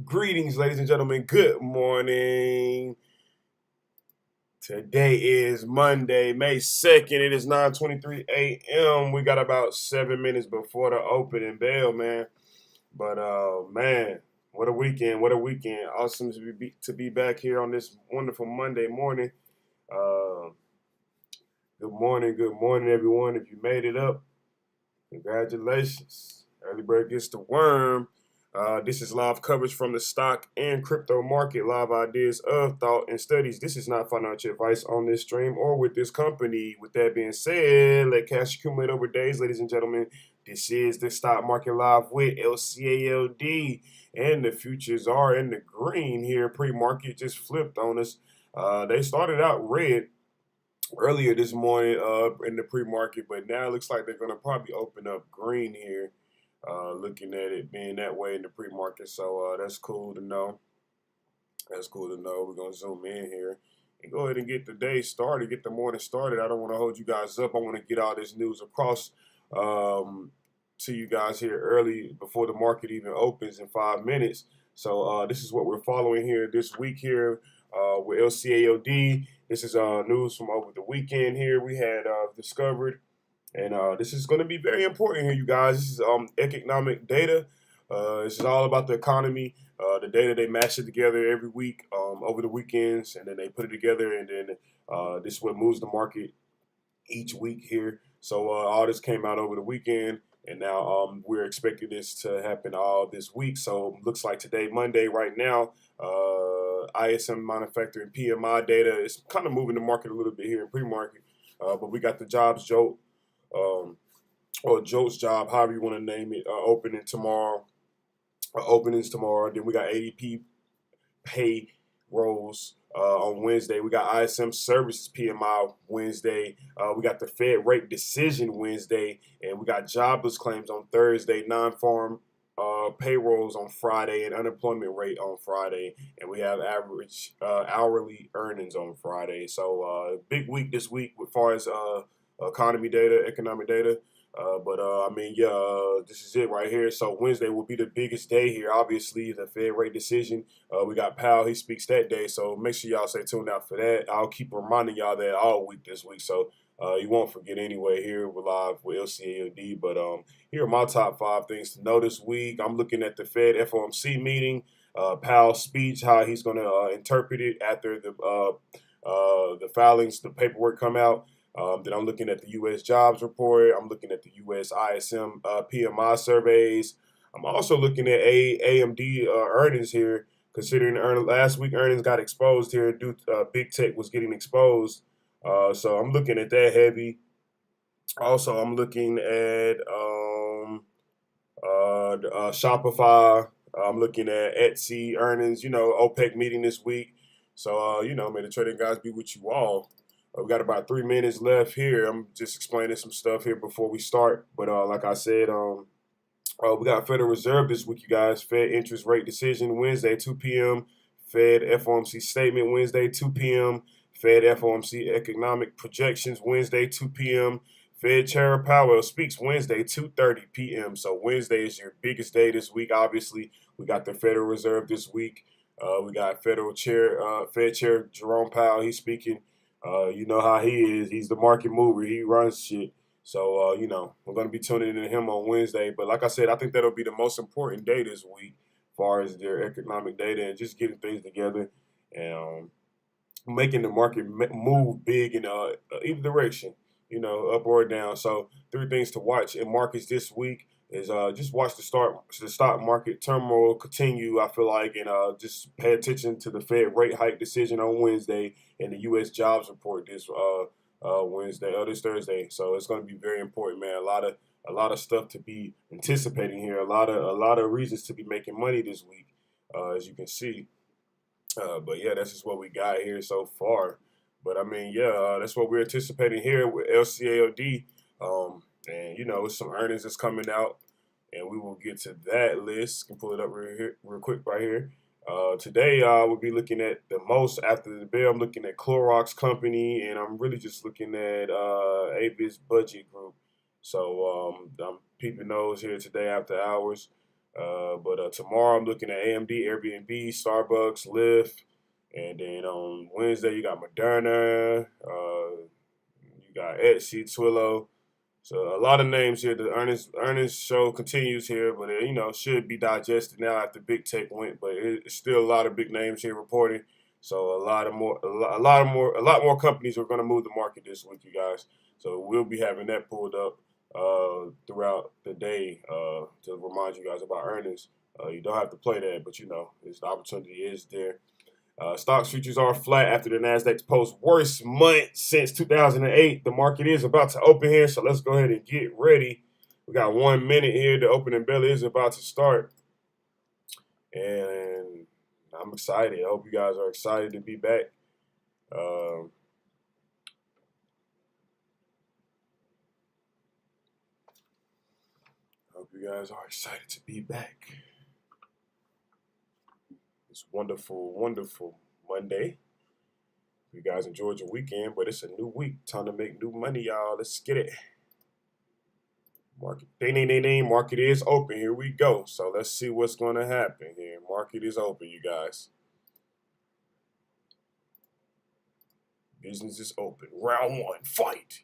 Greetings, ladies and gentlemen. Good morning. Today is Monday, May 2nd. It is 9:23 a.m. We got about 7 minutes before the opening bell, man. But man, what a weekend! What a weekend! Awesome to be back here on this wonderful Monday morning. Uh, good morning, everyone. If you made it up, congratulations. Early bird gets the worm. This is live coverage from the stock and crypto market, live ideas of thought and studies. This is not financial advice on this stream or with this company. With that being said, let cash accumulate over days, ladies and gentlemen. This is the stock market live with LCALD, and the futures are in the green here. Pre-market just flipped on us. They started out red earlier this morning in the pre-market, but now it looks like they're going to probably open up green here. Looking at it being that way in the pre-market, so that's cool to know. That's cool to know. We're gonna zoom in here and go ahead and get the day started, get the morning started. I don't want to hold you guys up. I want to get all this news across to you guys here early before the market even opens in 5 minutes. So this is what we're following here this week here with LCAOD. This is news from over the weekend here. We had discovered, and this is going to be very important here, you guys. This is economic data. This is all about the economy. The data, they mash it together every week over the weekends, and then they put it together, and then this is what moves the market each week here. So all this came out over the weekend, and now we're expecting this to happen all this week. So looks like today, Monday, right now, ISM manufacturing PMI data is kind of moving the market a little bit here in pre-market. But we got the jobs jolt, um, or jolt's job, however you want to name it, openings tomorrow. Then we got ADP payrolls on Wednesday. We got ISM services PMI Wednesday. We got the Fed rate decision Wednesday, and we got jobless claims on Thursday. Non-farm payrolls on Friday, and unemployment rate on Friday, and we have average hourly earnings on Friday. So big week this week as far as economy data, economic data. But I mean, yeah, this is it right here. So Wednesday will be the biggest day here. Obviously, the Fed rate decision. We got Powell. He speaks that day. So make sure y'all stay tuned out for that. I'll keep reminding y'all that all week this week. So you won't forget anyway. Here we're live with LCAOD. But here are my top 5 things to know this week. I'm looking at the Fed FOMC meeting. Powell's speech, how he's going to interpret it after the filings, the paperwork come out. Then I'm looking at the U.S. jobs report. I'm looking at the U.S. ISM PMI surveys. I'm also looking at AMD earnings here, considering last week earnings got exposed here. Due big tech was getting exposed. So I'm looking at that heavy. Also, I'm looking at Shopify. I'm looking at Etsy earnings. OPEC meeting this week. So may the trading guys be with you all. We got about 3 minutes left here. I'm just explaining some stuff here before we start. But like I said, we got Federal Reserve this week, you guys. Fed interest rate decision Wednesday, 2 p.m. Fed FOMC statement Wednesday, 2 p.m. Fed FOMC economic projections Wednesday, 2 p.m. Fed Chair Powell speaks Wednesday, 2:30 p.m. So Wednesday is your biggest day this week. Obviously, we got the Federal Reserve this week. We got Fed Chair Jerome Powell. He's speaking. You know how he is. He's the market mover. He runs shit. So, we're going to be tuning in to him on Wednesday. But like I said, I think that'll be the most important day this week as far as their economic data and just getting things together and making the market move big in either direction, up or down. So 3 things to watch in markets this week is just watch the stock market turmoil continue. I feel like, and just pay attention to the Fed rate hike decision on Wednesday and the U.S. jobs report this this Thursday. So it's going to be very important, man. A lot of stuff to be anticipating here. A lot of reasons to be making money this week, as you can see. But yeah, that's just what we got here so far. But I mean, yeah, that's what we're anticipating here with LCAOD. And with some earnings that's coming out, and we will get to that list. Can pull it up real quick right here. Today, we'll be looking at the most after the bell. I'm looking at Clorox Company, and I'm really just looking at Avis Budget Group. So I'm peeping those here today after hours. But tomorrow I'm looking at AMD, Airbnb, Starbucks, Lyft, and then on Wednesday you got Moderna, you got Etsy, Twillo. So a lot of names here. The earnings show continues here, but it, should be digested now after big tech went. But it's still a lot of big names here reporting. So a lot more companies are going to move the market this week, you guys. So we'll be having that pulled up throughout the day to remind you guys about earnings. You don't have to play that, but it's the opportunity is there. Stocks futures are flat after the Nasdaq's post worst month since 2008. The market is about to open here, so let's go ahead and get ready. We got 1 minute here. The opening bell is about to start, and I'm excited. I hope you guys are excited to be back. Hope you guys are excited to be back. It's wonderful, wonderful Monday. You guys enjoyed your weekend, but it's a new week. Time to make new money, y'all. Let's get it. Market, ding, ding, ding, ding. Market is open. Here we go. So let's see what's going to happen here. Market is open, you guys. Business is open. Round one, fight.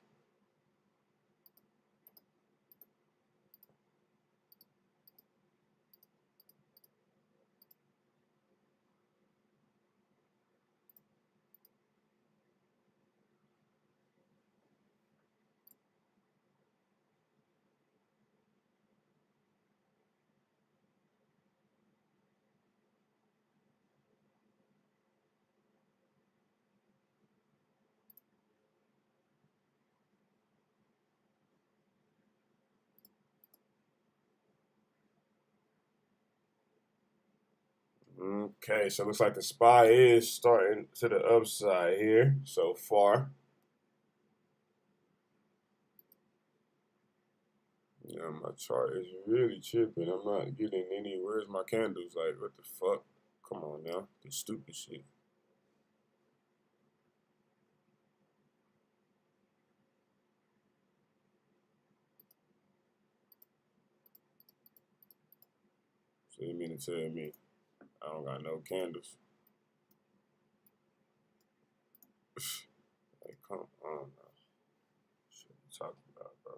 Okay, so it looks like the SPY is starting to the upside here so far. Yeah, my chart is really tripping. I'm not getting any. Where's my candles? Like, what the fuck? Come on now. This stupid shit. So you mean to tell me I don't got no candles? Like, come on now. Shit you talking about, bro?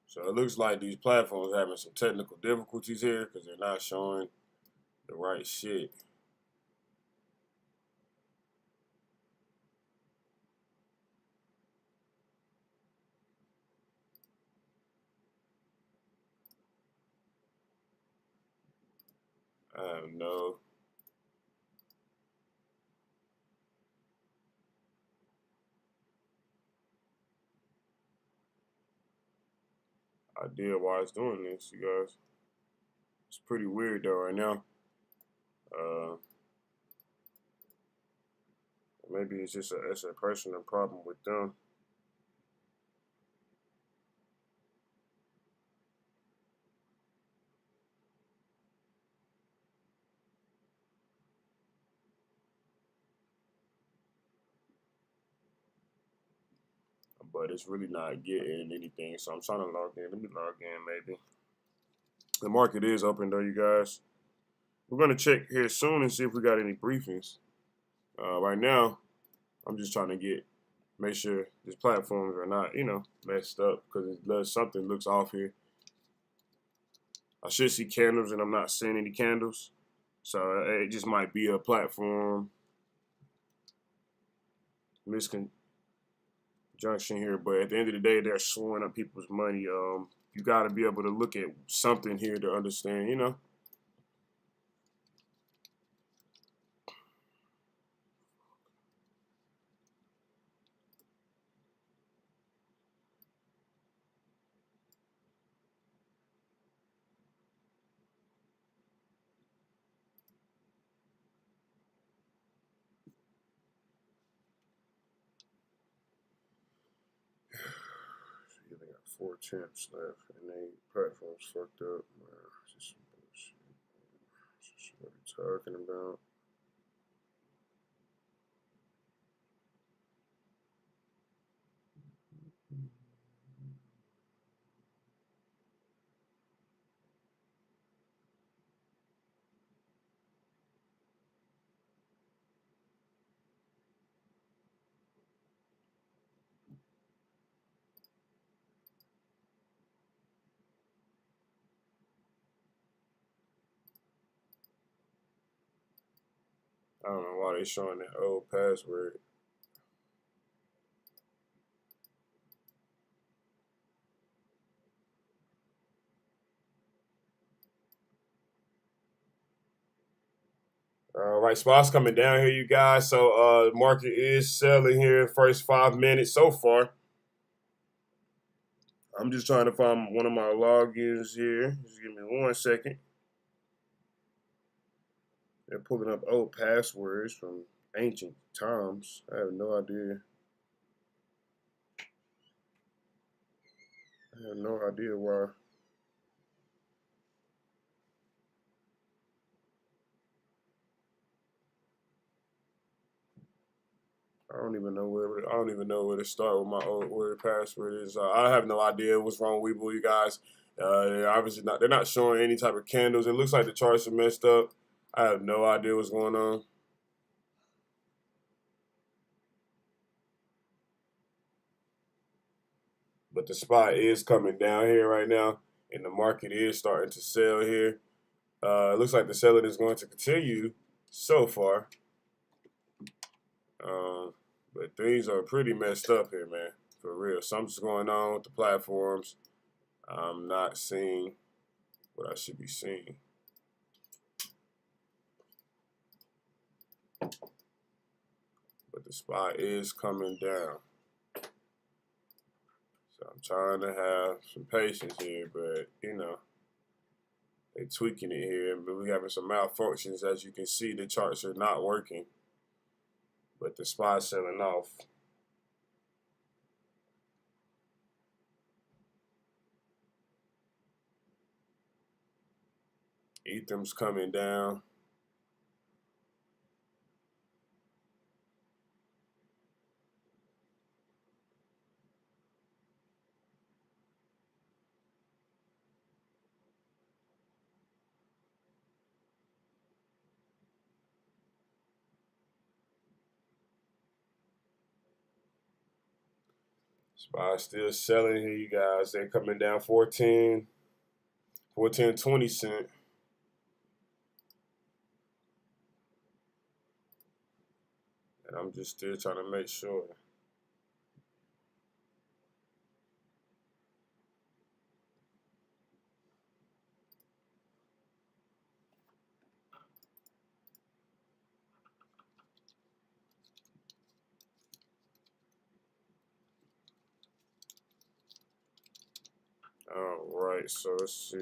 So it looks like these platforms are having some technical difficulties here because they're not showing the right shit. I have no idea why it's doing this, you guys. It's pretty weird though right now. Maybe it's a personal problem with them. But it's really not getting anything. So I'm trying to log in. Let me log in maybe. The market is open though, you guys. We're gonna check here soon and see if we got any briefings. Right now, I'm just trying to make sure these platforms are not, messed up because something looks off here. I should see candles and I'm not seeing any candles. So it just might be a platform misconjunction here. But at the end of the day, they're slowing up people's money. You got to be able to look at something here to understand, They got 4 temps left, and they platforms fucked up. Just some bullshit. Just what are talking about? I don't know why they showing that old password. All right, spots coming down here, you guys. So market is selling here in the first 5 minutes so far. I'm just trying to find one of my logins here. Just give me 1 second. They're pulling up old passwords from ancient times. I have no idea. I have no idea why. I don't even know where to start with my old where the password is. I have no idea what's wrong with Webull, you guys. They're obviously not. They're not showing any type of candles. It looks like the charts are messed up. I have no idea what's going on. But the spot is coming down here right now, and the market is starting to sell here. It looks like the selling is going to continue so far. Um, but things are pretty messed up here, man. For real. Something's going on with the platforms. I'm not seeing what I should be seeing. But the spot is coming down. So I'm trying to have some patience here, but they tweaking it here, but we having some malfunctions. As you can see, the charts are not working, but the spot's selling off. Ethereum's coming down. Spot's still selling here, you guys. They're coming down 14, 20 cent. And I'm just still trying to make sure. All right, so let's see.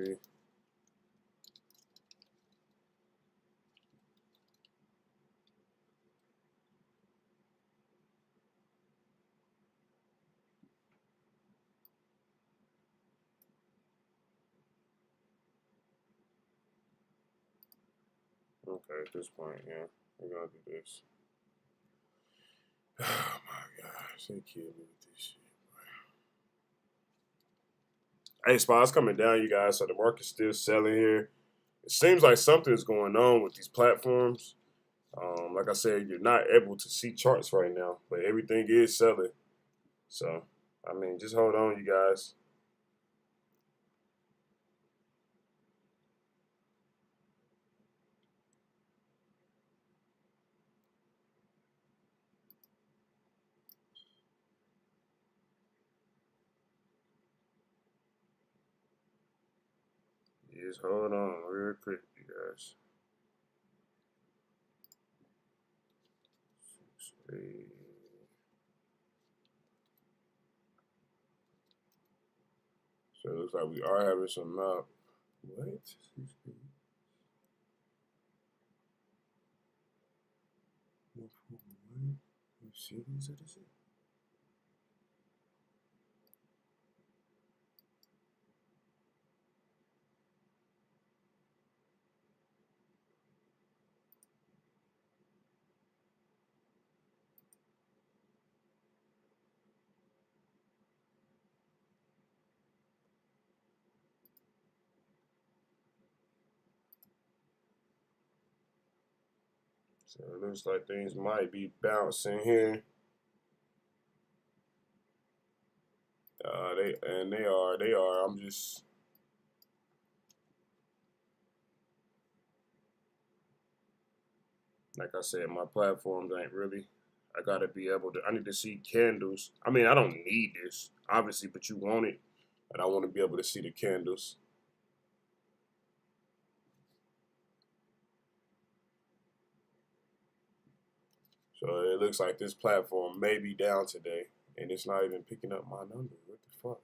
Okay, at this point, yeah, we're gonna do this. Oh my gosh, they kidding me with this shit. Hey, spot's coming down, you guys. So the market's still selling here. It seems like something's going on with these platforms. Like I said, you're not able to see charts right now, but everything is selling. So, I mean, just hold on, you guys. Just hold on real quick, you guys. So it looks like we are having some what? Series of this? So it looks like things might be bouncing here. They are. I'm just Like I said, my platforms ain't really. I gotta be able to. I need to see candles. I mean, I don't need this, obviously, but you want it, and I want to be able to see the candles. So it looks like this platform may be down today, and it's not even picking up my number. What the fuck?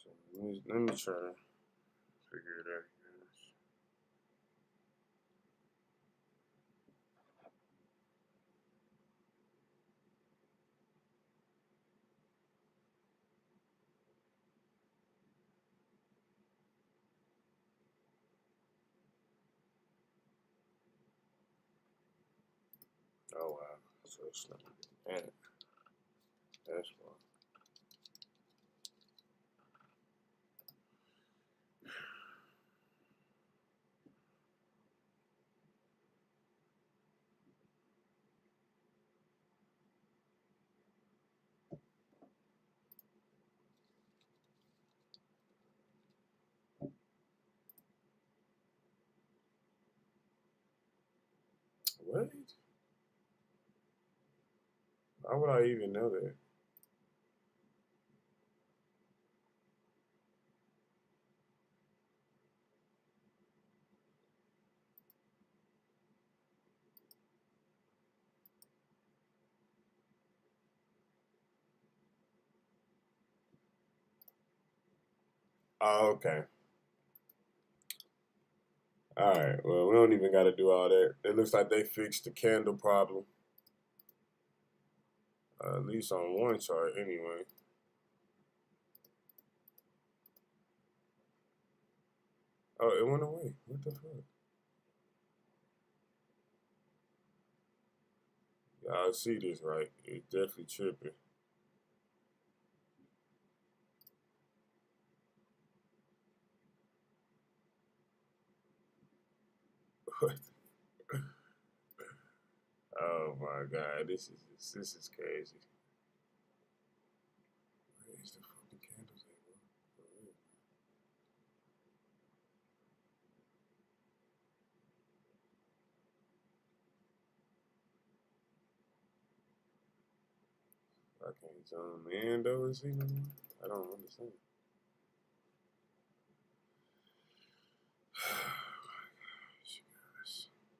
So let me try to figure it out. Oh wow, so it's not that. That's why. What? How would I even know that? Oh, okay. All right. Well, we don't even got to do all that. It looks like they fixed the candle problem, at least on one chart, anyway. Oh, it went away. What the fuck? Y'all see this, right? It's definitely tripping. Oh my god, this is crazy. Where's the fucking candles at, bro? I can't zoom in though. Is he? I don't understand.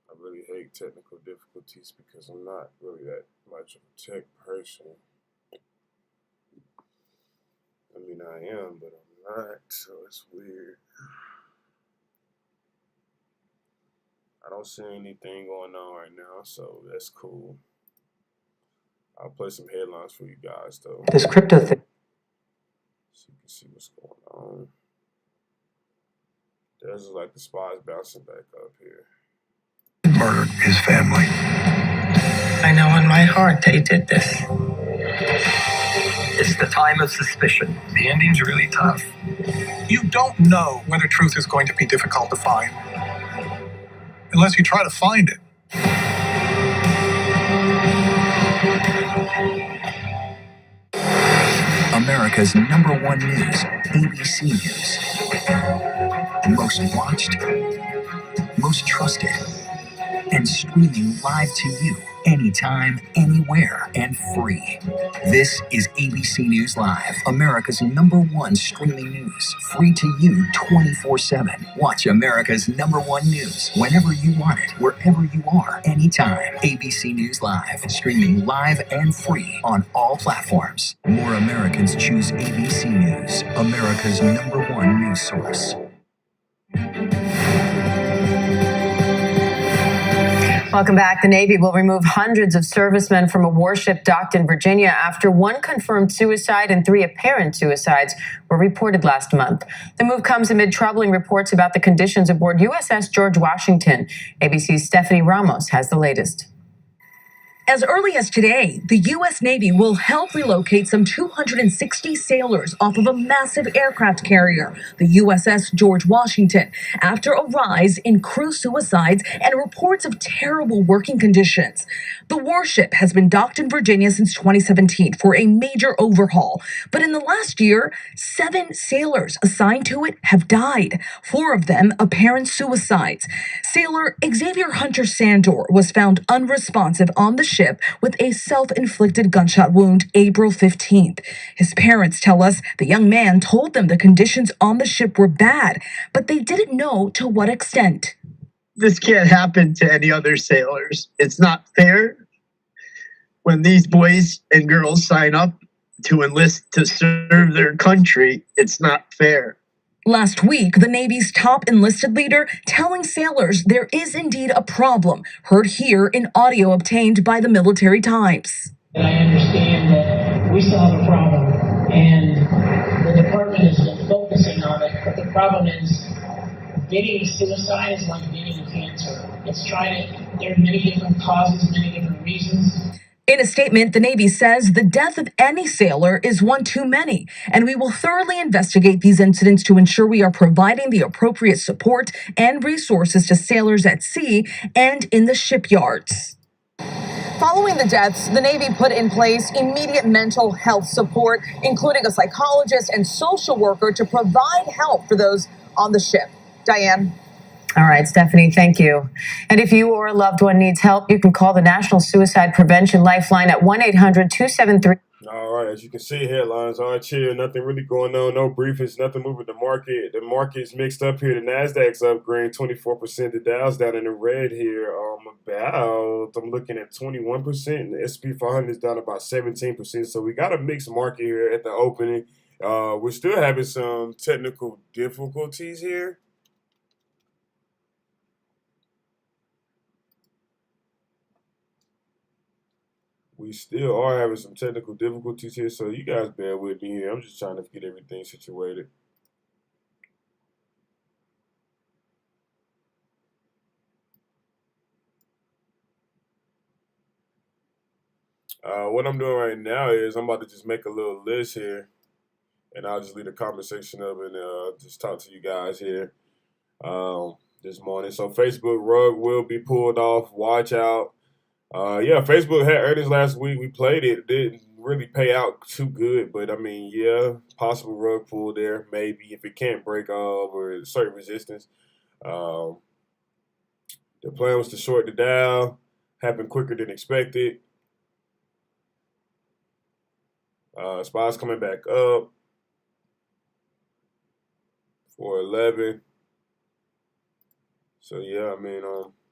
I really hate technical difficulties because I'm not really that much of a tech person. I mean, I am, but I'm not, so it's weird. I don't see anything going on right now, so that's cool. I'll play some headlines for you guys, though. This crypto thing. So you can see what's going on. There's like the spies bouncing back up here. Murdered his family. I know in my heart they did this. It's the time of suspicion. The ending's really tough. You don't know whether truth is going to be difficult to find unless you try to find it. America's #1 news, ABC News. Most watched, most trusted, and streaming live to you anytime, anywhere, and free. This is ABC News Live, America's #1 streaming news. Free to you 24/7. Watch America's #1 news whenever you want it, wherever you are, anytime. ABC News Live, streaming live and free on all platforms. More Americans choose ABC News, America's #1 news source. Welcome back. The Navy will remove hundreds of servicemen from a warship docked in Virginia after one confirmed suicide and 3 apparent suicides were reported last month. The move comes amid troubling reports about the conditions aboard USS George Washington. ABC's Stephanie Ramos has the latest. As early as today, the U.S. Navy will help relocate some 260 sailors off of a massive aircraft carrier, the USS George Washington, after a rise in crew suicides and reports of terrible working conditions. The warship has been docked in Virginia since 2017 for a major overhaul, but in the last year, 7 sailors assigned to it have died, 4 of them apparent suicides. Sailor Xavier Hunter Sandor was found unresponsive on the ship with a self-inflicted gunshot wound April 15th. His parents tell us the young man told them the conditions on the ship were bad, but they didn't know to what extent. This can't happen to any other sailors. It's not fair. When these boys and girls sign up to enlist to serve their country, it's not fair. Last week, the Navy's top enlisted leader telling sailors there is indeed a problem, heard here in audio obtained by the Military Times. And I understand that we still have a problem, and the department has been focusing on it, but the problem is getting suicide is like getting cancer. There are many different causes, many different reasons. In a statement, the Navy says the death of any sailor is one too many, and we will thoroughly investigate these incidents to ensure we are providing the appropriate support and resources to sailors at sea and in the shipyards. Following the deaths, the Navy put in place immediate mental health support, including a psychologist and social worker to provide help for those on the ship. Diane. All right, Stephanie, thank you. And if you or a loved one needs help, you can call the National Suicide Prevention Lifeline at 1-800-273. All right, as you can see, headlines are chill. Nothing really going on. No briefings. Nothing moving the market. The market's mixed up here. The Nasdaq's up, green 24%. The Dow's down in the red here. I'm looking at 21%. And the S&P 500 is down about 17%. So we got a mixed market here at the opening. We're still having some technical difficulties here. We still are having some technical difficulties here, so you guys bear with me here. I'm just trying to get everything situated. What I'm doing right now is I'm about to just make a little list here, and I'll just leave the conversation up and just talk to you guys here this morning. So Facebook rug will be pulled off. Watch out. Yeah, Facebook had earnings last week. We played it. It didn't really pay out too good, but I mean, yeah, possible rug pull there, maybe, if it can't break over a certain resistance. The plan was to short the Dow, happened quicker than expected. SPY's coming back up for 11. So yeah, I mean,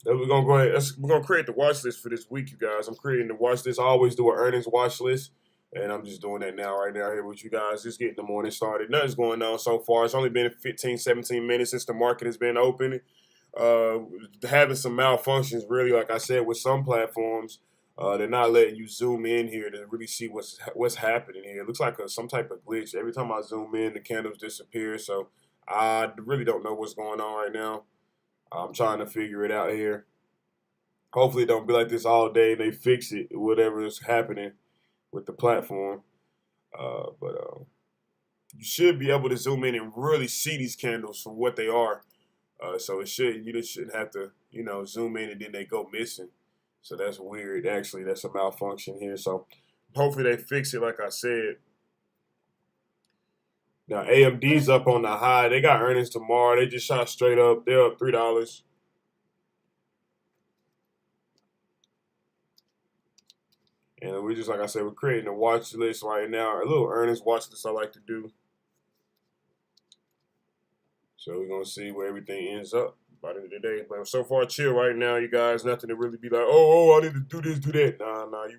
we're gonna go ahead. We're gonna create the watch list for this week, you guys. I'm creating the watch list. I always do an earnings watch list, and I'm just doing that now, right now, here with you guys. Just getting the morning started. Nothing's going on so far. It's only been 15, 17 minutes since the market has been open. Having some malfunctions, really, like I said, with some platforms. They're not letting you zoom in here to really see what's happening here. It looks like some type of glitch. Every time I zoom in, the candles disappear. So I really don't know what's going on right now. I'm trying to figure it out here. Hopefully it don't be like this all day and they fix it, whatever is happening with the platform. But you should be able to zoom in and really see these candles for what they are. So you just shouldn't have to, zoom in and then they go missing. So that's weird. Actually, that's a malfunction here. So hopefully they fix it, like I said. Now, AMD's up on the high. They got earnings tomorrow. They just shot straight up. They're up $3. And we just, like I said, we're creating a watch list right now. A little earnings watch list I like to do. So we're going to see where everything ends up by the end of the day. But so far, chill right now, you guys. Nothing to really be like, I need to do this, do that. Nah. You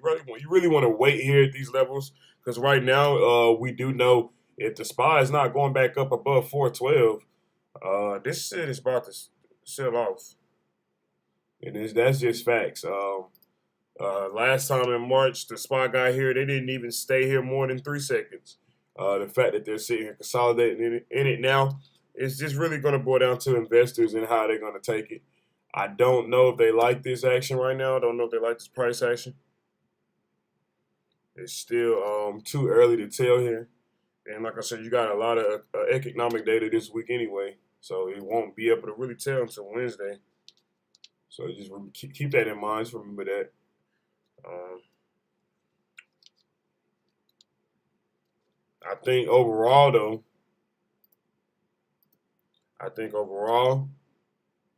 really want to wait here at these levels. Because right now, we do know if the SPY is not going back up above 412, this shit is about to sell off. And that's just facts. Last time in March, the SPY got here, they didn't even stay here more than 3 seconds. The fact that they're sitting here consolidating in it now, it's just really going to boil down to investors and how they're going to take it. I don't know if they like this action right now. I don't know if they like this price action. It's still too early to tell here. And like I said, you got a lot of economic data this week anyway, so it won't be able to really tell until Wednesday. So just keep that in mind. Just remember that. I think overall, though,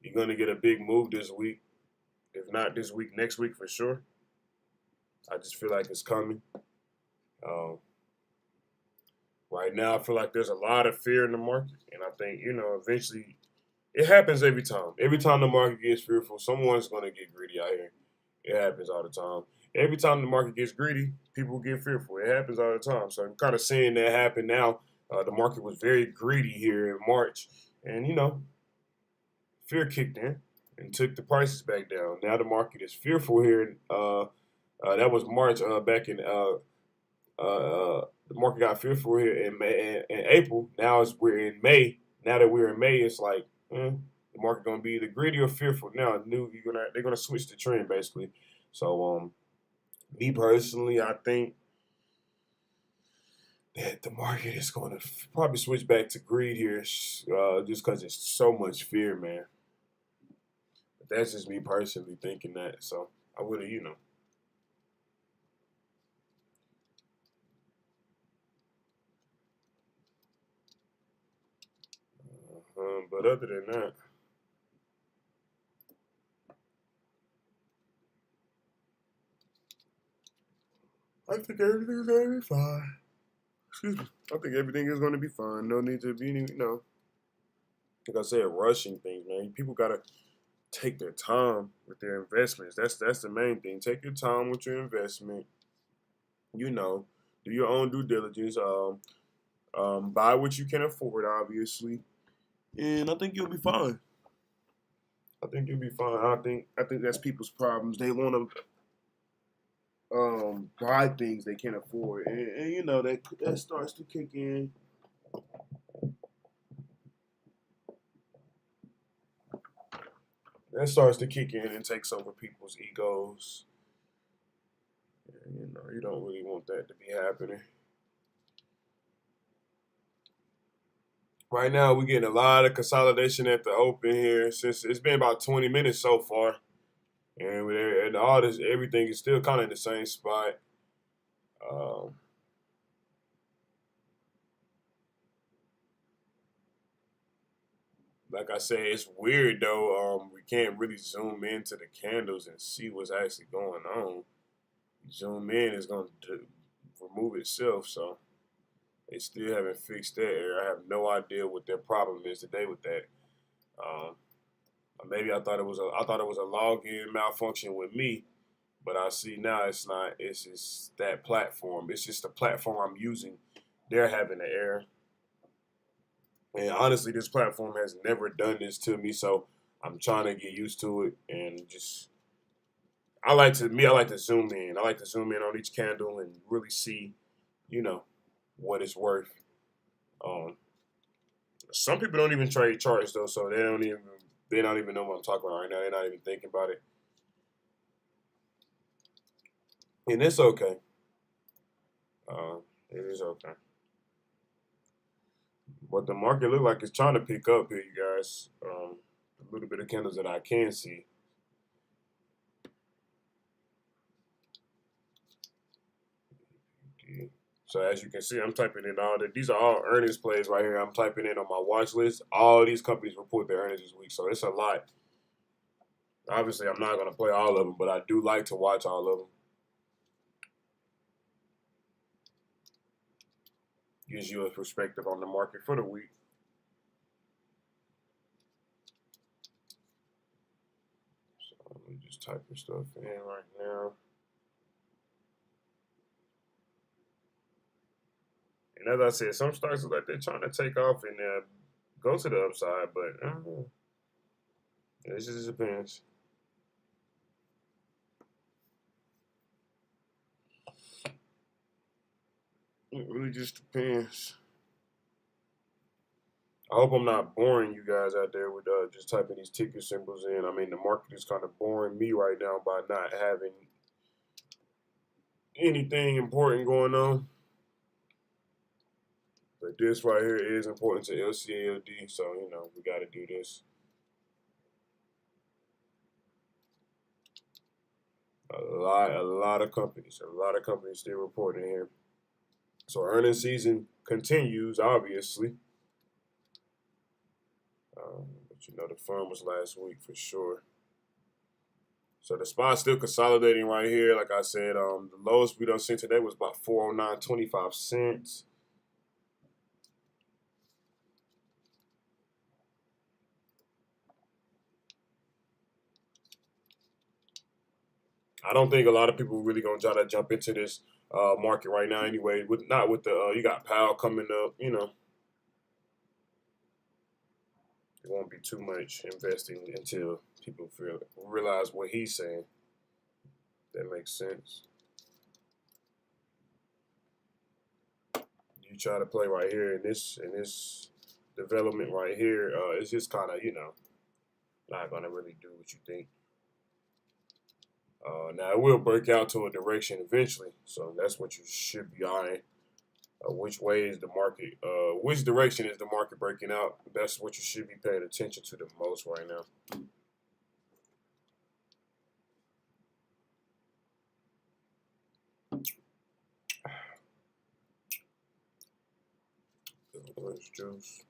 you're going to get a big move this week. If not this week, next week for sure. I just feel like it's coming. Right now, I feel like there's a lot of fear in the market, and I think eventually it happens every time. Every time the market gets fearful, someone's going to get greedy out here. It happens all the time. Every time the market gets greedy, people get fearful. It happens all the time. So I'm kind of seeing that happen now. The market was very greedy here in March, and fear kicked in and took the prices back down. Now the market is fearful here. That was March back in the market got fearful here in May and April. Now we're in May. Now that we're in May, it's like the market gonna be either greedy or fearful. Now they're gonna switch the trend basically. So me personally, I think that the market is gonna probably switch back to greed here, just because it's so much fear, man. But that's just me personally thinking that. So I would have. But other than that, I think everything's gonna be fine. Excuse me. I think everything is gonna be fine. No need to be, like I said, rushing things, man. People gotta take their time with their investments. That's the main thing. Take your time with your investment. Do your own due diligence. Buy what you can afford, obviously, and I think you'll be fine. I think you'll be fine. I think that's people's problems. They want to buy things they can't afford, and that starts to kick in. That starts to kick in and takes over people's egos. And, you don't really want that to be happening. Right now, we're getting a lot of consolidation at the open here. Since it's been about 20 minutes so far, and all this, everything is still kind of in the same spot. Like I said, it's weird though. We can't really zoom into the candles and see what's actually going on. Zoom in is going to remove itself, so they still haven't fixed that error. I have no idea what their problem is today with that. Maybe I thought it was a login malfunction with me, but I see now it's not. It's just that platform. It's just the platform I'm using. They're having an error. And honestly, this platform has never done this to me, so I'm trying to get used to it and just. I like to zoom in. I like to zoom in on each candle and really see, what it's worth. Some people don't even trade charts though, so they don't even know what I'm talking about right now. They're not even thinking about it, and it's okay. It is okay. What the market look like is trying to pick up here, you guys. A little bit of candles that I can see. So as you can see, I'm typing in all that. These are all earnings plays right here. I'm typing in on my watch list. All these companies report their earnings this week, so it's a lot. Obviously, I'm not going to play all of them, but I do like to watch all of them. Gives you a perspective on the market for the week. So let me just type this stuff in right now. And as I said, some stocks look like they're trying to take off and go to the upside, but I don't know. It just depends. It really just depends. I hope I'm not boring you guys out there with just typing these ticker symbols in. I mean, the market is kind of boring me right now by not having anything important going on. But this right here is important to LCALD, so you know we got to do this. A lot of companies still reporting here. So earnings season continues, obviously. But you know the fun was last week for sure. So the spot's still consolidating right here. Like I said, the lowest we done seen today was about 409.25 cents. I don't think a lot of people really gonna try to jump into this market right now anyway. Not with the you got Powell coming up, you know. It won't be too much investing until people realize what he's saying. That makes sense. You try to play right here in this development right here, it's just kind of, you know, not gonna really do what you think. Now it will break out to a direction eventually, so that's what you should be eyeing. Which way is the market? Which direction is the market breaking out? That's what you should be paying attention to the most right now. Orange juice.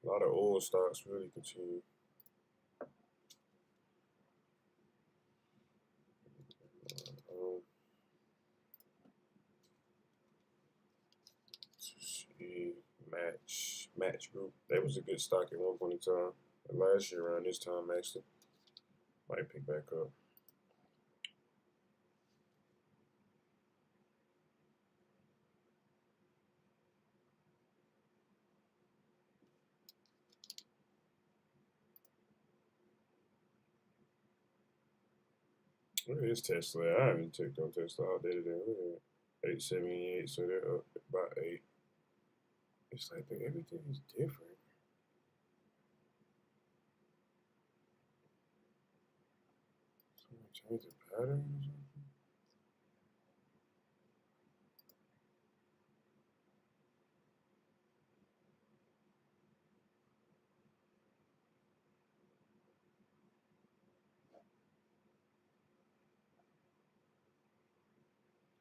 A lot of oil stocks really continue. Match Group. That was a good stock at one point in time. Last year around this time, actually, might pick back up. Where is Tesla? I haven't checked on Tesla all day today. Look at 878, so they're up about 8. It's like everything is different. Someone change the pattern or something?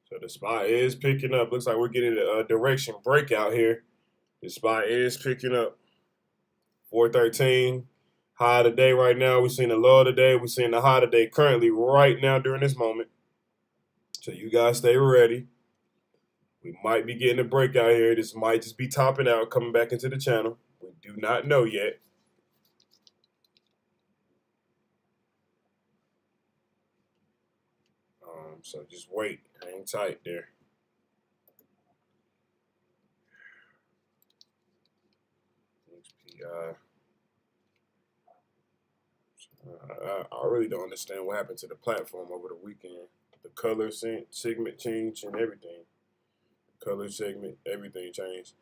So the spot is picking up. Looks like we're getting a direction breakout here. The spot is picking up. 413 high today right now. We're seeing the low today. We're seeing the high today currently right now during this moment. So you guys stay ready. We might be getting a breakout here. This might just be topping out, coming back into the channel. We do not know yet. So just wait. Hang tight there. XPI. I really don't understand what happened to the platform over the weekend. The color segment changed and everything. Color segment, everything changed.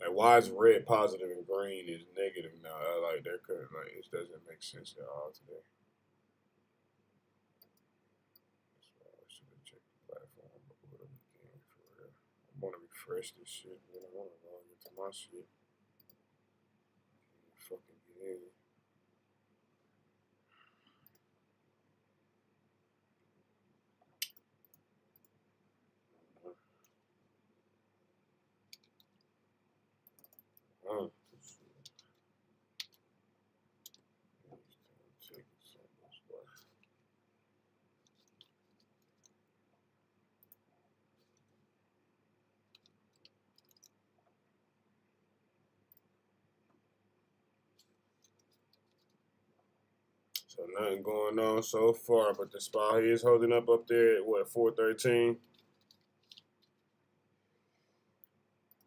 Like, why is red positive and green is negative now? Like, they're like, it doesn't make sense at all today. I should have checked the platform over the weekend for real. I want to refresh this shit. I want to log into my shit. Fucking get in. So nothing going on so far, but the spot is holding up there at what, 413.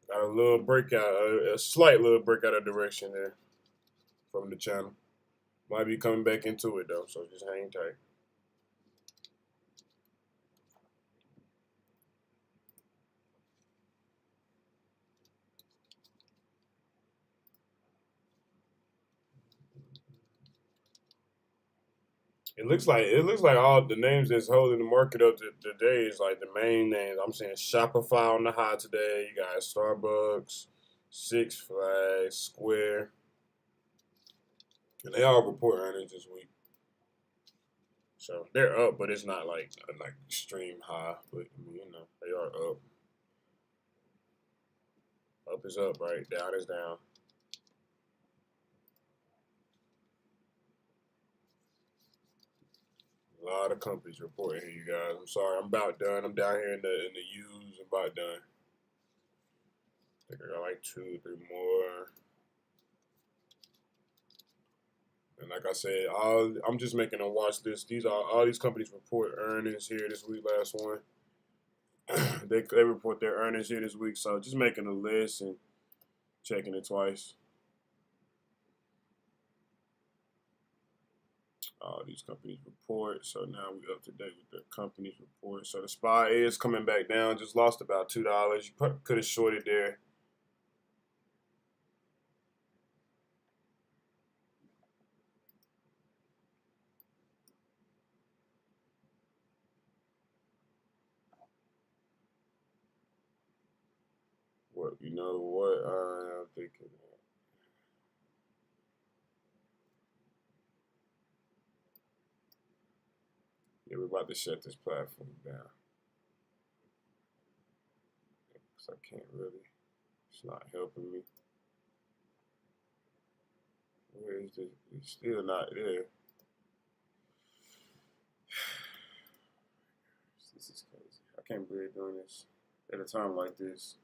Got a little breakout, a slight little breakout of direction there from the channel. Might be coming back into it though, so just hang tight. It looks like all the names that's holding the market up today is like the main names. I'm saying Shopify on the high today. You got Starbucks, Six Flags, Square, and they all report earnings this week. So they're up, but it's not like extreme high. But I mean, they are up. Up is up, right? Down is down. A lot of companies reporting here, you guys. I'm sorry, I'm about done. I'm down here in the U's and about done. I think I got like 2, 3 more. And like I said, I'm just making a watch list. All these companies report earnings here this week. Last one, they report their earnings here this week. So just making a list and checking it twice. All these companies report. So now we up to date with the companies report. So the SPY is coming back down. Just lost about $2. You could have shorted there. What I'm thinking. Yeah, we're about to shut this platform down. Because I can't really. It's not helping me. Where is this? It's still not there. This is crazy. I can't believe doing this at a time like this.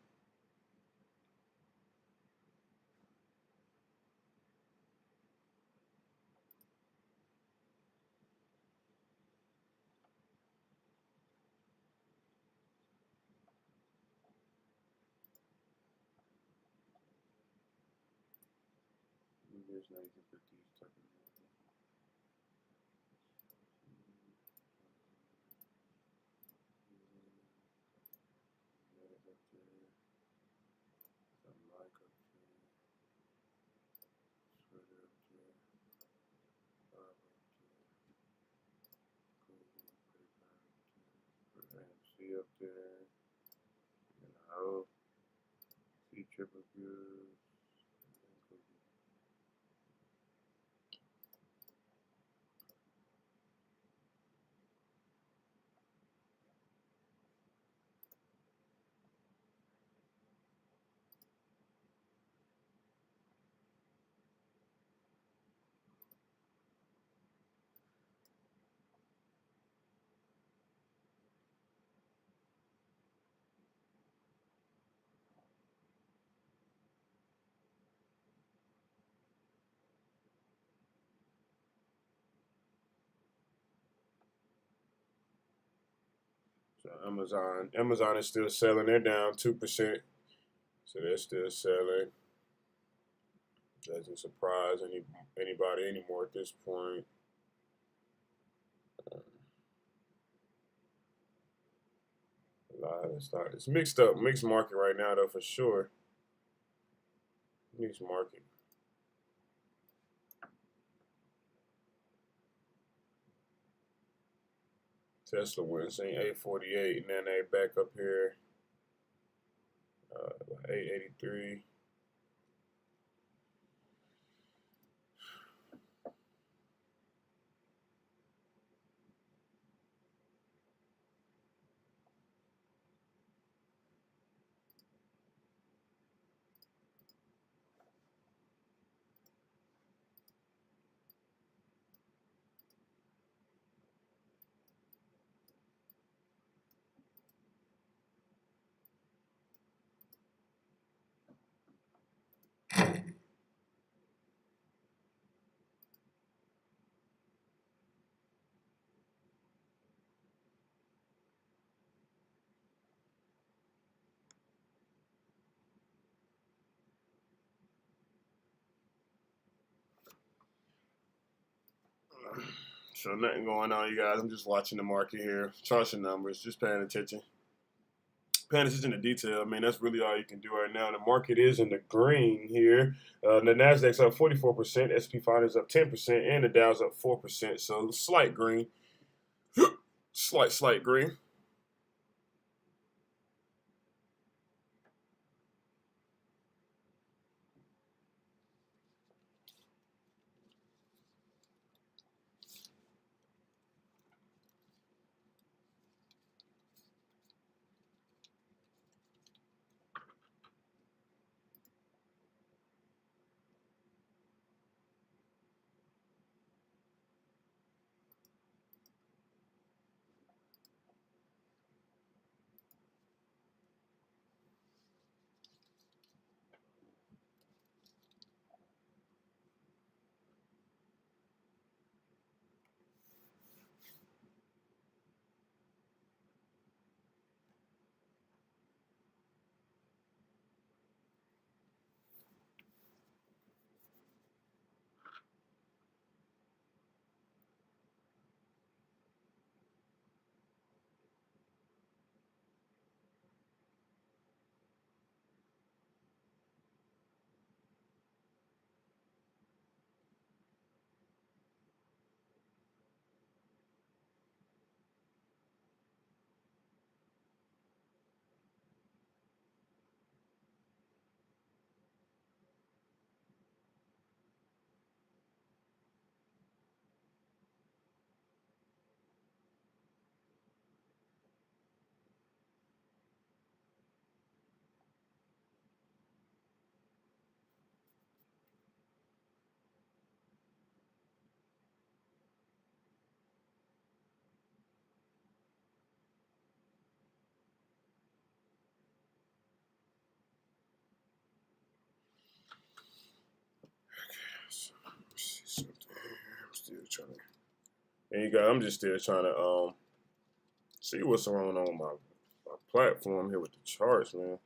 There's no you can put these type of see up there, and I'll see triple good. So Amazon is still selling. They're down 2%. So they're still selling. Doesn't surprise anybody anymore at this point. It's mixed market right now though, for sure. Mixed market. Tesla went seeing 848, and then they back up here, 883. So nothing going on, you guys. I'm just watching the market here, charting numbers, just paying attention. paying attention to detail. I mean, that's really all you can do right now. The market is in the green here. The Nasdaq's up 44%, SP 500 is up 10%, and the Dow's up 4%. So slight green, slight green. I'm still trying to. And you guys, I'm just still trying to see what's going on my platform here with the charts, man.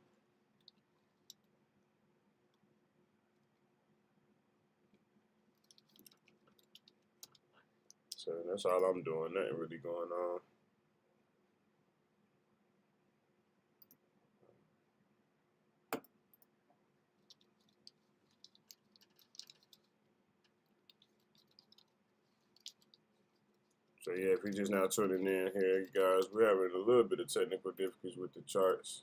So that's all I'm doing. Nothing really going on. So yeah, if you're just now tuning in here, you guys, we're having a little bit of technical difficulties with the charts.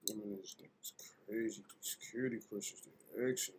I mean, this thing is crazy. The security pushes the action.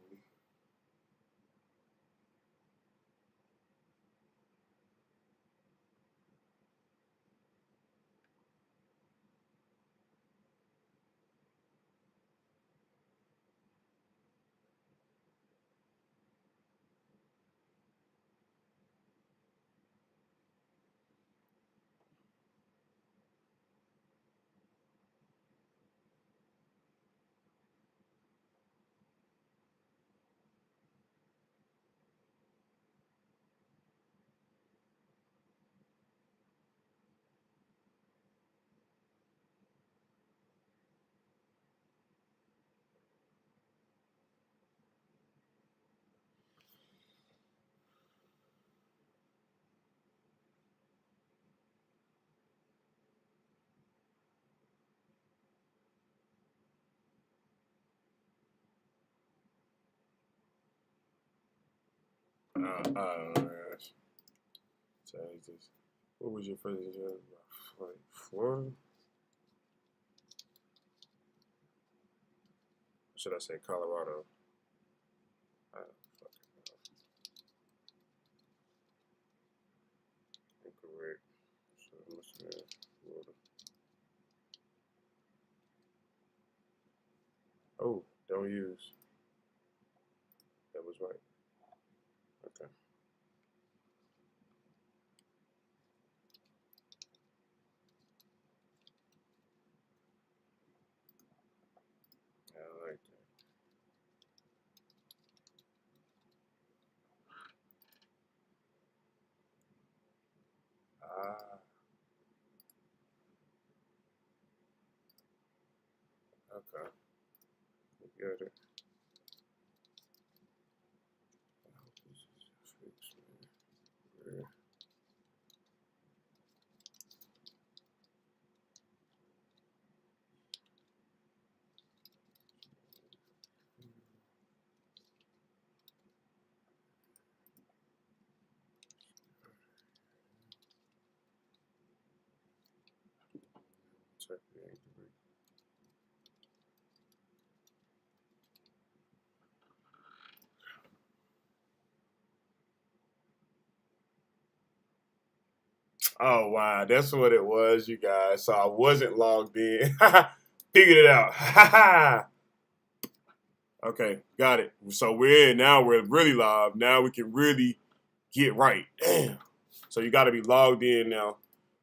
I don't know, man. So this. What was your first job? Like Florida? Should I say Colorado? I don't fucking know. Incorrect. So it must have been Florida. Oh, don't use. was right. Okay. Yeah, I like that. Okay. Get it. Yeah. Check the activate. Oh wow, that's what it was, you guys. So I wasn't logged in. Figured it out. Okay, got it. So we're in now. We're really live. Now we can really get right. Damn. So you got to be logged in now.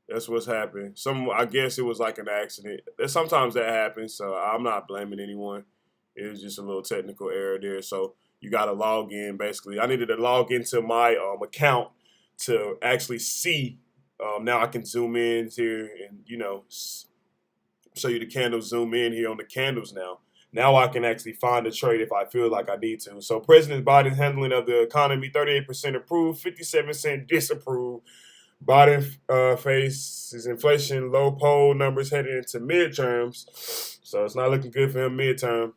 That's what's happened. I guess it was like an accident. Sometimes that happens. So I'm not blaming anyone. It was just a little technical error there. So you got to log in. Basically, I needed to log into my account to actually see. Now I can zoom in here and show you the candles. Zoom in here on the candles now. Now I can actually find a trade if I feel like I need to. So President Biden's handling of the economy, 38% approved, 57% disapproved. Biden faces inflation, low poll numbers heading into midterms. So it's not looking good for him midterm.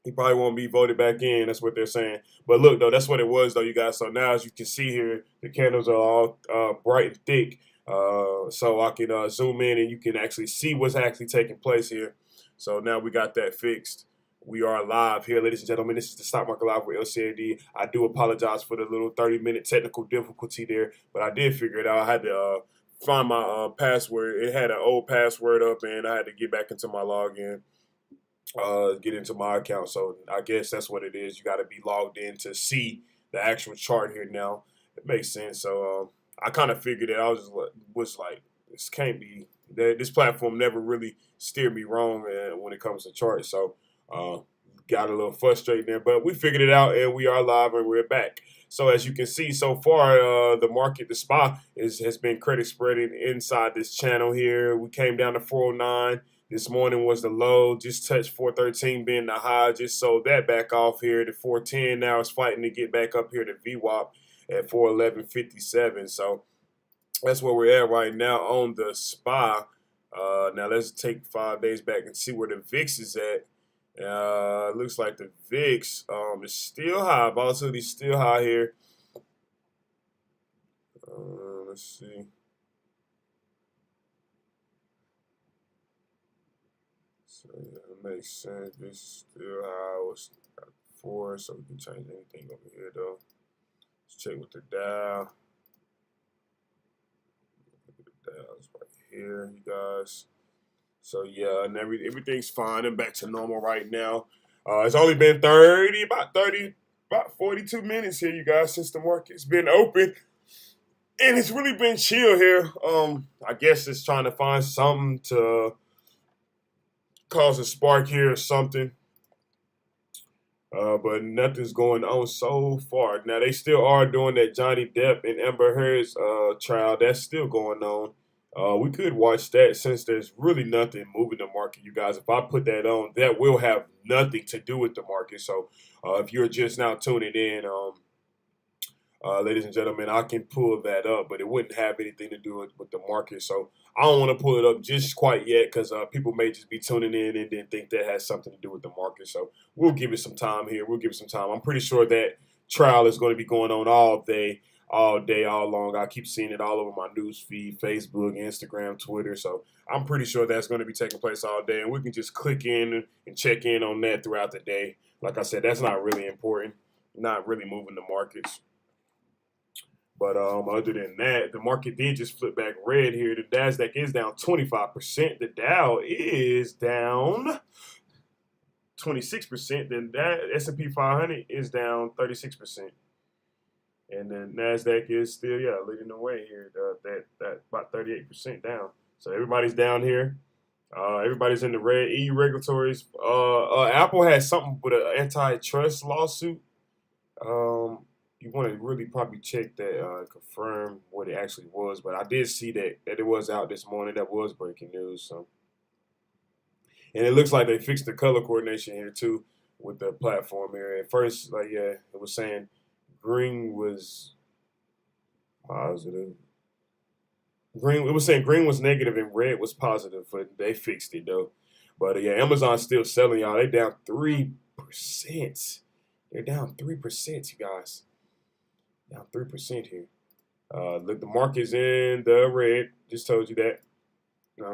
He probably won't be voted back in. That's what they're saying. But look, though, that's what it was, though, you guys. So now, as you can see here, the candles are all bright and thick. So I can zoom in and you can actually see what's actually taking place here. So now we got that fixed. We are live here, ladies and gentlemen. This is the Stock Market Live with LCAD. I do apologize for the little 30-minute technical difficulty there, but I did figure it out. I had to find my password. It had an old password up, and I had to get back into my login, get into my account. So I guess that's what it is. You got to be logged in to see the actual chart here now. It makes sense. So I kind of figured it. I was like, this can't be. This platform never really steered me wrong when it comes to charts. So got a little frustrated there, but we figured it out, and we are live and we're back. So as you can see, so far the market, the SPY has been credit spreading inside this channel here. We came down to 409. This morning was the low, just touched 413 being the high, just sold that back off here to 410. Now it's fighting to get back up here to VWAP at 411.57. So that's where we're at right now on the SPY. Now let's take 5 days back and see where the VIX is at. Looks like the VIX is still high. Volatility is still high here. Let's see. So yeah, it makes sense. This is still high. It was before, so we can change anything over here though. Let's check with the Dow. The Dow's right here, you guys. So yeah, and everything's fine and back to normal right now. It's only been about 42 minutes here, you guys, since the market's been open, and it's really been chill here. I guess it's trying to find something to cause a spark here or something. But nothing's going on so far. Now they still are doing that Johnny Depp and Amber Heard's trial. That's still going on. We could watch that since there's really nothing moving the market, you guys. If I put that on, that will have nothing to do with the market. So if you're just now tuning in, ladies and gentlemen, I can pull that up, but it wouldn't have anything to do with the market. So I don't want to pull it up just quite yet because people may just be tuning in and then think that has something to do with the market. So we'll give it some time here. We'll give it some time. I'm pretty sure that trial is going to be going on all day, all long. I keep seeing it all over my news feed, Facebook, Instagram, Twitter. So I'm pretty sure that's going to be taking place all day, and we can just click in and check in on that throughout the day. Like I said, that's not really important, not really moving the markets. But other than that, the market did just flip back red here. The NASDAQ is down 25%. The Dow is down 26%, then that S&P 500 is down 36%. And then NASDAQ is still, leading the way here. That about 38% down. So everybody's down here. Everybody's in the red. EU regulatories. Apple has something with an antitrust lawsuit. You want to really probably check that, confirm what it actually was. But I did see that it was out this morning. That was breaking news. So, and it looks like they fixed the color coordination here too with the platform here. At first, it was saying green was positive. Green, it was saying green was negative and red was positive, but they fixed it though. But Amazon's still selling, y'all. They down 3%. They're down 3%, you guys. Down 3% here. Look, the market's in the red. Just told you that.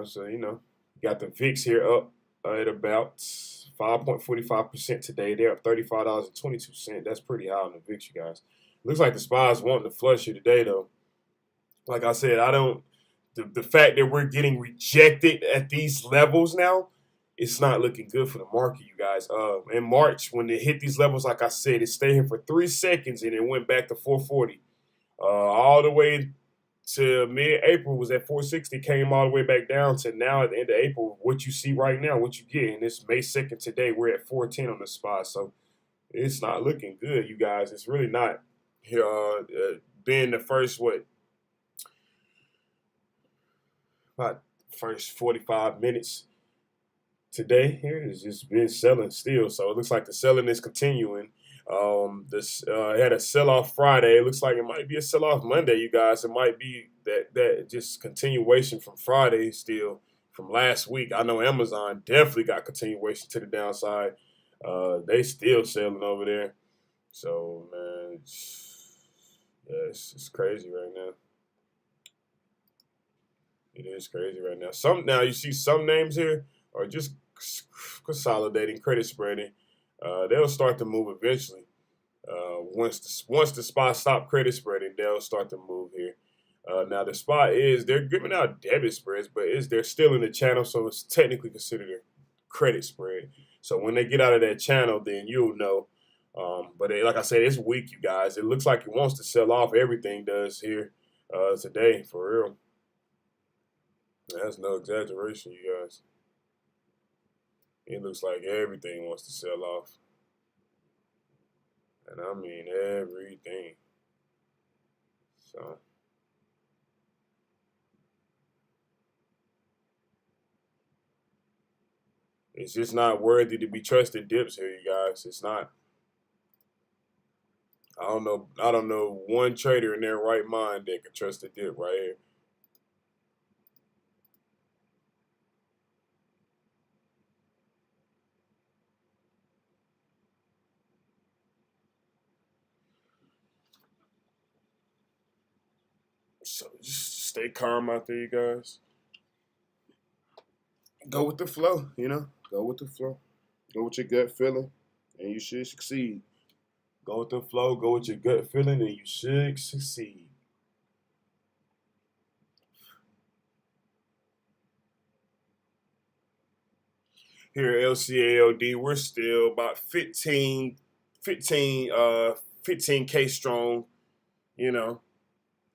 So you got the VIX here up at about 5.45% today. They're up $35.22. That's pretty high on the VIX, you guys. Looks like the SPY's wanting to flush here today, though. Like I said, the fact that we're getting rejected at these levels now, it's not looking good for the market, you guys. In March, when it hit these levels, like I said, it stayed here for 3 seconds and it went back to 440. All the way to mid-April was at 460, came all the way back down to now at the end of April. What you see right now, what you get, and it's May 2nd today, we're at 410 on the SPY. So it's not looking good, you guys. It's really not. Being the first, about first 45 minutes today here has just been selling still. So it looks like the selling is continuing. This had a sell-off Friday. It looks like it might be a sell-off Monday, you guys. It might be that just continuation from Friday still from last week. I know Amazon definitely got continuation to the downside. They still selling over there. So, man, it's crazy right now. It is crazy right now. Now you see some names here are just consolidating, credit spreading. They'll start to move eventually. Once the SPY stop credit spreading, they'll start to move here. Now the SPY they're giving out debit spreads, but they're still in the channel, so it's technically considered a credit spread. So when they get out of that channel, then you'll know. But like I said, it's weak, you guys. It looks like it wants to sell off. Everything does here today, for real. That's no exaggeration, you guys. It looks like everything wants to sell off. And I mean everything. So it's just not worthy to be trusted dips here, you guys. It's not. I don't know one trader in their right mind that can trust a dip right here. So just stay calm out there, you guys. Go with the flow, Go with the flow. Go with your gut feeling, and you should succeed. Go with the flow. Go with your gut feeling, and you should succeed. Here at LCALD, we're still about 15K strong,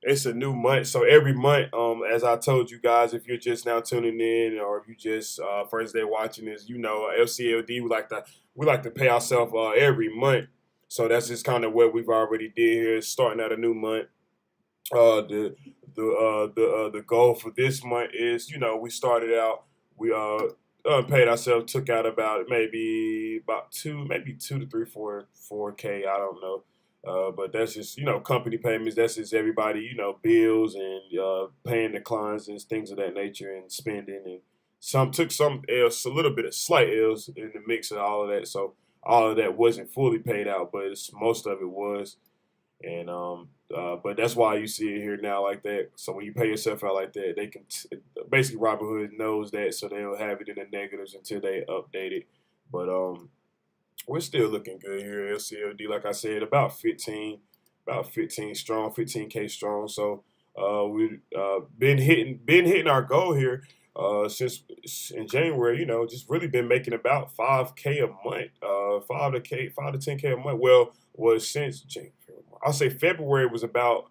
It's a new month, so every month, as I told you guys, if you're just now tuning in, or if you just first day watching this, LCLD, we like to pay ourselves every month. So that's just kind of what we've already did here, starting out a new month. The goal for this month is, we started out, we paid ourselves, took out about maybe 2 to 3, 4K, I don't know. But that's just, company payments. That's just everybody, bills and paying the clients and things of that nature, and spending, and took some else, a little bit of slight L's in the mix of all of that. So all of that wasn't fully paid out, but most of it was. And but that's why you see it here now like that. So when you pay yourself out like that, they can basically Robinhood knows that, so they'll have it in the negatives until they update it. But we're still looking good here at LCLD. Like I said, about 15 strong, 15K strong. So we've been hitting our goal here. since in January, just really been making about 5K a month, 5 to 10K a month. Well, was since January. I'll say February was about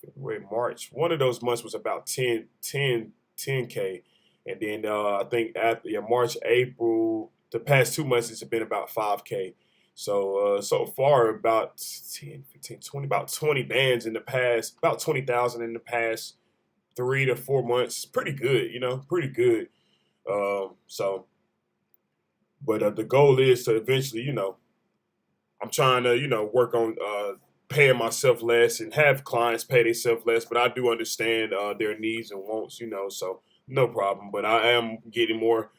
February, March. One of those months was about 10K. And then I think after March, April, the past 2 months it's been about 5K. So far about 10, 15, 20, about 20 bands in the past, about 20,000 in the past 3 to 4 months. Pretty good, pretty good. But the goal is to eventually, I'm trying to, work on paying myself less and have clients pay themselves less. But I do understand their needs and wants, so no problem. But I am getting more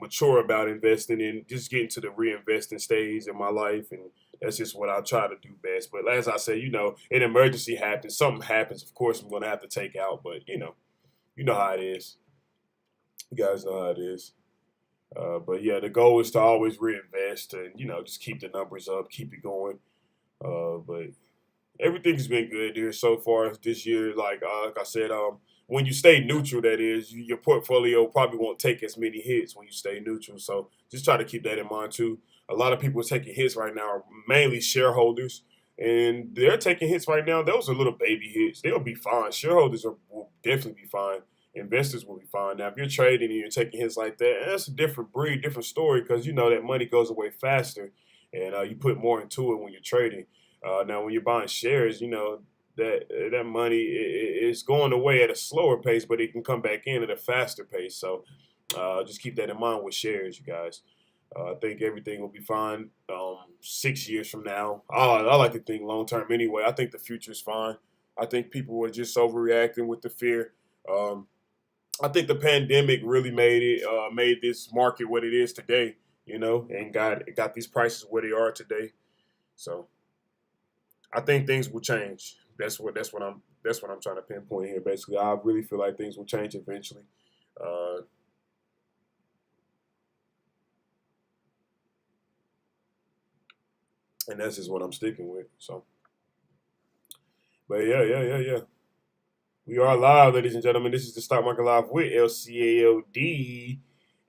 mature about investing and just getting to the reinvesting stage in my life. And that's just what I try to do best. But as I say, an emergency happens, something happens. Of course, I'm going to have to take out. But, you know how it is. You guys know how it is. But yeah, the goal is to always reinvest and, just keep the numbers up, keep it going. But everything's been good here so far this year. Like I said, when you stay neutral, that is, your portfolio probably won't take as many hits when you stay neutral. So just try to keep that in mind too. A lot of people taking hits right now are mainly shareholders, and they're taking hits right now. Those are little baby hits. They'll be fine. Shareholders will definitely be fine. Investors will be fine. Now, if you're trading and you're taking hits like that, that's a different breed, different story, because that money goes away faster, and you put more into it when you're trading. Now, when you're buying shares, that money is going away at a slower pace, but it can come back in at a faster pace. So just keep that in mind with shares, you guys. I think everything will be fine 6 years from now. I like to think long term anyway. I think the future is fine. I think people are just overreacting with the fear. I think the pandemic really made this market what it is today, and got these prices where they are today. So I think things will change. That's what I'm trying to pinpoint here. Basically, I really feel like things will change eventually. And that's just what I'm sticking with. So, but yeah. We are live, ladies and gentlemen. This is the Stock Market Live with LCAOD.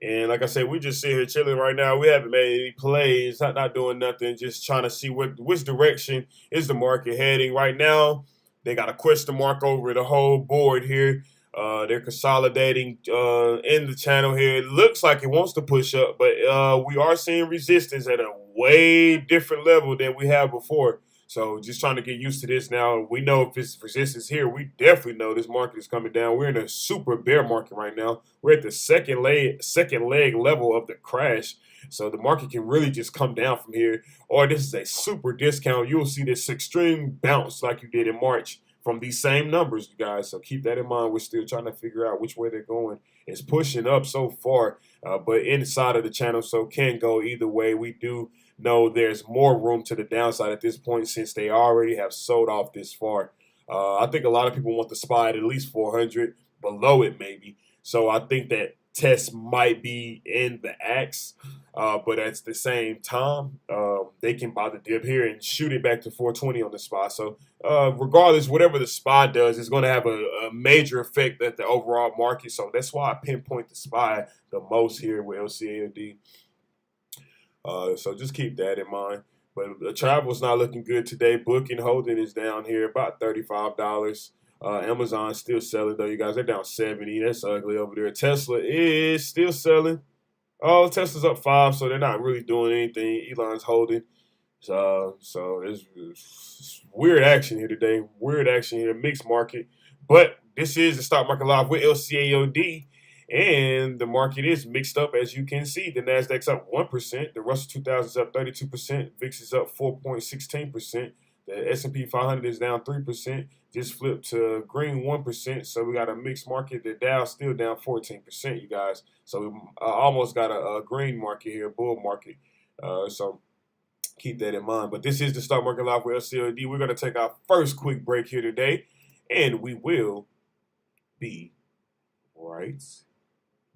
And like I said, we just sitting here chilling right now. We haven't made any plays, not doing nothing, just trying to see which direction is the market heading. Right now, they got a question mark over the whole board here. They're consolidating in the channel here. It looks like it wants to push up, but we are seeing resistance at a way different level than we have before. So just trying to get used to this now. We know if it's resistance here, we definitely know this market is coming down. We're in a super bear market right now. We're at the second leg level of the crash. So the market can really just come down from here. Or this is a super discount. You'll see this extreme bounce like you did in March from these same numbers, you guys. So keep that in mind. We're still trying to figure out which way they're going. It's pushing up so far, but inside of the channel, so can go either way. We do know there's more room to the downside at this point since they already have sold off this far. I think a lot of people want the SPY at least 400, below it maybe. So I think that test might be in the axe, but at the same time, they can buy the dip here and shoot it back to 420 on the SPY. So regardless, whatever the SPY does, it's going to have a major effect at the overall market. So that's why I pinpoint the SPY the most here with LCAOD. So just keep that in mind. But the travel's not looking good today. Booking holding is down here about $35. Amazon's still selling though, you guys. They're down 70. That's ugly over there. Tesla is still selling. Oh, Tesla's up 5, so they're not really doing anything. Elon's holding. So it's weird action here today. Weird action here. Mixed market. But this is the Stock Market Live with LCAOD. And the market is mixed up, as you can see. The Nasdaq's up 1%. The Russell 2000 is up 32%. VIX is up 4.16%. The S&P 500 is down 3%. Just flipped to green 1%. So we got a mixed market. The Dow still down 14%, you guys. So we almost got a green market here, a bull market. So keep that in mind. But this is the Stock Market Live with LCAOD. We're going to take our first quick break here today. And we will be right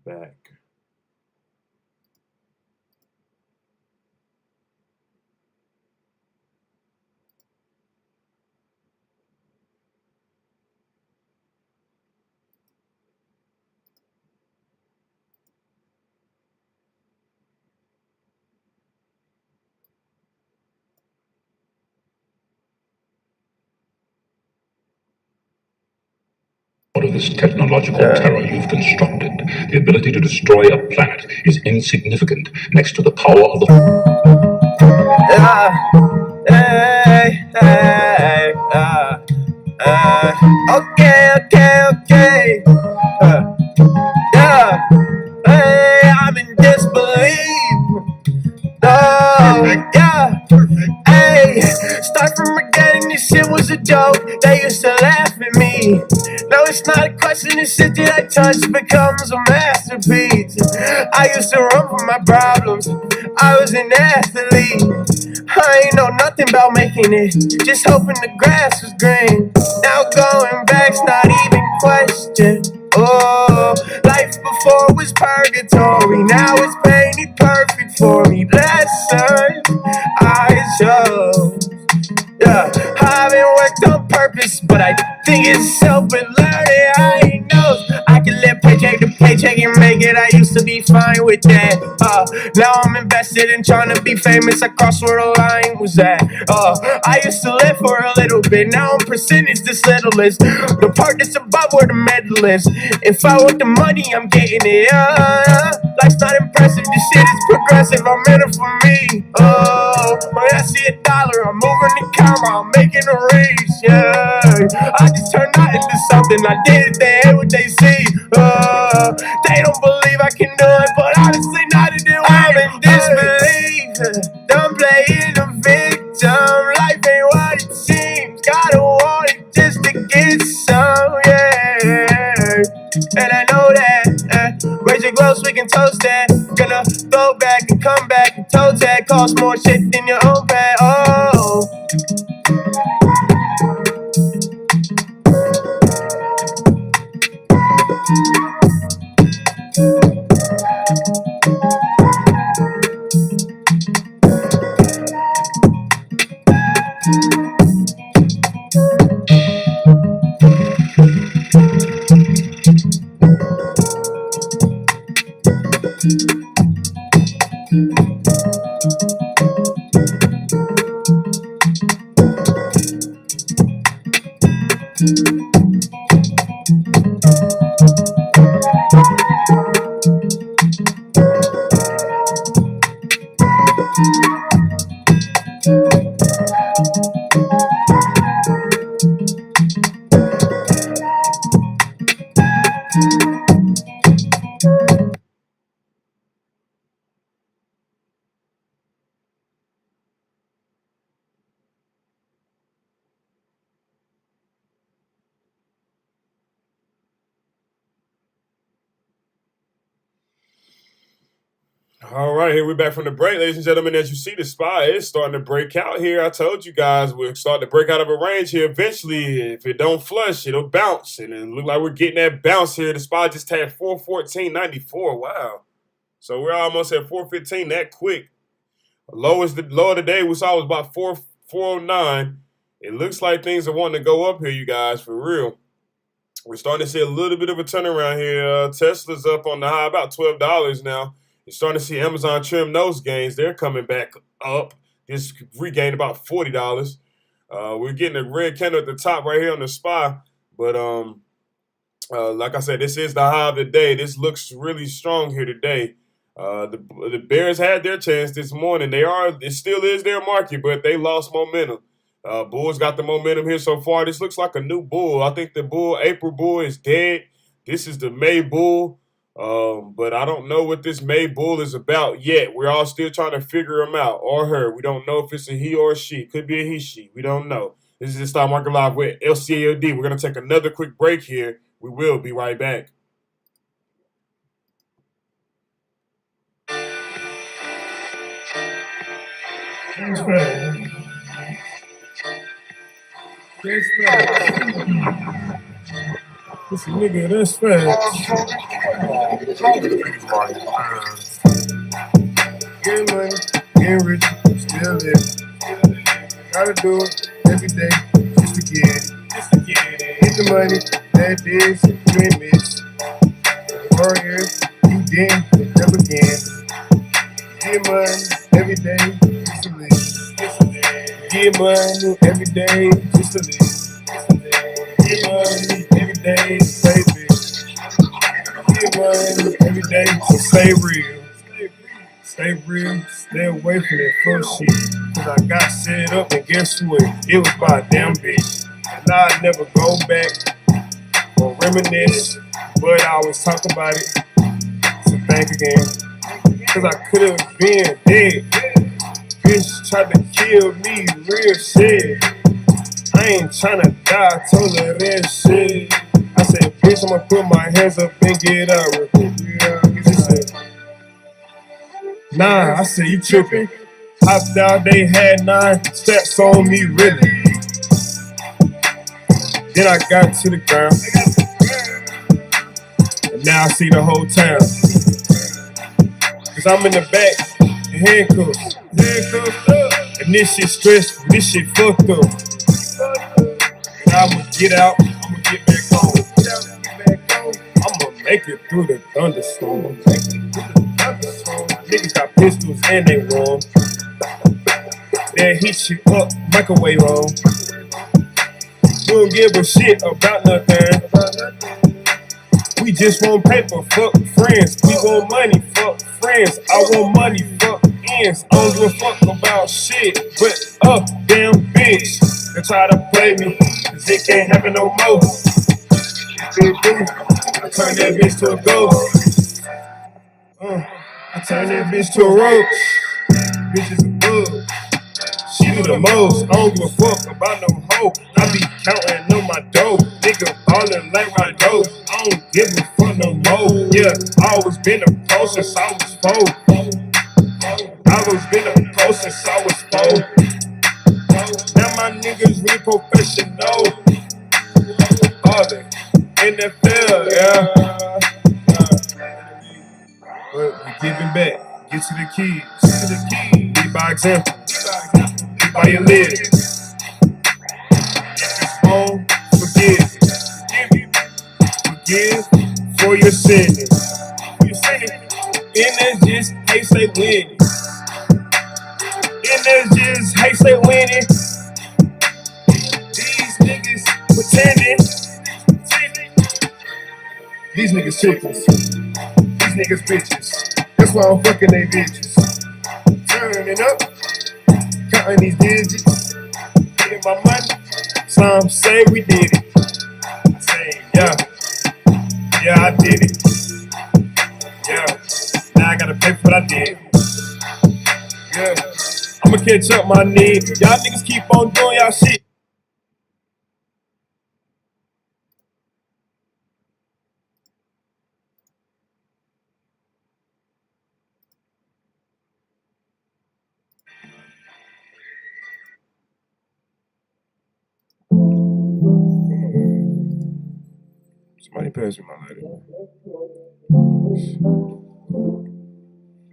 back. this technological terror you've constructed. The ability to destroy a planet is insignificant next to the power of the... Okay. Hey, I'm in disbelief. Oh, yeah. Hey, start from forgetting this shit was a joke. They used to laugh at me. No, it's not a question. The shit that I touch becomes a masterpiece. I used to run from my problems. I was an athlete. I ain't know nothing about making it, just hoping the grass was green. Now going back's not even questioned. Oh, life before was purgatory, now it's painted perfect for me. Lessons I chose. Yeah, I've been worked on purpose, but I think it's self-learning. I ain't know I can live paycheck to paycheck and make it. I used to be fine with that. Now I'm invested in trying to be famous. I crossed where the line was at. I used to live for a little bit. Now I'm percentage this little is the part that's above where the medal is. If I want the money, I'm getting it. Life's not impressive. This shit is progressive. I'm in it for me. When I see $1, I'm moving the camera. I'm making a reach. Yeah, I just turned that into something. I did it. They hate what they see. They don't believe I can do it, but honestly, not to do it. I'm in disbelief. Don't play the victim. Life ain't what it seems. Gotta want it just to get some. Yeah, and I know that. Raise your glass, we can toast that. Gonna go back and come back and toe tag. Cost more shit than your own pad. Oh. All right, here we're back from the break, ladies and gentlemen. As you see, the SPY is starting to break out here. I told you guys we're starting to break out of a range here. Eventually, if it don't flush, it'll bounce. And it look like we're getting that bounce here. The SPY just had 414.94. Wow. So we're almost at 415 that quick. Low of the day we saw was about 409. It looks like things are wanting to go up here, you guys, for real. We're starting to see a little bit of a turnaround here. Tesla's up on the high, about $12 now. You're starting to see Amazon trim those gains. They're coming back up. Just regained about $40. We're getting a red candle at the top right here on the SPY. But like I said, this is the high of the day. This looks really strong here today. The Bears had their chance this morning. It still is their market, but they lost momentum. Bulls got the momentum here so far. This looks like a new bull. I think the April bull is dead. This is the May bull. But I don't know what this May bull is about yet. We're all still trying to figure him out, or her. We don't know if it's a he or a she. Could be a he, she. We don't know. This is the Stock Market Live with LCAOD. We're going to take another quick break here. We will be right back. That's right. That's right. This nigga, that's facts. Get money, get rich, still live. Gotta do it every day, just to get it. Get the money, that is, you ain't miss. 4 years, you didn't, never again. Get money every day, just to live. Get money every day, just to live. Get money every day, money every day, so stay real. Stay real, stay away from that fuck shit. Cause I got set up and guess what? It was by a damn bitch. And I'd never go back or reminisce, but I always talk about it. So think again. Cause I could've been dead. Bitch tried to kill me, real shit. I ain't tryna die, I told her that shit. I said, bitch, I'ma put my hands up and get out real quick. She said, nah, I said, you tripping. Hopped out, they had 9 steps on me, really. Then I got to the ground. And now I see the whole town. Cause I'm in the back, in handcuffs. And this shit stressful, this shit fucked up. I'ma get out, I'ma get back home. I'ma make it through the thunderstorm. Niggas got pistols and they warm. They'll hit you up, microwave on. We don't give a shit about nothing. We just want paper, fuck friends. We want money, fuck friends. I want money, fuck ends. I don't give a fuck about shit, but damn bitch. They try to play me, cause it can't happen no more. If it do, I turn that bitch to a ghost. I turn that bitch to a roach. Bitch is a bug. She do the most. I don't give a fuck about no hoe. I be counting on my dough. Nigga ballin' like my dough. I don't give a fuck no more. Yeah, I always been a pro since I was 4. I always been a pro since I was 4. Now my niggas real professional. All they NFL, yeah. But we giving back. Get to the keys. Lead by example. Lead by your lid. If it's wrong, forgive. Forgive for your sinning. And that's just how you say winning. And that's just how you say winning. These niggas pretending. These niggas chickens. These niggas bitches. That's why I'm fucking they bitches. Turning up. Counting these digits. Getting my money. Some say we did it. I say, yeah. Yeah, I did it. Yeah. Now I gotta pay for what I did. Yeah. I'ma catch up my nigga. Y'all niggas keep on doing y'all shit. Somebody pass me my lighter.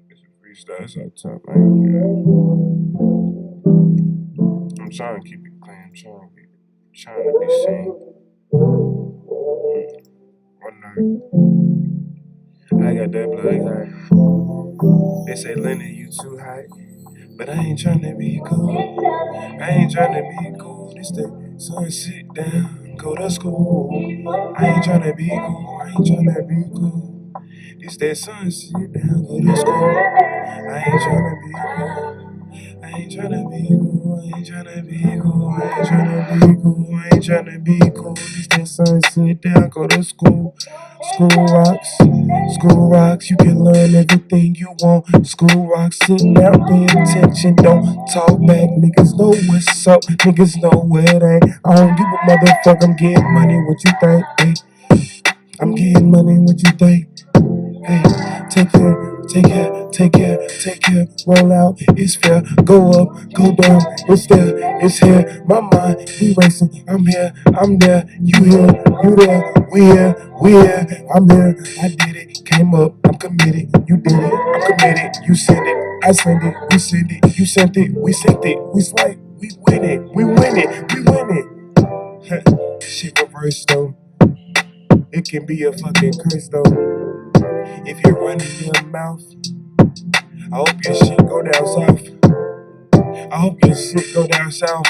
It's a freestyle out top. I'm trying to keep it clean. I'm trying to be seen. One night, I got that blood high. They say, Lenny, you too high. But I ain't trying to be cool. I ain't trying to be cool. This the sun, sit down, go to school. I ain't trying to be cool. I ain't trying to be cool. This that sun, sit down, go to school. I ain't trying to be cool. I ain't tryna be cool, I ain't tryna be cool, I ain't tryna be cool, I ain't tryna be cool. This that sun, sit down, go to school. School rocks, you can learn everything you want. School rocks, sit down, pay attention, don't talk back. Niggas know what's up, niggas know where it ain't. I don't give a motherfucker, I'm getting money, what you think? Hey, I'm getting money, what you think? Hey, take care, roll out, it's fair, go up, go down, it's there, it's here, my mind be racing, I'm here, I'm there, you here, you there, we here, I'm here, I did it, came up, I'm committed, you did it, I'm committed, you sent it, I sent it, we sent it, you sent it, we sent it, we swipe, we win it, we win it, we win it. Shit reverse though, it can be a fucking curse though. If you're running your mouth, I hope your shit go down south. I hope your shit go down south.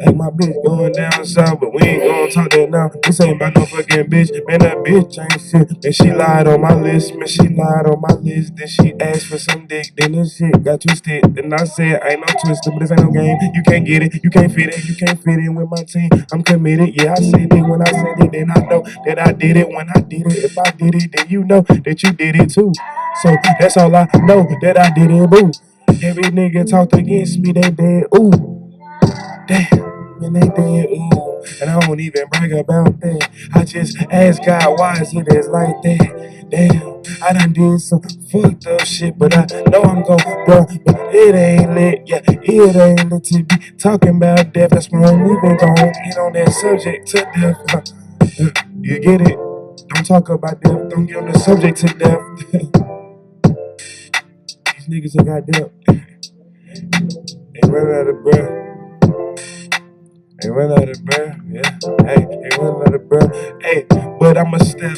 Like my bitch going down south, but we ain't gonna talk that now. This ain't about no fucking bitch. Man, that bitch ain't shit. And she lied on my list, man, she lied on my list. Then she asked for some dick, then this shit got twisted. And I said, ain't no twister, but this ain't no game. You can't get it, you can't fit it, you can't fit in with my team. I'm committed, yeah, I said it when I said it, then I know that I did it when I did it. If I did it, then you know that you did it too. So that's all I know, that I did it, boo. Every nigga talked against me, they dead, ooh. Damn, and they dead, ooh. And I don't even brag about that. I just ask God, why is it as like that? Damn, I done did some fucked up shit, but I know I'm gon' go. But it ain't lit, yeah, it ain't lit to be talking about death. That's why I'm even gon' get on that subject to death. You get it? Don't talk about death, don't get on the subject to death. These niggas ain't got death. They run out of breath. They run out of breath, yeah. Hey, they run out of breath. Hey, but I'ma step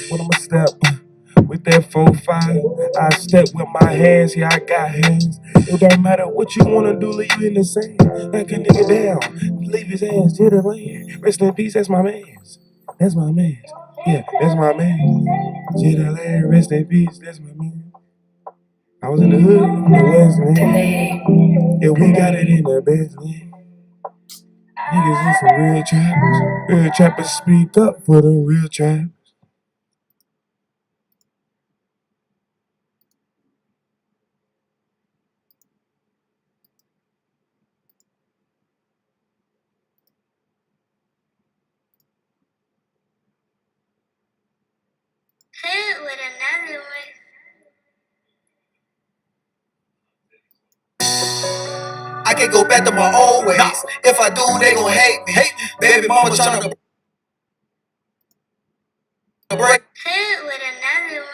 with that 4-5. I step with my hands, yeah, I got hands. It don't matter what you wanna do, leave you in the sand. Knock a nigga down, leave his ass to the land. Rest in peace, that's my mans. That's my mans. Yeah, that's my man. To the land, rest in peace, that's my man. I was in the hood, in the West Land. Yeah, we got it in the best land. Niggas is some real trappers. Real trappers speak up for the real trappers. Food with another one. I can't go back to my old ways. If I do, they gon' hate me. Baby mama tryna break. Food with another one.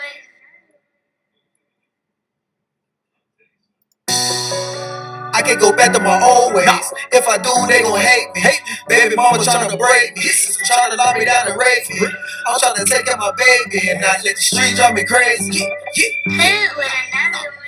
I can't go back to my old ways. If I do, they gon' hate me. Baby mama tryna break me. Tryna lock me down and rape me. I'm tryna take care of my baby and not let the street drive me crazy. Food with another one.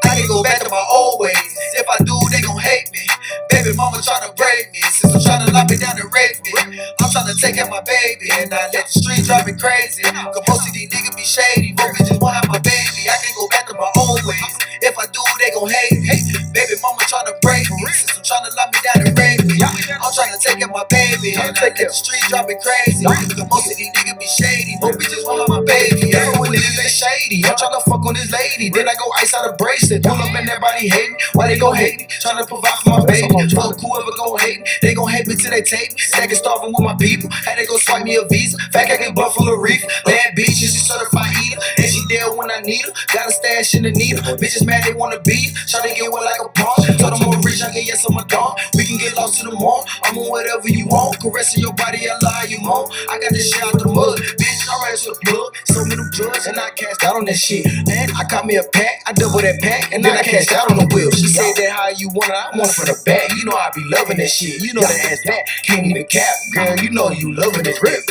I can go back to my old ways. If I do, they gon' hate me. Baby mama tryna break me. Sister tryna lock me down and rape me. I'm tryna take care of my baby and not let the street drive me crazy. Cause most of these niggas be shady. Most bitches wanna have my baby. I can go back to my old ways. If I do, they gon' hate me. Baby mama tryna break me. Sister tryna lock me down and rape me. I'm tryna take care of my baby and not let the street drive me crazy. Cause most of these niggas be shady. Most bitches wanna have my baby. Yeah, when niggas they shady. I'm tryna fuck on this lady. Then I go ice out a bracelet. Pull up and everybody hating. Why they gon' hate me? Tryna provide for my baby. Fuck whoever gon' hate me. They gon' hate me till they take me. Stacking starving with my people. Had to go swipe me a visa. Fact I get Buffalo Reef. Bad bitch, she certified eater. And she there when I need her. Got a stash in the needle. Bitches mad they wanna beat. Tryna get one like a pawn. Told them I'm rich, I can yes I'm a dog. We can get lost in the mall. I'm on whatever you want. Caressing your body, I love how you want. I got this shit out the mud. Bitch, I rise to the plug. So many drugs and I cashed out on that shit. And I caught me a pack. I double that pack. And then I cashed out on the wheel. She said that how you want it. I want it for the back. You know I be loving that shit. You know that ass fat. Can't even cap. Girl, you know you loving it. Rip.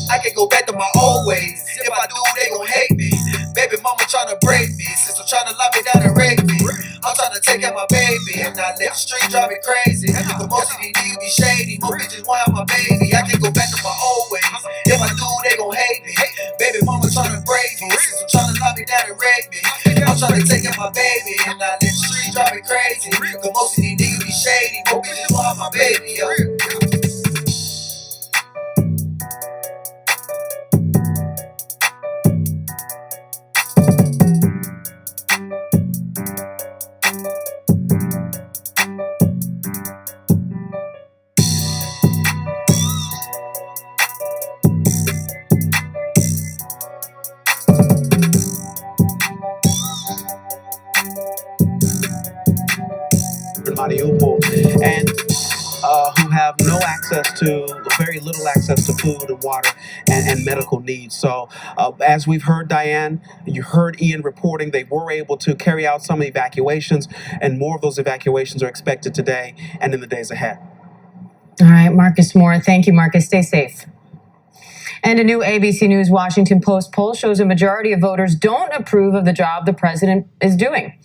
I can go back to my old ways. If I do, they gon' hate me. Baby mama tryna break me. Sister tryna lock me down and rape me. I'm tryna take care of my baby and not let the street drive me crazy. But most of these niggas be shady. Most bitches want have my baby. I can go back to my old ways. If I do, they gon' hate me. Baby mama tryna break me. Sister tryna lock me down and rape me. I'm tryna take care of my baby and not let the street drive me crazy. Cause most of these niggas be shady. Most bitches want have my baby. Mariupol, and who have no access to, very little access to food and water and medical needs. So as we've heard Diane, you heard Ian reporting, they were able to carry out some evacuations, and more of those evacuations are expected today and in the days ahead. All right, Marcus Moore. Thank you, Marcus. Stay safe. And a new ABC News Washington Post poll shows a majority of voters don't approve of the job the president is doing.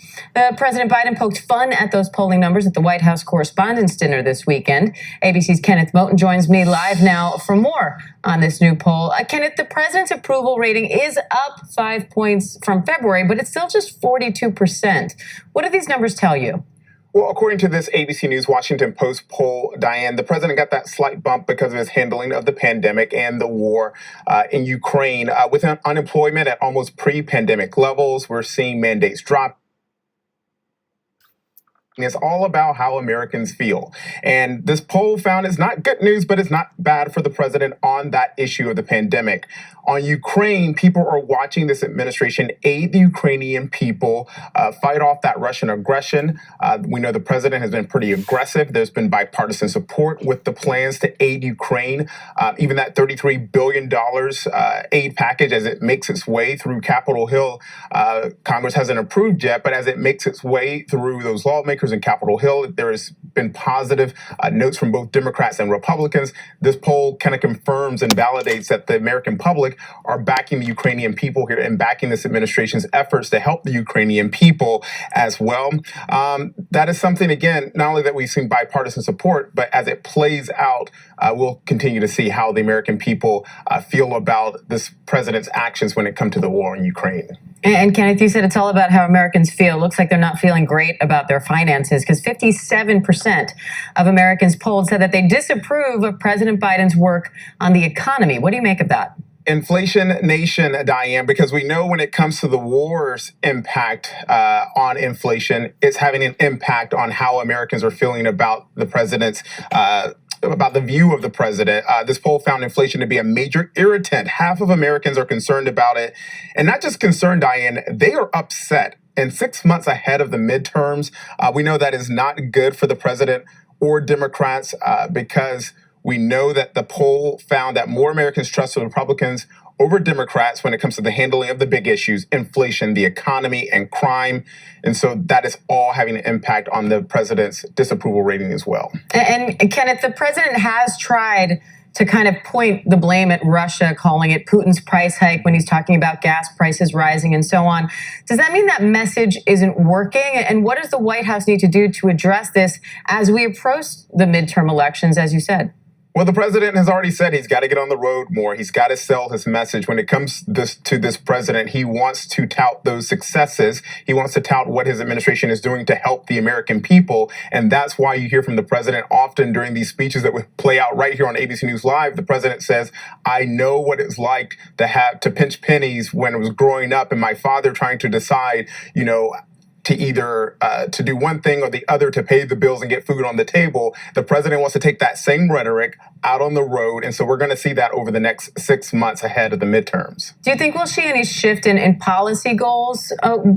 President Biden poked fun at those polling numbers at the White House Correspondents' Dinner this weekend. ABC's Kenneth Moton joins me live now for more on this new poll. Kenneth, the president's approval rating is up 5 points from February, but it's still just 42%. What do these numbers tell you? Well, according to this ABC News Washington Post poll, Diane, the president got that slight bump because of his handling of the pandemic and the war in Ukraine. With unemployment at almost pre-pandemic levels, we're seeing mandates drop. It's all about how Americans feel. And this poll found it's not good news, but it's not bad for the president on that issue of the pandemic. On Ukraine, people are watching this administration aid the Ukrainian people fight off that Russian aggression. We know the president has been pretty aggressive. There's been bipartisan support with the plans to aid Ukraine. Even that $33 billion aid package, as it makes its way through Capitol Hill, Congress hasn't approved yet, but as it makes its way through those lawmakers in Capitol Hill, there has been positive notes from both Democrats and Republicans. This poll kind of confirms and validates that the American public are backing the Ukrainian people here and backing this administration's efforts to help the Ukrainian people as well. That is something, again, not only that we've seen bipartisan support, but as it plays out, we'll continue to see how the American people feel about this president's actions when it comes to the war in Ukraine. And Kenneth, you said it's all about how Americans feel. Looks like they're not feeling great about their finances because 57% of Americans polled said that they disapprove of President Biden's work on the economy. What do you make of that? Inflation nation, Diane, because we know when it comes to the war's impact on inflation, it's having an impact on how Americans are feeling about the president's about the view of the president. This poll found inflation to be a major irritant. Half of Americans are concerned about it. And not just concerned, Diane, they are upset. And 6 months ahead of the midterms, we know that is not good for the president or Democrats because we know that the poll found that more Americans trust the Republicans over Democrats when it comes to the handling of the big issues, inflation, the economy, and crime. And so that is all having an impact on the president's disapproval rating as well. And Kenneth, the president has tried to kind of point the blame at Russia, calling it Putin's price hike when he's talking about gas prices rising and so on. Does that mean that message isn't working? And what does the White House need to do to address this as we approach the midterm elections, as you said? Well, the president has already said he's got to get on the road more. He's got to sell his message. When it comes to this president, he wants to tout those successes. He wants to tout what his administration is doing to help the American people. And that's why you hear from the president often during these speeches that would play out right here on ABC News Live. The president says, I know what it's like to pinch pennies when I was growing up and my father trying to decide, to either to do one thing or the other to pay the bills and get food on the table. The president wants to take that same rhetoric out on the road. And so we're going to see that over the next 6 months ahead of the midterms. Do you think we'll see any shift in policy goals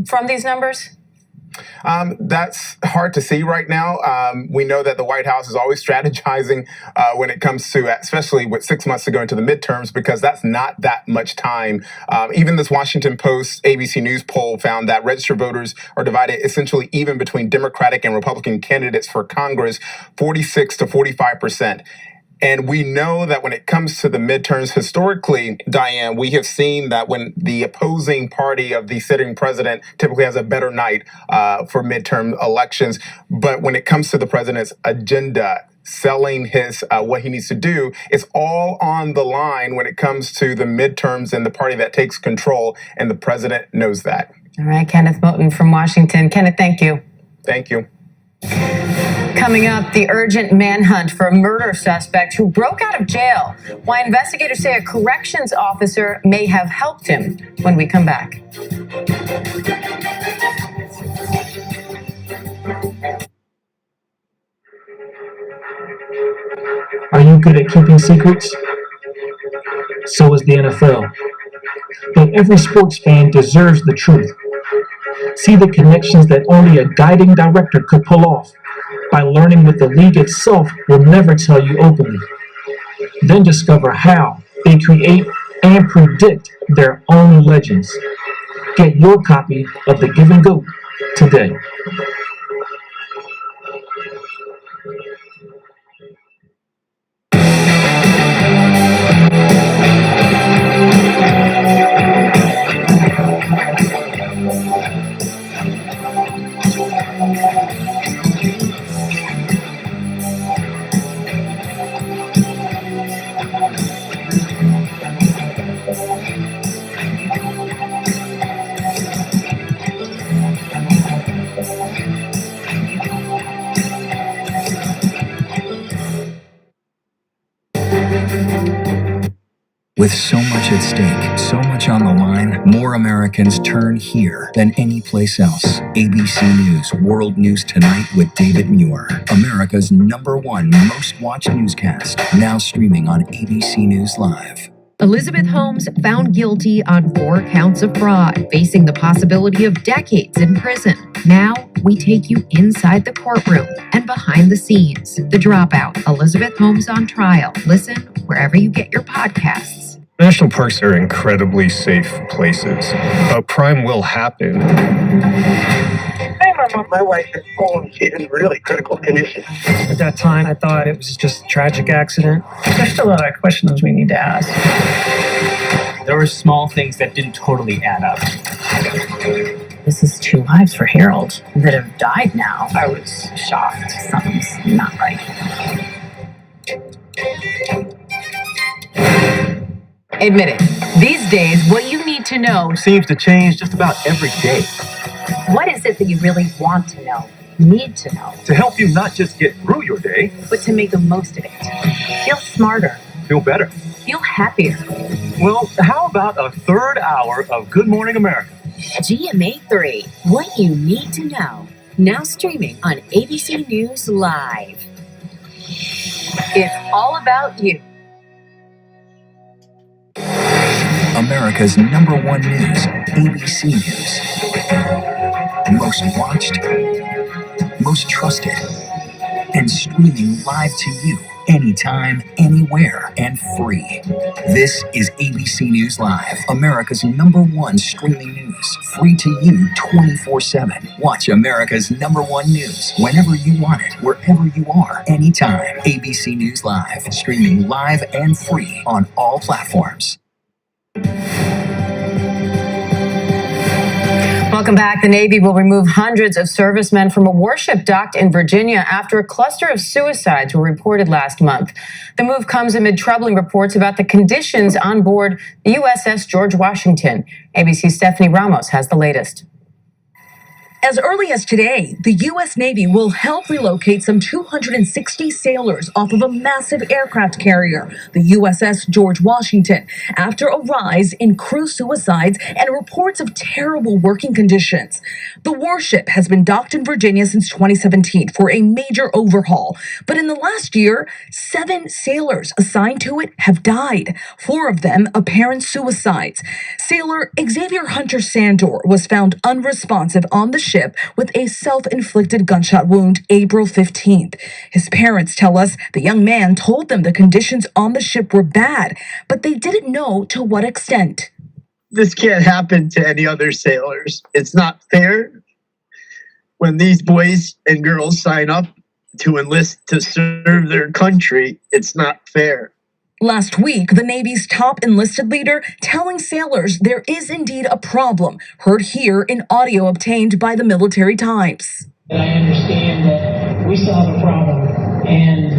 from these numbers? That's hard to see right now. We know that the White House is always strategizing when it comes to, especially with 6 months to go into the midterms, because that's not that much time. Even this Washington Post ABC News poll found that registered voters are divided essentially even between Democratic and Republican candidates for Congress, 46 to 45%. And we know that when it comes to the midterms, historically, Diane, we have seen that when the opposing party of the sitting president typically has a better night for midterm elections. But when it comes to the president's agenda, selling his what he needs to do, it's all on the line when it comes to the midterms and the party that takes control. And the president knows that. All right, Kenneth Moton from Washington. Kenneth, thank you. Thank you. Coming up, the urgent manhunt for a murder suspect who broke out of jail. Why investigators say a corrections officer may have helped him when we come back. Are you good at keeping secrets? So is the NFL. But every sports fan deserves the truth. See the connections that only a guiding director could pull off by learning what the league itself will never tell you openly. Then discover how they create and predict their own legends. Get your copy of The Giving Goat today. With so much at stake, so much on the line, more Americans turn here than any place else. ABC News World News Tonight with David Muir, America's #1 most watched newscast, now streaming on ABC News Live. Elizabeth Holmes found guilty on 4 counts of fraud, facing the possibility of decades in prison. Now, we take you inside the courtroom and behind the scenes. The Dropout, Elizabeth Holmes on trial. Listen wherever you get your podcasts. National parks are incredibly safe places, but crime will happen. My wife is fallen. She's in really critical condition. At that time, I thought it was just a tragic accident. There's still a lot of questions we need to ask. There were small things that didn't totally add up. This is 2 lives for Harold that have died now. I was shocked. Something's not right. Admit it. These days, what you need to know seems to change just about every day. What is it that you really want to know, need to know? To help you not just get through your day, but to make the most of it. Feel smarter. Feel better. Feel happier. Well, how about a 3rd hour of Good Morning America? GMA3, what you need to know. Now streaming on ABC News Live. It's all about you. America's #1 news, ABC News. Most watched, most trusted, and streaming live to you anytime, anywhere, and free. This is ABC News Live, America's #1 streaming news. Free to you 24/7. Watch America's #1 news whenever you want it, wherever you are, anytime. ABC News Live, streaming live and free on all platforms. Welcome back. The Navy will remove hundreds of servicemen from a warship docked in Virginia after a cluster of suicides were reported last month. The move comes amid troubling reports about the conditions on board the USS George Washington. ABC's Stephanie Ramos has the latest. As early as today, the U.S. Navy will help relocate some 260 sailors off of a massive aircraft carrier, the USS George Washington, after a rise in crew suicides and reports of terrible working conditions. The warship has been docked in Virginia since 2017 for a major overhaul, but in the last year, 7 sailors assigned to it have died, 4 of them apparent suicides. Sailor Xavier Hunter Sandor was found unresponsive on the ship with a self-inflicted gunshot wound April 15th. His parents tell us the young man told them the conditions on the ship were bad, but they didn't know to what extent. This can't happen to any other sailors. It's not fair. When these boys and girls sign up to enlist to serve their country, it's not fair. Last week, the Navy's top enlisted leader telling sailors there is indeed a problem, heard here in audio obtained by the Military Times. I understand that we still have a problem, and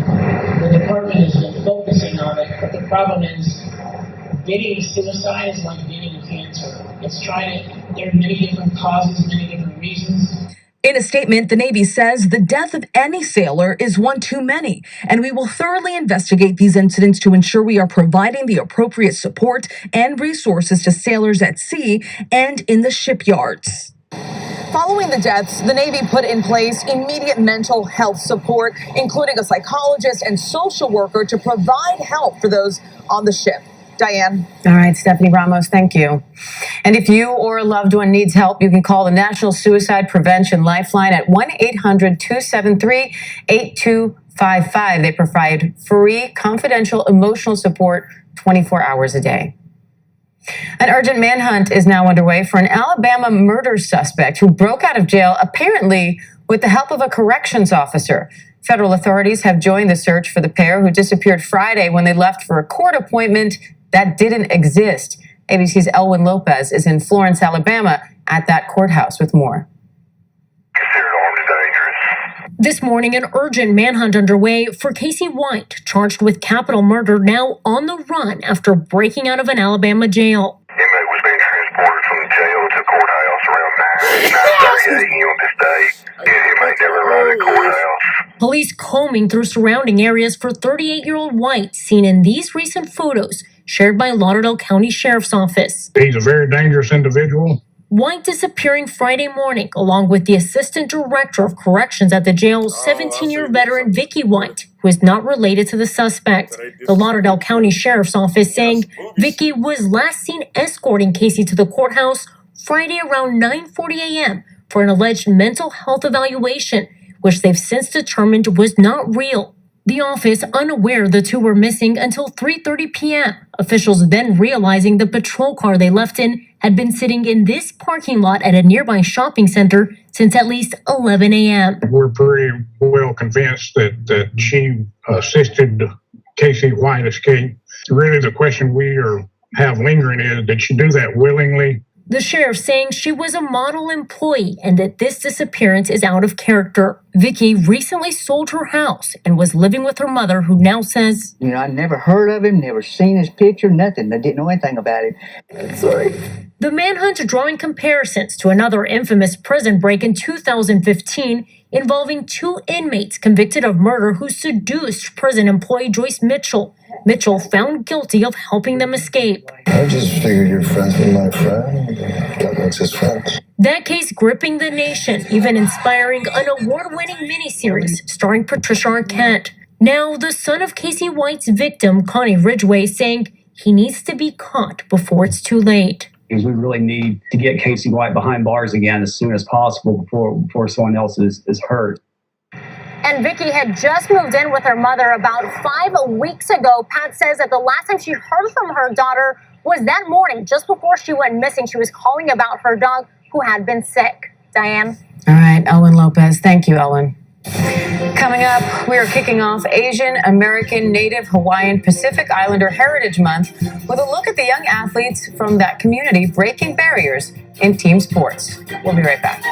the department has been focusing on it, but the problem is getting suicide is like getting cancer. There are many different causes, many different reasons. In a statement, the Navy says the death of any sailor is one too many, and we will thoroughly investigate these incidents to ensure we are providing the appropriate support and resources to sailors at sea and in the shipyards. Following the deaths, the Navy put in place immediate mental health support, including a psychologist and social worker to provide help for those on the ship. Diane. All right, Stephanie Ramos, thank you. And if you or a loved one needs help, you can call the National Suicide Prevention Lifeline at 1-800-273-8255. They provide free, confidential, emotional support 24 hours a day. An urgent manhunt is now underway for an Alabama murder suspect who broke out of jail, apparently with the help of a corrections officer. Federal authorities have joined the search for the pair who disappeared Friday when they left for a court appointment that didn't exist. ABC's Elwin Lopez is in Florence, Alabama, at that courthouse with more. This morning, an urgent manhunt underway for Casey White, charged with capital murder, now on the run after breaking out of an Alabama jail. Inmate was being transported from the jail to courthouse around 9:30 a.m. this day. Inmate never arrived at courthouse. Police combing through surrounding areas for 38-year-old White, seen in these recent photos, shared by Lauderdale County Sheriff's Office. He's a very dangerous individual. White disappearing Friday morning, along with the Assistant Director of Corrections at the jail, 17-year veteran Vicky White, who is not related to the suspect. The Lauderdale County Sheriff's Office saying Vicky was last seen escorting Casey to the courthouse Friday around 9:40 a.m. for an alleged mental health evaluation, which they've since determined was not real. The office unaware the two were missing until 3:30 p.m. Officials then realizing the patrol car they left in had been sitting in this parking lot at a nearby shopping center since at least 11 a.m. We're pretty well convinced that she assisted Casey White escape. Really, the question we have lingering is, did she do that willingly? The sheriff saying she was a model employee and that this disappearance is out of character. Vicky recently sold her house and was living with her mother, who now says, I never heard of him, never seen his picture, nothing. I didn't know anything about him. Sorry. The manhunt drawing comparisons to another infamous prison break in 2015 involving two inmates convicted of murder who seduced prison employee Joyce Mitchell. Mitchell found guilty of helping them escape. I just figured you're friends with my friend. That makes us friends. That case gripping the nation, even inspiring an award-winning miniseries starring Patricia Arquette. Now, the son of Casey White's victim, Connie Ridgway, saying he needs to be caught before it's too late. Because we really need to get Casey White behind bars again as soon as possible before someone else is hurt. And Vicky had just moved in with her mother about 5 weeks ago. Pat says that the last time she heard from her daughter was that morning, just before she went missing. She was calling about her dog who had been sick. Diane? All right, Ellen Lopez. Thank you, Ellen. Coming up, we are kicking off Asian American, Native, Hawaiian, Pacific Islander Heritage Month with a look at the young athletes from that community breaking barriers in team sports. We'll be right back.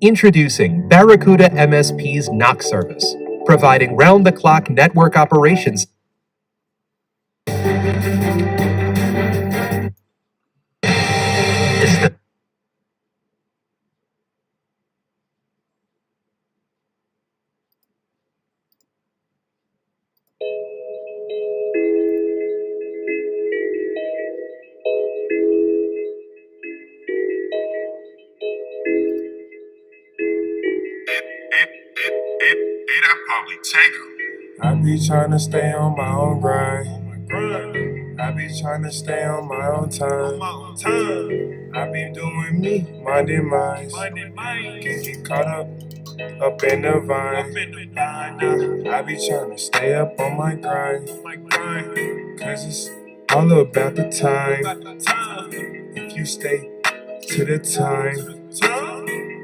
Introducing Barracuda MSP's NOC service, providing round-the-clock network operations. I be tryna stay on my own grind. I be tryna stay on my own time. I be doing me, minding mine. Can't get caught up in the vine. I be tryna stay up on my grind. Cause it's all about the time. If you stay to the time,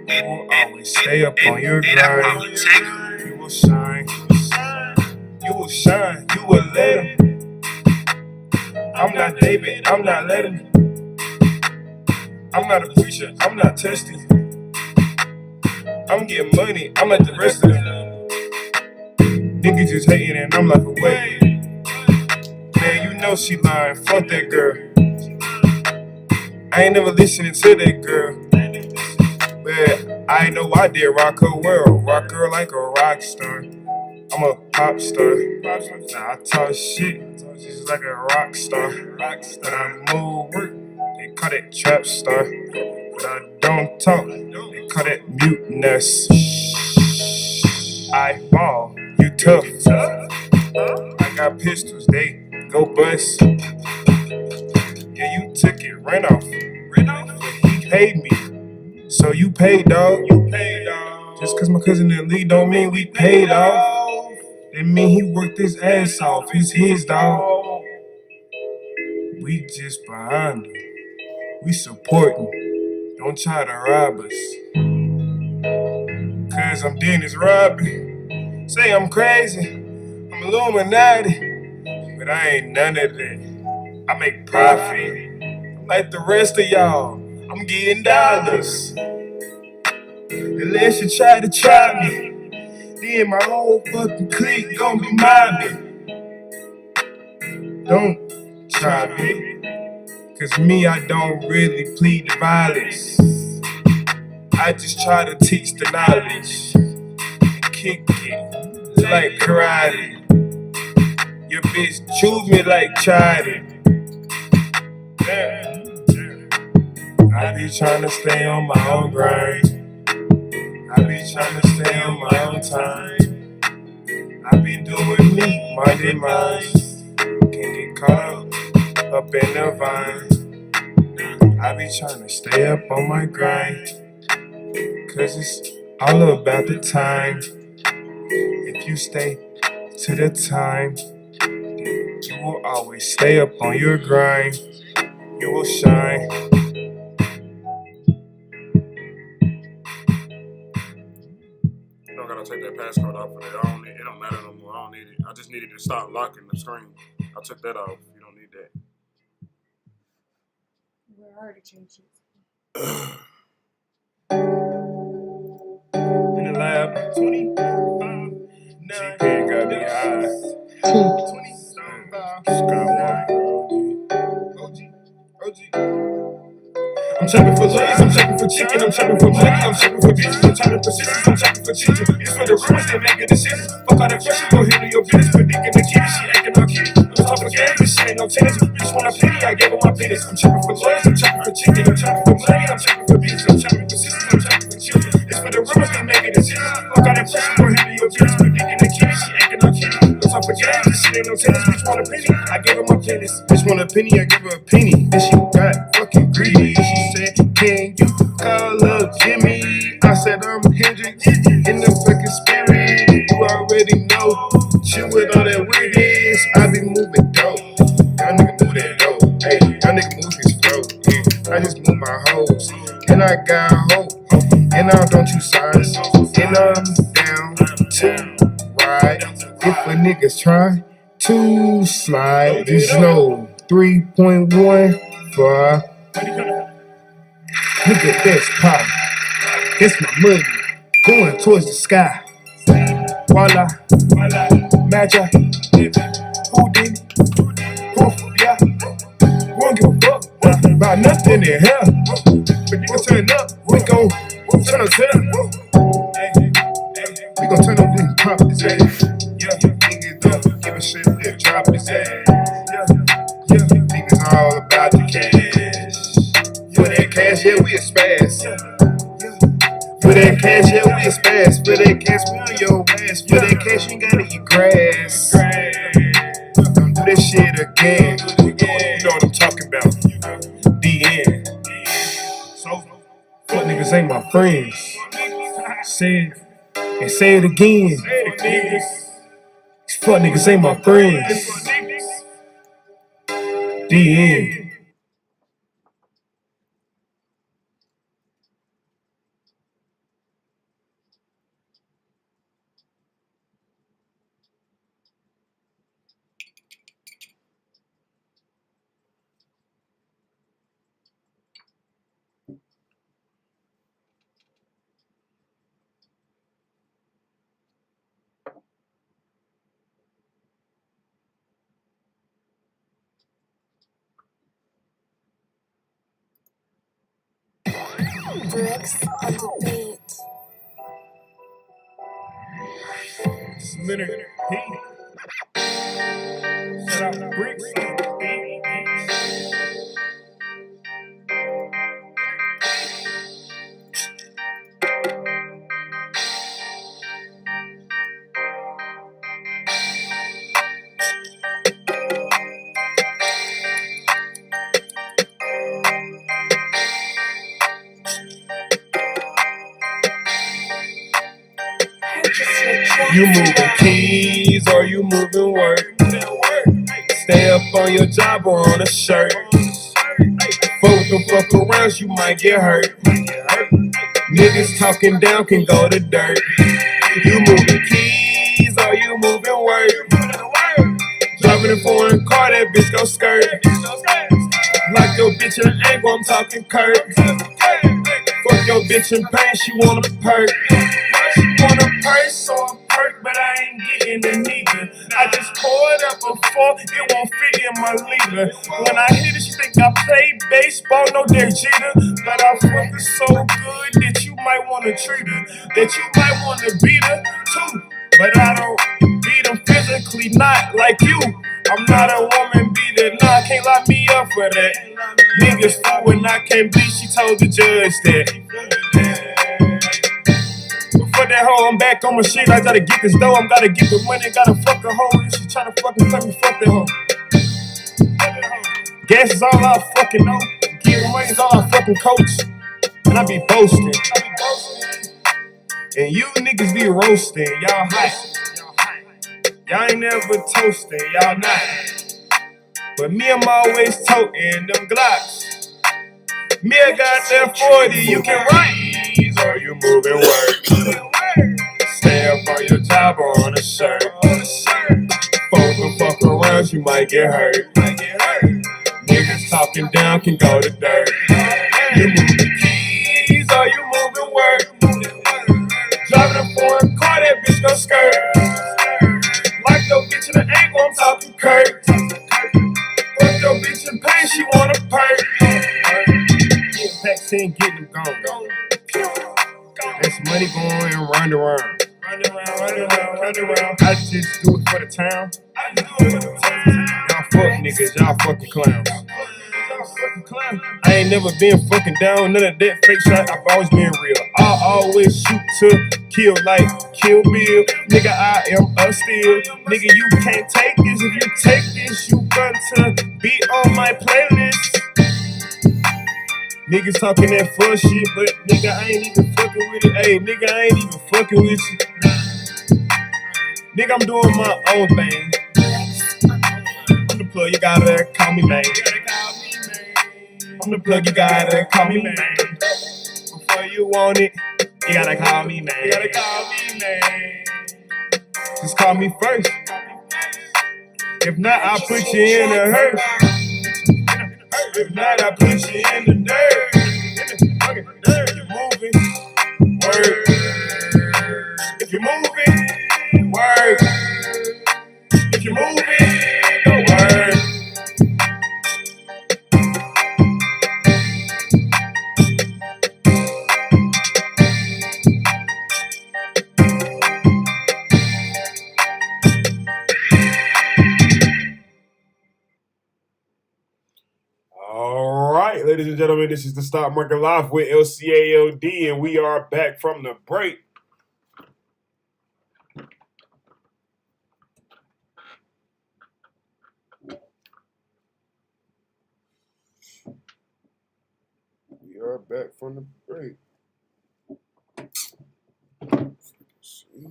you will always stay up on your grind. You will shine. You will shine, you will let him. I'm not David, I'm not letting him. I'm not a preacher, I'm not testing. I'm getting money, I'm like the rest of them. Niggas just hating and I'm like, wait. Man, you know she lying, fuck that girl. I ain't never listening to that girl. But I know I did rock her world, rock her like a rock star. I'm a pop star. Nah, I talk shit, just like a rock star. But I move work, they call it trap star. But I don't talk, they call it muteness. I ball, you tough. I got pistols, they go bust. Yeah, you took it, ran off. He paid me, so you paid, dog. Just cause my cousin in the league don't mean we paid off. It mean he worked his ass off. He's his dog. We just behind him. We support him. Don't try to rob us. Cause I'm Dennis Rodman. Say I'm crazy. I'm Illuminati. But I ain't none of that. I make profit. I'm like the rest of y'all. I'm getting dollars. Unless you try to try me. Then my whole fucking clique gon' be mobbing. Don't try me. Cause me, I don't really plead the violence. I just try to teach the knowledge. kick it like karate. Your bitch choose me like Chidi. I be tryna stay on my own grind. I be tryna stay on my own time. I be doing me, my demise. Can't get caught up in the vine. I be tryna stay up on my grind. Cause it's all about the time. If you stay to the time, you will always stay up on your grind. You will shine. You don't gotta take that passcode off of it. It don't matter no more. I don't need it. I just needed to stop locking the screen. I took that off. You don't need that. We already changed it. In the lab, 25, 9, GP got me high. 25, OG. I'm trapping for lays, I'm trapping for chicken, I'm trapping for money, I'm trapping for bitches, I'm trapping for sisters, I'm trapping for chicken. It's for the rumors that make a decision. Fuck all that pressure, go handle your business. Predicting the kitty, she acting all kitty. I'm talking game, this shit ain't no tennis. Bitch want a penny, I gave her my business. I'm trapping for lays, I'm trapping for chicken, I'm trapping for money, I'm trapping for bitches, I'm trapping for sisters, I'm trapping for children. It's for the rumors that make a decision. Fuck all that pressure, go handle your business. Predicting the kitty, she acting all kitty. I'm talking game, this shit ain't no tennis. Bitch want a penny, I gave her my business. Bitch want a penny, I gave her a penny. Then she got fucking greedy. She said, can you call up Jimmy? I said I'm Hendrix in the fucking spirit. You already know, chill with all that weirdness. I be moving dope. Y'all nigga move that dope. Hey, y'all nigga move his flow. Yeah, I just move my hoes. And I got hope. And I don't choose sides. And I'm down to ride. If a niggas try to slide, just know 3.1 for. Look at this power. It's my money going towards the sky. Voila, Magi. Who did it? Who, yeah. Won't give a fuck about nothing in hell. But you can turn up, we gon' turn up, we gon' turn up and pop this ass. Yeah, niggas don't give a shit if they drop this ass. Yeah, niggas all about the cash. For that cash, yeah, we a spaz. For that cash, yeah, we a spaz. For that cash, we on your ass. For that cash, you ain't gotta eat grass. Don't do this shit again. You know what I'm talking about. The end. So, fuck niggas ain't my friends. Say it, and say it again. These fuck niggas ain't my friends. The end. Bricks on the beat. Leonard P. Shout out Bricks on the beat. You moving keys or you moving work? Stay up on your job or on a shirt. Folk the fuck around, you might get hurt. Niggas talking down can go to dirt. You moving keys or you moving work? Driving a foreign car, that bitch gon' skirt. Like your bitch in an angle, I'm talking Kurt. Fuck your bitch in pain, she want a perk. She want a purse or a perk, but I ain't getting it neither. I just poured up before, it won't fit in my leader. When I hit it, she think I play baseball, no Derek Jeter. But I fuck her so good that you might wanna treat her, that you might wanna beat her too. But I don't beat them physically, not like you. I'm not a woman beater, nah, can't lock me up for that. Niggas fool when I can't beat, she told the judge that. Fuck that hoe, I'm back on my shit. I gotta get this dough, I'm gotta get the money, gotta fuck a hoe. She tryna fucking tell me, fuck that hoe. Gas is all I fucking know. Getting money is all I fucking coach. And I be boasting. And you niggas be roasting. Y'all hot. Y'all ain't never toasting. Y'all not. But me, I'm always toting them Glocks. Me, I got that 40. You can rise or you moving work. Stay up on your job or on a shirt. Fuck around, you might get hurt. Niggas talking down can go to dirt. You moving keys or you moving work. Driving a foreign car, that bitch gon' skirt. Like your bitch in the angle, I'm talking Kurt. Fuck your bitch in pain, she want a perk. Get vaccine, get them gone. That's money going round and round. Round around. I just do it for the town. Y'all fuck niggas, y'all fucking clowns. I ain't never been fucking down, none of that fake shit. I've always been real. I always shoot to kill like Kill Bill. Nigga, I am a steal. Nigga, you can't take this. If you take this, you got to be on my playlist. Niggas talking that fuck shit, but nigga, I ain't even fucking with it. Hey, nigga, I ain't even fucking with you. Nigga, I'm doing my own thing. I'm the plug, you gotta call me man. I'm the plug, you gotta call me man. Before you want it, you gotta call me man. You gotta call me man. Just call me first. If not, I'll put you in a hearse. If not, I'll put you in the dirt. If you're moving, word. If you're moving, word. If you're moving, no word. All right, ladies and gentlemen, this is the Stock Market Live with LCALD, and we are back from the break. We are back from the break. Let's see.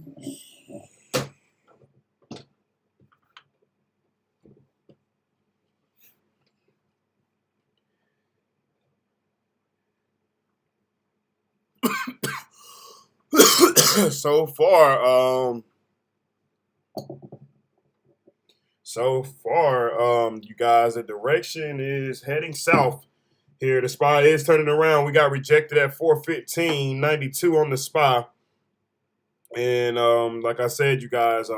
So far, you guys, the direction is heading south here. The SPY is turning around. We got rejected at 415.92 on the SPY. And like I said, you guys,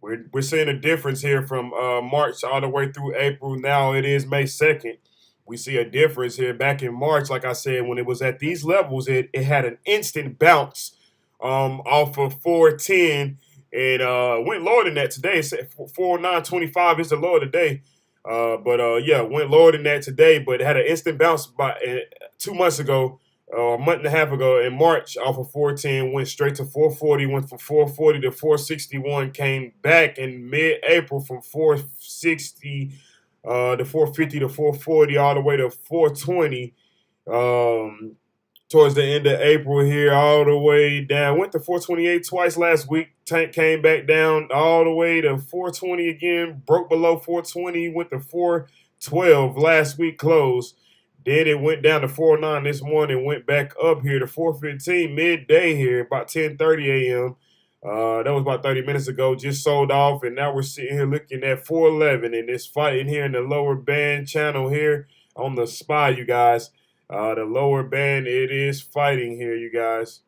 we're seeing a difference here from March all the way through April. Now it is May 2nd. We see a difference here. Back in March, like I said, when it was at these levels, it had an instant bounce off of 410 and went lower than that today. It's at 4925 is the low of the day. Yeah, went lower than that today, but had an instant bounce by 2 months ago, a month and a half ago in March off of 410, went straight to 440, went from 440 to 461, came back in mid-April from 460 to 450 to 440, all the way to 420. Towards the end of April here, all the way down. Went to 428 twice last week. Tank came back down all the way to 420 again. Broke below 420. Went to 412 last week closed. Then it went down to 409 this morning. Went back up here to 415 midday here, about 10:30 a.m. That was about 30 minutes ago. Just sold off, and now we're sitting here looking at 411, and it's fighting here in the lower band channel here on the SPY, you guys. The lower band, it is fighting here, you guys.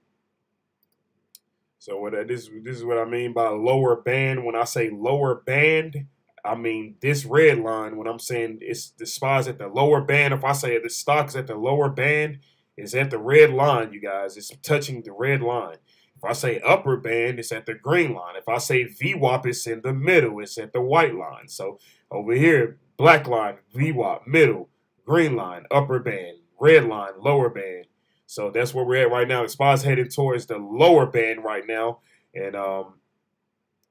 So this is what I mean by lower band. When I say lower band, I mean this red line. When I'm saying it's the SPY's at the lower band, if I say the stock's at the lower band, it's at the red line, you guys. It's touching the red line. If I say upper band, it's at the green line. If I say VWAP, it's in the middle. It's at the white line. So over here, black line, VWAP, middle, green line, upper band, red line, lower band. So that's where we're at right now. The SPY's headed towards the lower band right now. And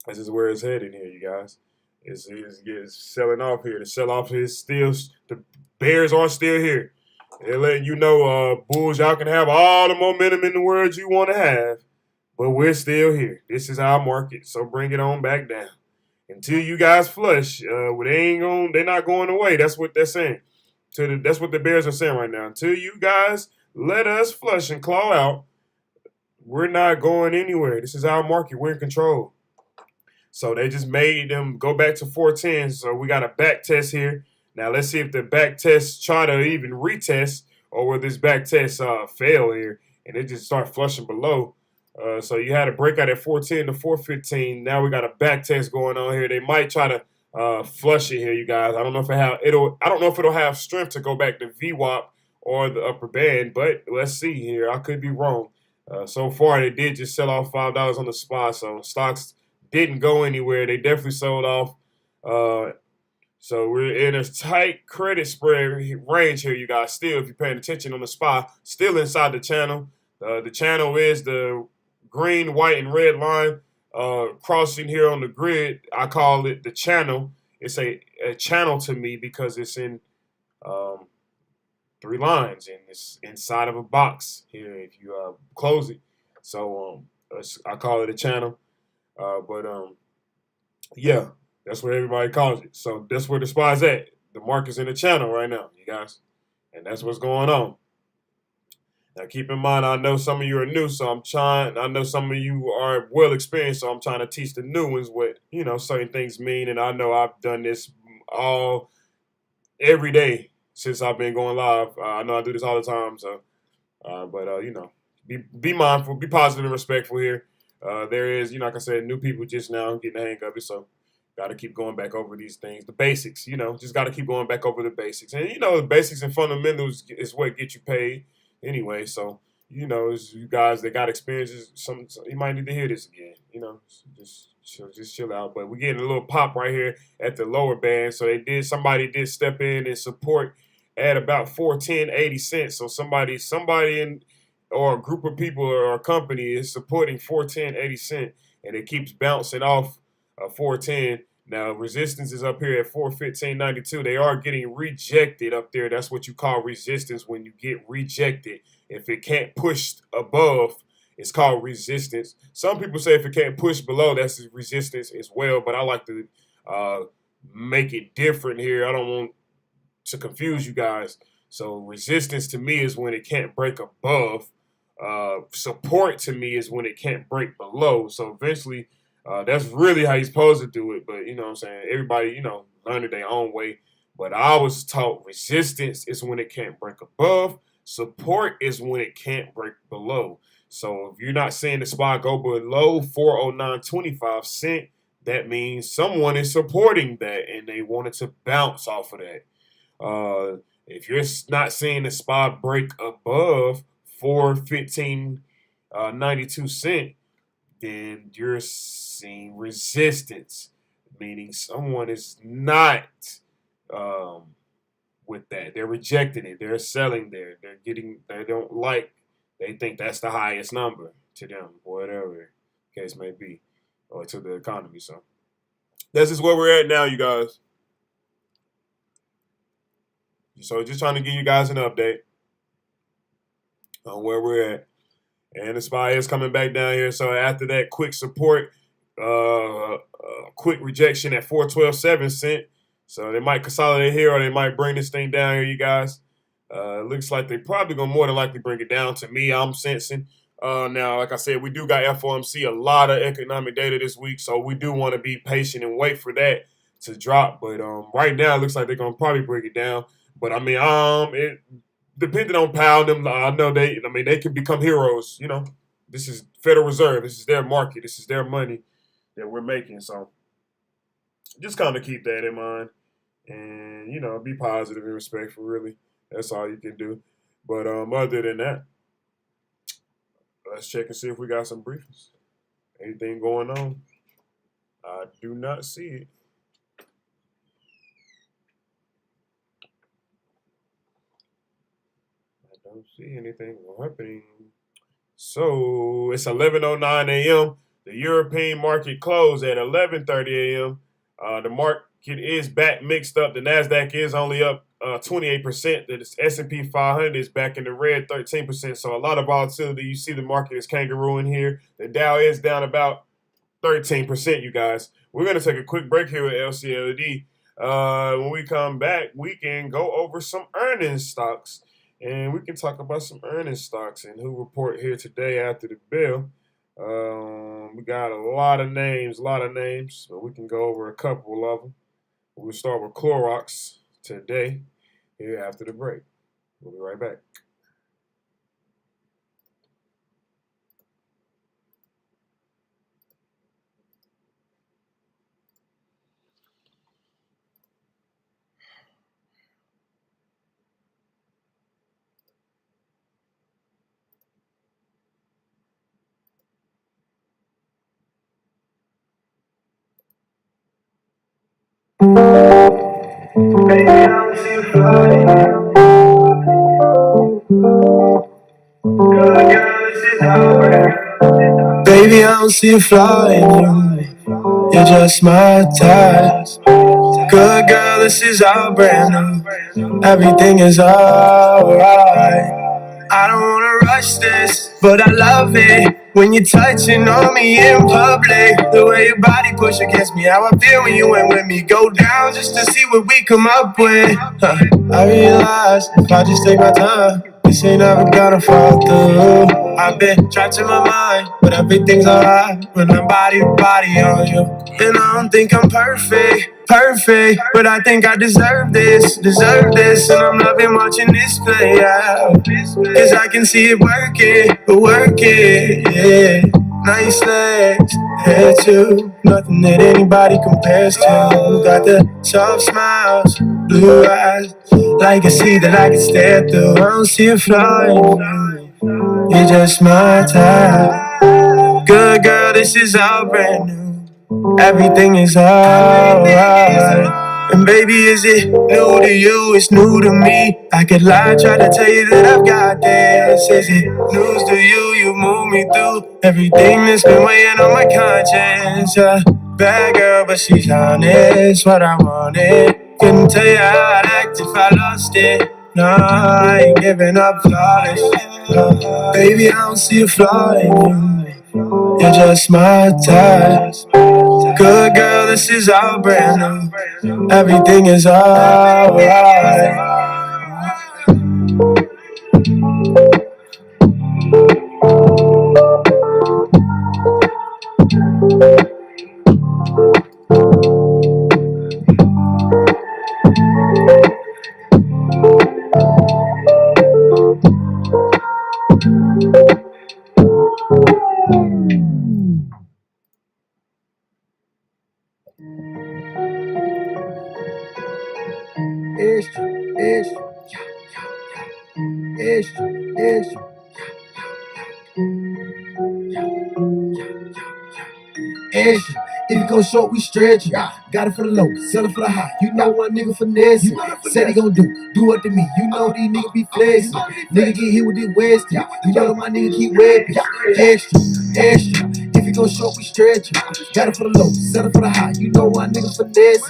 this is where it's headed here, you guys. It's selling off here. The sell-off is still, the bears are still here. They're letting you know, bulls, y'all can have all the momentum in the world you want to have. But we're still here. This is our market, so bring it on back down. Until you guys flush, they're not going away. That's what they're saying. That's what the Bears are saying right now. Until you guys let us flush and claw out, we're not going anywhere. This is our market. We're in control. So they just made them go back to 410. So we got a back test here. Now let's see if the back test try to even retest, or will this back test fail here and it just start flushing below. So you had a breakout at 410 to 415. Now we got a back test going on here. They might try to flush it here, you guys. I don't know if it'll have strength to go back to VWAP or the upper band, but let's see here. I could be wrong. So far, they did just sell off $5 on the spot, so stocks didn't go anywhere. They definitely sold off. So we're in a tight credit spread range here, you guys. Still, if you're paying attention on the SPY, still inside the channel. The channel is the green, white, and red line crossing here on the grid. I call it the channel. It's a channel to me because it's in 3 lines and it's inside of a box here if you close it. So I call it a channel. Yeah, that's what everybody calls it. So that's where the SPY's at. The market's in the channel right now, you guys. And that's what's going on. Now, keep in mind, I know some of you are new, so I know some of you are well experienced, so I'm trying to teach the new ones what, certain things mean. And I know I've done this every day since I've been going live. I know I do this all the time, so, be mindful, be positive and respectful here. There is, like I said, new people just now getting the hang of it, so got to keep going back over these things. The basics, just got to keep going back over the basics. And, the basics and fundamentals is what get you paid. Anyway, so as you guys that got experiences, you might need to hear this again. Just chill out. But we're getting a little pop right here at the lower band. So somebody did step in and support at about 410.80 cents. So somebody in or a group of people or a company is supporting 410.80 cents, and it keeps bouncing off 410. Now, resistance is up here at 415.92. They are getting rejected up there. That's what you call resistance when you get rejected. If it can't push above, it's called resistance. Some people say if it can't push below, that's resistance as well. But I like to make it different here. I don't want to confuse you guys. So resistance to me is when it can't break above. Support to me is when it can't break below. So eventually, that's really how you're supposed to do it. But, what I'm saying? Everybody, learn it their own way. But I was taught resistance is when it can't break above. Support is when it can't break below. So if you're not seeing the SPY go below 409.25 cents, that means someone is supporting that and they wanted to bounce off of that. If you're not seeing the SPY break above 415.92 cents, then you're seeing resistance, meaning someone is not with that. They're rejecting it. They're selling there. They think that's the highest number to them, whatever the case may be, or to the economy. So this is where we're at now, you guys. So just trying to give you guys an update on where we're at. And the SPY is coming back down here. So after that quick support, quick rejection at 412.7 cents. So they might consolidate here or they might bring this thing down here, you guys. It looks like they probably going to more than likely bring it down to me. I'm sensing. Now, like I said, we do got FOMC, a lot of economic data this week. So we do want to be patient and wait for that to drop. But right now, it looks like they're going to probably bring it down. But, it depending on Powell, them, I know they can become heroes, this is Federal Reserve. This is their market. This is their money that we're making. So just kind of keep that in mind. And, you know, be positive and respectful, really. That's all you can do. But other than that, let's check and see if we got some briefings. Anything going on? I do not see it. I don't see anything happening. So it's 11:09 a.m. The European market closed at 11:30 a.m. The market is back mixed up. The Nasdaq is only up 28%. The S&P 500 is back in the red, 13%. So a lot of volatility. You see the market is kangarooing here. The Dow is down about 13%, you guys. We're going to take a quick break here with LCLD. When we come back, we can go over some earnings stocks. And we can talk about some earnings stocks and who report here today after the bell. We got a lot of names, but we can go over a couple of them. We'll start with Clorox today here after the break. We'll be right back. Baby, I don't see a flaw in you. You're just my type. Good girl, this is all brand new. Everything is alright. I don't wanna rush this, but I love it when you're touching on me in public. The way your body push against me, how I feel when you ain't with me. Go down just to see what we come up with. I realize if I just take my time, this ain't ever gonna fall through. I've been trapped in my mind, but everything's alright when I'm body to body on you. And I don't think I'm perfect, but I think I deserve this. And I'm loving watching this play out, cause I can see it working, yeah. Nice legs, hair too, nothing that anybody compares to. Got the soft smiles, blue eyes, like a sea that I can stare through. I don't see a flaw in you, you're just my type. Good girl, this is all brand new. Everything is alright. And baby, is it new to you? It's new to me. I could lie, try to tell you that I've got this. Is it news to you? You move me through everything that's been weighing on my conscience. Bad girl, but she's honest. What I wanted. Couldn't tell you how I'd act if I lost it. No, I ain't giving up flawless. Baby, I don't see a flaw in you. You're just my type. Good girl, this is all brand new. Everything is alright. Extra. If you go short, we stretch. Got it for the low, sell it for the high. You know one nigga finesse. Said he gon' do it to me. You know these niggas be flexing. Nigga get hit with this Westin. You know that my nigga keep weapons. Extra. If you go short, we stretch. Got it for the low, sell it for the high. You know one nigga finesse.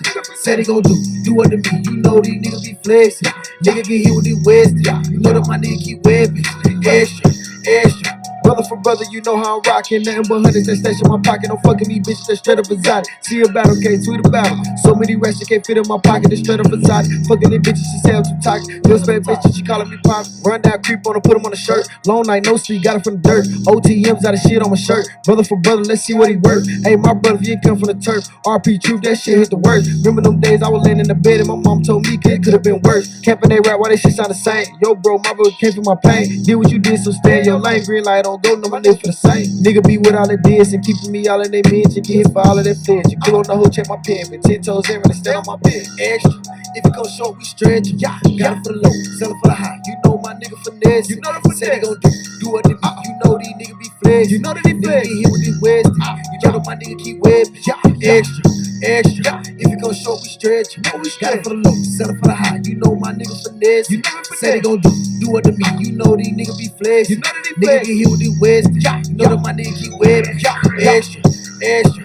Said he gon' do it to me. You know these niggas be flexing. Nigga get hit with this Westin. You know that my nigga keep weapons. Extra. Brother for brother, you know how I'm rockin'. Nothing but hundreds that stash in my pocket. Don't fuckin' these bitches that straight up exotic. See a battle, can't tweet about it. So many rats that can't fit in my pocket. They straight up exotic. Fuckin' these bitches, she say I'm too toxic. Little spade bitches, she callin' me pop. Run down, creep on her, put him on the shirt. Long night, no sleep, got it from the dirt. OTMs out of shit on my shirt. Brother for brother, let's see what he worth. Hey, my brother, you ain't come from the turf. RP truth, that shit hit the worst. Remember them days I was laying in the bed and my mom told me it could have been worse. Camping they rap, why they shit sound the same? Yo, bro, my brother came from my pain. Did what you did, so stay in your lane. Green light on don't go, no, my nigga for the same. Nigga be with all the this and keeping me all in they mention. Get hit for all of that fledge. You cool on the hoe, check my pen, but 10 toes in, really stand on my bed. Extra. If it go short, we stretch. Yeah, got it for the low, sell it for the high. You know my nigga finesse. You know the finesse. Said he gon' do what they do. You know these niggas be flex. You know that they flex. Nigga get hit with this West. You know my nigga keep whipping. Extra, extra. If it go short, we stretch. Got it for the low, sell it for the high. You know my nigga finesse. You know said he gon' do what to me. You know these niggas be flex. You know that they flex. Nigga get hit with this West. You know that my nigga keep whipping. Extra, extra.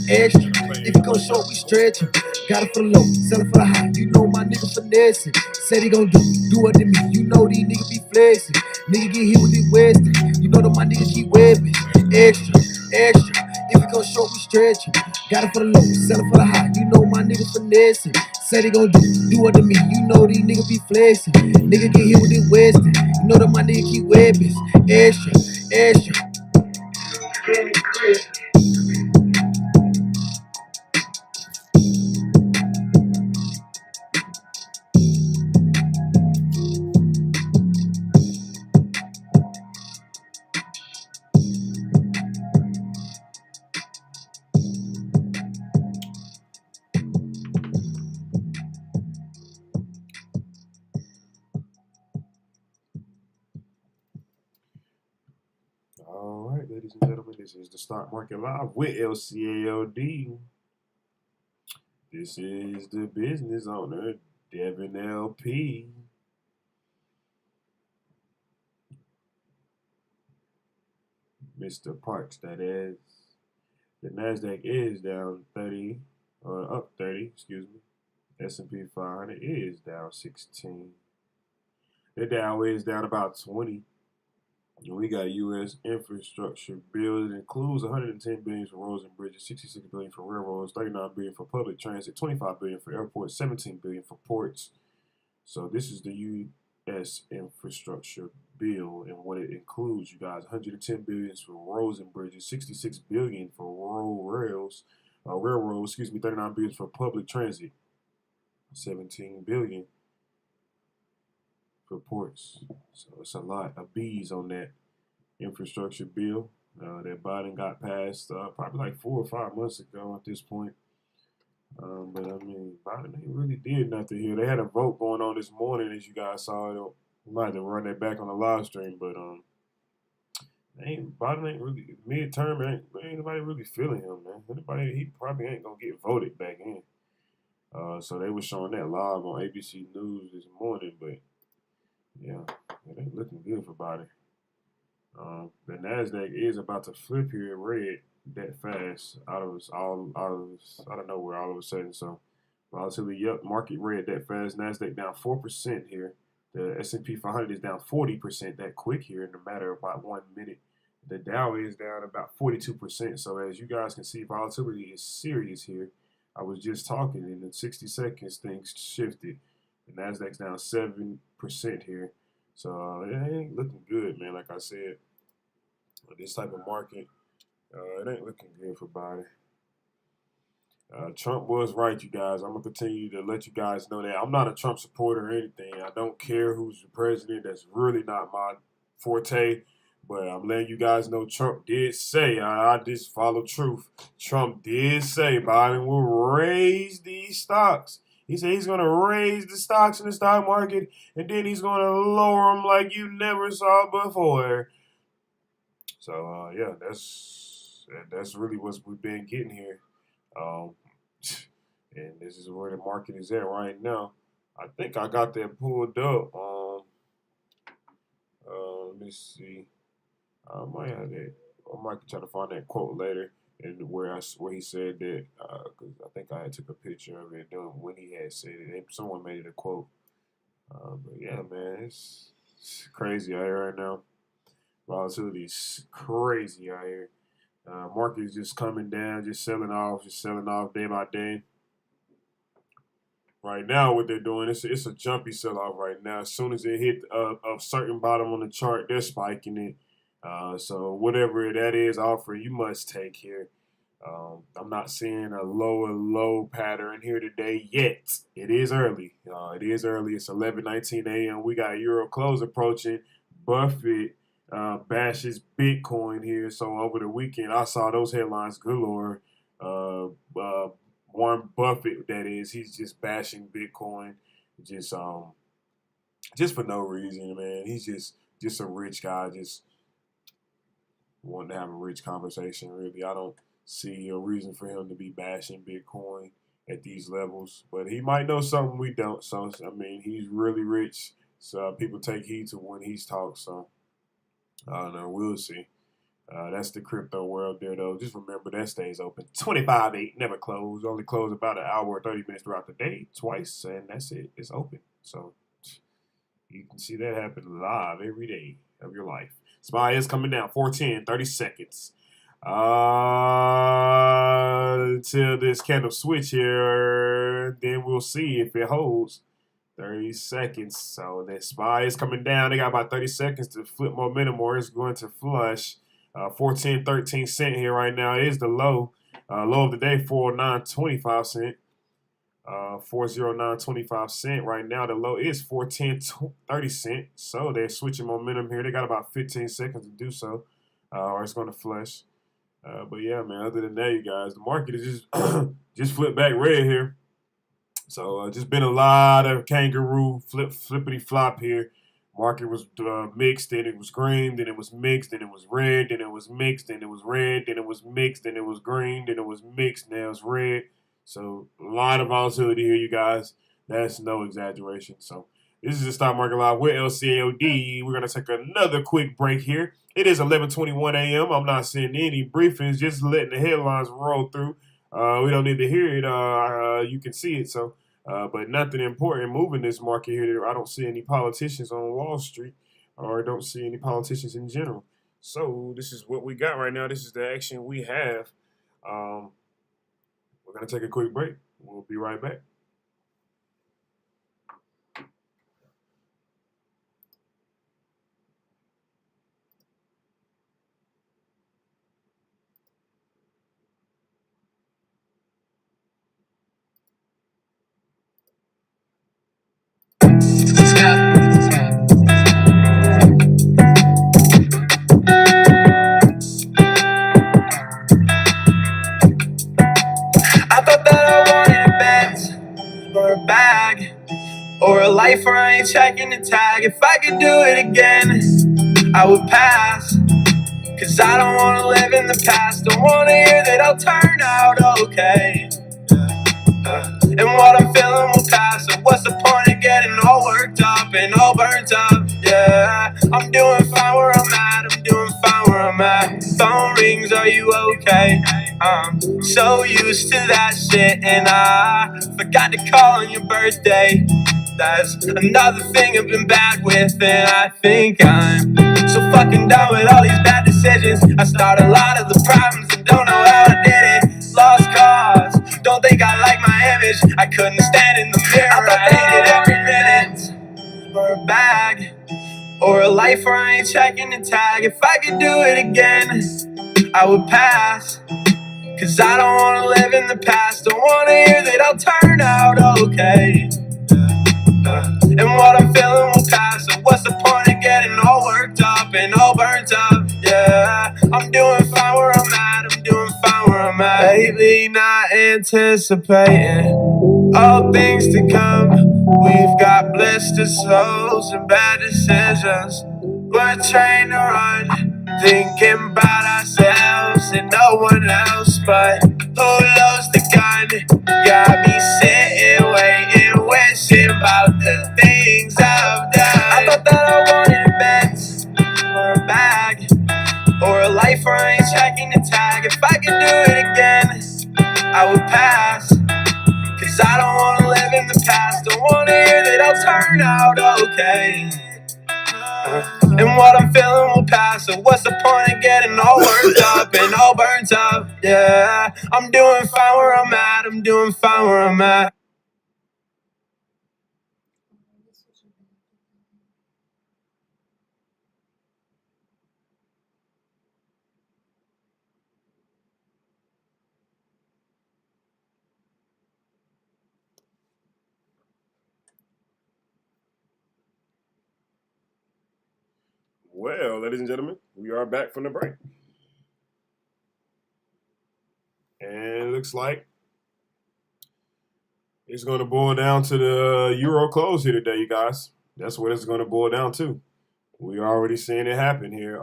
Extra. If it go short, we stretchin'. Got it for the low, sell it for the high. You know my nigga finessing. Said he gon' do what to me. You know these niggas be flexing. Nigga get hit with this Western. You know that my nigga keep whipping. Extra, extra. If it go short, we stretchin'. Got it for the low, sell it for the high. You know my nigga finessing. Said he gon' do what to me. You know these niggas be flexing. Nigga get hit with this Western. You know that my nigga keep whipping. Extra, extra. All right, ladies and gentlemen, this is the Stock Market Live with LCAOD. This is the business owner, Devin LP. Mr. Parks, that is. The NASDAQ is down 30, or up 30, excuse me. S&P 500 is down 16. The Dow is down about 20. And we got U.S. infrastructure bill. It includes $110 billion for roads and bridges, $66 billion for railroads, $39 billion for public transit, $25 billion for airports, $17 billion for ports. So this is the U.S. infrastructure bill, and what it includes, you guys: $110 billion for roads and bridges, $66 billion for railroads, $39 billion for public transit, $17 billion for ports. So it's a lot of B's on that infrastructure bill that Biden got passed probably like 4 or 5 months ago at this point. But I mean, Biden ain't really did nothing here. They had a vote going on this morning, as you guys saw. We might have to run that back on the live stream, but Biden ain't really midterm. Ain't nobody really feeling him, man. He probably ain't gonna get voted back in. So they were showing that live on ABC News this morning, but yeah, it ain't looking good for Biden. The NASDAQ is about to flip here red that fast out of nowhere all of a sudden. So volatility, yep, market red that fast. NASDAQ down 4% here. The S&P 500 is down 40% that quick here in a matter of about 1 minute. The Dow is down about 42%. So as you guys can see, volatility is serious here. I was just talking, and in 60 seconds things shifted. The NASDAQ's down 7% here. So it ain't looking good, man. Like I said, this type of market, it ain't looking good for Biden. Trump was right, you guys. I'm going to continue to let you guys know that. I'm not a Trump supporter or anything. I don't care who's the president. That's really not my forte. But I'm letting you guys know Trump did say, I just follow truth. Trump did say Biden will raise these stocks. He said he's going to raise the stocks in the stock market, and then he's going to lower them like you never saw before. So, yeah, that's really what we've been getting here. And this is where the market is at right now. I think I got that pulled up. Let me see. I might have that. I might try to find that quote later, and where he said that, because I think I had took a picture of it when he had said it. Someone made it a quote. But yeah, man, it's crazy out here right now. Volatility is crazy out here. Market is just coming down, just selling off day by day. Right now, what they're doing, it's a jumpy sell-off right now. As soon as it hit a certain bottom on the chart, they're spiking it. So whatever that is offer, you must take here. I'm not seeing a lower low pattern here today yet. It is early. It's 11:19 a.m. We got Euro close approaching. Buffett bashes Bitcoin here. So over the weekend, I saw those headlines galore. Warren Buffett, that is, he's just bashing Bitcoin, just for no reason, man. He's just a rich guy, just wanting to have a rich conversation. Really, I don't see a reason for him to be bashing Bitcoin at these levels, but he might know something we don't. So I mean, he's really rich, so people take heed to when he's talked. So I don't know, we'll see. That's the crypto world there, though. Just remember that stays open 25/8, never close. Only close about an hour or 30 minutes throughout the day, twice, and that's it. It's open. So you can see that happen live every day of your life. SPY is coming down 410, 30 seconds. Until this candle switch here, then we'll see if it holds. 30 seconds. So that SPY is coming down. They got about 30 seconds to flip momentum, or it's going to flush. 410.13 cent here right now. It is the low. Low of the day, 409.25 cent. 409.25 cent right now. The low is 410.30 cent. So they're switching momentum here. They got about 15 seconds to do so, or it's going to flush. But yeah, man. Other than that, you guys, the market is just flipped back red here. So just been a lot of kangaroo flippity flop here. Market was mixed, then it was green, then it was mixed, then it was red, then it was mixed, then it was red, then it was mixed, then it was green, then it was mixed, now it's red. So a lot of volatility here, you guys. That's no exaggeration. So this is the Stock Market Live with LCAOD. We're going to take another quick break here. It is 11:21 a.m. I'm not seeing any briefings, just letting the headlines roll through. We don't need to hear it. You can see it. So. But nothing important moving this market here. I don't see any politicians on Wall Street, or don't see any politicians in general. So this is what we got right now. This is the action we have. We're going to take a quick break. We'll be right back. Or a life where I ain't checking the tag. If I could do it again, I would pass. Cause I don't wanna live in the past. Don't wanna hear that I'll turn out okay. And what I'm feeling will pass. So what's the point of getting all worked up and all burnt up? Yeah, I'm doing fine where I'm at. I'm doing fine where I'm at. Phone rings, are you okay? I'm so used to that shit, and I forgot to call on your birthday. That's another thing I've been bad with, and I think I'm so fucking done with all these bad decisions. I started a lot of the problems and don't know how I did it. Lost cause, don't think I like my image. I couldn't stand in the mirror, I hated every minute. For a bag, or a life where I ain't checking the tag. If I could do it again, I would pass. Cause I don't wanna live in the past. Don't wanna hear that I'll turn out okay. And what I'm feeling will pass. So what's the point of getting all worked up and all burnt up? Yeah, I'm doing fine where I'm at. I'm doing fine where I'm at. Lately not anticipating all things to come. We've got blisters, holes, and bad decisions. We're trying to run, thinking about ourselves and no one else. But who loads the gun? Got me sitting, waiting, wishing about off, I ain't checking the tag. If I could do it again, I would pass. Cause I don't wanna live in the past. Don't wanna hear that I'll turn out okay. And what I'm feeling will pass. So what's the point of getting all worked up and all burnt up? Yeah, I'm doing fine where I'm at. I'm doing fine where I'm at. Well, ladies and gentlemen, we are back from the break. And it looks like it's going to boil down to the Euro close here today, you guys. That's what it's going to boil down to. We're already seeing it happen here.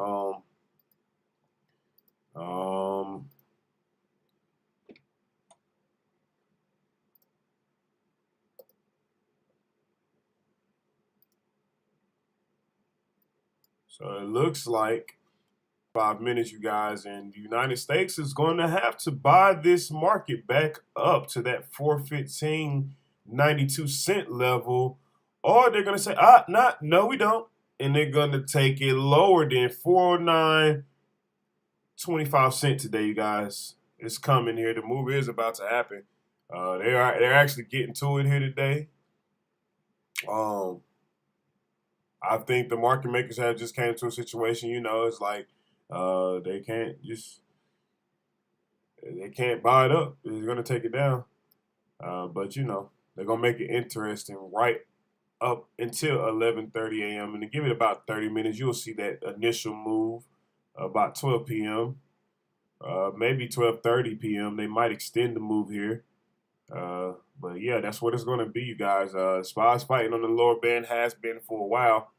So it looks like 5 minutes, you guys, and the United States is going to have to buy this market back up to that 415.92 level, or they're going to say, no, we don't, and they're going to take it lower than 409.25 today, you guys. It's coming here. The move is about to happen. They're actually getting to it here today. I think the market makers have just came to a situation, it's like they can't buy it up. They're going to take it down. But, they're going to make it interesting right up until 11:30 a.m. And to give it about 30 minutes, you'll see that initial move about 12 p.m., maybe 12:30 p.m. They might extend the move here. But, yeah, that's what it's going to be, you guys. SPY's fighting on the lower band, has been for a while.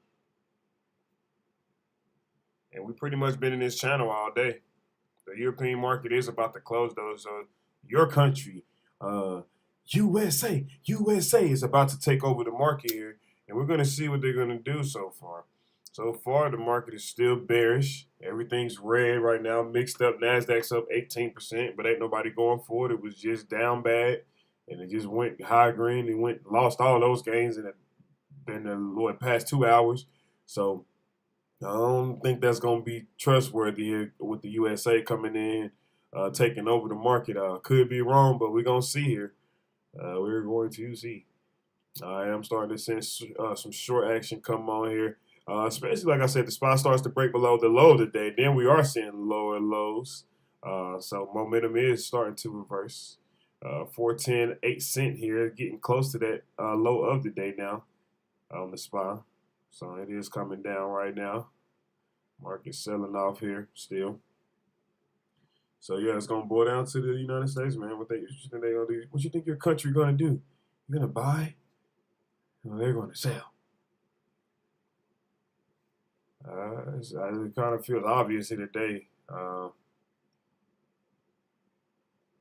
And we've pretty much been in this channel all day. The European market is about to close, though. So your country, USA is about to take over the market here. And we're going to see what they're going to do so far. So far, the market is still bearish. Everything's red right now, mixed up. NASDAQ's up 18%, but ain't nobody going for it. It was just down bad. And it just went high green. It lost all those gains in the past 2 hours. So I don't think that's going to be trustworthy here with the USA coming in, taking over the market. Could be wrong, but we're going to see here. We're going to see. I am starting to sense some short action come on here, especially, like I said, the spot starts to break below the low today. Then we are seeing lower lows. So momentum is starting to reverse. 410.8 here, getting close to that low of the day now on the SPY. So it is coming down right now. Market selling off here still. So yeah, it's gonna boil down to the United States, man. What you think they gonna do? What you think your country gonna do? You gonna buy? Or they're gonna sell? It kind of feels obvious here today. I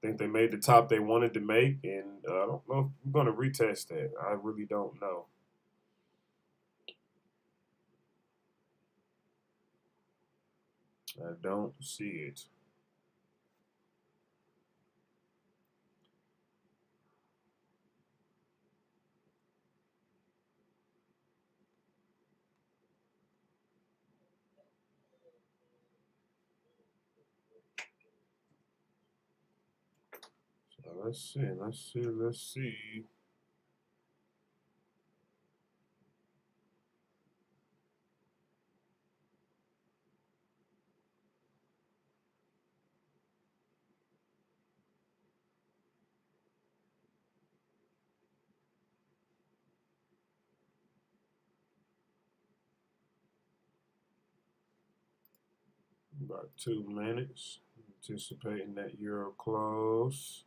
think they made the top they wanted to make, and I don't know if we're gonna retest that. I really don't know. I don't see it. So let's see. About 2 minutes. Anticipating that Euro close.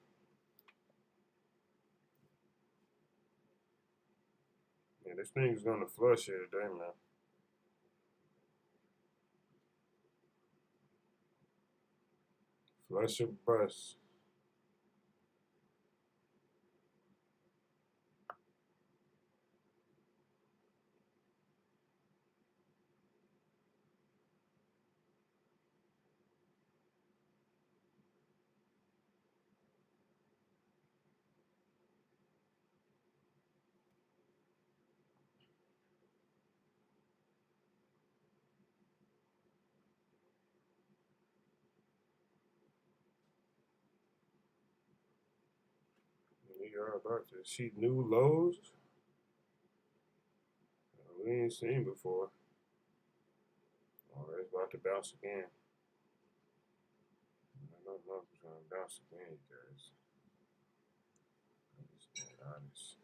Yeah, this thing's gonna flush here today, man. Flush or bust. are about to see new lows we ain't seen before. Oh, it's about to bounce again. I don't know if it's gonna bounce again, guys. I'm just being honest.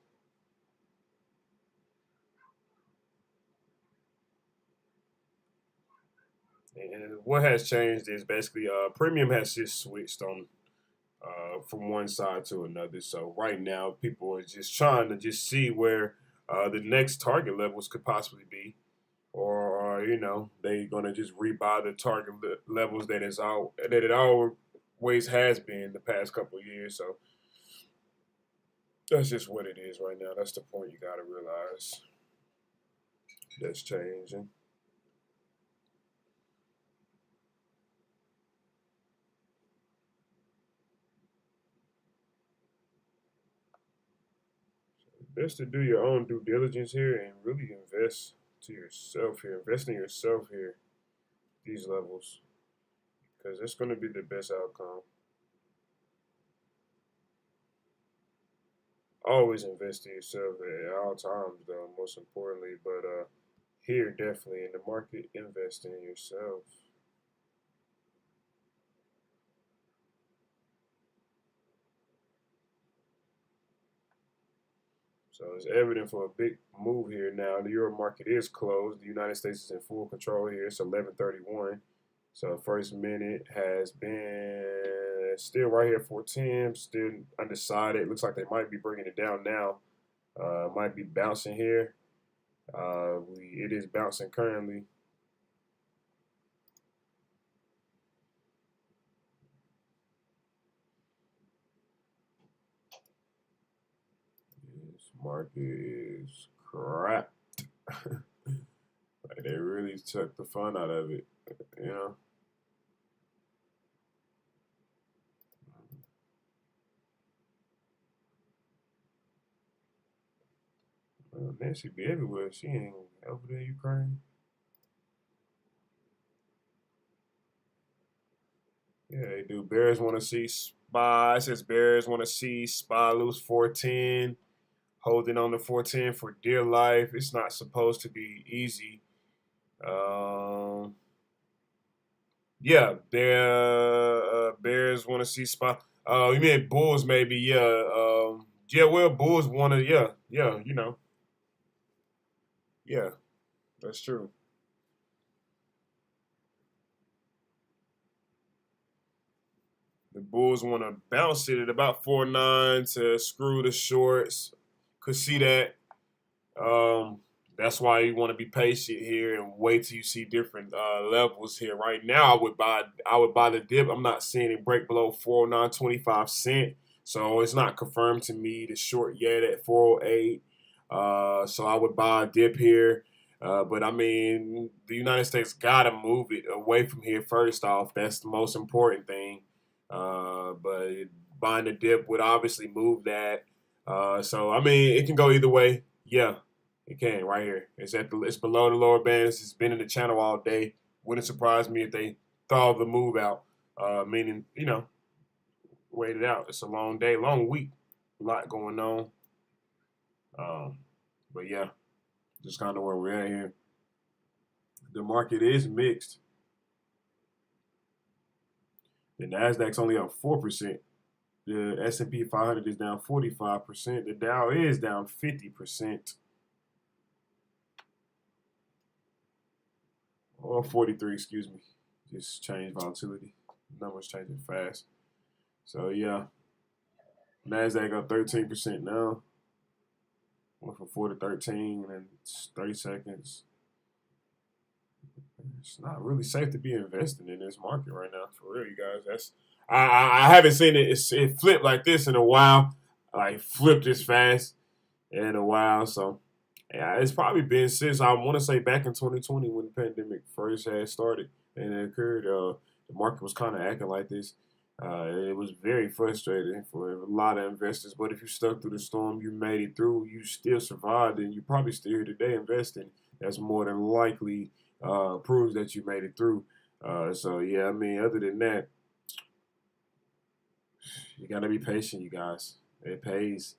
And what has changed is basically premium has just switched on from one side to another. So right now, people are just trying to just see where the next target levels could possibly be, or you know, they're gonna just rebuy the target levels that it always has been the past couple of years. So that's just what it is right now. That's the point you gotta realize. That's changing. Best to do your own due diligence here and really invest to yourself here. Invest in yourself here, these levels, because it's going to be the best outcome. Always invest in yourself at all times, though, most importantly. But here, definitely in the market, invest in yourself. So it's evident for a big move here now. The euro market is closed. The United States is in full control here. It's 11:31. So first minute has been still right here at 410. Still undecided. Looks like they might be bringing it down now. Might be bouncing here. It is bouncing currently. Market is crap. Like they really took the fun out of it, you know. Nancy be everywhere. She ain't over there in Ukraine. Yeah, they do. Bears want to see SPY. It says Bears want to see SPY lose 410. Holding on to 410 for dear life. It's not supposed to be easy. Yeah, Bears want to see SPY. You mean Bulls maybe? Yeah. Yeah, well, Bulls want to. Yeah, you know. Yeah, that's true. The Bulls want to bounce it at about 4.9 to screw the shorts. Could see that. That's why you want to be patient here and wait till you see different levels here. Right now, I would buy the dip. I'm not seeing it break below 409.25 cents, so it's not confirmed to me the short yet at 408. So I would buy a dip here. But I mean, the United States gotta move it away from here first off. That's the most important thing. But buying a dip would obviously move that. So I mean, it can go either way. Yeah, it can right here. It's below the lower bands. It's been in the channel all day. Wouldn't surprise me if they thaw the move out. Meaning, you know, wait it out. It's a long day, long week, a lot going on. But yeah, just kind of where we're at here. The market is mixed. The Nasdaq's only up 4%. The S&P 500 is down 45%. The Dow is down 50%. Or 43, excuse me. Just changed volatility. Numbers changing fast. So yeah. Nasdaq up 13% now. Went from 4 to 13 in 30 seconds. It's not really safe to be investing in this market right now, for real, you guys. I haven't seen it flip like this in a while. Like flipped this fast in a while. So yeah, it's probably been since I want to say back in 2020 when the pandemic first had started and it occurred. The market was kind of acting like this. It was very frustrating for a lot of investors. But if you stuck through the storm, you made it through, you still survived, and you're probably still here today investing. That's more than likely proves that you made it through. So yeah, I mean, other than that, you gotta be patient, you guys. It pays.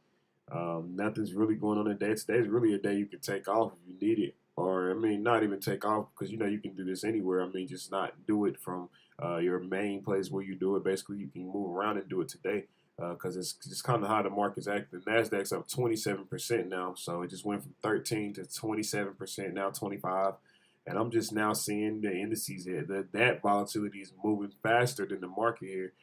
Nothing's really going on today. Today's really a day you can take off if you need it. Or, I mean, not even take off because, you know, you can do this anywhere. I mean, just not do it from your main place where you do it. Basically, you can move around and do it today because it's just kind of how the market's acting. The NASDAQ's up 27% now. So it just went from 13 to 27%, now 25. And I'm just now seeing the indices here. That volatility is moving faster than the market here.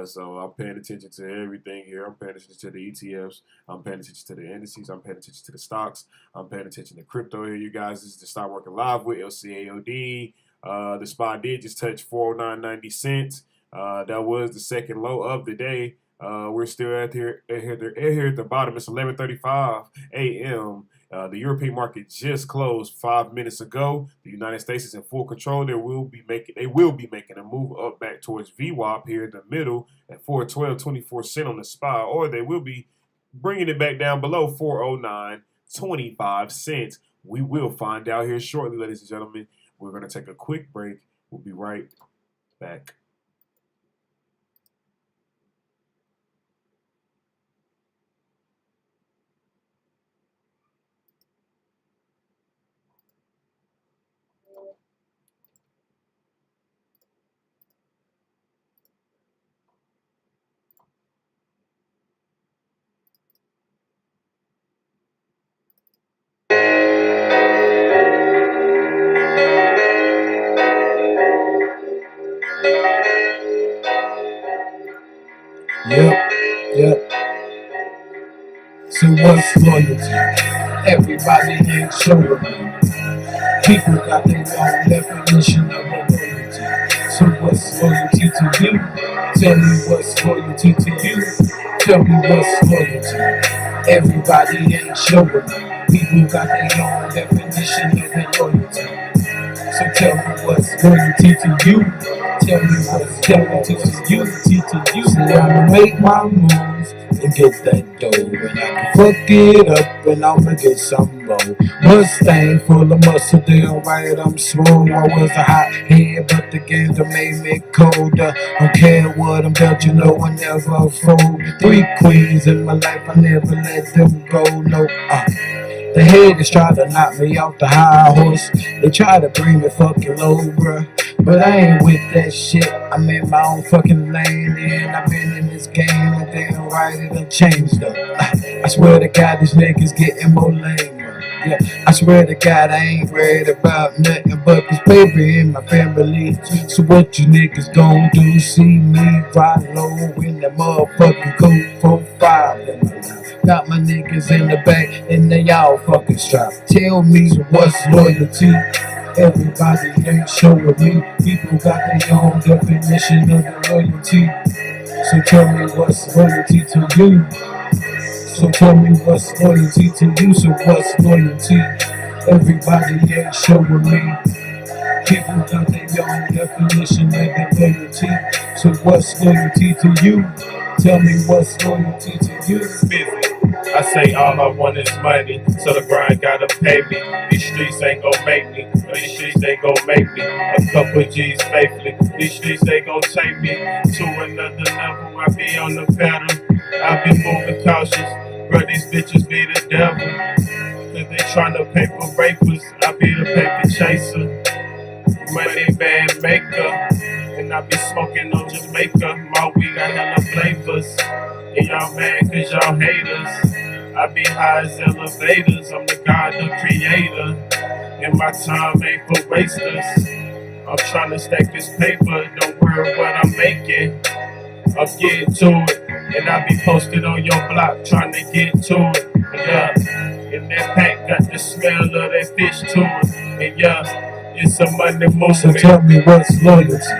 So I'm paying attention to everything here. I'm paying attention to the ETFs. I'm paying attention to the indices. I'm paying attention to the stocks. I'm paying attention to crypto here, you guys. This is the Stock Working Live with LCAOD. The spot did just touch 409.90 cents. That was the second low of the day. We're still at here at the bottom. It's 11:35 a.m. The European market just closed 5 minutes ago. The United States is in full control. They will be making a move up back towards VWAP here in the middle at 412.24 cents on the SPY, or they will be bringing it back down below 409.25 cents. We will find out here shortly, ladies and gentlemen. We're going to take a quick break. We'll be right back. Yep. So what's loyalty? Everybody ain't showing me. People got their own definition of loyalty. So what's loyalty to you? Tell me what's loyalty to you. Tell me what's loyalty. Everybody ain't showing me. People got their own definition of their loyalty. So tell me what's loyalty to you. Tell me what's loyalty to you. So I'ma make my moves and get that dough. And I can fuck it up and I'ma get some more. Mustang full of muscle, damn right I'm smooth. I was a hot head, but the game done made me colder. Don't care what I'm about, you know I never fold. 3 queens in my life, I never let them go, no. The haters try to knock me off the high horse. They try to bring me fucking low, bruh. But I ain't with that shit. I'm in my own fucking lane, and I've been in this game, and damn right it done changed up. I swear to God, these niggas getting more lame. Yeah, I swear to God, I ain't worried about nothing but this paper in my family. So what you niggas gon' do? See me ride low in the motherfucking coupe for 5. Got my niggas in the back and they all fucking strapped. Tell me what's loyalty? Everybody ain't showing me. People got their own definition of the loyalty. So tell me what's loyalty to you. So tell me what's loyalty to you. So what's loyalty? Everybody ain't showing me. People got their own definition of the loyalty. So what's loyalty to you? Tell me what's loyalty to you. I say all I want is money, so the grind gotta pay me. These streets ain't gon' make me, these streets ain't gon' make me. A couple G's faithfully, these streets ain't gon' take me to another level. I be on the pedal, I be moving cautious, but these bitches be the devil. Cause they tryna paper rapers, I be the paper chaser. Money band maker, and I be smoking on Jamaica. My weed got hella flavors, and y'all mad cause y'all haters. I be high as elevators, I'm the God, the creator. And my time ain't for wasters. I'm tryna stack this paper, don't worry what I'm making. I'm getting to it, and I be posted on your block tryna get to it. Yeah, and that pack got the smell of that fish to it. And yeah, it's a money movement. So tell me what's loyalty?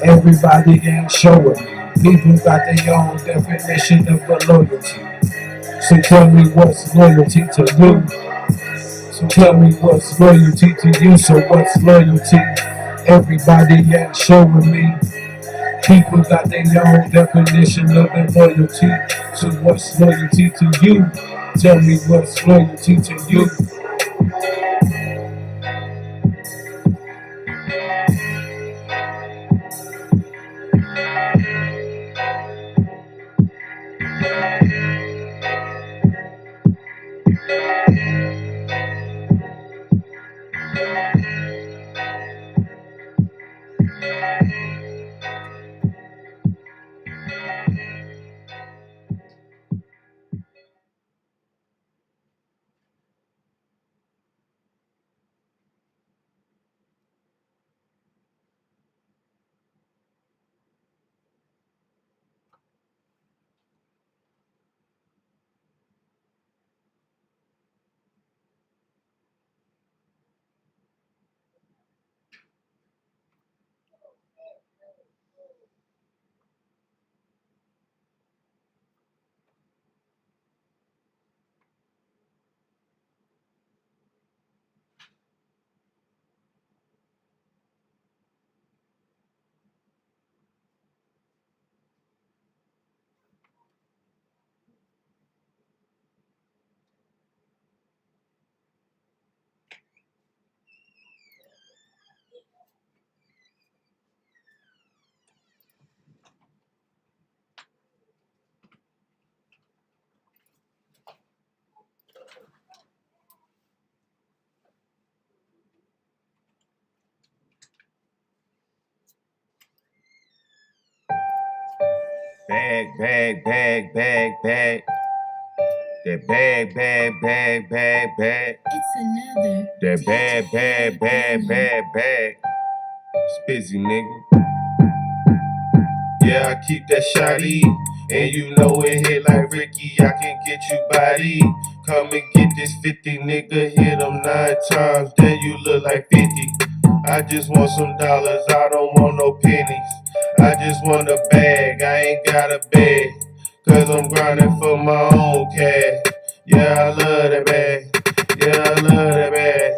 Everybody ain't showing me. People got their own definition of the loyalty. So tell me what's loyalty to you. So tell me what's loyalty to you. So what's loyalty? Everybody ain't showing me. People got their own definition of their loyalty. So what's loyalty to you? Tell me what's loyalty to you. Bag, bag, bag, bag, bag. That bag, bag, bag, bag, bag. It's another. That bag, bag, bag, bag, bag. Spizzy, nigga. Yeah, I keep that shotty. And you know it hit like Ricky, I can get you body. Come and get this 50, nigga. Hit them 9 times, then you look like 50. I just want some dollars, I don't want no pennies. I just want a bag, I ain't got a bag. Cause I'm grinding for my own cash. Yeah, I love that bag. Yeah, I love that bag.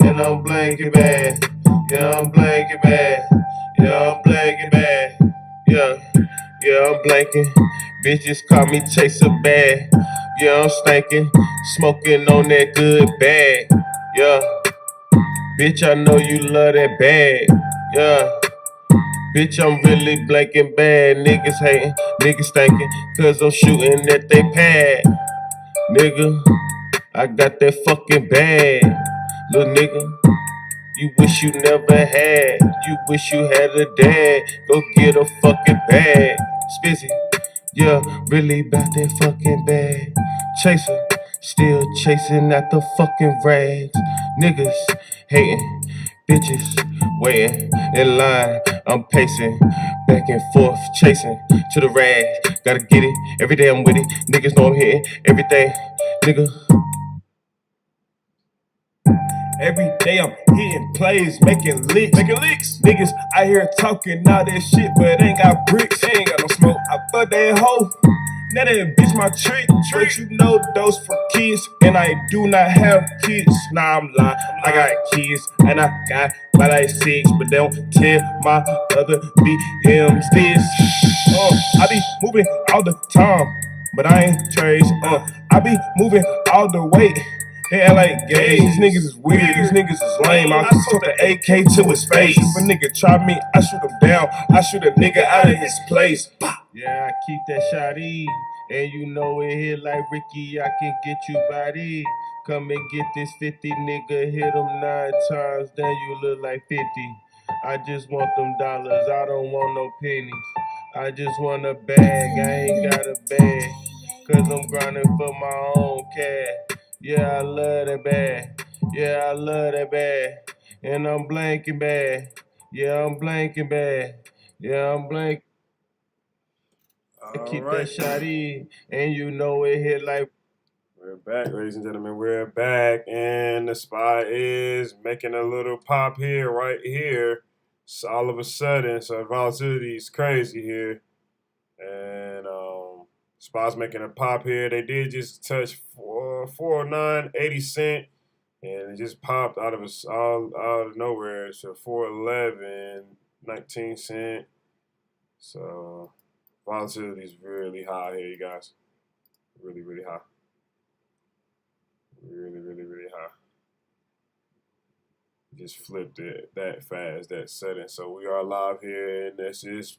And I'm blanking bad. Yeah, I'm blanking bad. Yeah, I'm blanking bad. Yeah, yeah, I'm blanking. Bitches call me Chaser Bad. Yeah, I'm stankin'. Smoking on that good bag. Yeah, bitch, I know you love that bag. Yeah, bitch, I'm really blanking bad. Niggas hating, niggas thinking, cause I'm shooting at they pad. Nigga, I got that fucking bag. Little nigga, you wish you never had. You wish you had a dad. Go get a fucking bag. Spizzy, yeah, really about that fucking bag. Chaser, still chasing at the fucking rags. Niggas hating, bitches waiting in line. I'm pacing back and forth, chasing to the rags. Gotta get it, every day I'm with it. Niggas know I'm hitting everything, nigga. Every day I'm hitting plays, making licks. Niggas out here talking all that shit, but ain't got bricks. They ain't got no smoke. I fuck that hoe. Now that bitch my trick. But you know those for kids, and I do not have kids. Nah, I'm lying. I got kids, and I got about like 6, but they don't tell my other BMs this. I be moving all the time, but I ain't Trace. I be moving all the way. They act like gays. These niggas is weird. These niggas is lame. I just took the AK to his face. If a nigga try me, I shoot him down. I shoot a nigga out of his place. Yeah, I keep that shotty. And you know it hit like Ricky, I can get you body. Come and get this 50, nigga. Hit him 9 times, then you look like 50. I just want them dollars, I don't want no pennies. I just want a bag, I ain't got a bag. Cause I'm grinding for my own cash. Yeah, I love that bag. Yeah, I love that bag. And I'm blanking bad. Yeah, I'm blanking bad. Yeah, I'm blanking. Keep that shotty. And you know it hit like. We're back, ladies and gentlemen. We're back. And the spot is making a little pop here, right here. So all of a sudden, so volatility is crazy here. And spot's making a pop here. They did just touch 409.80 cent, and it just popped out of nowhere. So 411.19 cent. So volatility is really high here, you guys. Really, really high. Really, really, really high. Just flipped it that fast, that sudden. So we are live here, and this is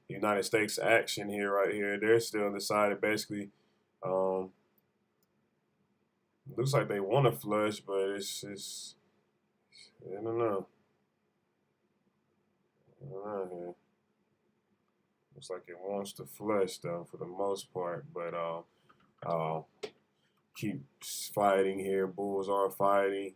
United States action here, right here. They're still undecided. Basically, looks like they want to flush, but it's just, I don't know. Here. Looks like it wants to flush though, for the most part. But keeps fighting here. Bulls are fighting.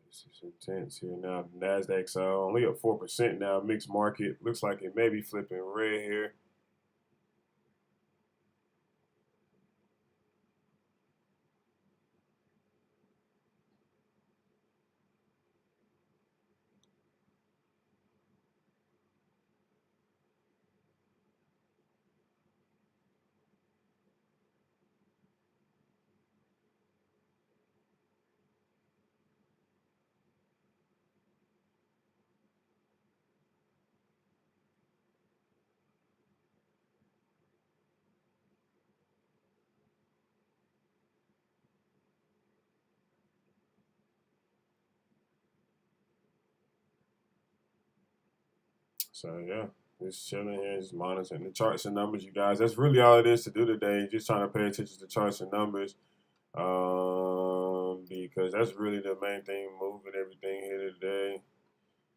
This is intense here now. NASDAQ's only up 4% now. Mixed market. Looks like it may be flipping red here. So yeah, Just chilling here, just monitoring the charts and numbers, you guys. That's really all it is to do today. Just trying to pay attention to charts and numbers, because that's really the main thing moving everything here today.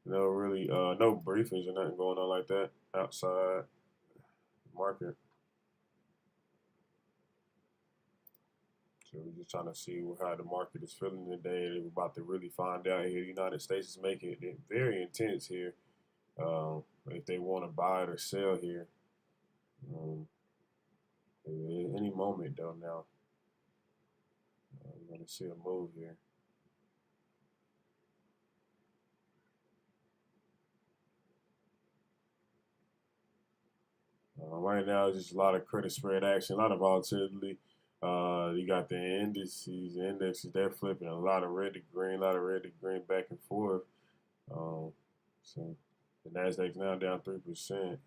Really, no briefings or nothing going on like that outside market. So we're just trying to see how the market is feeling today. We're about to really find out here. The United States is making it very intense here. If they want to buy it or sell here, at any moment though now, we're going to see a move here. Right now, just a lot of credit spread action, a lot of volatility. You got the indices, the indexes, they're flipping a lot of red to green, back and forth. So the Nasdaq's now down 3%.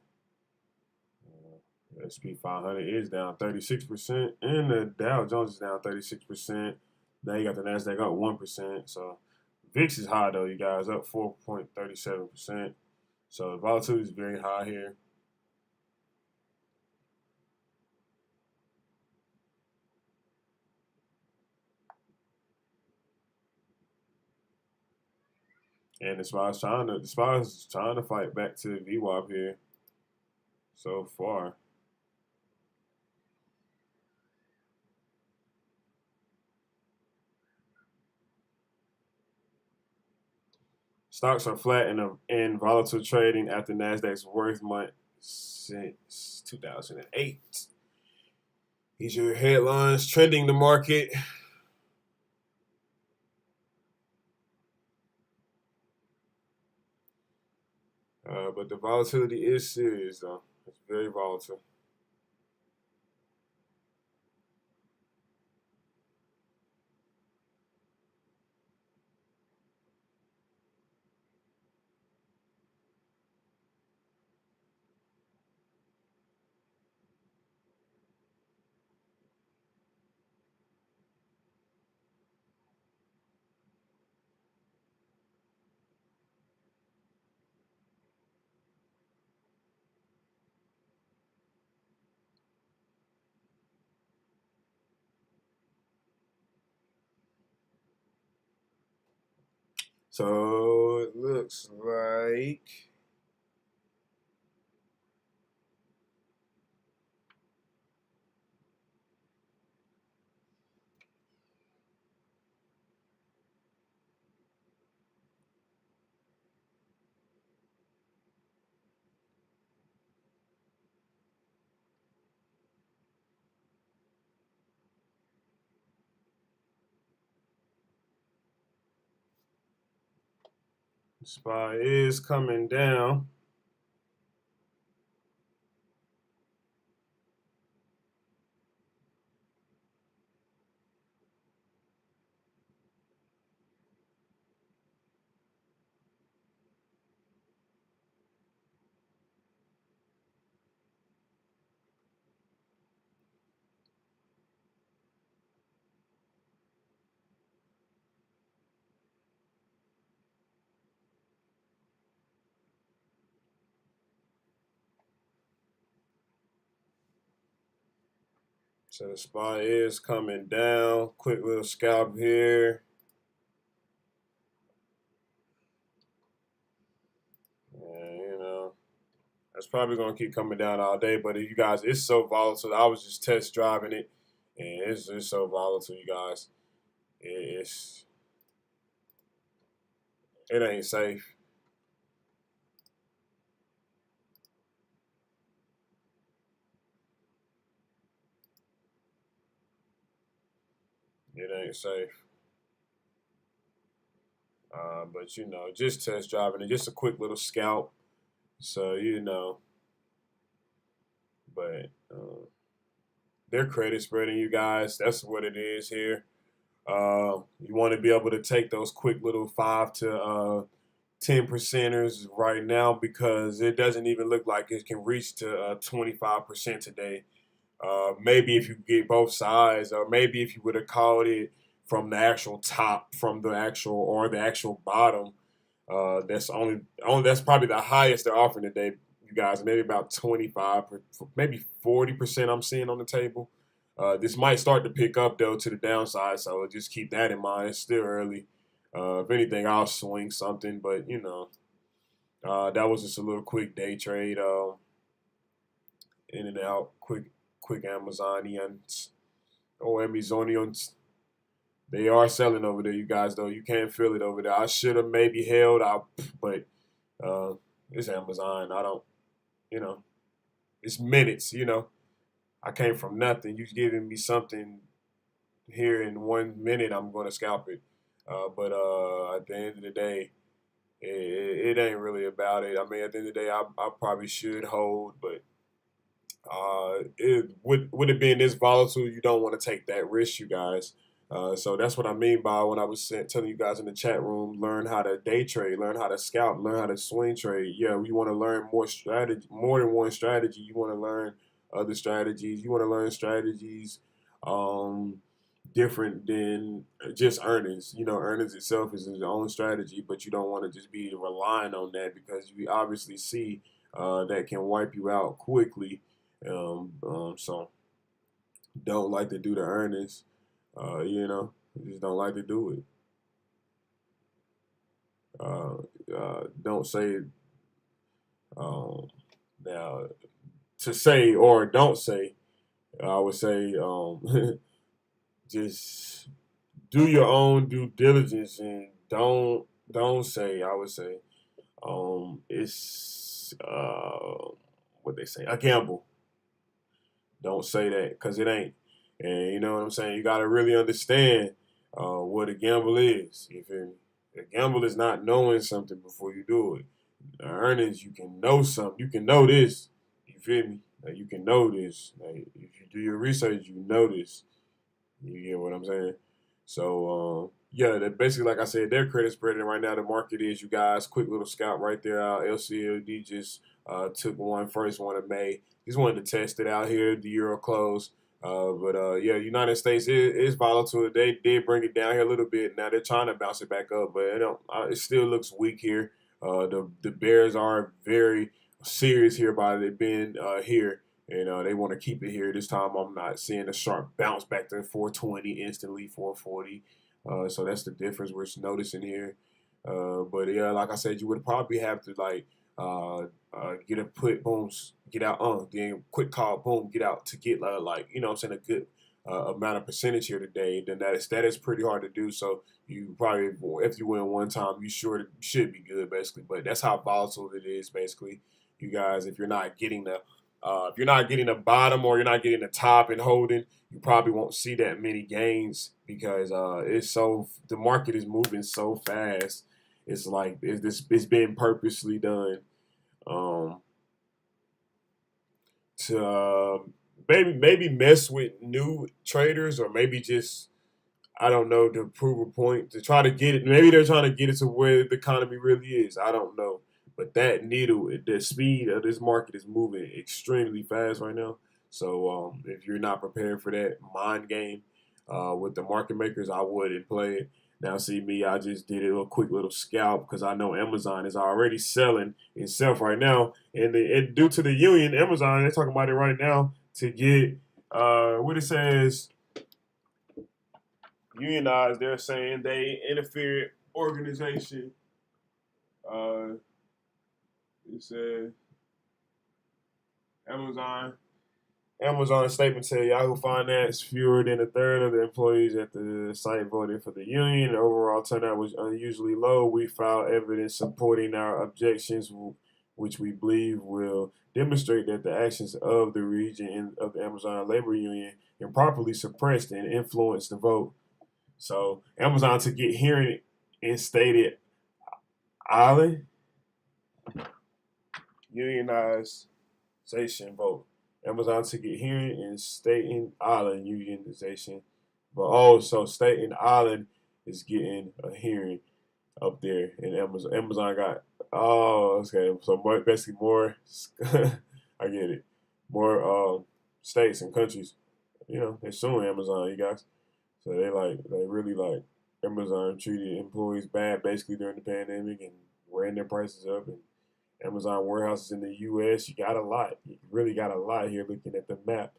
The S&P 500 is down 36%, and the Dow Jones is down 36%. Now you got the Nasdaq up 1%. So VIX is high though, you guys, up 4.37%. So the volatility is very high here. And the SPY is trying to fight back to VWAP here so far. Stocks are flat in volatile trading after Nasdaq's worst month since 2008. These are your headlines trending the market. But the volatility is serious, though. It's very volatile. So it looks like SPY is coming down. So the SPY is coming down. Quick little scalp here. And, that's probably going to keep coming down all day. But you guys, it's so volatile. I was just test driving it. And it's so volatile, you guys. It ain't safe. It ain't safe. But, just test driving it. Just a quick little scalp. So, But they're credit spreading, you guys. That's what it is here. You want to be able to take those quick little 5 to 10%ers right now because it doesn't even look like it can reach to 25% today. Maybe if you get both sides, or maybe if you would have called it from the actual top, from the actual bottom, that's probably the highest they're offering today, you guys, maybe about 25, maybe 40% I'm seeing on the table. This might start to pick up, though, to the downside, so just keep that in mind. It's still early. If anything, I'll swing something, but, you know, that was just a little quick day trade. In and out, quick Amazonians or Amazonians. They are selling over there, you guys, though. You can't feel it over there. I should have maybe held out, but it's Amazon. I don't, you know, it's minutes, you know. I came from nothing. You giving me something here in 1 minute, I'm going to scalp it. But at the end of the day, it ain't really about it. I mean, at the end of the day, I probably should hold, but it would it being this volatile, you don't want to take that risk, you guys. So that's what I mean by when I was telling you guys in the chat room, learn how to day trade, learn how to scalp, learn how to swing trade. Yeah, you want to learn more than one strategy. You want to learn other strategies. You want to learn strategies different than just earnings. You know, earnings itself is its own strategy, but you don't want to just be relying on that because you obviously see that can wipe you out quickly. So don't like to do the earnings. You know, just don't like to do it. Don't say now to say or don't say. I would say just do your own due diligence and don't say. I would say it's what they say, a gamble. Don't say that because it ain't. And you know what I'm saying? You got to really understand what a gamble is. If a gamble is not knowing something before you do it. The earnings, you can know something. You can know this. You feel me? Like, you can know this. Like, if you do your research, you know this. You get what I'm saying? So, yeah, that basically, like I said, they're credit spreading right now. The market is, you guys, quick little scout right there. LCLD just took first one of May. Just wanted to test it out here. The euro closed. Yeah, United States is volatile. They did bring it down here a little bit. Now they're trying to bounce it back up, but it still looks weak here. The Bears are very serious here about it being here, and they want to keep it here. This time I'm not seeing a sharp bounce back to 420 instantly, 440. So that's the difference we're noticing here. But yeah, like I said, you would probably have to get a put, boom, get out, then quick call, boom, get out to get you know what I'm saying, a good amount of percentage here today. Then that is pretty hard to do. So you probably, if you win one time, you should be good basically. But that's how volatile it is basically, you guys. If you're not getting the bottom or you're not getting the top and holding, you probably won't see that many gains because the market is moving so fast. It's like it's been purposely done to maybe mess with new traders, or maybe just, I don't know, to prove a point, to try to get it. Maybe they're trying to get it to where the economy really is. I don't know. But that needle, the speed of this market is moving extremely fast right now. So if you're not prepared for that mind game with the market makers, I wouldn't play it. Now, see me, I just did a quick little scalp because I know Amazon is already selling itself right now. And due to the union, Amazon, they're talking about it right now to get, what it says, unionized. They're saying they interfered organization. It said Amazon statement said Yahoo Finance, fewer than a third of the employees at the site voted for the union. The overall turnout was unusually low. We filed evidence supporting our objections, which we believe will demonstrate that the actions of the region of the Amazon labor union improperly suppressed and influenced the vote. So Amazon to get hearing in stated island unionization vote. Amazon to get hearing in Staten Island unionization, but also Staten Island is getting a hearing up there, and Amazon got okay. So basically more, I get it. More states and countries, you know, they're suing Amazon, you guys. So they really like Amazon treated employees bad basically during the pandemic and ran their prices up, and Amazon warehouses in the U.S. You got a lot. You really got a lot here looking at the map.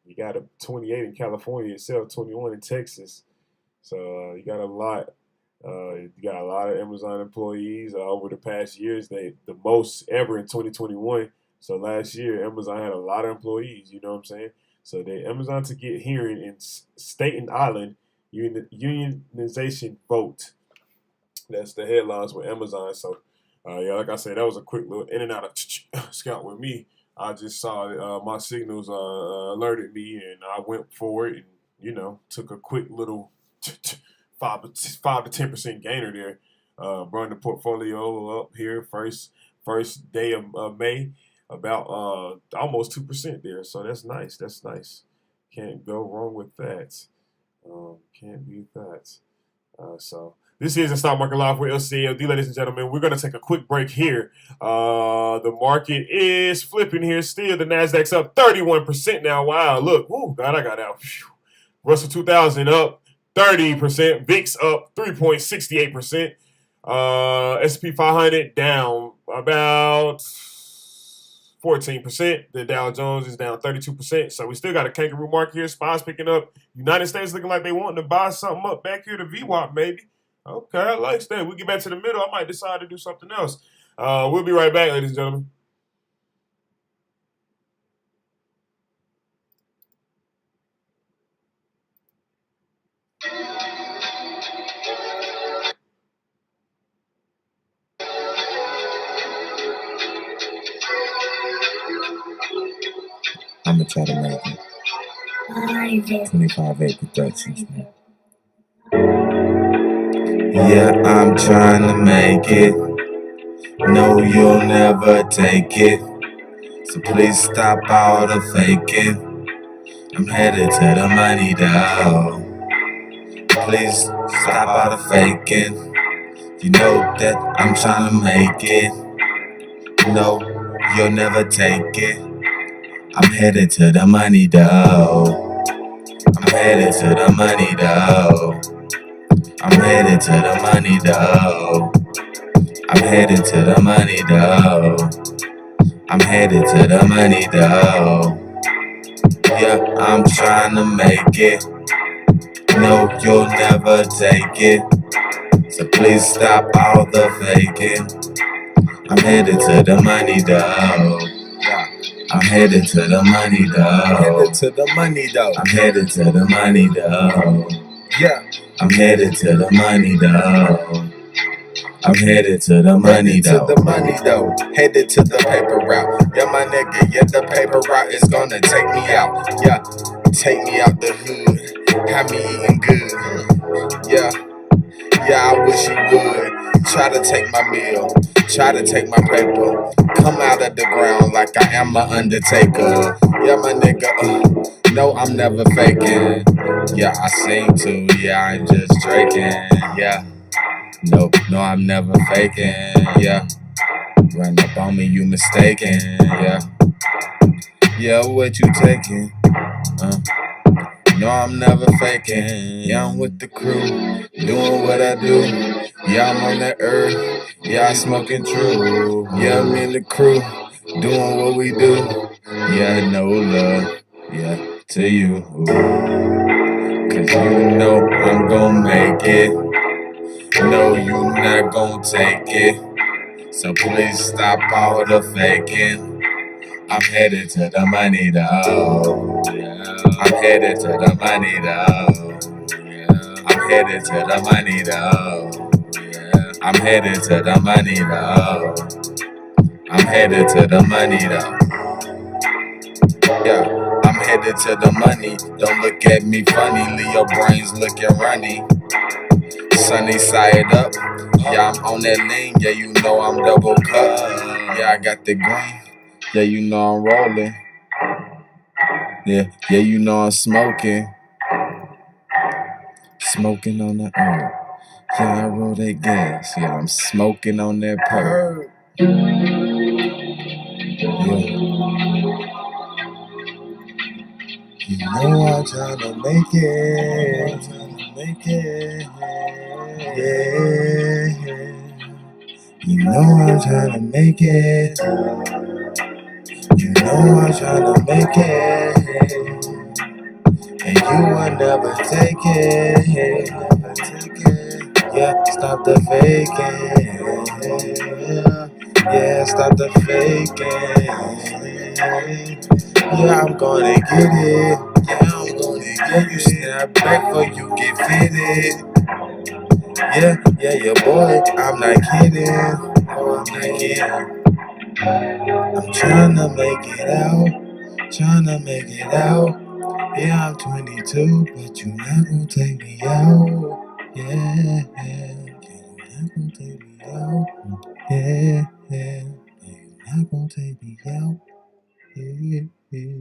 You got 28 in California itself, 21 in Texas. So you got a lot. You got a lot of Amazon employees over the past years. The most ever in 2021. So last year, Amazon had a lot of employees. You know what I'm saying? So Amazon to get hearing in Staten Island unionization vote. That's the headlines with Amazon. So yeah, like I said, that was a quick little in and out of scout with me. I just saw my signals alerted me, and I went for it, and you know, took a quick little 5 to 10% gainer there. Brought the portfolio up here first day of May, about almost 2% there. So that's nice. That's nice. Can't go wrong with that. Can't beat that. So this is the Stock Market Live with LCLD, ladies and gentlemen. We're going to take a quick break here. The market is flipping here still. The Nasdaq's up 31% now. Wow, look. Ooh, God, I got out. Phew. Russell 2000 up 30%. VIX up 3.68%. S&P 500 down about 14%. The Dow Jones is down 32%. So we still got a kangaroo market here. SPY's picking up. United States looking like they wanting to buy something up back here to VWAP, maybe. Okay, I like that. We get back to the middle. I might decide to do something else. We'll be right back, ladies and gentlemen. I'm gonna try to make it 25 acre productions, man. Yeah, I'm trying to make it. No, you'll never take it. So please stop all the faking. I'm headed to the money, though. Please stop all the faking. You know that I'm trying to make it. No, you'll never take it. I'm headed to the money, though. I'm headed to the money, though. I'm headed to the money, though. I'm headed to the money, though. I'm headed to the money, though. Yeah, I'm trying to make it. No, you'll never take it. So please stop all the faking. I'm headed to the money, though. I'm headed to the money, though. I'm headed to the money, though. I'm headed to the money, though. Yeah. I'm headed to the money, though. I'm headed to the money, though. To the money, though. Headed to the paper route. Yeah, my nigga, yeah, the paper route is gonna take me out. Yeah, take me out the hood. Have me eating good. Yeah, yeah, I wish you would. Try to take my meal. Try to take my paper. Come out of the ground like I am an undertaker. Yeah, my nigga, no, I'm never faking. Yeah, I sing too. Yeah, I ain't just drinking. Yeah. No, I'm never faking, yeah. Run up on me, you mistaken, yeah. Yeah, what you taking? No, I'm never faking. Yeah, I'm with the crew, doing what I do. Yeah, I'm on that earth. Yeah, I smoking true. Yeah, I'm in the crew, doing what we do. Yeah, no love, yeah, to you. Ooh. Cause you know I'm gon' make it. No, you not gon' take it. So please stop all the faking. I'm headed to the money, though. Yeah. I'm headed to the money, though. Yeah. I'm headed to the money, though. Yeah. I'm headed to the money, though. I'm headed to the money, though. Yeah, I'm headed to the money. Don't look at me funny. Leave your brains looking runny. Sunny side up, yeah, I'm on that lane, yeah, you know I'm double cup, yeah, I got the green, yeah, you know I'm rolling, yeah, you know I'm smoking on that herb, yeah, I roll that gas, yeah, I'm smoking on that perp, yeah, you know I'm trying to make it, yeah. You know I'm trying to make it. You know I'm trying to make it. And you will never take it. Never take it. Yeah, stop the faking. Yeah, stop the faking. Yeah, I'm gonna get it. Yeah, I'm gonna get you. Snap back for you get fitted. Yeah, your boy, I'm not kidding. No, I'm not kidding. I'm trying to make it out. Trying to make it out. Yeah, I'm 22, but you not gonna take me out. Yeah, you not gonna take me out. Yeah, you not gonna take me out. Yeah.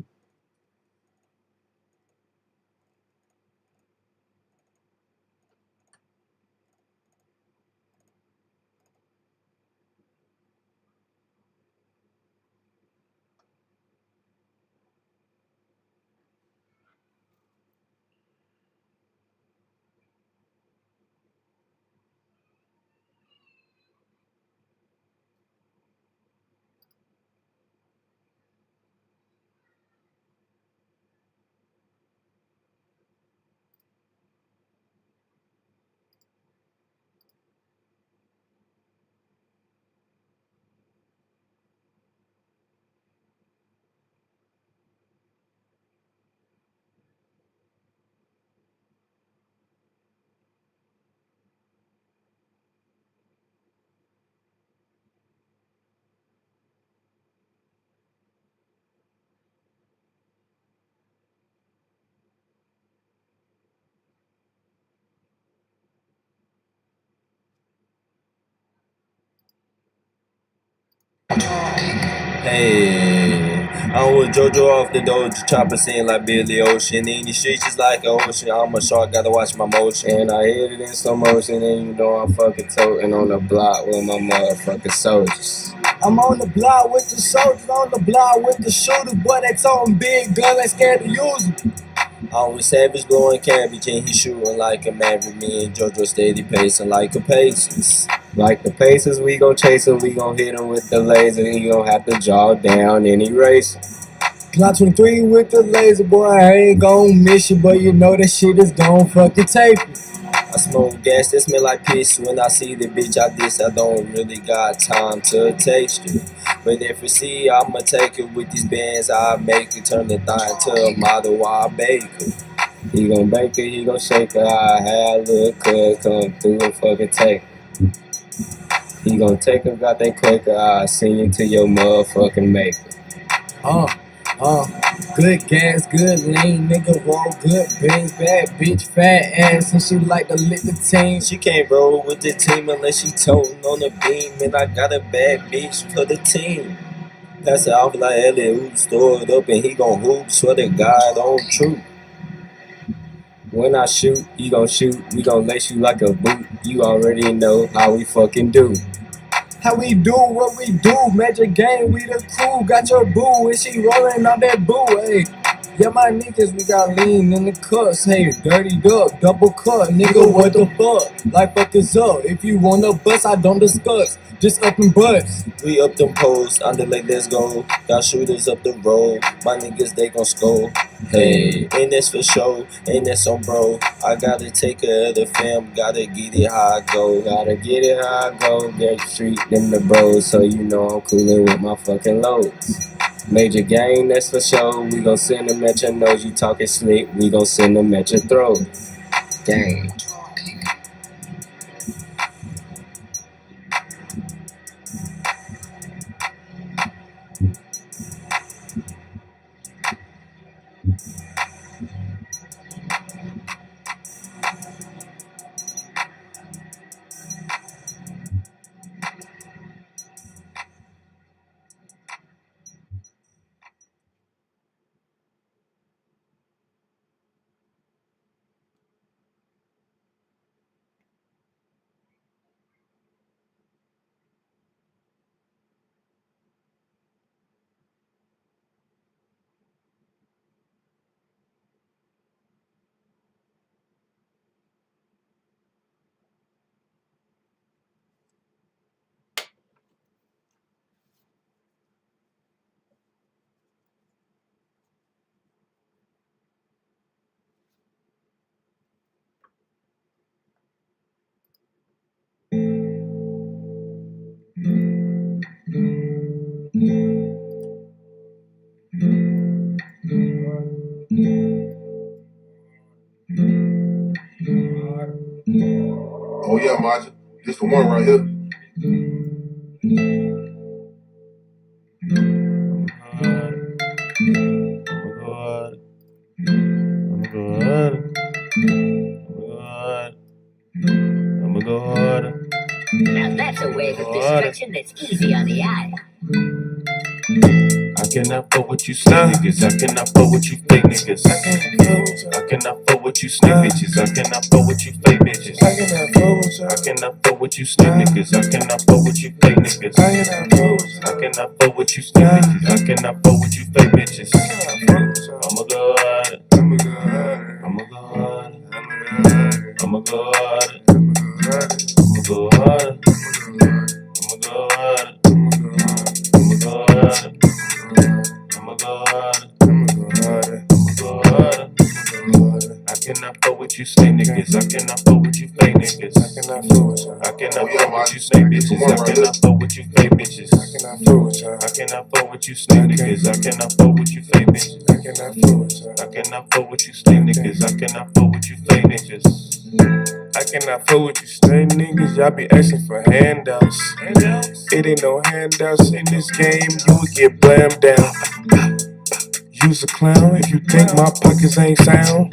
Hey, I'm with JoJo off the dojo, chopper scene like Billy Ocean. In the streets just like an ocean. I'm a shark, gotta watch my motion. I hit it in slow motion, and you know I'm fucking toting on the block with my motherfucking soldiers. I'm on the block with the soldiers, on the block with the shooters. Boy, they toting big gun, they scared to use them. Always savage blowing cabbage and he shooting like a maverick. Me and JoJo steady pacing like a Pacers. Like the Pacers, we gon' chase him, we gon' hit him with the laser. He gon' have to draw down and erase him. Glock 23 with the laser, boy, I ain't gon' miss you, but you know that shit is gon' fucking take me. I smoke gas that smell like piss. When I see the bitch I diss, I don't really got time to taste it. But if you see, I'ma take it with these bands. I make it turn the thigh to a model. I bake it. He gon' bake it, he gon' shake it. I had a little cuz come through and fucking take it. He gon' take it, got that quaker. I send you to your motherfucking maker. Good gas, good lean, nigga roll good beans, bad bitch, fat ass, and she like to lick the team. She can't roll with the team unless she toting on the beam, and I got a bad bitch for the team. Pass it off like Elliot, who store it up and he gon' hoop, swear to God on truth. When I shoot, you gon' shoot, we gon' lace you like a boot. You already know how we fucking do. How we do what we do, major game, we the crew. Got your boo, and she rolling on that boo, hey. Yeah, my niggas, we got lean in the cuts, hey. Dirty up, double cut, nigga, what the fuck? Like fuck is up, if you wanna bust, I don't discuss. Just up and bust. We up them posts, underlay, let's go. Got shooters up the road, my niggas, they gon' score. Hey, and that's for sure, and that's on bro. I gotta take care of the fam, gotta get it how I go. Gotta get it how I go, get street them the bros, so you know I'm coolin' with my fucking loads. Major gang, that's for sure, we gon' send them at your nose. You talking slick, we gon' send them at your throat. Gang. Oh yeah, Maja. This the one right here. I'ma go harder. Now that's a wave of destruction that's easy on the eye. I cannot fuck with you snake niggas. I cannot fuck with you fake niggas. I cannot fuck with you snake bitches. I cannot fuck with you fake bitches. I cannot fuck with you snake niggas. I cannot fuck with you fake niggas. I cannot fuck with you snake bitches. I cannot fuck with you fake bitches. I'ma go harder. I'ma go harder. I'ma go harder. I'ma go harder. I'ma go harder. I'ma go harder. I'ma go harder. I'ma go harder. I'ma go harder. I'ma go harder. I cannot fuck with you snake niggas. I cannot fuck with you fake niggas. I cannot fuck with you. I cannot fuck with you snake bitches. I cannot fuck with you fake bitches. I cannot fuck with you. I cannot fuck with you snake niggas. I cannot fuck with you fake bitches. I cannot fuck with you. I cannot fuck with you snake niggas. I cannot fuck with you fake bitches. I cannot fuck with you straight niggas, y'all be asking for handouts. It ain't no handouts in this game, you will get blammed down. Use a clown if you think my pockets ain't sound.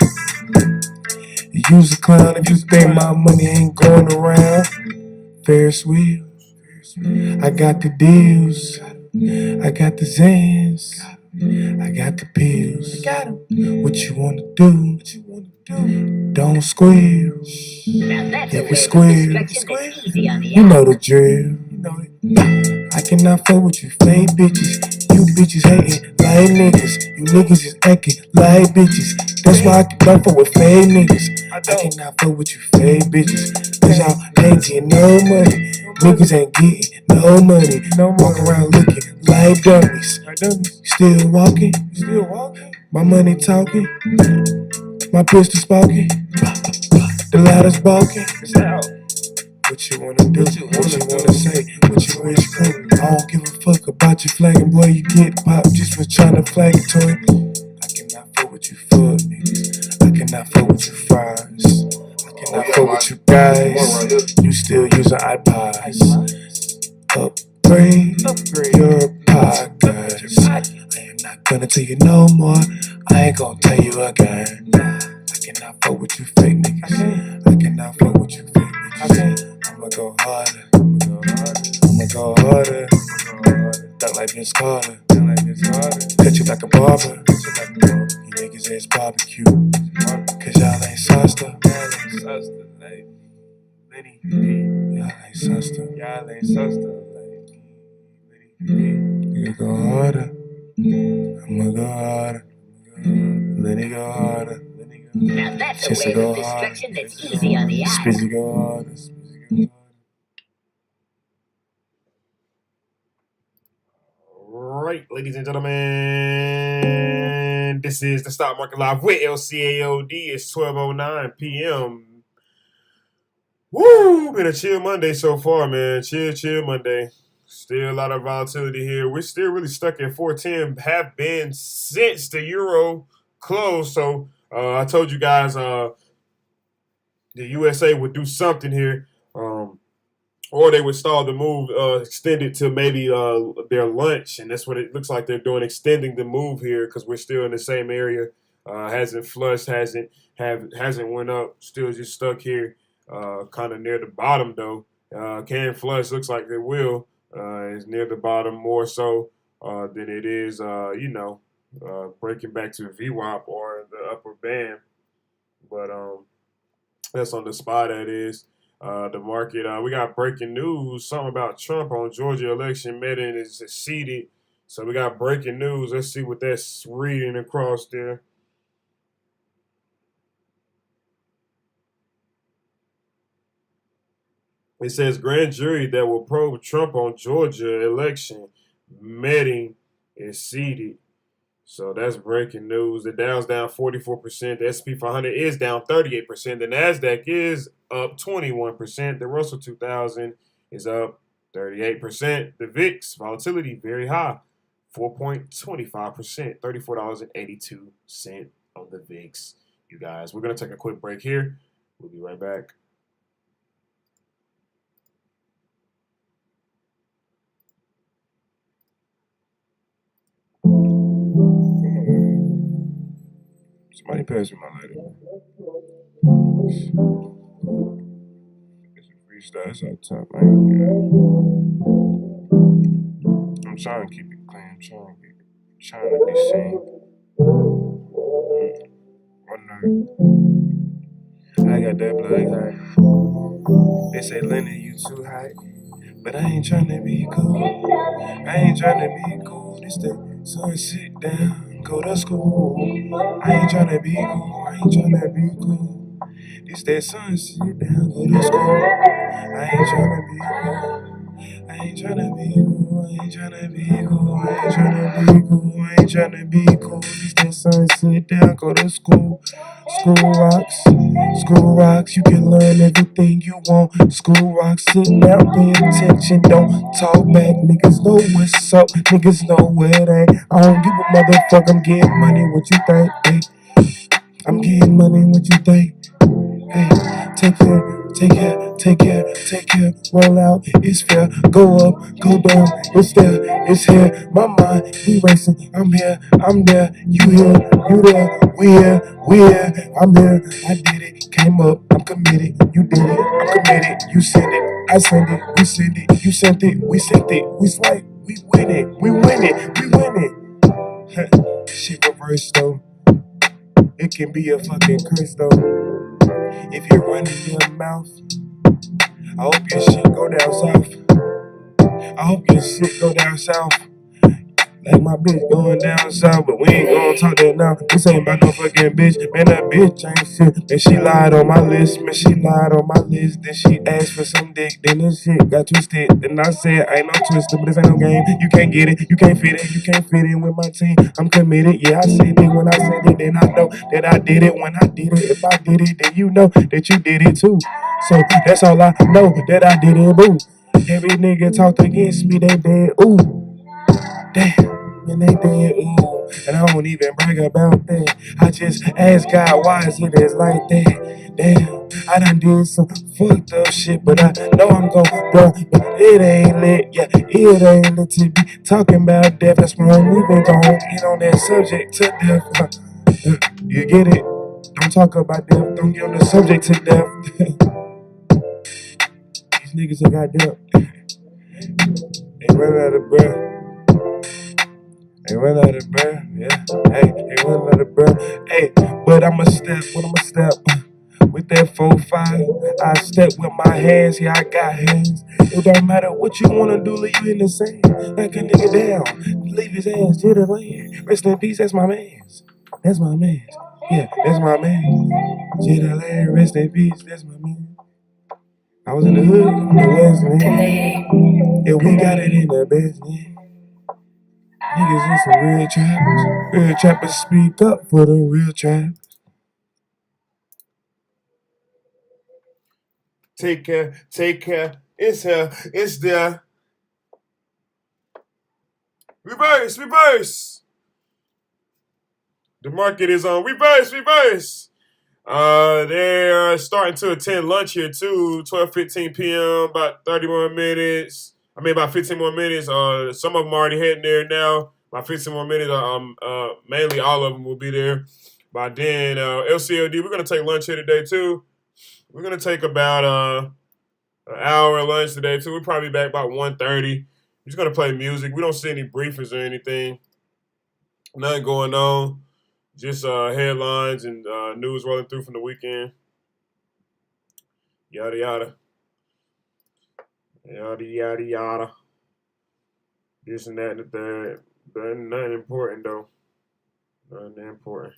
Use a clown if you think my money ain't going around. Ferris wheel, I got the deals, I got the Zans, I got the pills. What you wanna do? Don't squeal. If you squeal, you know the drill. I cannot fuck with you fake bitches. You bitches hating like niggas. You niggas is acting like bitches. That's why I don't fuck with fake niggas. I cannot fuck with you fake bitches. Cause y'all ain't getting no money. Niggas ain't getting no money. Walk around looking like dummies. Still walking. My money talking. My pistol sparking. The loudest balking. What you wanna do? What you wanna say? What you wish could? I don't give a fuck about your flagging, boy. You get popped just for trying to flag it to him. I cannot fuck with you fuck niggas. I cannot fuck with you fries. I cannot fuck with you guys. You still using iPods. Upgrade your podcast. I am not gonna tell you no more. I ain't gonna tell you again. I cannot fuck with you fake niggas. I cannot fuck with you fake niggas. I'ma go harder. I'ma go harder. Duck like Vince Carter. Cut you like a barber. You niggas ass barbecue. Cause y'all ain't sauced up. Y'all ain't sauced up. Y'all ain't sauced up. You go harder. I'ma go harder. Let it go harder. Now that's a wave of destruction that's easy on the eye. Spizzy go harder. Right, ladies and gentlemen, this is the Stock Market Live with LCAOD. It's 12:09 p.m. Woo! Been a chill Monday so far, man. Chill Monday. Still a lot of volatility here. We're still really stuck at 410. Have been since the euro closed. So I told you guys the USA would do something here. Or they would stall the move, extend it to maybe their lunch, and that's what it looks like they're doing, extending the move here because we're still in the same area. Hasn't flushed, hasn't went up, still just stuck here, kind of near the bottom though. Can flush, looks like it will. It's near the bottom more so than it is, breaking back to VWAP or the upper band. But that's on the spot. That is. The market, we got breaking news, something about Trump on Georgia election meeting is seated. So we got breaking news. Let's see what that's reading across there. It says grand jury that will probe Trump on Georgia election meeting is seated. So that's breaking news. The Dow's down 44%. The S&P 500 is down 38%. The NASDAQ is up 21%. The Russell 2000 is up 38%. The VIX volatility very high, 4.25%, $34.82 on the VIX. You guys, we're going to take a quick break here. We'll be right back. Somebody pass me my lighter. It's a freestyle. It's out top. I'm trying to keep it clean. I'm trying to be seen. One night, I got that blood high. They say, Lenny, you too high. But I ain't tryna be cool. I ain't tryna be cool. This the sun, sit down, go to school. I ain't tryna be cool. I ain't tryna be cool. This that sun, sit down, go to school. I ain't tryna be cool. I ain't tryna be cool. I ain't tryna be cool. I ain't tryna be cool. I ain't tryna be cool. This that sun, sit down, go to school. School rocks, you can learn everything you want. School rocks, sit down, pay attention, don't talk back. Niggas know what's up, niggas know where it ain't. I don't give a motherfucker, I'm getting money, what you think? Hey, I'm getting money, what you think? Hey, take care, roll out, it's fair, go up, go down, it's there, it's here, my mind, we racing, I'm here, I'm there, you here, you there, we here, I'm here, I did it, came up, I'm committed, you did it, I'm committed, you send it, I send it, we send it, you sent it, we swipe, we win it, we win it, we win it. Shit reverse though, it can be a fucking curse though. If you're running your mouth, I hope your shit go down south. I hope your shit go down south. Like my bitch going down south, but we ain't gonna talk that now. This ain't about no fucking bitch. Man, that bitch ain't shit. Man, she lied on my list. Man, she lied on my list. Then she asked for some dick. Then this shit got twisted. Then I said, ain't no twister, but this ain't no game. You can't get it. You can't fit it. You can't fit in with my team. I'm committed. Yeah, I said it when I said it. Then I know that I did it when I did it. If I did it, then you know that you did it too. So that's all I know, that I did it, boo. Every nigga talked against me, they dead, ooh. Damn. And they dead, ooh, and I don't even brag about that. I just ask God, why is it is like that? Damn, I done did some fucked up shit, but I know I'm gon' go. But it ain't lit, yeah, it ain't lit to be talking about death. That's why I'm even gon' get on that subject to death. You get it? Don't talk about death, don't get on the subject to death. These niggas ain't got death. They run out of breath. They run out of breath, yeah. Hey, they run out of breath. Hey, but I'ma step with that 4-5. I step with my hands, yeah, I got hands. It don't matter what you wanna do, leave you in the sand. Like a nigga down, leave his ass to the land. Rest in peace, that's my mans. That's my mans. Yeah, that's my man. To the land, rest in peace, that's my man. I was in the hood, on the west, man. Yeah, we got it in the best, man. Niggas is some real trappers. Real trappers speak up for the real trap. Take care. It's here. It's there. Reverse. The market is on reverse. They're starting to attend lunch here too. 12:15 p.m. About 30 more minutes. About 15 more minutes. Some of them already heading there now. About 15 more minutes. Mainly all of them will be there. By then, LCLD, we're gonna take lunch here today too. We're gonna take about an hour lunch today too. We'll probably be back about 1:30. We're just gonna play music. We don't see any briefings or anything. Nothing going on. Just headlines and news rolling through from the weekend. Yada yada. This and that and the third. Nothing important though. Nothing important.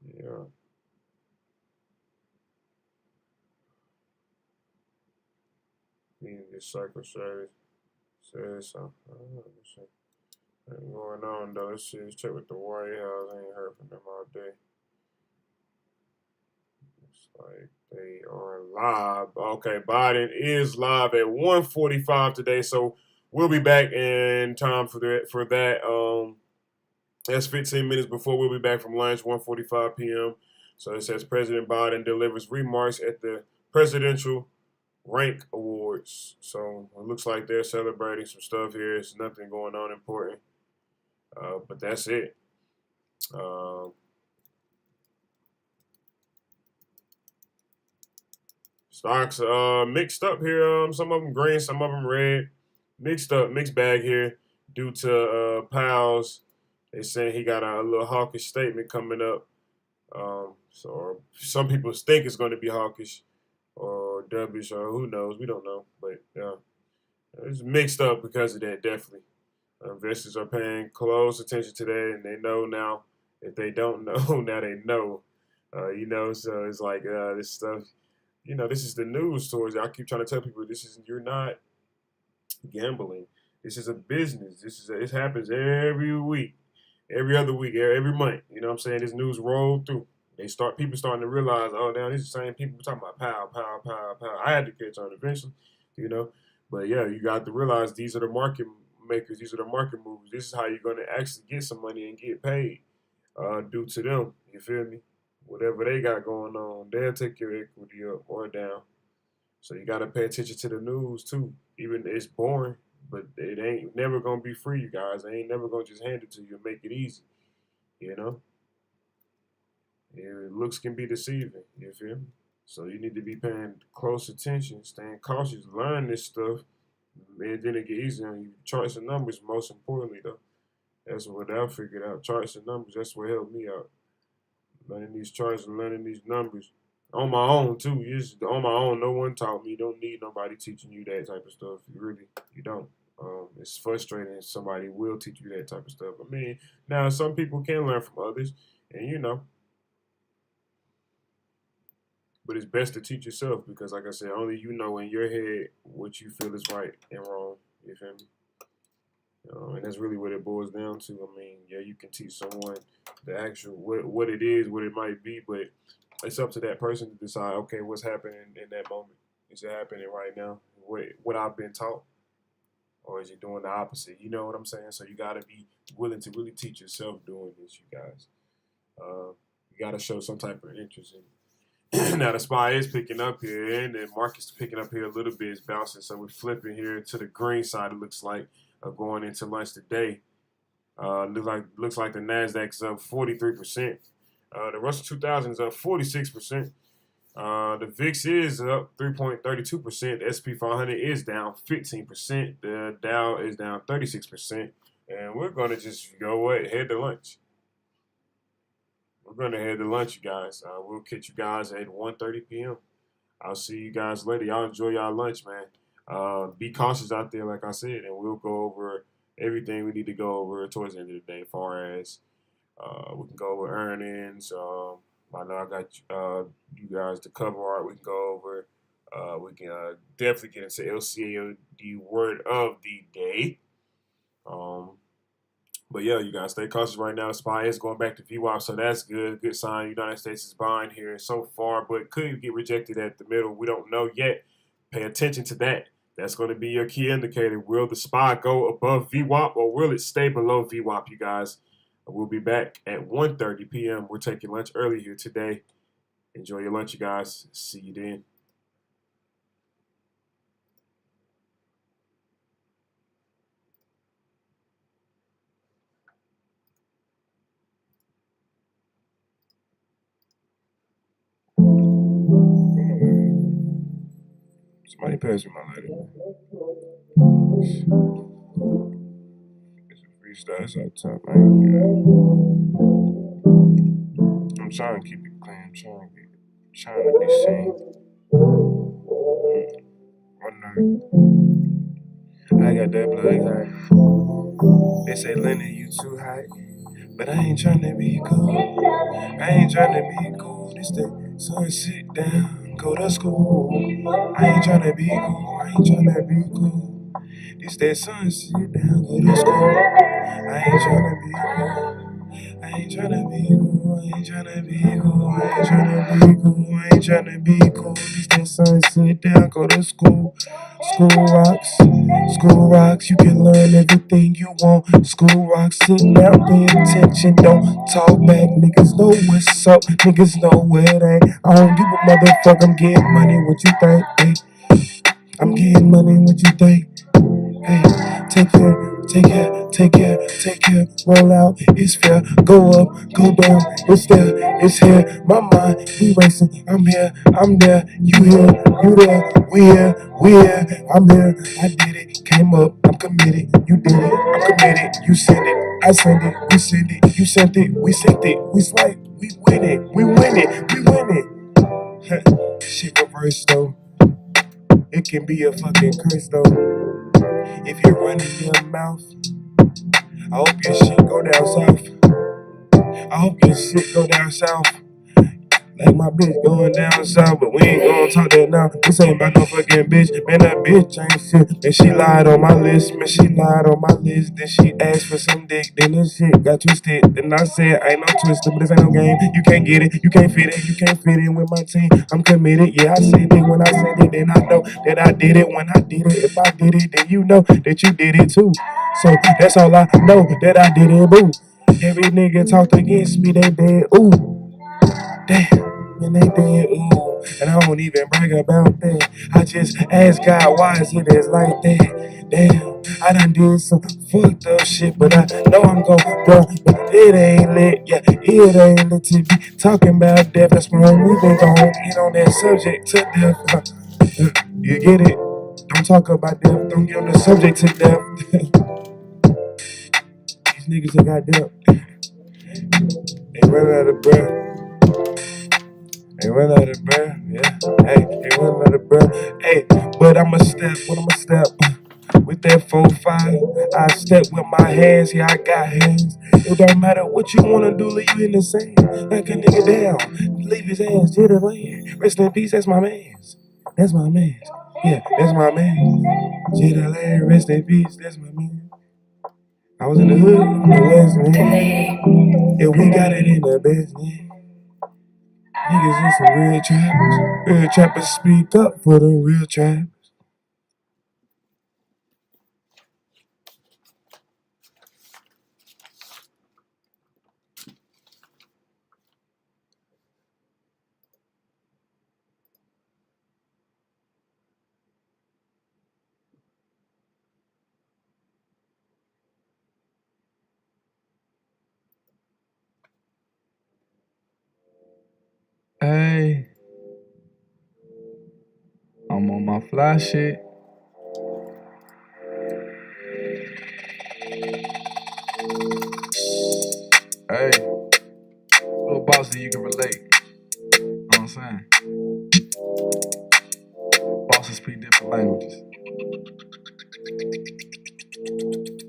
Yeah. This cycle service says something. Nothing going on though. Let's see. Let's check with the White House. I ain't heard from them all day. Looks like they are live. Okay, Biden is live at 1:45 today, so we'll be back in time for that. That's 15 minutes before we'll be back from lunch, 1:45 p.m. So it says President Biden delivers remarks at the Presidential Rank Awards. So it looks like they're celebrating some stuff here. It's nothing going on important. But that's it. Stocks mixed up here. Some of them green, some of them red. Mixed bag here due to Powell's. They saying he got a little hawkish statement coming up. So some people think it's going to be hawkish or dovish or who knows. We don't know. But it's mixed up because of that, definitely. Investors are paying close attention to that, and they know now. If they don't know, now they know. So it's like this stuff. This is the news stories. I keep trying to tell people you're not gambling. This is a business. It happens every week, every other week, every month. You know what I'm saying? This news rolled through. People starting to realize, oh, now these are the same people talking about pow. I had to catch on eventually, But yeah, you got to realize these are the market makers. These are the market movers. This is how you're going to actually get some money and get paid due to them. You feel me? Whatever they got going on, they'll take your equity up or down. So you got to pay attention to the news too. Even it's boring, but it ain't never going to be free, you guys. They ain't never going to just hand it to you and make it easy. Looks can be deceiving, you feel me? So you need to be paying close attention, staying cautious, learn this stuff, and then it get easier on you. Charts and numbers, most importantly, though. That's what I figured out. Charts and numbers, that's what helped me out. Learning these charts and learning these numbers. On my own, too. Just on my own. No one taught me. You don't need nobody teaching you that type of stuff. You don't. It's frustrating if somebody will teach you that type of stuff. I mean, now some people can learn from others, and but it's best to teach yourself because, like I said, only you know in your head what you feel is right and wrong. You feel me? And that's really what it boils down to. I mean, yeah, you can teach someone the actual what it is, what it might be, but it's up to that person to decide, okay, what's happening in that moment? Is it happening right now? What I've been taught? Or is it doing the opposite? You know what I'm saying? So you got to be willing to really teach yourself doing this, you guys. You got to show some type of interest in it. Now, the SPY is picking up here, and the market's picking up here a little bit. It's bouncing, so we're flipping here to the green side, it looks like. Going into lunch today. Looks like the NASDAQ's up 43%. The Russell 2000 is up 46%. The VIX is up 3.32%. The SP 500 is down 15%. The Dow is down 36%. And we're going to just head to lunch. We're going to head to lunch, you guys. We'll catch you guys at 1:30 p.m. I'll see you guys later. Y'all enjoy y'all lunch, man. Be cautious out there, like I said, and we'll go over everything we need to go over towards the end of the day, as far as we can go over earnings. I know I got you guys the cover art we can go over. We can definitely get into LCA, the word of the day. But yeah, you guys stay cautious right now. SPY is going back to VWAP, so that's good. Good sign. United States is buying here so far, but could get rejected at the middle. We don't know yet. Pay attention to that. That's going to be your key indicator. Will the SPY go above VWAP or will it stay below VWAP, you guys? We'll be back at 1:30 p.m. We're taking lunch early here today. Enjoy your lunch, you guys. See you then. Somebody pass me my lighter. It's a freestyle out top. I'm trying to keep it clean. I'm trying to be seen. One night, I got that blood high. They say, Lennon, you too high. But I ain't trying to be cool. I ain't trying to be cool. This that, so sit down, go to school. I ain't trying to be cool. I ain't trying to be cool. This that son, sit down, go to school. I ain't trying to be cool. I ain't tryna be cool, I ain't tryna be cool, I ain't tryna be cool, I ain't tryna be cool. This that son, sit down, go to school. School rocks, you can learn everything you want. School rocks, sit down, pay attention, don't talk back. Niggas know what's up, niggas know where it ain't. I don't give a motherfucker, I'm getting money, what you think, eh? I'm getting money, what you think? Hey, take care, take care, take care, take care. Roll out, it's fair. Go up, go down, it's there, it's here. My mind, we racing. I'm here, I'm there. You here, you there. We here, we here. I'm here. I did it, came up. I'm committed. You did it, I'm committed. You send it, I send it. We send it, you sent it. We sent it. We swipe, we win it. We win it, we win it. Shit reverse though. It can be a fucking curse though. If you're running your mouth, I hope your shit go down south. I hope your shit go down south. Like my bitch going down south, but we ain't gonna talk that now. This ain't about no fucking bitch. Man, that bitch ain't shit. And she lied on my list. Man, she lied on my list. Then she asked for some dick. Then this shit got twisted. Then I said, ain't no twister, but this ain't no game. You can't get it. You can't fit it. You can't fit in with my team. I'm committed. Yeah, I said it when I said it. Then I know that I did it when I did it. If I did it, then you know that you did it too. So that's all I know, that I did it, boo. Every nigga talked against me, they dead, ooh. Damn. And they dead, ooh, and I don't even brag about that. I just ask God, why is it is like that? Damn, I done did some fucked up shit, but I know I'm gon' burn. But it ain't lit, yeah, it ain't lit to be talking about death. That's why I'm even gon' get on that subject to death. You get it? Don't talk about death, don't get on the subject to death. These niggas that got death, they run out of breath. They run out of breath, yeah. Hey, they run out of breath. Hey, but I'ma step, with that 4-5. I step with my hands, yeah, I got hands. It don't matter what you wanna do, leave you in the sand. Knock a nigga down, leave his ass to the land. Rest in peace, that's my mans. That's my mans. Yeah, that's my man. To the land, rest in peace, that's my man. I was in the hood, on the west, man. Yeah, we got it in the best, man. Niggas is some real trappers. Real trappers speak up for the real trappers. Hey, I'm on my fly shit. Hey, little boss that you can relate. You know what I'm saying? Bosses speak different languages.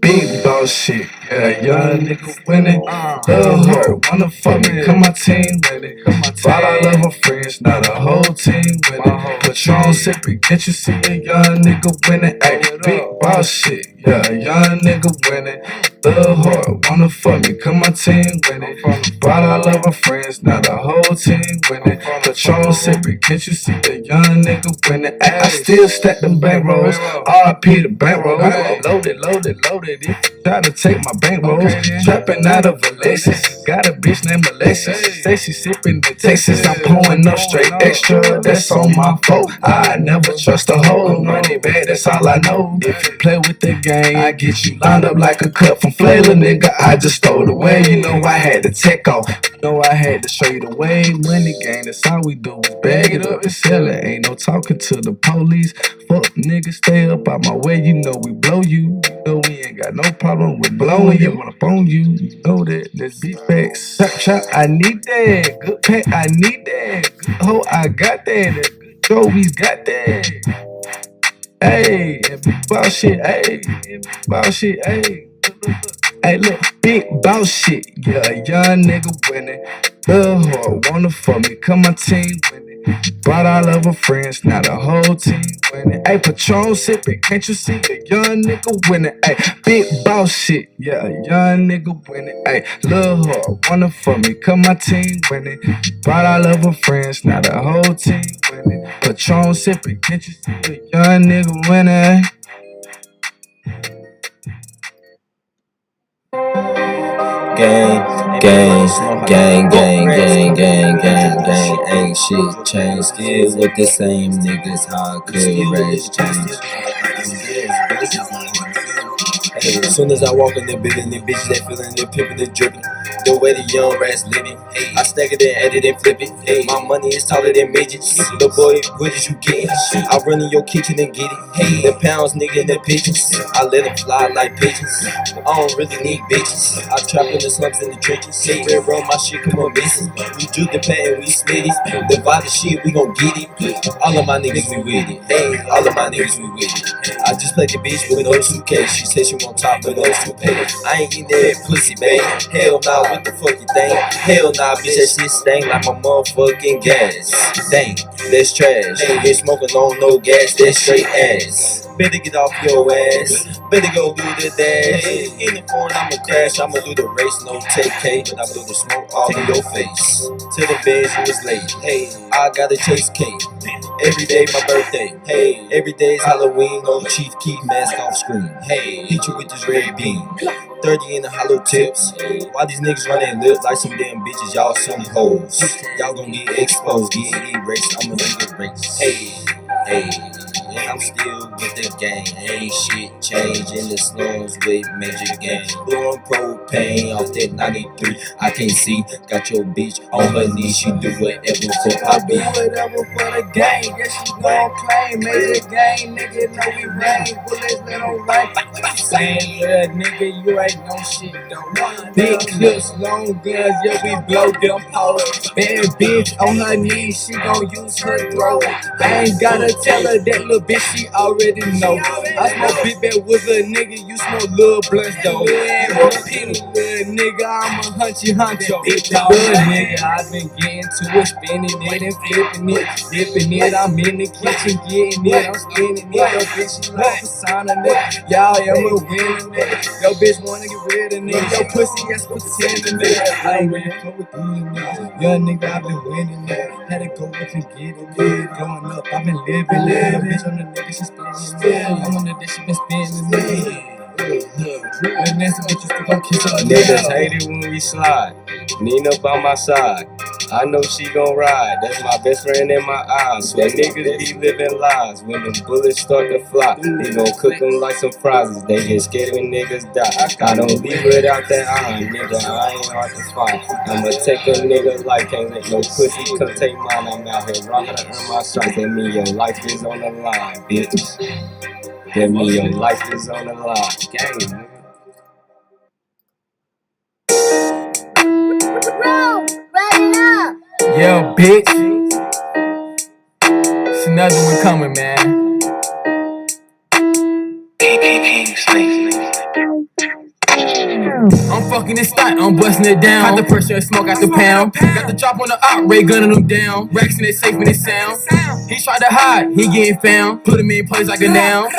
Big boss shit, yeah, young nigga winning. Love her, wanna fuck me, come my team with it. Brought all of her friends, now the whole team with it. Patron sipping, can't you see a young nigga winning? Ayy, big boss shit, yeah, young nigga winning. Love her, wanna fuck me, come my team with it. Brought all of her friends, now the whole team winning. Patron sipping, can't you see a young nigga winning? Ayy, I still stack them bankrolls, RP the bankrolls. Loaded, loaded, loaded. Try to take my bankrolls, trapping out of Alexis. Got a bitch named Alexis. Say she sipping the Texas. I'm pulling up straight extra. That's on my fault. I never trust a hoe. Money bad, that's all I know. If you play with the game, I get you lined up like a cut from Flavor, nigga. I just stole it away. You know I had to take off. You know I had to show you the way. Money game, that's all we do is bag it up and sell it. Ain't no talking to the police. Fuck niggas, stay up out my way. You know we blow you. You know we ain't got no problem with blowing you. When I phone you, you know that. That's big facts. Chop, chop, I need that. Good pack, I need that. Good hoe, I got that. That good Joey's got that. Hey, and big boss shit, hey. Big boss shit, hey. Hey, look, big boss shit. Yeah, young nigga winning. Love her, wanna fuck me, come my team winning. Brought all of her friends, now the whole team winning. Hey, Patron sipping, can't you see the young nigga winning? Hey, big boss shit, yeah, young nigga winning. Hey, love her, wanna fuck me, come my team winning. Brought all of her friends, now the whole team winning. Patron sipping, can't you see the young nigga winning? Gang, gang. Gang, gang, gang, gang, gang, gang. Ain't shit changed. Still with the same niggas. How could race change? Hey, as soon as I walk in the building, the bitches they feeling, they pimping, they dripping. The way the young rats living. Hey, I stack it and edit and flip it. Hey, my money is taller than midgets. The boy, what did you get? I run in your kitchen and get it. Hey, the pounds, nigga, and the pigeons. I let them fly like pigeons. I don't really need bitches. I trap in the slums in the trenches. Say, red roll, my shit come on missing. We do the pad and we split it. The body shit, we gon' get it. All of my niggas, we with it. Hey, all of my niggas, we with it. I just played the bitch with no suitcase. She said she want top with no suitcase. I ain't eating that pussy, babe. Hell nah, what the fuck you think? Hell nah, bitch, that shit stank like my motherfucking gas. Dang, that's trash. Been smoking on no gas, that's straight ass. Better get off your ass. Better go do the dash. In the phone, I'ma crash. I'ma do the race, no take K, but I'm gonna smoke all in your face. Till the bed, you was late. Hey, I gotta chase cake. Every day my birthday. Hey, every day's Halloween. No Chief Keef mask off screen. Hey, hit you with this red beam. 30 in the hollow tips. Why these niggas running lips like some damn bitches? Y'all some hoes. Y'all gon' get exposed. Get erased. I'ma do the race. Hey, hey. And I'm still with the gang. Ain't shit changed in the slums with major gang. Blowing propane off that 93. I can't see. Got your bitch on her knees. She do whatever for I be. Whatever for the gang. Yeah, she gon' claim. Major gang, nigga, know we rain. Bullets let on right. Saying, little nigga, you ain't no shit, though. Big clips, long guns, yeah, we blow them hoes. Bad bitch on her knees, she gon' use her throat. I ain't gotta tell her that little bitch, she already know. I smoke big bad with a nigga, you smoke little blunts though. Little nigga, I'm a hunchy honcho. Little nigga, I been getting to it, spinning it and flipping it, dipping it. I'm in the kitchen getting it, I'm spinning it. Yo, bitch, she love persona, nigga. Y'all am a winner, nigga. Yo, bitch wanna get rid of nigga. Yo, pussy ass pretending, nigga. I ain't really fuck with these niggas. Young nigga, I been winning, nigga. Had to go up and get it, nigga. Going up, I been living. Bitch on the nigga, she spinning. I'm on the dick, she been spinning, nigga. And that's the bitches gon' kiss her. Niggas hate it when we slide. Nina by my side. I know she gon' ride. That's my best friend in my eyes. So niggas be living lies. When the bullets start to fly, they gon' cook them like some fries. They get scared when niggas die. I don't leave without that iron, nigga. I ain't hard to find. I'ma take a nigga life. Can't let no pussy come take mine. I'm out here rocking to earn my stripes. That mean your life is on the line, bitch. That mean your life is on the line. Gang, nigga. Yeah, bitch. It's another one coming, man. I'm fucking this stunt, I'm busting it down. Got the pressure and smoke out the pound. Got the chop on the op, Ray gunning them down. Racks in it safe in it sound. He tried to hide, he getting found. Put him in place like a noun.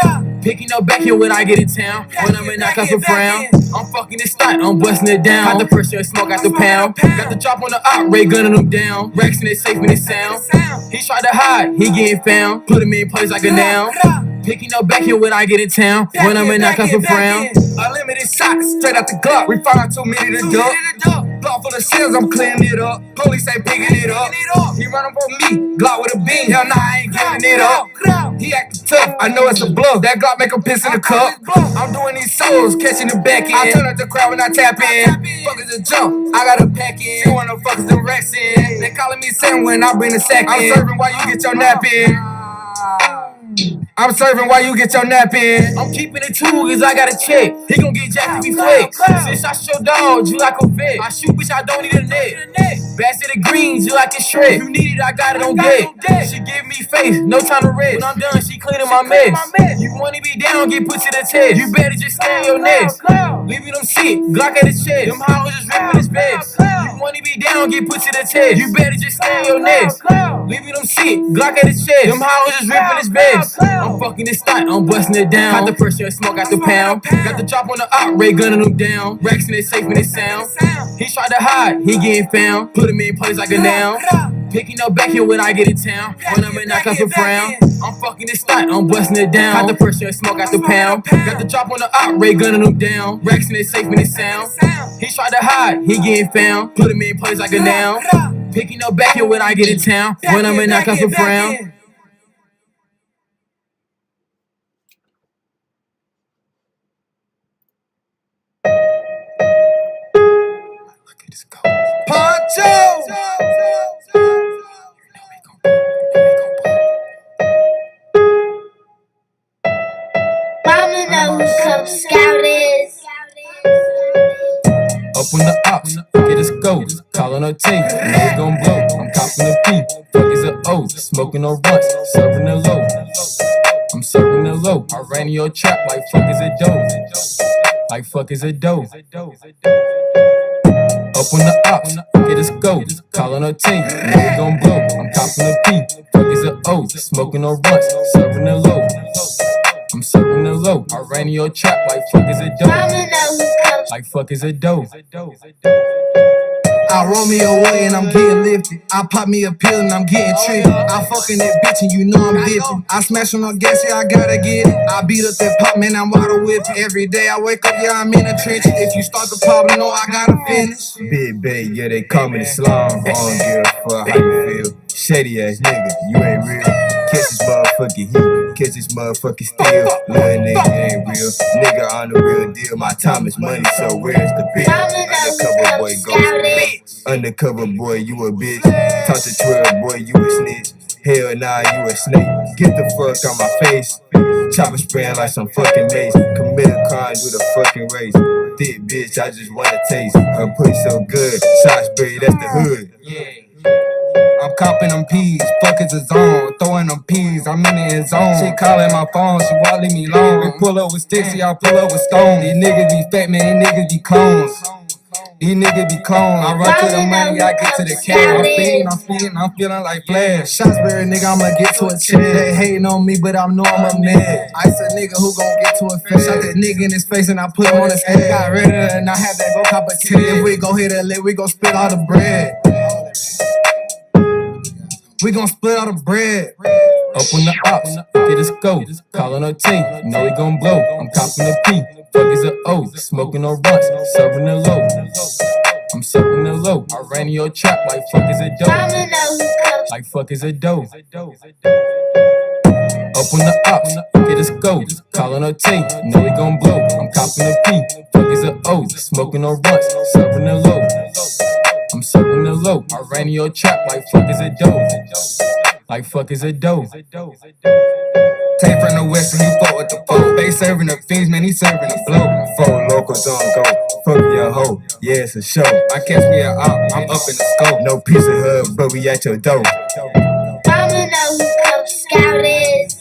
Picking up back here when I get in town. When I'm in knock off a frown. I'm fucking this stunt, I'm busting it down. Got the pressure and smoke out the pound. Got the chop on the op, Ray gunning them down. Racks in it safe in it sound. He tried to hide, he getting found. Put him in place like a noun. Picking up back here when I get in town. When I'm in knock off a frown. Unlimited shots, straight out the Glock. We find too many to duck. Block full of shells, I'm clearing it up. Police ain't picking it up. He running for me, Glock with a beam. Hell nah, I ain't giving it up. He acting tough, I know it's a bluff. That Glock make him piss in the cup. I'm doing these solos, catching the back end. I turn up the crowd when I tap in. Fuckers a jump, I got a pack in. You wanna fuck them racks in. They calling me Sam when I bring the sack in. I'm serving while you get your nap in. I'm serving while you get your nap in. I'm keeping it too, cause I got a check. He gon' get jacked if he flex. Since I show dogs, you like a vet. I shoot, bitch, I don't need a net. Basket of greens, you like a shred. You need it, I got it on deck. She give me face, no time to rest. When I'm done, she cleaning my mess. You wanna be down, get put to the test. You better just stay in your nest. Leaving them sick, Glock at his chest. Them hoes just ripping his vest. You wanna be down, get put to the test. You better just stay in your nest. Leaving them sick, Glock at his chest. Them hoes just ripping his vest. I'm fucking this stunt, I'm busting it down. Got the pressure and smoke out the pound. Got the chop on the op, Ray gunning them down. Racks in it safe in it sound. He tried to hide, he getting found. Put him in place like a noun. Picking up back here when I get in town. When I'm in, I come for frown. I'm fucking this spot, I'm busting it down. Got the pressure and smoke out the pound. Got the drop on the op, Ray gunning them down. Racks in it safe in it sound. He tried to hide, he getting found. Put him in place like a noun. Picking up back here when I get in town. When I'm in, I come for frown. Poncho! Mama know who Cub Scout is. Up on the ops, get us go. Calling her tape, know it gon' blow. I'm copping the P, fuck is a O. Smoking no runs, serving the low. I'm serving the low. I ran in your trap like fuck is a dough. Like fuck is a dough. Up on the ops, get us go. Calling her tape, know it gon' blow. I'm copping the P, fuck is a O. Smoking no runs, serving the low. I'm serving the low. I ran in your trap like fuck is a dough. Like fuck is a dough. I roll me away and I'm getting lifted. I pop me a pill and I'm getting trippy. I fucking that bitch and you know I'm dipping. I smash on no gas, yeah, I gotta get it. I beat up that pop, man, I'm water whipping. Every day I wake up, yeah, I'm in the trenches. If you start the problem, no, I gotta finish. Big Bay, yeah, they call me the slum. I don't give a fuck how you feel. Shady ass nigga, you ain't real. Catch this motherfucking heat, catch this motherfucking steel. Little nigga ain't real. Nigga on the real deal. My time is money, so where's the bill? Undercover boy, go bitch. Undercover boy, you a bitch. Talk to 12 boy, you a snitch. Hell nah, you a snake. Get the fuck on my face. Chopper spraying like some fucking mace. Commit a crime, do the fucking race. Thick bitch, I just wanna taste. Her pussy so good. Shot spray, that's the hood. I'm copping them peas, fuck is a zone. Throwing them peas, I'm in the end zone. She calling my phone, she won't leave me alone. We pull up with sticks, y'all pull up with stones. These niggas be fat, man, these niggas be clones. These niggas be clones. I run to the money, I get to the cash. I'm speeding, I'm feeling like Flash. Shotsbury nigga, I'ma get to a check. They hating on me, but I know I'm a man. Ice a nigga who gon' get to a fence. Shot that nigga in his face and I put him on his head. Got rid of it and I had that go cop a ticket. If we go hit a lick, we gon' split all the bread. We gon' split all the bread. Up on the ops, get us go. Calling her tape, know we gon' blow. I'm copping the P, fuck is a O. Smoking no runs, serving the low. I'm serving the low. I ran in your trap like fuck is a dough. Like fuck is a dough. Up on the ops, get us go. Calling her tape, know we gon' blow. I'm copping the P, fuck is a O. Smoking no runs, serving the low. I'm serving the low. I ran in your trap like fuck is a dough. Like fuck is a dough. Take from the west and he fought with the foe. They serving the fiends, man, he serving the flow. Four locals on go. Fuck your hoe. Yeah, it's a show. I catch me a op, I'm up in the scope. No piece of hub, but we at your door. Mama know who Cub Scout is.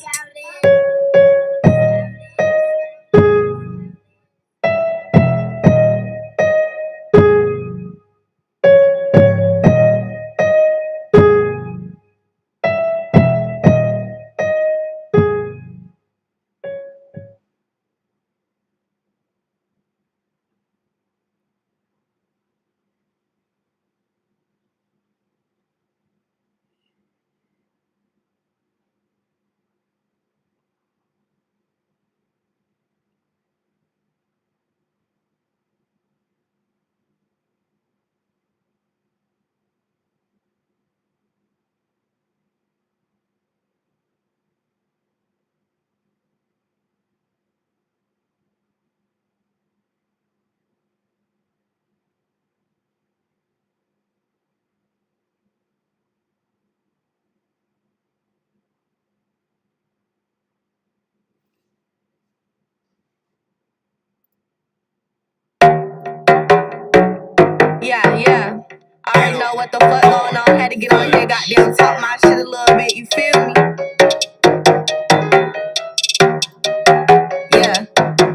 Yeah. I already know what the fuck going on. Had to get on here, goddamn, talk my shit a little bit. You feel me?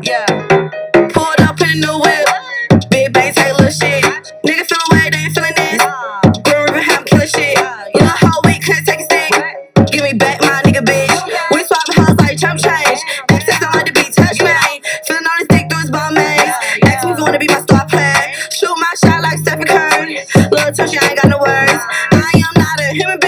Yeah. Pulled up in the whip. Big bang, take a little shit. Niggas feel away, they ain't feeling this. Green River, have killing shit. You know, whole week, couldn't take a stick. Give me back my nigga, bitch. We swapping hoes like Trump change. Access don't like to be touched, man. Feeling on his dick through his bum maze. Ask me if you wanna be my star player. Shoot my shot like Stephen Curry. Little touch, I ain't got no words. I am not a human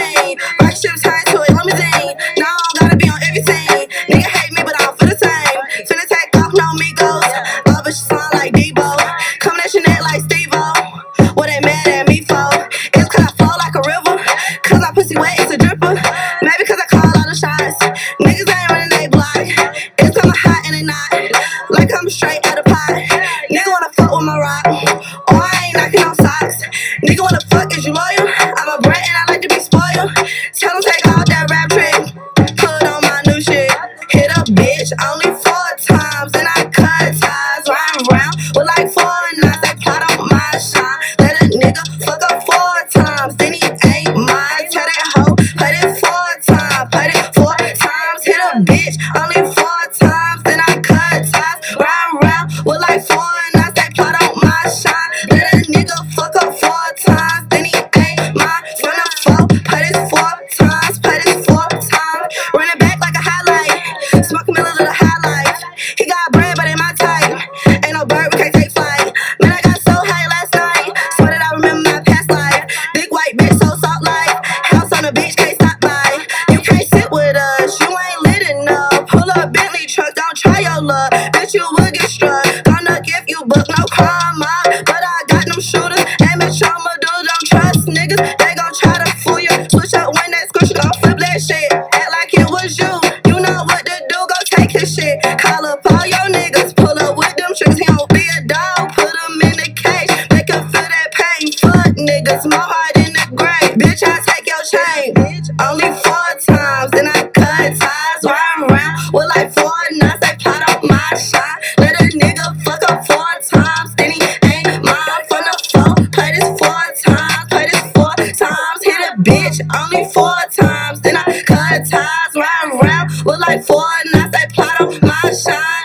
bitch, you would get struck. Gonna give you book, no crime, but I got them shooters. Aim at trauma, dude, don't trust niggas. They gon' try to fool you. Switch up when they squish, gon' flip that shit. Act like it was you. You know what to do, go take his shit. Call up all your niggas, pull up with them tricks. He don't be a dog, put him in the cage. Make him feel that pain. Fuck niggas, my heart in the grave. Bitch, I take your chain. Bitch, only 4 times, then I cut ties. Rhyme around with like 4 nuts. They plot on my shot. Let a nigga fuck up 4 times, then he ain't mine from the floor. Play this 4 times, play this 4 times. Hit a bitch only 4 times, then I cut ties. Rhyme around with like 4 nuts. They plot on my shot.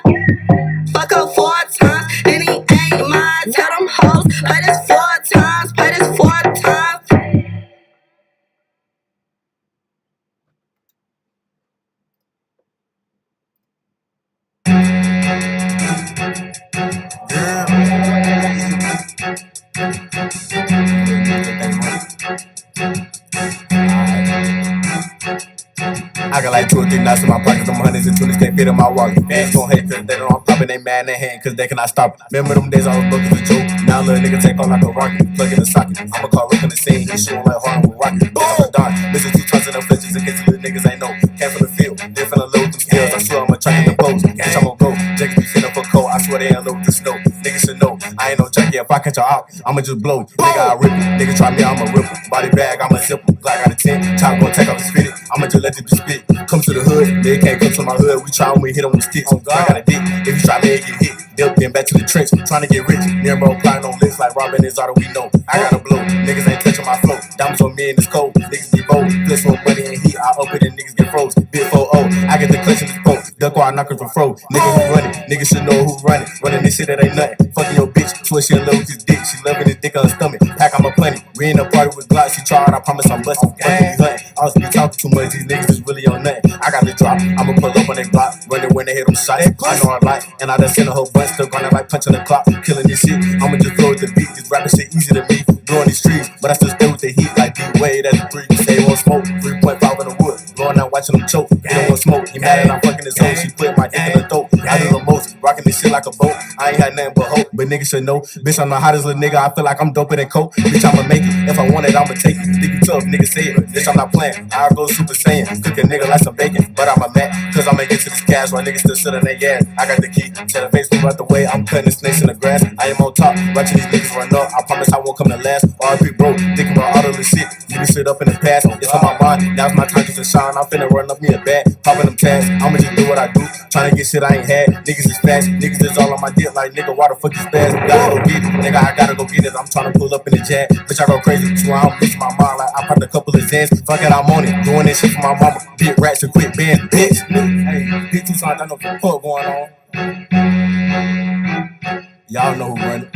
Fuck up 4 times, then he ain't mine. Tell them hoes, play this 4 times, play this 4 times. I got like 2 or 3 knots in my pockets, them hundreds and 20s can't fit in my wallet. Fans gon' hate cause they know I'm poppin', they mad in their hand cause they cannot stop it. Remember them days I was broke as a joke, now little nigga take on like a rocket, plug in the socket. I'ma call Rick on the scene, he shootin' like Harlem with rocket. Boom! Dodge, missing 2 tons of them fletches in case the little niggas ain't know. Came from the field, they finna load them skills, I swear I'ma track in the post. Bitch, I'ma go, Jakes be finna for cold, I swear they ain't low with the snow. Niggas should know, I ain't no junkie, if I catch her out, I'ma just blow. Nigga, I rip it, nigga try me, I'ma rip it. Body bag, I'ma zip it, Glock got a 10, time gon' take off his fitted, I'ma just let it be spit. Come to the hood, they can't come to my hood. We try when we hit them with sticks. Oh God, I got a dick. If you try, they get hit. They'll get back to the trench. Trying to get rich. Nero plotting on licks like Robin is all that we know. I gotta blow. Niggas ain't touching my flow. Diamonds on me and it's cold. Niggas be bold. Plus more money and heat. I up it and niggas get froze. Big 4-0. I get the clutch in the phone. Duck while I knock it for fro. Nigga who running. Niggas should know who running. Running this shit that ain't nothing. Fucking your bitch. Swear she in love with his dick. She loving his dick on her stomach. Pack on my plenty. We in a party with Glock. She tried. I promise I'm busting. Fucking be hunting. I was be talking too much. These niggas is really on nothing. I got the drop. I'ma pull up on their block. Running when they hit them shots. I know I like. And I done seen a whole bunch. Still running like punching the clock. Killing this shit. I'ma just throw it the beat. This rapping shit easy to me. Blowing these streets. But I still stay with the heat like D-Wade at the 3. Say won't smoke. 3.5 in the wood. Blowing out watching them choke. He don't want smoke. He mad that I'm fucking his hoe. She put my dick in the throat. I do the most. Rocking this shit like a boat. I ain't had nothing but hope. But niggas should know. Bitch, I'm the hottest little nigga. I feel like I'm doper than coke. Bitch, I'ma make it. If I want it, I'ma take it. Think you tough, nigga say it. Bitch, I'm not playing. I'll go Super Saiyan. Cook a nigga like some bacon. But I'm a Mac. Cause I'ma get to this cash while niggas still sit on their ass. I got the key. Tell the face move out the way. I'm cutting the snakes in the grass. I am on top. Watching these niggas run up. I promise I won't come to last. RP bro. Thinking about all of this shit. You shit up in the past. It's on my mind. Now's my time to shine. I'm finna run up me a bag. Popping them tags. I'ma just do what I do. Trying to get shit I ain't had. Niggas is fast. Niggas is all on my dick. Like nigga, why the fuck is fast? Gotta go get it. Nigga, I gotta go get it. I'm trying to pull up in the jag. Bitch, I go crazy. So I don't bitch my mind. Like I popped a couple of Zans. Fuck it, I'm on it. Doing this shit for my mama. Big rats and quick bands. Bitch. Hey, big 2 times. I know what the fuck going on. Y'all know who run it.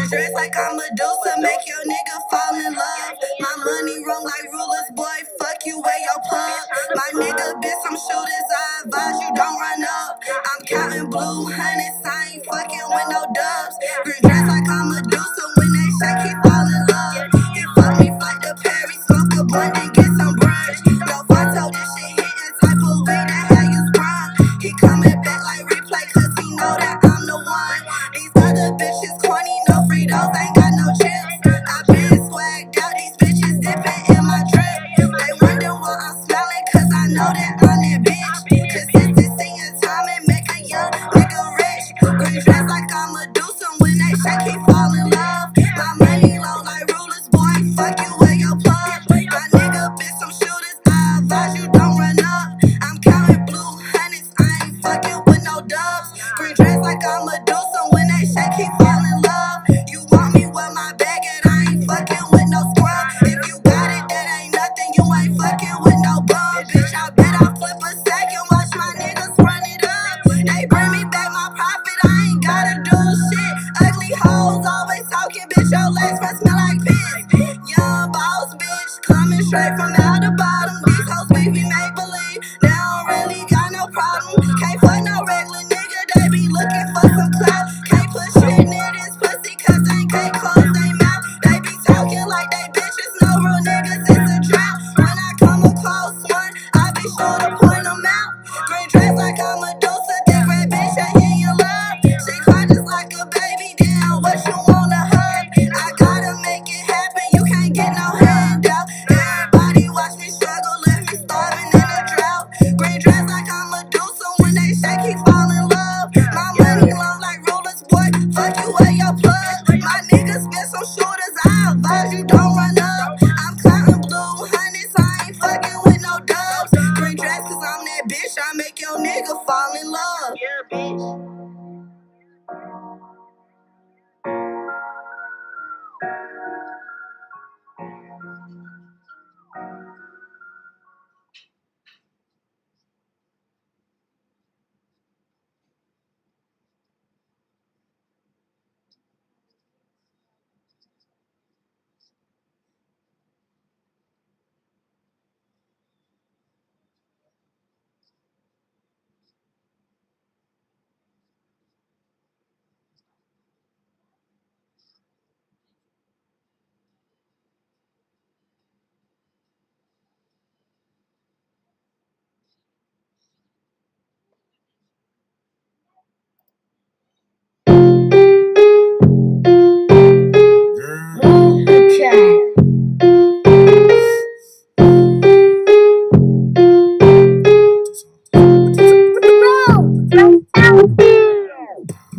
Dress like I'm Medusa, make your nigga fall in love. My money wrong like rulers, boy, fuck you, wear your plug. My nigga bitch, some shooters, I advise you don't run up. I'm counting blue hundreds, I ain't fucking with no dubs. Green dress like I'm Medusa, when they shake, he fall in love. He fuck me, flight to Paris, smoke a blunt and get some brunch. Yo, Fonto, this shit hitting type of weed that how you sprung. He coming back like replay, cause he know that I'm the one. These other bitches corny, no Fritos, ain't got no chips. I been swagged out, these bitches dipping in my drip. They wonder why I'm smelling, cause I know that I'm that bitch. Consistency and time and make a young nigga rich. straight from out the bottom. These hoes we be make believe. Now I don't really got no problem. Can't fuck no regular nigga, they be looking for some clout. Can't put shit near this pussy cause they can't close they mouth. They be talking like they bitches, no real niggas, it's a drought. When I come across one, I be sure to point them out. Green dress like I'm a Medusa, thick red bitch, I hear you love. She cry just like a baby, damn, what you wanna hug? I gotta make it happen, you can't get no handout. Everybody watch me struggle, left me starving in a drought. Green dress like I'm a Medusa, when they shake, he fall in love. My money long like rollers, boy, fuck you where your plug. My niggas spit some shooters, I advise you don't run up. I'm counting blue hundreds, I ain't fucking with no dubs. Green dress cause I'm that bitch, I make your nigga fall in love. Yeah, bitch.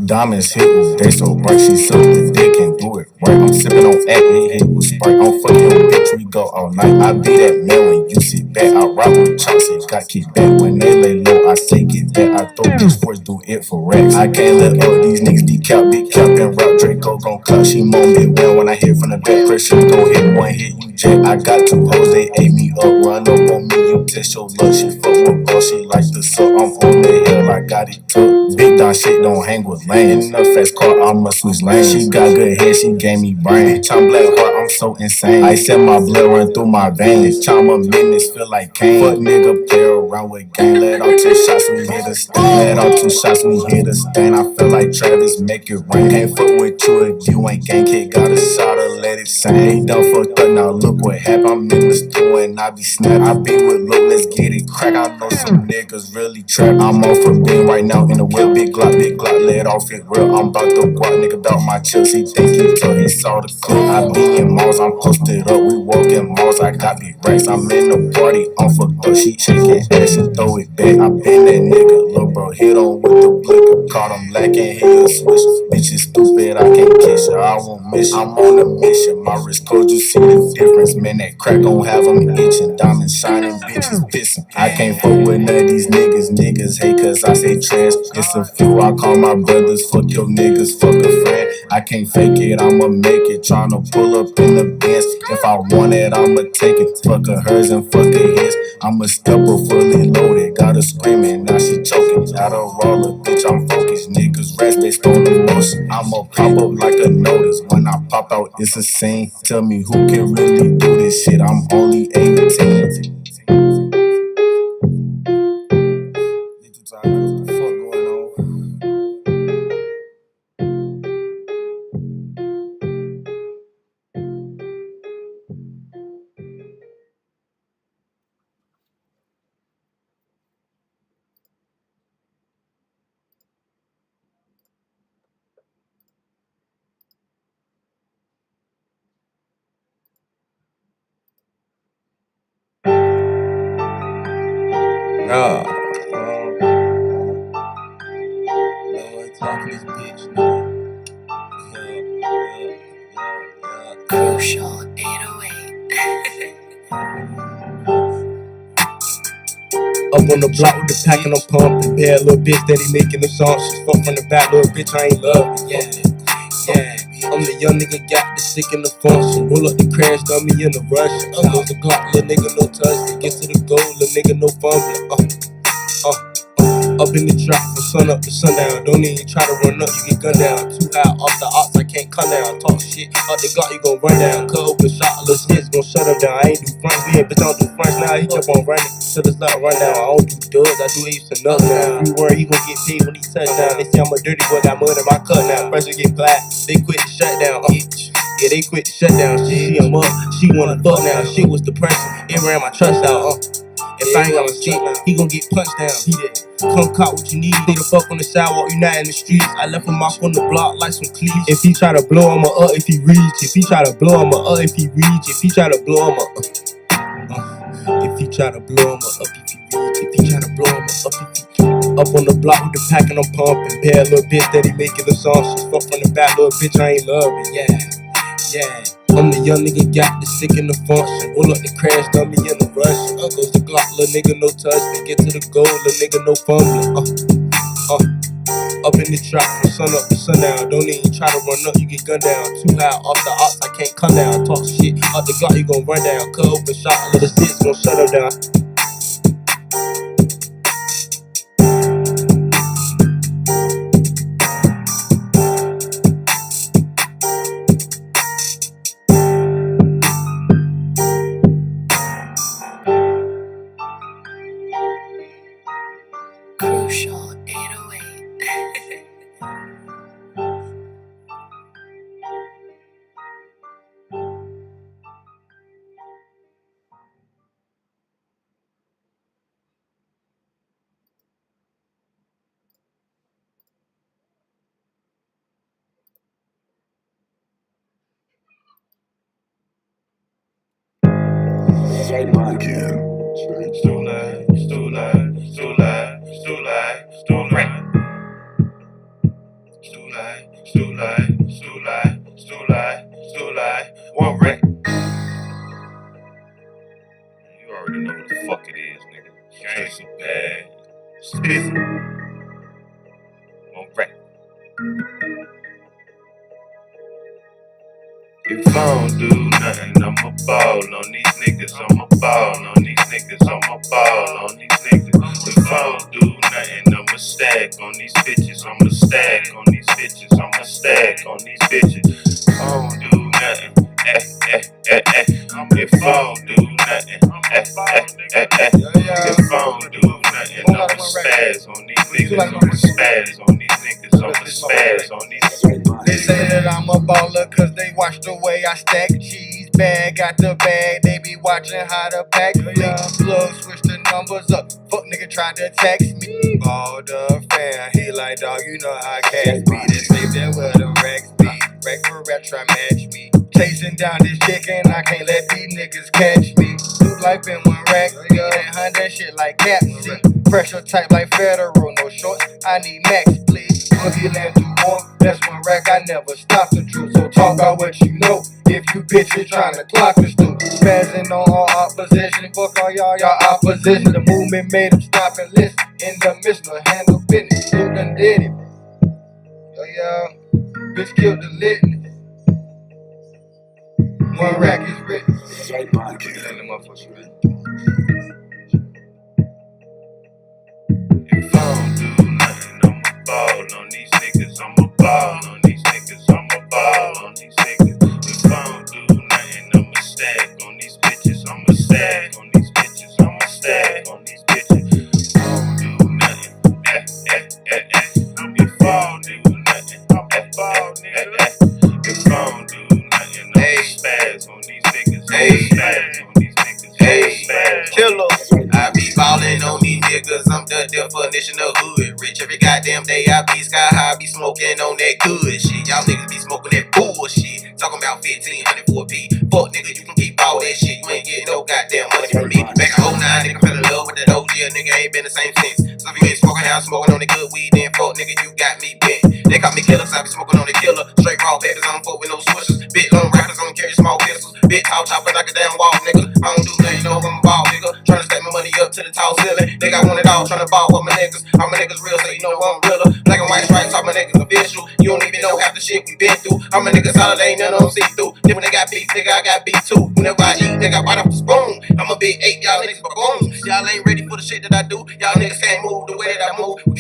Diamonds hit with they so bright, she sucked the dick and do it right. I'm sipping on acne, hit with Sprite. I'm fucking your bitch, we go all night. I be that man when you sit back. I rock with Chauncey, got kick back. When they lay low, I say get back. I throw this force, do it for racks. I can't let up, these niggas decap, big cap and rap. Draco gon' cut, she moan me well when I hit from the back. Pressure gon' hit one hit, you jack. I got two hoes, they ate me up, run up on me, you test your luck. She fuck with bro, she like the suck. I'm on the hill, I got it took. Big Don shit don't hang with lame. In a fast car, I'ma switch lanes. She got good head, she gave me brain. Bitch, I'm black heart, I'm so insane. I said my blood run through my veins. Charm of business, feel like Kane. Fuck nigga, play around with gang. Let off 2 shots, we hit a stain. Let off 2 shots, we hit a stain. I feel like Travis, make it rain. Can't fuck with you if you ain't gang kid. Got a shot or let it sing. Done fucked up, now look what happened. I'm in the store and I be snapped. I be with Luke, let's get it crack. I know some niggas really trap. I'm off for being right now in the whip. Big Glock, let off it real. I'm about to guap, nigga, about my chips. He think he took, he saw the clip. I be in malls, I'm posted up. We walk in malls, I got big racks. I'm in the party, I'm fucked up. She shaking ass and throw it back. I been that nigga, little bro, hit on with the blicker. Caught him lacking, he'll switch. Bitch is stupid, I can't kiss her, I won't miss her. I'm on a mission, my wrist cold, you see the difference. Man, that crack gon' have them itching. Diamonds shining, bitches pissing. I can't fuck with none of these niggas. Niggas hate cause I say trash. It's a few, I call my brothers. Fuck your niggas, fuck a friend. I can't fake it, I'ma make it. Tryna pull up in the Benz. If I want it, I'ma take it. Fuck her hers and fuck her his. I'm a stepper fully loaded. Got her screaming, now she choking. Got a roller, bitch, I'm focused. Niggas rest based on emotion. I'ma pop up like a notice. When I pop out, it's a scene. Tell me who can really do this shit. I'm only 18. Crucial 808. Up on the block with the pack and I'm pumping. Bad little bitch that he making the songs. She's fuck from the back, little bitch, I ain't love it. Yeah. I'm the young nigga, got the sick in the function. Roll up the crash, got me in the rush. Close the clock, little nigga, no touch. Get to the goal, little nigga, no fumbling. Up in the trap from sun up to sundown. Don't even try to run up, you get gunned down. Too high off the ox, I can't come down. Talk shit, up the Glock, you gon' run down. Cut open shot, little shit's gon' shut him down. I ain't do fronts, yeah, bitch, I don't do fronts now. He kept on running, till it's not run down. I don't do dubs, I do apes and nuts now. If you worry, he gon' get paid when he touch down. They say I'm a dirty boy, got mud in my cut now. Pressure get black, they quit the shutdown. Yeah, they quit the shutdown. She see him up, she wanna fuck now. Shit was depressing, it ran my trust out. If I ain't got a stick, he gon' get punched down. He did. Come caught what you need. Stay the fuck on the sidewalk, you not in the streets. I left him off on the block like some cleats. If he try to blow, I'ma up if he reach. If he try to blow, I'ma up if he reach. If he try to blow, I'ma up. If he try to blow, I'ma up if he reach. If he try to blow, I'ma up if he up on the block with the pack and I'm pumping. Bad little bitch that he making the song. She fuck from the back, little bitch I ain't loving. Yeah. I'm the young nigga, got the sick in the function. Roll up the crash, dummy in the rush. Goes the Glock, little nigga, no touch. They get to the goal, little nigga, no fumbling. Up in the trap from sun up to sundown. Don't even try to run up, you get gunned down. Too high off the ox, I can't come down. Talk shit, up the Glock, you gon' run down. Cut open shot, little shit's gon' shut her down. Crucial 808. One wreck. You already know what the fuck it is, nigga. Gang so bad. Spiffy. One wreck. If I don't do nothing, I'ma ball on these niggas. I'ma ball on these niggas. I'ma ball on these niggas. If I don't do nothing, I'ma stack on these bitches. I'ma stack on these bitches. I'ma stack on these bitches. If I don't do nothing, If I don't do nothing, If I don't do nothing, I'ma spaz on these niggas. I'ma spaz on these niggas. I'ma spaz on these niggas. They say that I'm a baller cause they watch the way I stack cheese bag. Got the bag, they be watching how to pack. Plug, switch the numbers up. Fuck nigga tried to text me. All the fan, he like dog, you know how cash be. They say that where the racks be. Rack for rap, try match me. Chasing down this chicken, I can't let these niggas catch me. Look like been one rack, that Honda shit like Cap. Pressure type like Federal, no shorts, I need max, please. Boogie land do more, that's one rack, I never stop the truth. So talk about what you know, if you bitches tryna clock the stool. Spazzing on all opposition, fuck all y'all opposition. The movement made them stop and listen. In the midst of handle business, Luke done did it. Bitch killed the litness. One rack is written. If I don't do nothing, I'ma ball on these niggas. I'ma ball on these niggas. I'ma ball on these niggas. If I don't do nothing, I'ma stack on these bitches. I'ma stack on these bitches. I'ma stack on these bitches. If I don't do nothing, If I don't do nothing, If I don't do nothing, I'ma spaz on these niggas. I'ma spaz on these niggas. Killer. I be ballin' on these niggas, I'm the definition of hood. Rich every goddamn day, I be sky high, be smoking on that good shit. Y'all niggas be smoking that bullshit. Talking about 1500 for a P. Fuck nigga, you can keep all that shit. You ain't getting no goddamn money from me. Back in 09, nigga fell in love with that OG. A nigga ain't been the same since. So if you ain't smoking how I'm smoking on the good weed, then fuck nigga, you got me bent. They call me killer, so I be smoking on the killer. Straight raw papers, I don't fuck with no swishers. Big long rappers, I don't carry small pistols. Big tall chopper like a damn wall, nigga. I don't do nothing, no, I'm a ball, nigga. Tryna stack my money up to the tall ceiling. They got one it all, tryna ball with my niggas. All my niggas real, so you know I'm realer. Black and white stripes, all my niggas official. You don't even know half the shit we been through. All my niggas solid, ain't none of them see through. Then when they got beef, nigga, I got beef too. Whenever I eat, nigga, I bite off the spoon. I'm a big 8, y'all niggas baboons. Y'all ain't ready for the shit that I do. Y'all niggas can't move the way that I move. We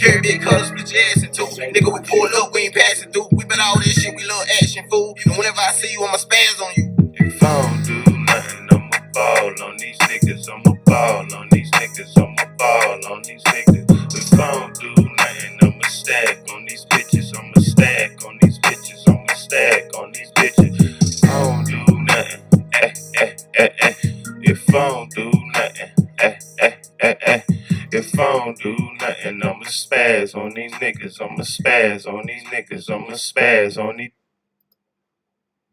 we pull up, we ain't passing through. We been all this shit, we little action fool. And whenever I see you, I'ma spaz on you. If I don't do nothing, I'ma ball on these niggas. I'ma ball on these niggas. I'ma ball on these niggas. If I don't do nothing, I'ma stack on these bitches. I'ma stack on these bitches. I'ma stack on these bitches. I don't do nothing. If I don't do nothing. If I don't do nothing, I'ma spaz on these niggas. I'ma spaz on these niggas. I'ma spaz on these.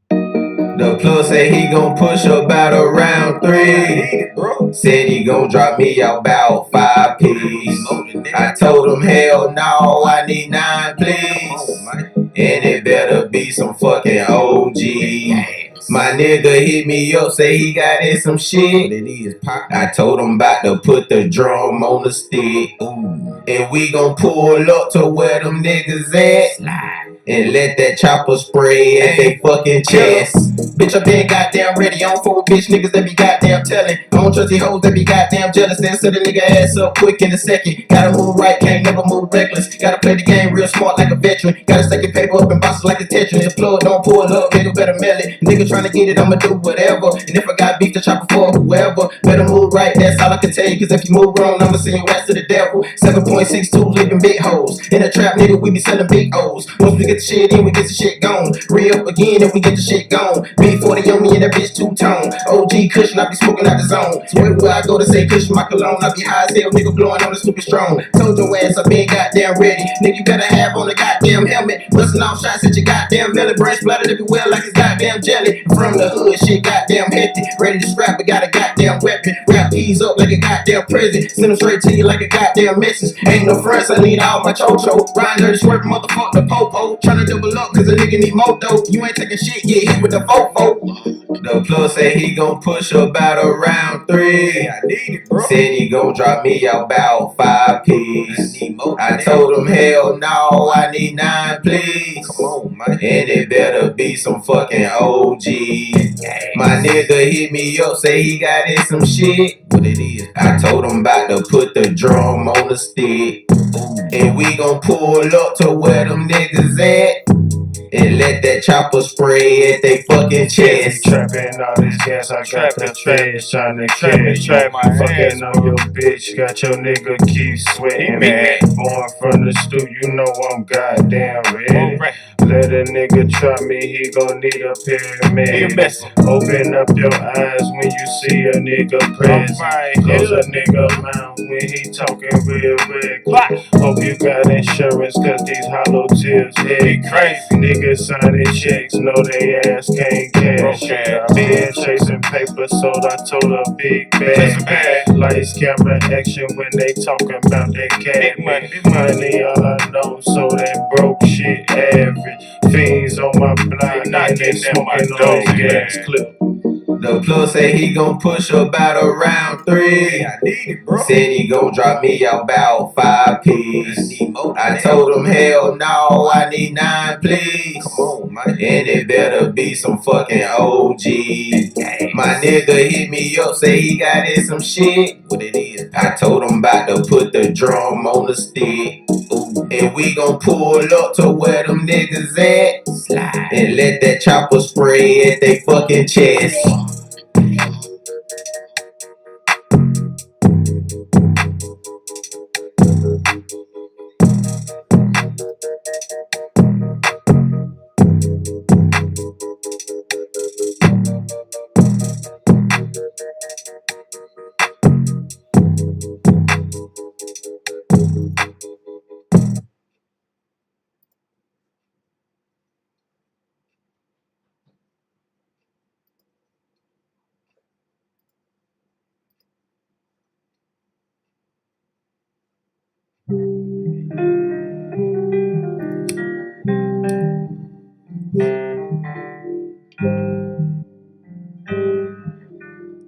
The plug say he gon' push about around 3. Said he gon' drop me about 5 piece. I told him hell no, I need 9 please. And it better be some fucking OG. My nigga hit me up, say he got in some shit. I told him about to put the drum on the stick. And we gon' pull up to where them niggas at. And let that chopper spray at they fucking chest. Bitch, I been goddamn ready. I don't fuck with bitch niggas that be goddamn telling. I don't trust these hoes that be goddamn jealous. Then set a nigga ass up quick in a second. Gotta move right, can't never move reckless. Gotta play the game real smart like a veteran. Gotta stack your paper up and bounce it like a Tetris. If plug don't pull up, nigga better mail it. Nigga tryna get it, I'ma do whatever. And if I got beef, the chopper for whoever. Better move right, that's all I can tell you. Cause if you move wrong, I'ma send your ass to the devil. 7.62 living big hoes. In a trap, nigga, we be selling big O's. Once we get the shit in, we get the shit gone. Re-up again if we get the shit gone. B40 on me and that bitch two-tone. OG cushion, I be smoking out the zone. So everywhere I go to say cushion my cologne, I be high as hell, nigga blowing on the super strong. Told your ass I been goddamn ready. Nigga, you better have on the goddamn helmet. Busting off shots at your goddamn belly. Brain splattered everywhere like it's goddamn jelly. From the hood, shit goddamn hectic. Ready to scrap, but got a goddamn weapon. Wrap these up like a goddamn present. Send them straight to you like a goddamn message. Ain't no fronts, I need all my cho-cho. Ryan dirty swerving, motherfucker the popo. Tryna double up cause a nigga need more dough. You ain't taking shit, get hit with the fofo. The plug say he gon' push about around 3. I need it, bro. Said he gon' drop me about 5 piece. I told him hell no, I need 9 please. Come on, man. And it better be some fucking OG. My nigga hit me up, say he got in some shit. What it is? I told him about to put the drum on the stick. And we gon' pull up to where them niggas at. And let that chopper spray at they fucking chest. Trapping all this gas, I got the trash trying to catch you. Fucking on your bitch, got your nigga keep sweating, man. Born from the stool, you know I'm goddamn ready. Let a nigga try me, he gon' need a pyramid. Open up your eyes when you see a nigga present. Close a nigga mouth when he talking real reckless. Hope you got insurance, cause these hollow tips hit crazy. Niggas signing checks, know they ass can't cash. Been chasing paper, so I told a big bag. Lights, camera, action when they talking about that cash. Money, all I know, so that broke shit average. Fiends on my block, and they smoking on gas clip. The plug say he gon' push about around 3. I need it, bro. Said he gon' drop me about 5 piece. I told him hell no, I need 9 please. Come on, man. And it better be some fucking OG. My nigga hit me up, say he got in some shit. What it is? I told him about to put the drum on the stick. And we gon' pull up to where them niggas at. Slide. And let that chopper spray at they fucking chest.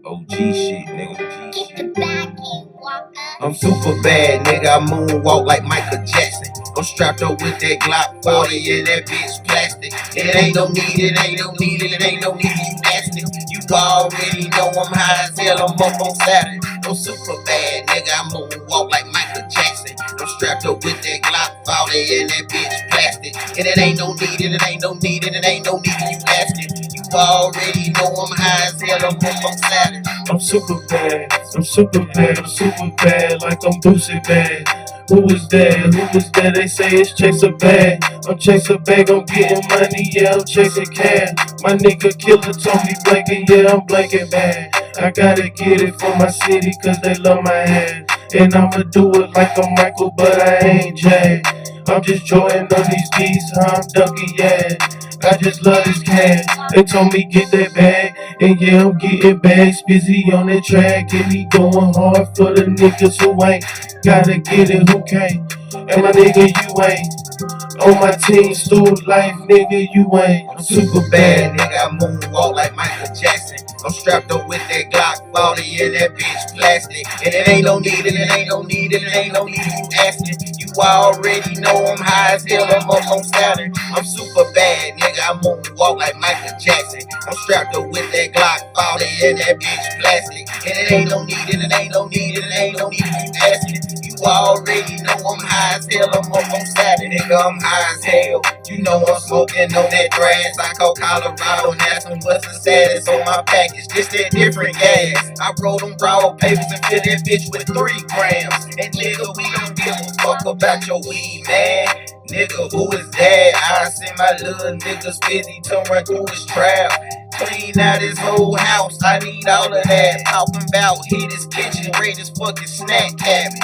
OG shit, nigga. Get the back in, Walker. I'm super bad, nigga. I moonwalk like Michael Jackson. I'm strapped up with that Glock 40 and that bitch plastic. It ain't no need, it ain't no need, it ain't no need you asking. You already know I'm high as hell, I'm up on Saturn. I'm super bad, nigga. I moonwalk like Michael Jackson. I'm strapped up with that Glock 40 and that bitch plastic. And it ain't no need, and it ain't no need, and it ain't no need of you asking. You already know I'm high as hell, I'm up on Saturn. I'm super bad, I'm super bad, I'm super bad, like I'm Boosie bad. Who was that? Who was that? They say it's chase a bag. I'm chase a bag, I'm getting money, yeah, I'm chasing cash. My nigga killer told me blanket, yeah, I'm blanket bad. I gotta get it for my city, cause they love my ass. And I'ma do it like I'm Michael, but I ain't Jay. I'm just Jordan on these beats, I'm dunking, yeah. I just love this cash. They told me get that bag, and yeah, I'm getting bags. Busy on that track, and we going hard for the niggas who ain't gotta get it, who can't. And my nigga, you ain't on my team, stool life, nigga, you ain't. I'm super bad, nigga, I moonwalk like Michael Jackson. I'm strapped up with that Glock 40 and that bitch plastic. And it ain't no need, and it ain't no need, and it ain't no need of you asking. You already know I'm high as hell, I'm up on Saturn. I'm super bad, nigga, I moonwalk like Michael Jackson. I'm strapped up with that Glock 40 and that bitch plastic. And it ain't no need, and it ain't no need, and it ain't no need of you asking. You already know I'm high as hell, I'm up on Saturn, nigga, I'm high as hell. You know I'm smoking on that grass. I call Colorado and ask them what's the status on my package. This that different gas. I roll them raw papers and fill that bitch with 3 grams. And nigga, we don't give a fuck about your weed, man. Nigga, who is that? I send my little niggas 50 to run through his trap. Clean out his whole house, I need all of that. Talking about hit his kitchen, rate his fucking snack habits.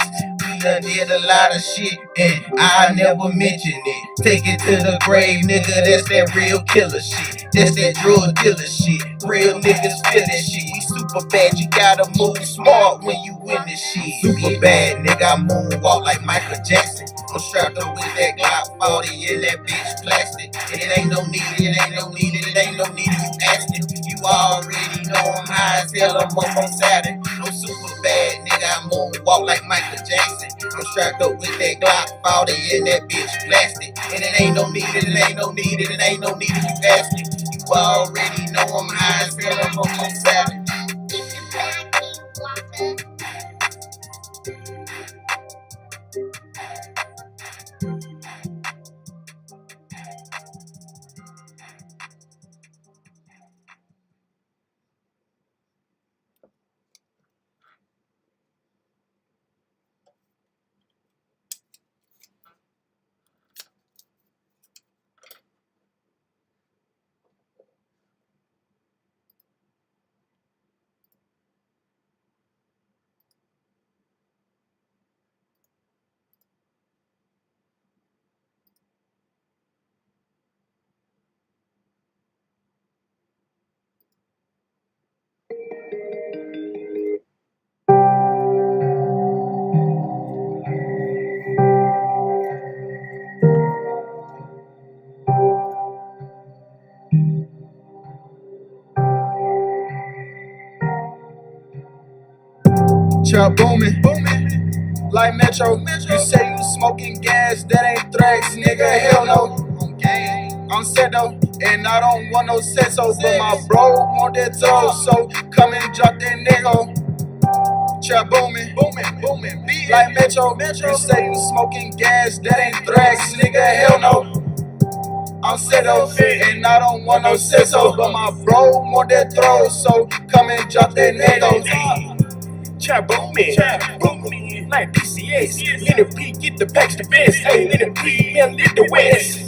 We done did a lot of shit, and I never mention it. Take it to the grave, nigga, that's that real killer shit. That's that drug dealer shit. Real niggas feel that shit. We super bad, you gotta move smart when you win this shit. Super bad, nigga, I moonwalk like Michael Jackson. I'm strapped up with that Glock 40 and that bitch plastic. And it ain't no need, it ain't no need, it ain't no need of you asking. You already know I'm high as hell, I'm up on Saturn. I'm super bad, nigga, I moonwalk like Michael Jackson. I'm strapped up with that Glock 40 and that bitch plastic. And it ain't no need, it ain't no need, it ain't no need of you asking. You already know I'm high as hell, I'm up on Saturn. Trap booming, like Metro. You say you smoking gas, that ain't threats, nigga. Hell no. I'm set though, and I don't want no sex, but my bro want that toe, so come and drop that nigga. Trap booming, like Metro. You say you smoking gas, that ain't threats, nigga. Hell no. I'm set up, and I don't want no sex, but my bro want that throw, so come and drop that nigga. Trap booming, like PCS. Leonard P, get the packs the best. Hey, Leonard P, man, live the West.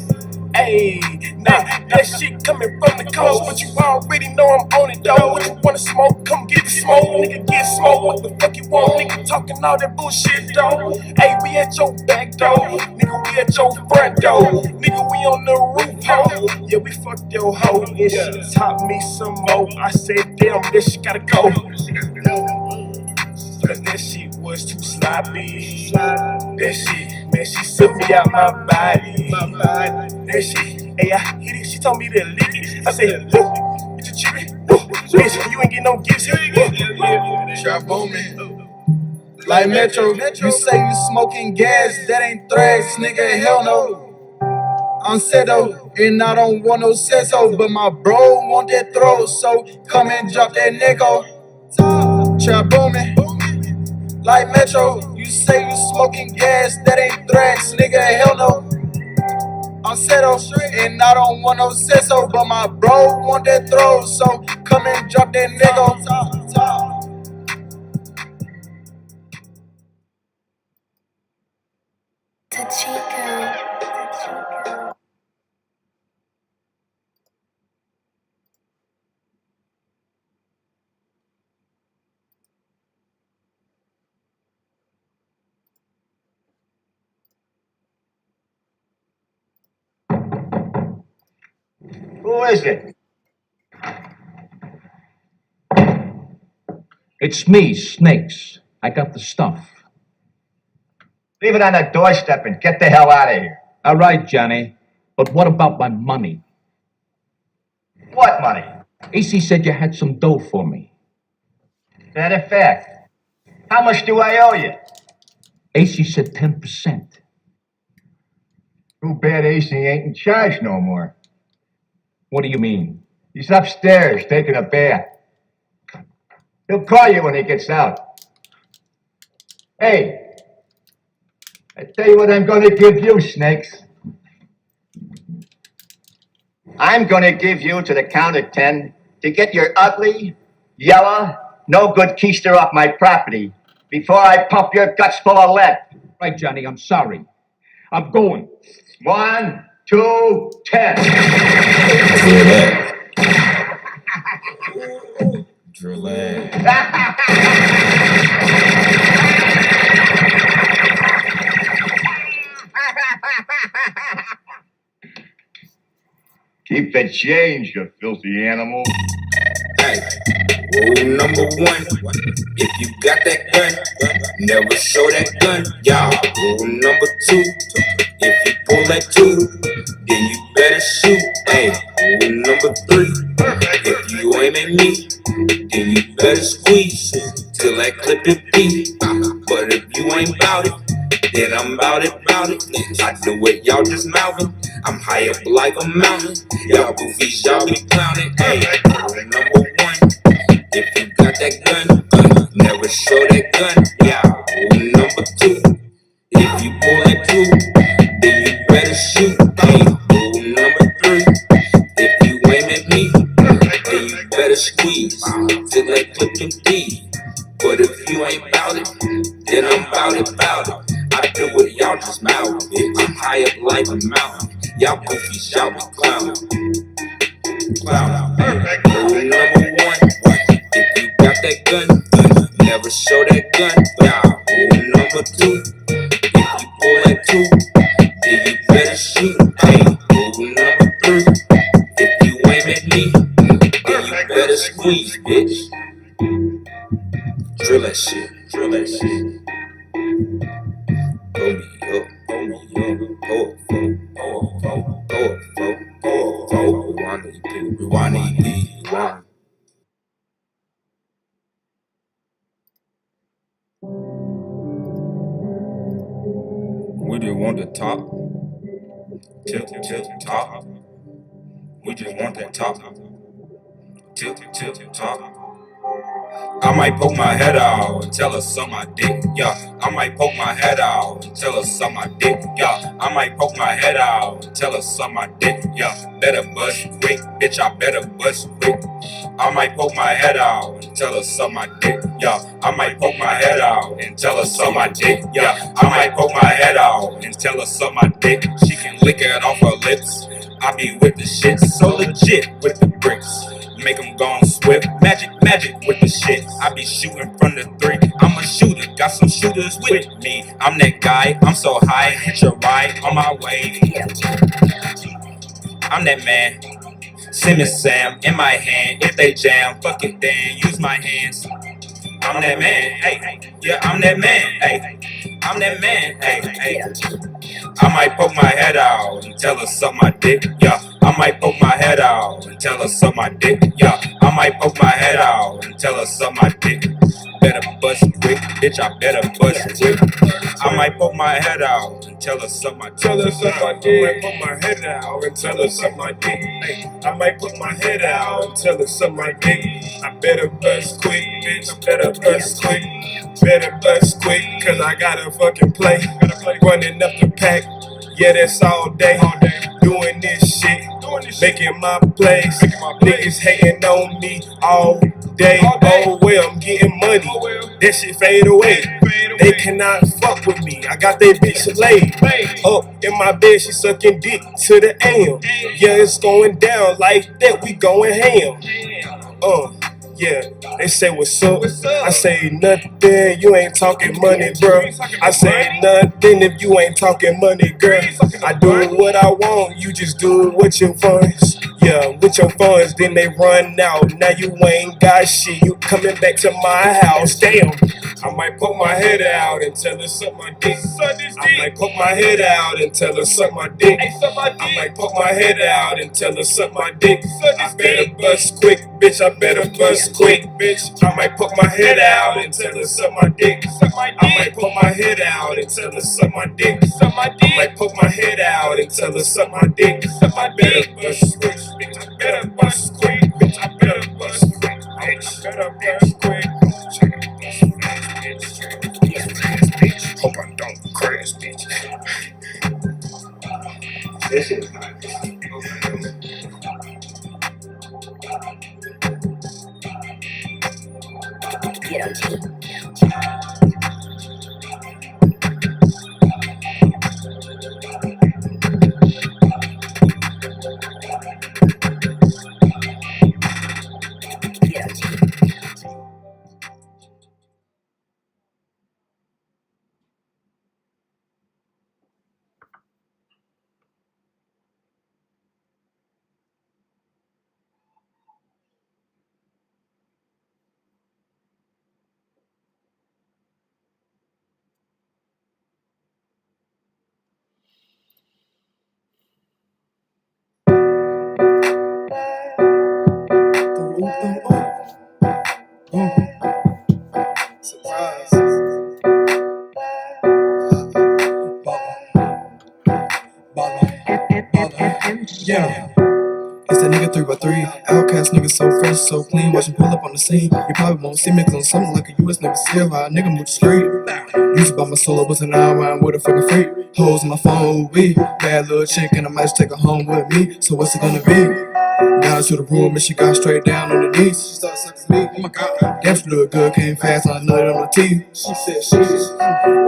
Hey, nah, that shit coming from the coast, but you already know I'm on it, though. What you wanna smoke? Come get the smoke, nigga, get smoke. What the fuck you want, nigga? Talking all that bullshit, though. Hey, we at your back door, nigga, we at your front door, nigga, we on the roof, ho. Yeah, we fucked your hoe, and she taught me some more. I said, damn, this shit gotta go. Cause that shit was too sloppy. That shit, man, she sucked me out my body. That shit, hey, I hit it, she told me to lick it. I said, whoa, bitch, you trippin'? Bitch, you ain't get no gifts. Trap booming, like Metro. You say you smoking gas, that ain't threats, nigga. Hell no. I'm set up, and I don't want no sex, but my bro want that throw, so come and drop that nigga. Trap booming, like Metro. You say you smoking gas, that ain't threats, nigga. Hell no. I'm settle. And I don't want no sesso, but my bro want that throw. So come and drop that nigga. Who is it? It's me, Snakes. I got the stuff. Leave it on the doorstep and get the hell out of here. All right, Johnny. But what about my money? What money? AC said you had some dough for me. That a fact. How much do I owe you? AC said 10%. Too bad AC ain't in charge no more. What do you mean? He's upstairs taking a bath. He'll call you when he gets out. Hey, I tell you what I'm gonna give you, Snakes. I'm gonna give you to the count of 10 to get your ugly, yellow, no good keister off my property before I pump your guts full of lead. Right, Johnny, I'm sorry. I'm going. 1, 2, 10. Drill it. Keep the change, you filthy animal. Hey, rule number 1, if you got that gun, never show that gun. Yeah, rule number 2, if you pull that 2, then you better shoot. Hey, rule number 3, if you aim at me, then you better squeeze till that clip it beat. But if you ain't bout it, then I'm bout it. I do it, y'all just mouthing. I'm high up like a mountain. Y'all goofies, y'all be clowning. Hey, rule number 1, if you got that gun, never show that gun. Yeah, rule number 2, if you pull that 2, then you better shoot. Hey, rule number 3, if you aim at me, then you better squeeze till that clip can beat. But if you ain't bout it, then I'm bout it. I do it, y'all just mouth, bitch. I'm high up like a mountain. Y'all goofies, y'all be clowning. Rule number 1, if you got that gun, never show that gun. Yeah, rule number 2, if you pull that 2, then you better shoot. Hey, rule number 3, if you aim at me, then you better squeeze, bitch. Drill that shit. Hold me up. Rewind. We just want the top. Tilt, top. We just want that top. Tilt, top. I might poke my head out and tell her suck my dick, yeah. I might poke my head out and tell her suck my dick, yeah. I might poke my head out and tell her suck my dick, yeah. Better bust quick, bitch, I better bust quick. I might poke my head out and tell her suck my dick, yeah. I might poke my head out and tell her suck my dick, yeah. I might poke my head out and tell her suck my dick. She can lick it off her lips. I be with the shit, so legit with the bricks. Make them gone swift, magic with the shit. I be shooting from the 3. I'm a shooter, got some shooters with me. I'm that guy, I'm so high, hit your ride on my way. I'm that man, Simmons Sam in my hand. If they jam, fuck it then, use my hands. I'm that man, hey, yeah, I'm that man, hey, I'm that man, hey. I might poke my head out and tell her suck my dick, yeah. I might poke my head out and tell her suck my dick, yeah. I might poke my head out and tell her suck my dick. Better bust quick, bitch, I better bust quick. I might poke my head out and tell her suck my dick. Tell her suck my dick. I might put my head out and tell her suck my dick. Hey, I might put my head out and tell her suck my dick. I better bust quick, bitch. Better bust quick. Better bust quick, cause I gotta fucking play. Running up the pack. Yeah, that's all day. Doing this shit, making my place. Niggas hating on me all day. Oh well, I'm getting money. That shit fade away. They cannot fuck with me. I got that bitch laid up in my bed. She sucking dick to the AM. Yeah, it's going down like that. We going ham. Yeah, they say what's up. I say nothing. You ain't talking money, bro. I say nothing if you ain't talking money, girl. I do what I want. You just do it with your funds. Yeah, with your funds, then they run out. Now you ain't got shit. You coming back to my house? Damn. I might poke my head out and tell her suck my dick. I might poke my head out and tell her suck my dick. I might poke my head out and tell her suck my dick. I better bust quick, bitch. I better bust quick, bitch. I might poke my head out and tell her suck my dick. I might poke my head out and tell her suck my dick. I might poke my head out and tell her suck my dick. I better bust quick, bitch. I better bust quick, bitch. I better bust quick, bitch. I better bust quick. Hope I don't crash, bitch. This shit is Yeah. It's that nigga 3x3, outcast nigga so fresh, so clean. Watch him pull up on the scene. You probably won't see me cause I'm something like a US Navy SEAL. How a nigga move the street. Used to buy my solo, was an hour, I'm with a fucking freak. Hoes on my phone, ooh-wee. Bad little chick and I might just take her home with me. So what's it gonna be? Got her to the room and she got straight down on the knees. She started sucking me. Oh my god, damn, she look good, came fast and I nutted on the teeth. She said, she's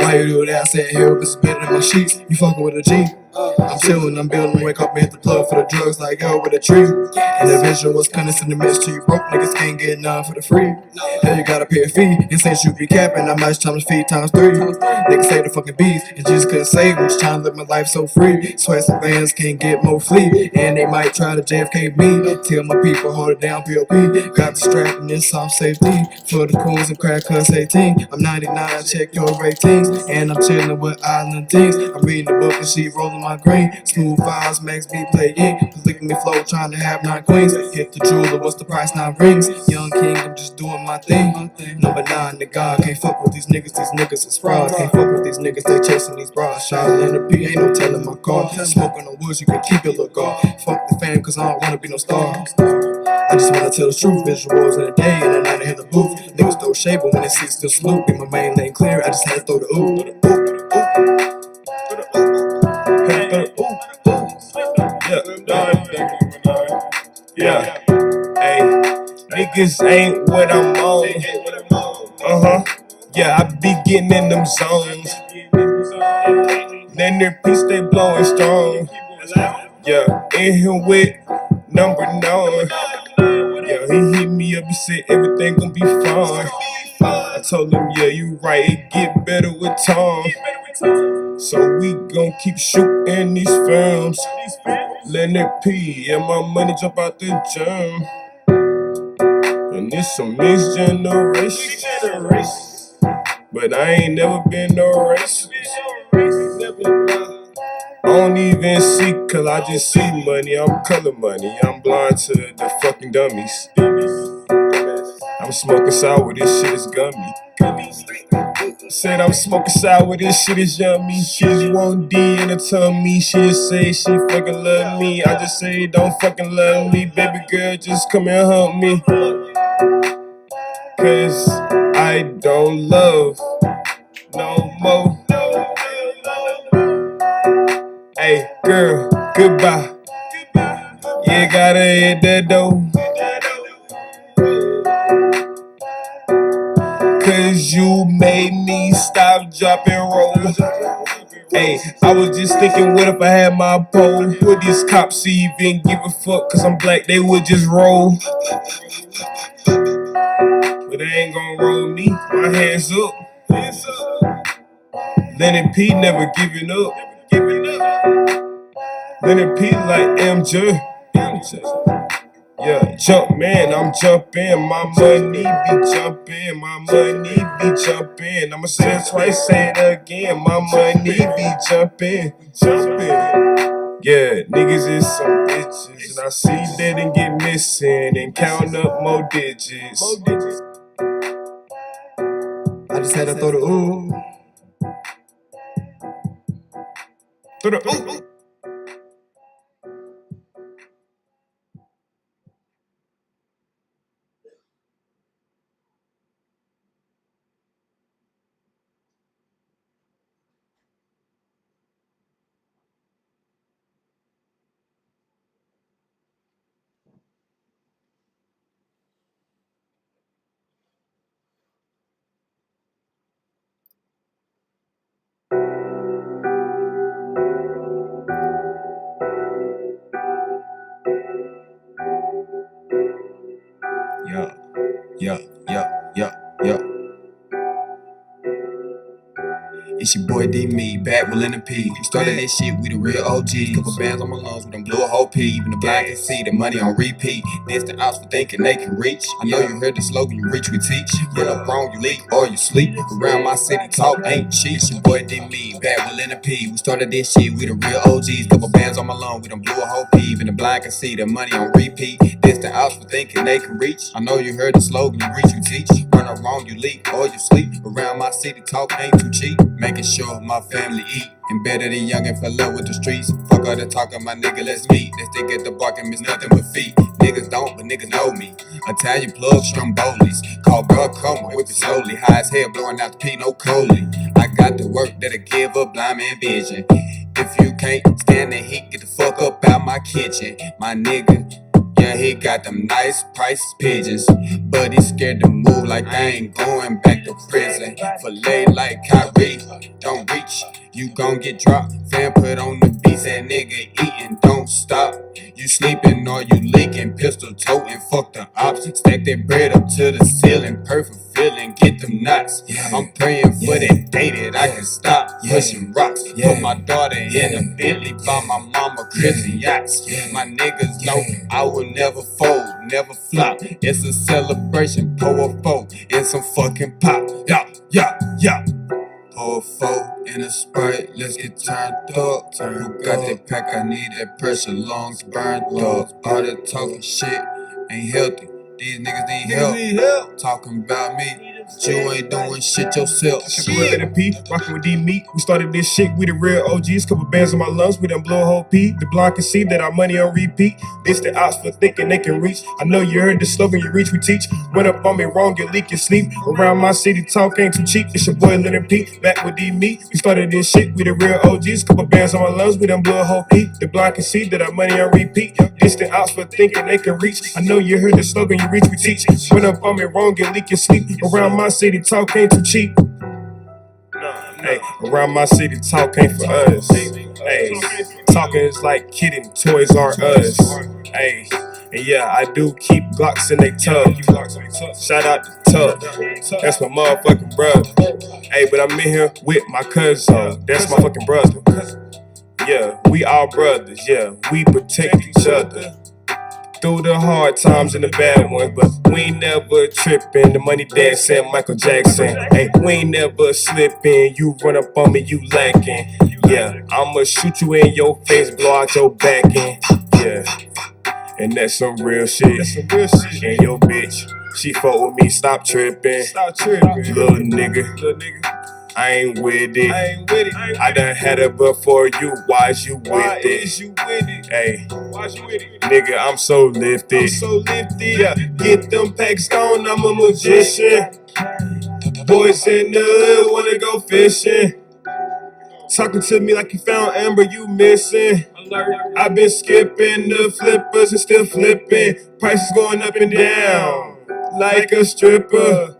why you do that? I said, hell, this is better than my sheets. You fucking with a G. I'm chillin', I'm building, wake up and hit the plug for the drugs like yo with a tree. And the vision was cunning in the midst to you broke niggas can't get none for the free. Hell, you gotta pay a fee. And since you be capping, I might times feed times 3. Niggas say the fucking bees, and Jesus couldn't save me. Just trying to live my life so free. Swear some vans can't get more fleet. And they might try to JFK me. Tell my people, hold it down, POP. Got the strap and this off safety. For the coons and crack cuss 18. I'm 99, check your ratings. And I'm chillin' with island things. I'm reading the book and she rolling my green. Smooth vibes, Max B playing. Licking me flow, trying to have 9 queens. Hit the jeweler, what's the price? 9 rings. Young king, I'm just doing my thing. Number 9, the God. Can't fuck with these niggas is fraud. Can't fuck with these niggas, they chasing these bras. Shout in the P, ain't no telling my car. Smoking on woods, you can keep your look off. Fuck the fame, cause I don't wanna be no star. I just wanna tell the truth, visuals in the day and the night in the booth. Niggas throw shade, but when they see still sloop. Get my main lane clear, I just had to throw the ooh. Yeah, hey, niggas ain't what I'm on. Yeah, I be getting in them zones. Then their piece they blowing strong. Yeah, in here with number 9. Yeah, he hit me up, he said everything gon' be fine. I told him, yeah, you right, it get better with time. So we gon' keep shooting these films. Leonard P, and my money jump out the gym. And it's some mixed generation. But I ain't never been no racist. I don't even see, cause I just see money. I'm color money. I'm blind to the fucking dummies. I'm smoking sour, this shit is gummy. Said I'm smoking sour, this shit is yummy. She just want D in her tummy. She just say she fucking love me. I just say don't fucking love me. Baby girl, just come and hump me. Cause I don't love no more. Hey, Girl, goodbye. Yeah, gotta hit that door. Cause you made me stop, drop, and roll. Hey, I was just thinking, what if I had my pole? Would these cops even give a fuck? Cause I'm black, they would just roll. But they ain't gonna roll me, my hands up. Lennon P never giving up. Lennon P like MJ. Yeah, jump man, I'm jumping. My money be jumping. My money be jumping. I'ma say it twice, say it again. My money be jumping. Yeah, niggas is some bitches. And I see that and get missing and count up more digits. I just had to throw the ooh. Throw the ooh. Yeah. It's your boy D-Me, back with Lennon P. We started this shit, we the real OGs. Couple bands on my lungs, we done blew a whole P. Even the blind can see the money on repeat. This the ops for thinking they can reach. I know you heard the slogan, you reach, we teach. Run up wrong, you leak, or you sleep. Around my city, talk ain't cheap. It's your boy D-Me, back with Lennon P. We started this shit, we the real OGs. Couple bands on my lungs, we done blew a whole P. Even the blind can see the money on repeat. This the ops for thinking they can reach. I know you heard the slogan, you reach, you teach. Run up wrong, you leak, or you sleep. Around my city, talk ain't too cheap. Making sure my family eat. Embedded in young and fell love with the streets. Fuck all the talking, my nigga, let's meet. They still get the barking, miss nothing but feet. Niggas don't, but niggas know me. Italian plug, Stromboli's. Call bro, come whip it slowly. High as hell, blowing out the P, no Coley. I got the work that'll give a blind man vision. If you can't stand the heat, get the fuck up out my kitchen. My nigga, yeah, he got them nice price pigeons. But he's scared to move like I ain't going back to prison. Filet like Kyrie, don't reach, you gon' get dropped. Fan put on the beats, that nigga eating, don't stop. You sleeping or you leaking, pistol toting, fuck the ops. Stack that bread up to the ceiling, perfect feeling, get them knots. I'm praying for that day that I can stop pushing rocks. Put my daughter in a Bentley, buy my mama crazy yachts. My niggas know I will never fold, never flop. It's a celebration, pour a four and some fucking pop. Yeah. Pour a four in a Sprite, let's get turned up. Who got that pack? I need that pressure, lungs burned up. All that talking shit ain't healthy. These niggas need help. Talking about me, but you ain't doing shit yourself. Lennon P, rockin' with D-Me. We started this shit, we the real OGs. Couple bands on my lungs, we done blow a whole P. The blind can see that our money on repeat. This the ops for thinking they can reach. I know you heard the slogan, you reach, we teach. Run up on me wrong, you leak, you sleep. Around my city, talk ain't too cheap. It's your boy Lennon P, back with D-Me. We started this shit, we the real OGs. Couple bands on my lungs, we done blow a whole P. The blind can see that our money on repeat. This the ops for thinking they can reach. I know you heard the slogan, you reach, we teach. Run up on me wrong, you leak, you sleep. Around my city, talk ain't too cheap. Hey, around my city, talk ain't for us. Hey, talking is like kidding, toys are us. Hey, and yeah, I do keep Glocks in they tub. Shout out to Tub, that's my motherfucking brother. Hey, but I'm in here with my cousin, that's my fucking brother. Yeah, we all brothers, yeah, we protect each other. Through the hard times and the bad ones, but we ain't never tripping. The money dancing, Michael Jackson. Hey, we ain't never slipping. You run up on me, you lacking. Yeah, I'ma shoot you in your face, blow out your back end. Yeah, and that's some real shit. And your bitch, she fuck with me, stop tripping. Little nigga. I ain't with it. I done had it before you. Why is you with it? Hey, nigga, I'm so lifted. Yeah, get them packs gone. I'm a magician. Boys in the hood wanna go fishing. Talking to me like you found Amber, you missing. I've been skipping the flippers and still flipping. Prices going up and down like a stripper.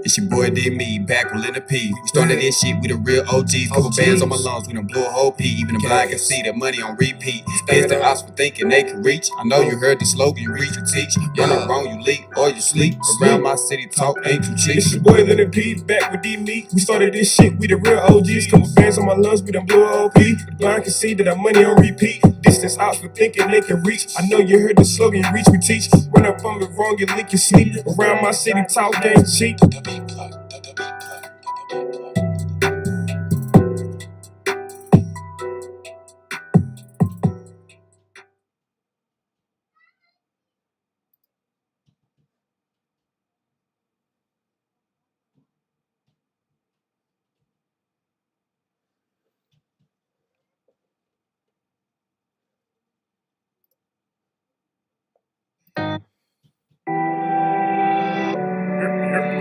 It's your boy D-Me, back with Leonard P. We started this shit, we the real OGs. Couple bands on my lungs, we done blew a whole P. Even the blind can see that money on repeat. It's the odds for thinking they can reach. I know you heard the slogan, you reach, you teach. Run around, you leak, or you sleep. Around my city, talk ain't too cheap. It's your boy Leonard P, back with D-Me. We started this shit, we the real OGs. Couple bands on my lungs, we done blew a whole P. The blind can see that our money on repeat. Distance odds for thinking they can reach. I know you heard the slogan, you reach, we teach. Run up on the wrong, you leak, you sleep. Around my city, talk ain't cheap.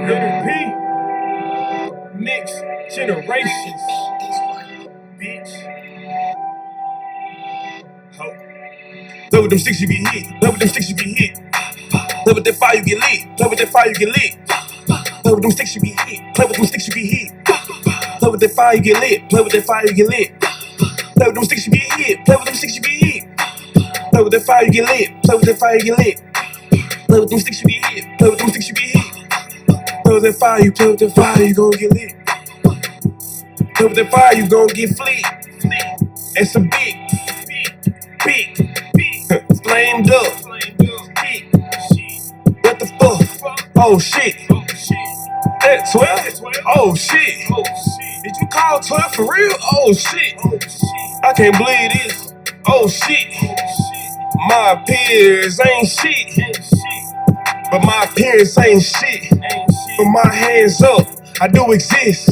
Leonard P, Mixed Generations, bitch. Play with them sticks you get hit. Play with them sticks you get hit. Play with that fire you get lit. Play with that fire you get lit. Play with them sticks you get hit. Play with them sticks you get hit. Play with that fire you get lit. Play with that fire you get lit. Play with them sticks you get hit. Play with them sticks you get hit. Play with that fire you get lit. Play with that fire you get lit. Play with them sticks you get hit. Play with them sticks you get hit. Play with that fire, you play with that fire, you gon' get lit. Play with that fire, you gon' get fleet. It's a big, flamed up. What the fuck? Oh shit. That 12? Oh shit. Did you call 12 for real? Oh shit. I can't believe this. Oh shit. My peers ain't shit. But my appearance ain't shit. But my hands up, I do exist.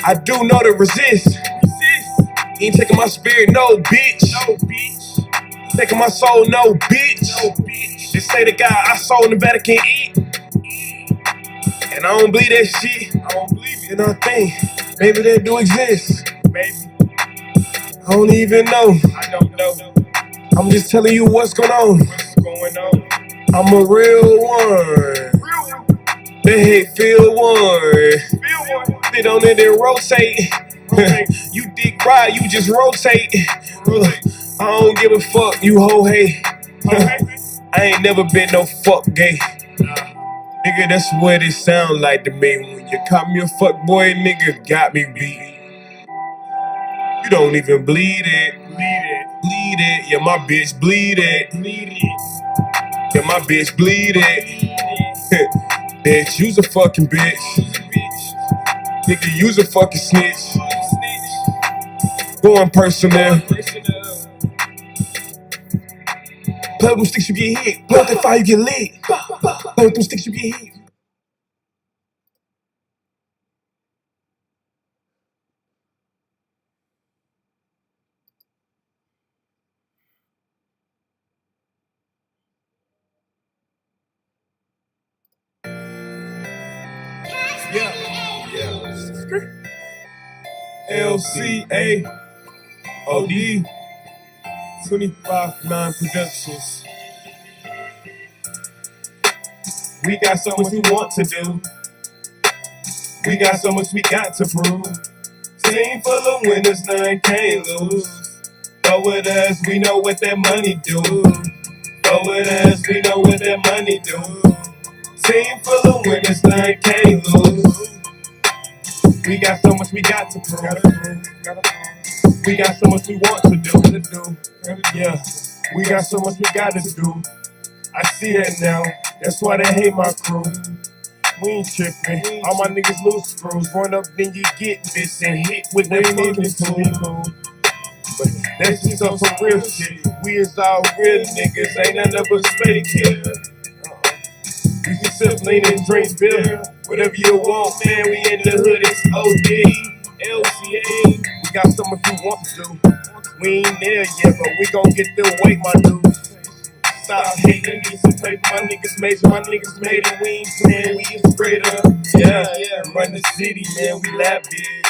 I do know to resist. Ain't taking my spirit, no bitch. Taking my soul, no bitch. They say the guy I sold in the Vatican eat. And I don't believe that shit. I don't believe it. And I think maybe they do exist. Maybe. I don't even know. I don't know. I'm just telling you what's going on. What's going on? I'm a real one. They hate feel one. They don't let it rotate. You dick ride, you just rotate. I don't give a fuck, you hoe hate. I ain't never been no fuck gay. Nigga, that's what it sound like to me. When you call me a fuck boy, nigga got me beat. You don't even bleed it. Bleed it. Yeah, my bitch bleed it. Yeah, my bitch bleed it. Bitch, you's a fucking bitch. Nigga, you's a fucking snitch. Going personal. Play with them sticks, you get hit. Play with that fire, you get lit. Play with them sticks, you get hit. LCA OD 25-9 Productions. We got so much we want to do. We got so much we got to prove. Team full of winners, none can't lose. Go with us, we know what that money do. Go with us, we know what that money do. Team full of winners, none can't lose. We got so much we got to prove. We got so much we want to do. Yeah, we got so much we gotta do. I see that now. That's why they hate my crew. We ain't tripping. All my niggas lose screws. Run up, then you get this and hit with that fucking tool. But that's just some real shit. We is all real niggas. Ain't none of us fake here. You can sip, lean, and drink beer. Whatever you want, man, we in the hood, it's OD, LCA. We got so much we want to do. We ain't there yet, but we gon' get the weight, my dude. Stop hating, need some paper, my niggas made it, we ain't playing, we is straight up. Yeah, run the city, man, we lap big.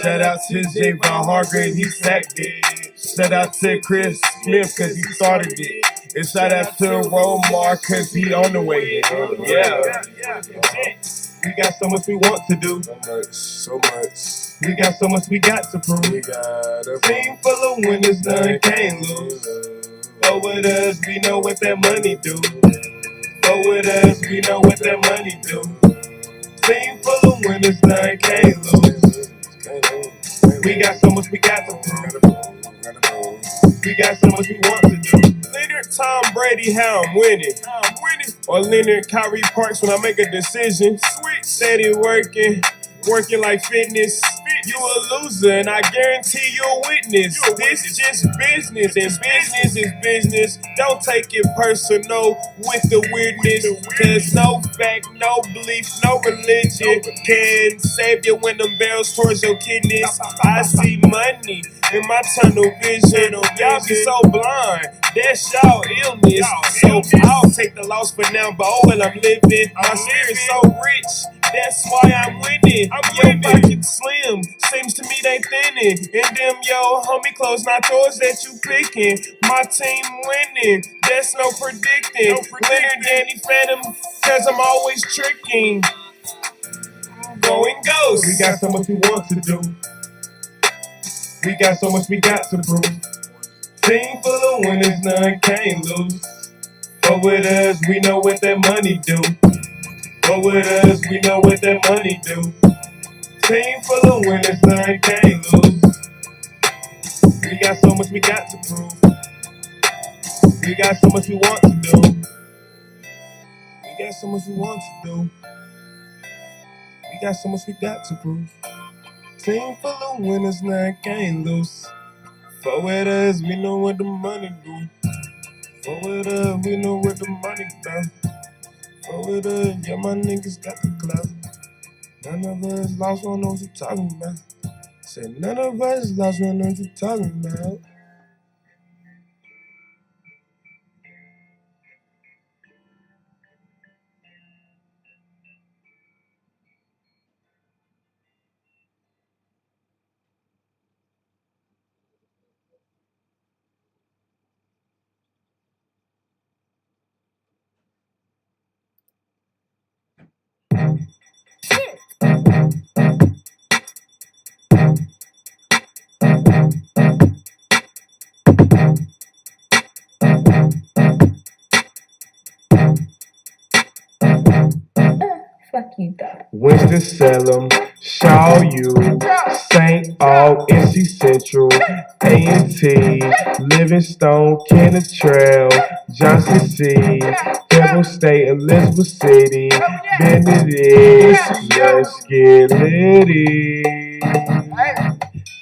Shout out to J. Von Hargrave, he sacked it. Shout out to Chris Smith, cause he started it. And shout out to Romar, cause he on the way. Yeah. We got so much we want to do. So much. We got so much we got to prove. We got a team full of winners, none can't lose. Go with us, we know what that money do. Go with us, we know what that money do. Team full of winners, none can't lose. We got so much we got to prove. We got so much we want to do. Leonard, Tom Brady, how I'm winning. Or Leonard, Kyrie Parks when I make a decision. Steady working like fitness. You a loser, and I guarantee you'll witness. This just business, and business is business. Don't take it personal with the weirdness. There's no fact, no belief, no religion can save you when them barrels towards your kidneys. I see money in my tunnel vision. Y'all be so blind, that's y'all illness. So I'll take the loss for now, but oh well, I'm living. My spirit's so rich, that's why I'm winning. Your pocket's slim, seems to me they thinning. And them yo homie clothes, not yours that you picking. My team winning, that's no predicting. Leonard, Danny Phantom, cause I'm always tricking. Going ghost. We got so much we want to do. We got so much we got to prove. Team full of winners, none can't lose. Go with us, we know what that money do. Go with us, we know what that money do. Team full of winners, none can't lose. We got so much we got to prove. We got so much we want to do. We got so much we want to do. We got so much we got to prove. Team full of winners, none can't lose. Fuck with us, we know what the money do. Fuck with us, we know what the money do. Fuck with us, yeah, my niggas got the clout. None of us lost, we don't know what you talking about. Said none of us lost, we don't know what you talking about. Fuck you, though. Winston-Salem, Shaw U, St. Aug, NC Central, A&T, Livingstone, Kenneth Trail, Johnson C, Devil State, Elizabeth City, Benedict, let's get litty.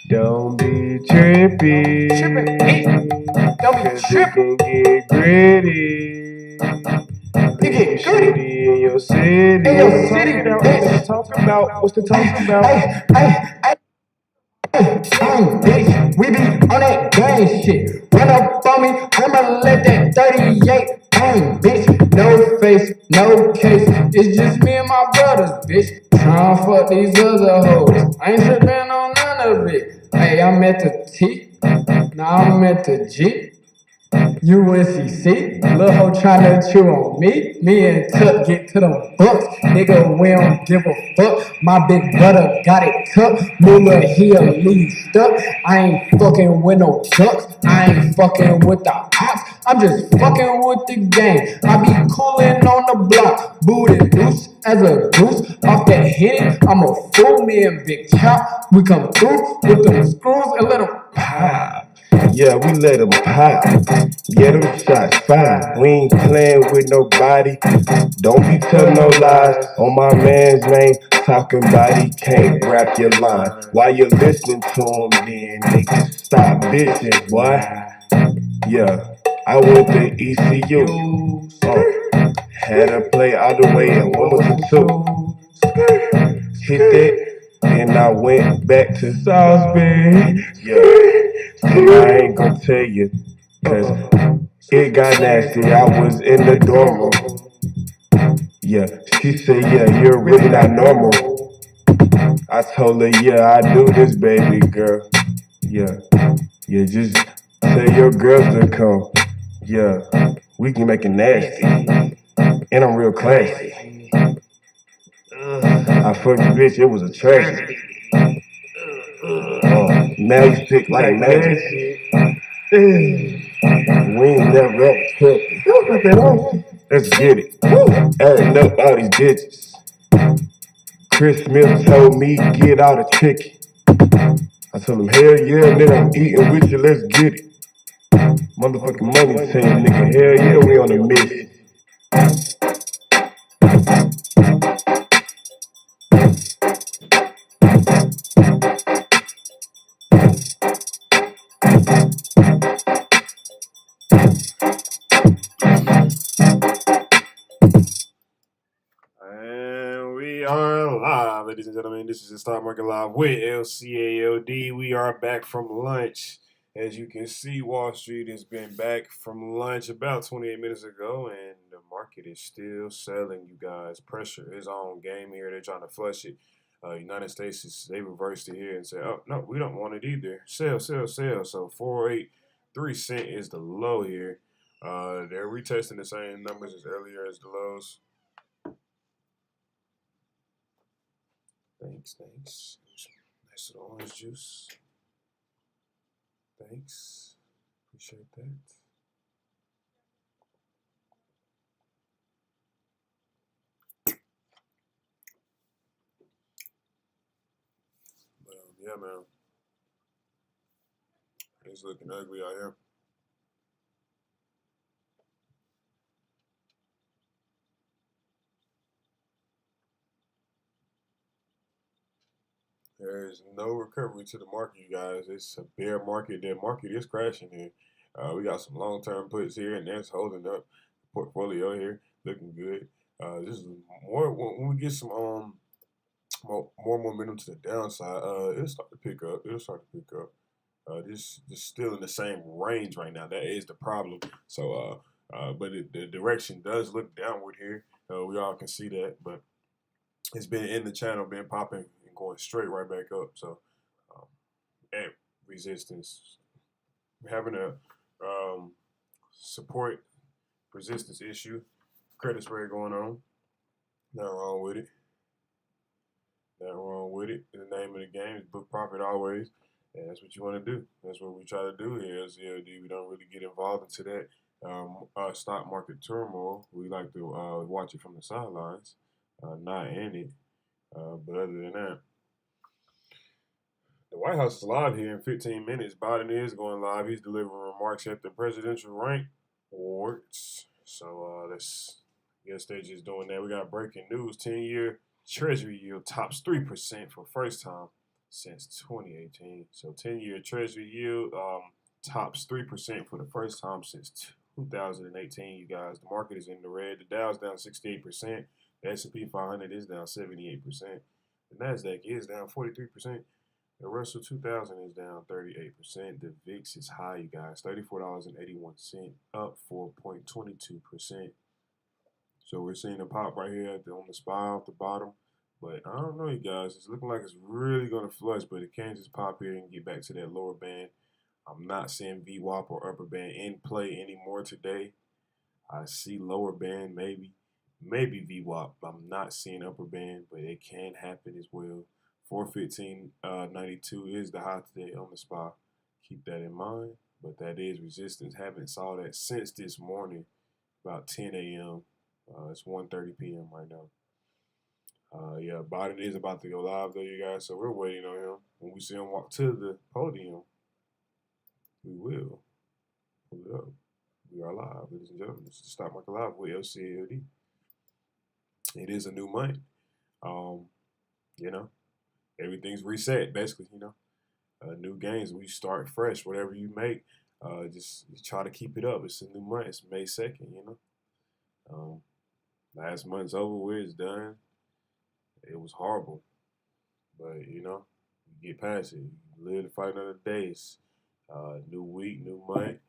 Don't be trippy, cause it can get gritty. Get shitty in your city. What's the talk about? What's the talk about? Bitch, we be on that gang shit. Run up on me, I'ma let that 38 bang, bitch. No face, no case. It's just me and my brothers, bitch. Tryna fuck these other hoes. I ain't tripping on none of it. Hey, I'm at the T. Now I'm at the G. UNCC, lil' hoe tryna chew on me. Me and Tuck get to them bucks. Nigga, we don't give a fuck. My big brother got it tucked. Mula, he a lead stuck. I ain't fucking with no ducks. I ain't fucking with the ops. I'm just fucking with the gang. I be coolin' on the block. Booty loose as a goose. Off that Henny, I'm a fool. Me and Big Chop, we come through with them screws and let them pop. Yeah, we let them pop. Yeah, them shots fire. We ain't playing with nobody. Don't be telling no lies on my man's name. Talking about he can't rap your line. While you listening to him, then nigga, stop bitching, boy. Yeah, I went to ECU. Had to play all the way in 1 or 2. Hit that, and I went back to Salisbury. Yeah. I ain't gonna tell you, cause it got nasty. I was in the dorm room. Yeah, she said, yeah, you're really not normal. I told her, yeah, I do this, baby girl. Yeah, Yeah, just tell your girls to come. Yeah, we can make it nasty. And I'm real classy. I fucked the bitch, it was a tragedy. Magic pick like magic. We ain't never expected. Let's get it. Adding up all these digits. Chris Smith told me get out a ticket. I told him hell yeah, nigga, I'm eating with you, let's get it. Motherfucking money team, nigga, hell yeah, we on a mission. And we are live, ladies and gentlemen. This is the Stock Market Live with LCAOD. We are back from lunch. As you can see, Wall Street has been back from lunch about 28 minutes ago, and the market is still selling, you guys. Pressure is on. Game here. They're trying to flush it. United States, they reversed it here and said, oh, no, we don't want it either. Sell, sell, sell. So 483 cent is the low here. They're retesting the same numbers as earlier as the lows. Thanks. Nice little orange juice. Thanks. Appreciate that. But, yeah, man. It's looking ugly out here. There is no recovery to the market, you guys. It's a bear market. The market is crashing here. We got some long-term puts here, and that's holding up. Portfolio here looking good. This is more when we get some more momentum to the downside. It'll start to pick up. This still in the same range right now. That is the problem. So, but the direction does look downward here. We all can see that, but it's been in the channel, been popping. Going straight right back up. So at resistance, we're having a support resistance issue. Credit spread going on. Nothing wrong with it. The name of the game is book profit always, and that's what you want to do. That's what we try to do here as LCAOD. We don't really get involved into that stock market turmoil. We like to watch it from the sidelines, not in it. But other than that, the White House is live here in 15 minutes. Biden is going live. He's delivering remarks at the presidential rank awards. So I guess they're just doing that. We got breaking news. 10-year Treasury yield tops 3% for first time since 2018. So 10-year Treasury yield tops 3% for the first time since 2018, you guys. The market is in the red. The Dow's down 68%. The S&P 500 is down 78%. The NASDAQ is down 43%. The Russell 2000 is down 38%. The VIX is high, you guys, $34.81, up 4.22%. So we're seeing a pop right here on the SPY off the bottom. But I don't know, you guys. It's looking like it's really going to flush, but it can't just pop here and get back to that lower band. I'm not seeing VWAP or upper band in play anymore today. I see lower band, maybe VWAP. I'm not seeing upper band, but it can happen as well. 415.92 is the high today on the SPY. Keep that in mind. But that is resistance. Haven't saw that since this morning, about 10 a.m. It's 1:30 p.m. right now. Yeah, Biden is about to go live though, you guys. So we're waiting on him. When we see him walk to the podium, we will pull it up. We are live, ladies and gentlemen. This is Stock Market Live with LCAOD. It is a new month. You know, everything's reset, basically, you know. New games, we start fresh. Whatever you make, just try to keep it up. It's a new month. It's May 2nd, you know. Last month's over with. It's done. It was horrible. But, you know, you get past it. You live to fight another day. It's new week, new month.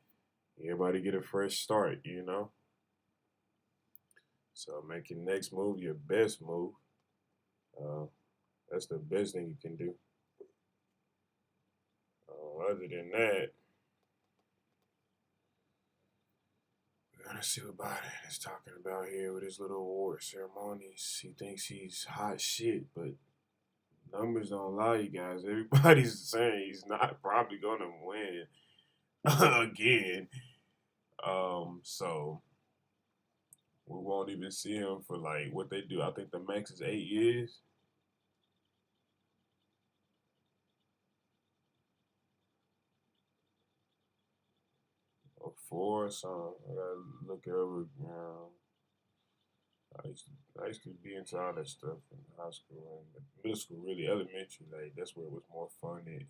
Everybody get a fresh start, you know. So make your next move your best move. That's the best thing you can do. Other than that, Let's see what Biden is talking about here with his little award ceremonies. He thinks he's hot shit, but numbers don't lie, you guys. Everybody's saying he's not probably gonna win again. So we won't even see him for like what they do. I think the max is 8 years. Or 4 or something. I gotta look it over now. I used to be into all that stuff in high school and middle school, really elementary. Like that's where it was more fun at.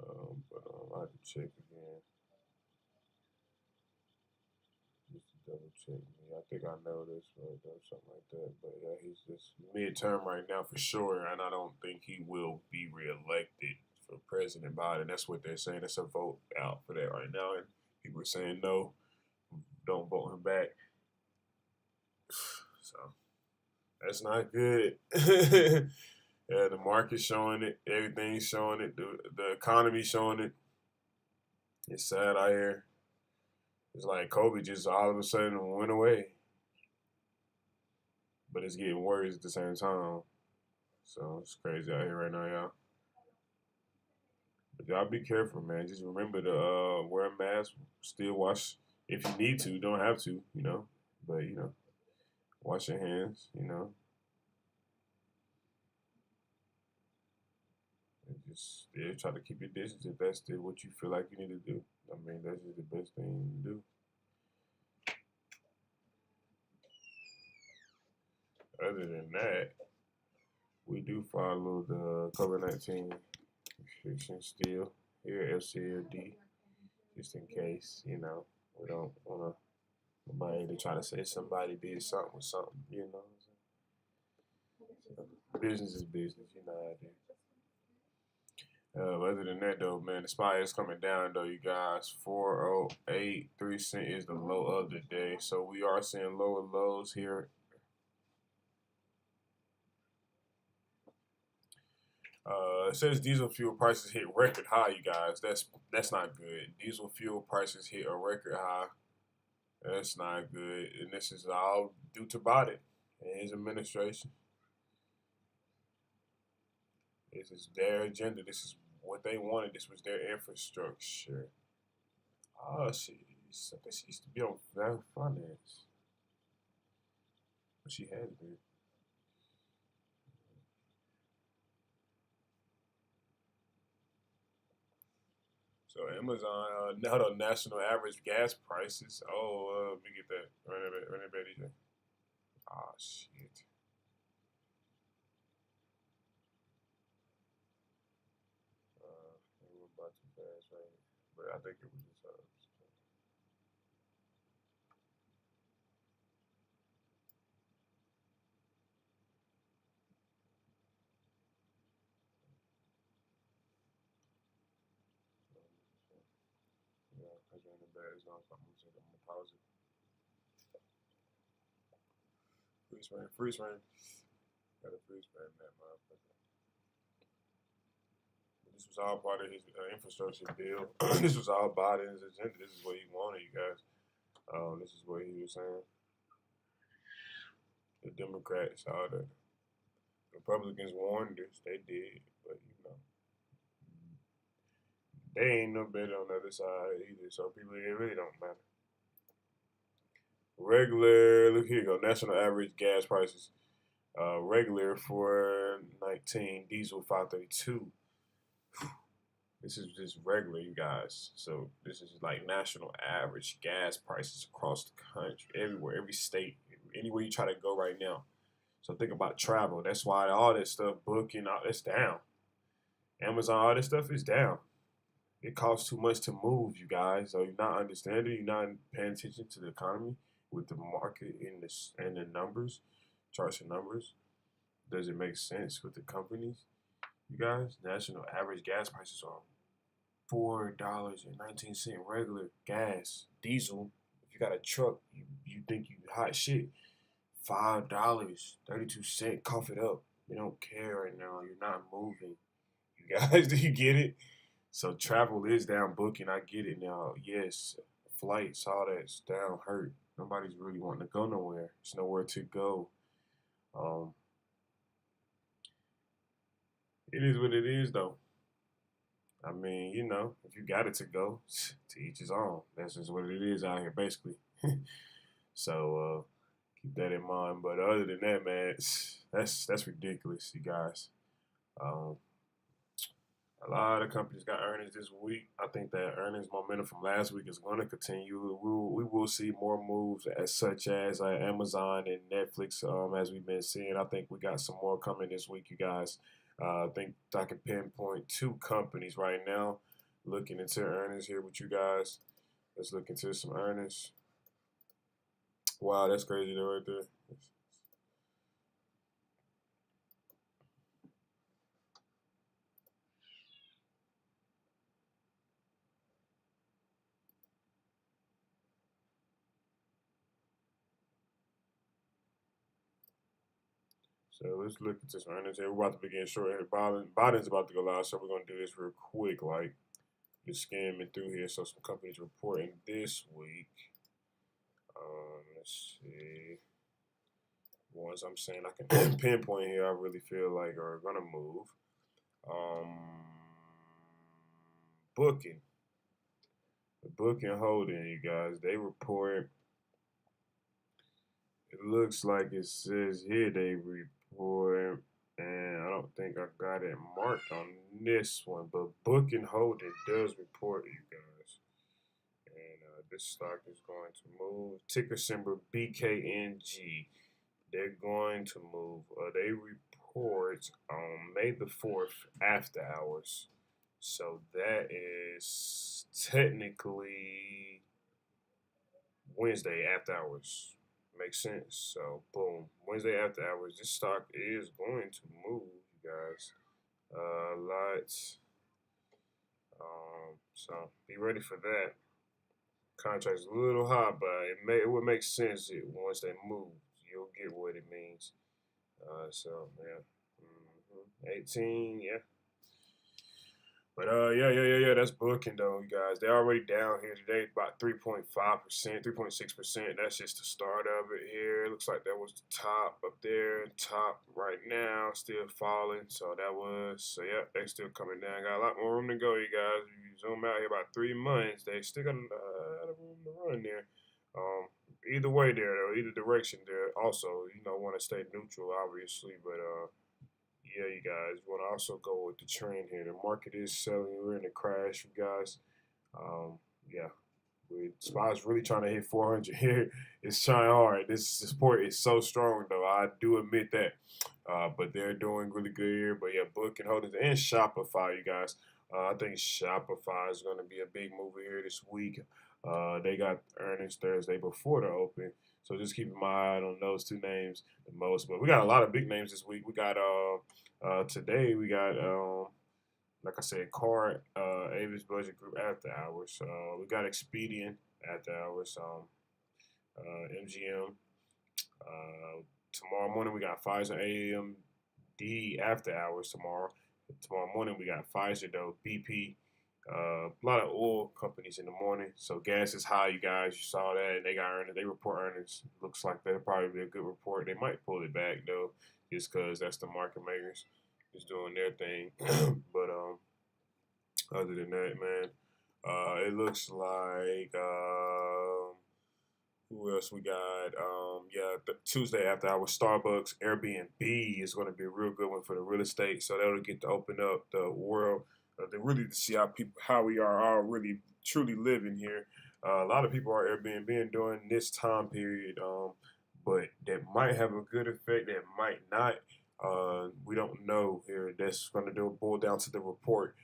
I have to check again. Just to double check me. I think I know this right or something like that. But yeah, he's just midterm right now for sure, and I don't think he will be reelected for President Biden. That's what they're saying. It's a vote out for that right now, and people are saying no, don't vote him back. So that's not good. Yeah, the market's showing it. Everything's showing it. The economy's showing it. It's sad out here. It's like COVID just all of a sudden went away. But it's getting worse at the same time. So it's crazy out here right now, y'all. But y'all be careful, man. Just remember to wear a mask. Still wash if you need to. Don't have to, you know. But, you know, wash your hands, you know. And just try to keep your distance if that's still what you feel like you need to do. I mean, that's just the best thing to do. Other than that, we do follow the COVID-19 restrictions still here at FCLD, just in case, you know, we don't want nobody to try to say somebody did something with something, you know. So, business is business, you know how it is. Other than that, though, man, the spot is coming down, though, you guys. 408.3 cents is the low of the day. So we are seeing lower lows here. It says diesel fuel prices hit record high, you guys. That's not good. Diesel fuel prices hit a record high. That's not good. And this is all due to Biden and his administration. This is their agenda. This is what they wanted. This was their infrastructure. Oh, shit. I think she used to be on finance. But she has been. So Amazon, now the national average gas prices. Oh, let me get that. Run it back, DJ. Oh, shit. It went by too fast, right? But I think it was just yeah, because you're in the bad zone, so I'm gonna pause it. Freeze frame. Got a freeze frame that motherfucker. This was all part of his infrastructure bill. This was all Biden's agenda. This is what he wanted, you guys. This is what he was saying. The Democrats, all the Republicans warned us. They did, but you know, they ain't no better on the other side either. So people, it really don't matter. Regular, look here you go. National average gas prices. Regular 419, diesel 532. This is just regular, you guys. So this is like national average gas prices across the country, everywhere, every state, anywhere you try to go right now. So think about travel. That's why all this stuff, booking, all that's down. Amazon, all this stuff is down. It costs too much to move, you guys. So you're not understanding. You're not paying attention to the economy with the market and the numbers, charts and numbers. Does it make sense with the companies? You guys, national average gas prices are $4.19 regular gas, diesel. If you got a truck, you think you hot shit. $5.32. Cough it up. You don't care right now. You're not moving. You guys, do you get it? So travel is down, booking. I get it now. Yes, flights, all that's down hurt. Nobody's really wanting to go nowhere. There's nowhere to go. It is what it is, though. I mean, you know, if you got it to go, to each his own. That's just what it is out here, basically. So keep that in mind. But other than that, man, that's ridiculous, you guys. A lot of companies got earnings this week. I think that earnings momentum from last week is going to continue. We will see more moves as such as Amazon and Netflix, as we've been seeing. I think we got some more coming this week, you guys. I think I can pinpoint 2 companies right now. Looking into earnings here with you guys. Let's look into some earnings. Wow, that's crazy though right there. So let's look into some earnings here. We're about to begin short. Biden's about to go live, so we're going to do this real quick, like just scamming through here. So some companies reporting this week. Let's see. Ones I'm saying I can pinpoint here, I really feel like are going to move. Booking. The Booking Holding, you guys, they report. It looks like it says here they report, and I don't think I got it marked on this one, but Booking Holding does report, you guys. And this stock is going to move. Ticker symbol BKNG. They're going to move. They report on May the 4th after hours. So that is technically Wednesday after hours. Makes sense. So boom, Wednesday after hours. This stock is going to move, you guys. Lots. So be ready for that. Contract's a little high, but it would make sense once they move. You'll get what it means. So yeah, 18, yeah. But yeah, that's Booking though, you guys. They're already down here today, about 3.5%, 3.6%. That's just the start of it here. It looks like that was the top up there, top right now, still falling. So yeah, they still coming down. Got a lot more room to go, you guys. If you zoom out here about 3 months, they still got a lot of room to run there. Either way there though, either direction there. Also, you know, want to stay neutral, obviously, but yeah, you guys want to also go with the trend here. The market is selling. We're in a crash, you guys. Yeah, SPY's really trying to hit 400 here. It's trying hard. This support is so strong, though. I do admit that. But they're doing really good here. But yeah, Booking Holdings and Shopify, you guys. I think Shopify is going to be a big mover here this week. They got earnings Thursday before the open. So just keep my eye on those 2 names the most. But we got a lot of big names this week. We got today we got like I said, Card, Avis Budget Group after hours. We got Expedient after hours. MGM. Tomorrow morning we got Pfizer AMD after hours tomorrow. Tomorrow morning we got Pfizer though, BP. A lot of oil companies in the morning. So gas is high, you guys. You saw that. They got earnings. They report earnings. Looks like that'll probably be a good report. They might pull it back though, just because that's the market makers just doing their thing. But other than that, man, it looks like who else we got? The Tuesday after hours, Starbucks, Airbnb is going to be a real good one for the real estate. So that'll get to open up the world. To really see how we are all really truly living here. A lot of people are Airbnb during this time period, but that might have a good effect. That might not. We don't know here. That's going to boil down to the report.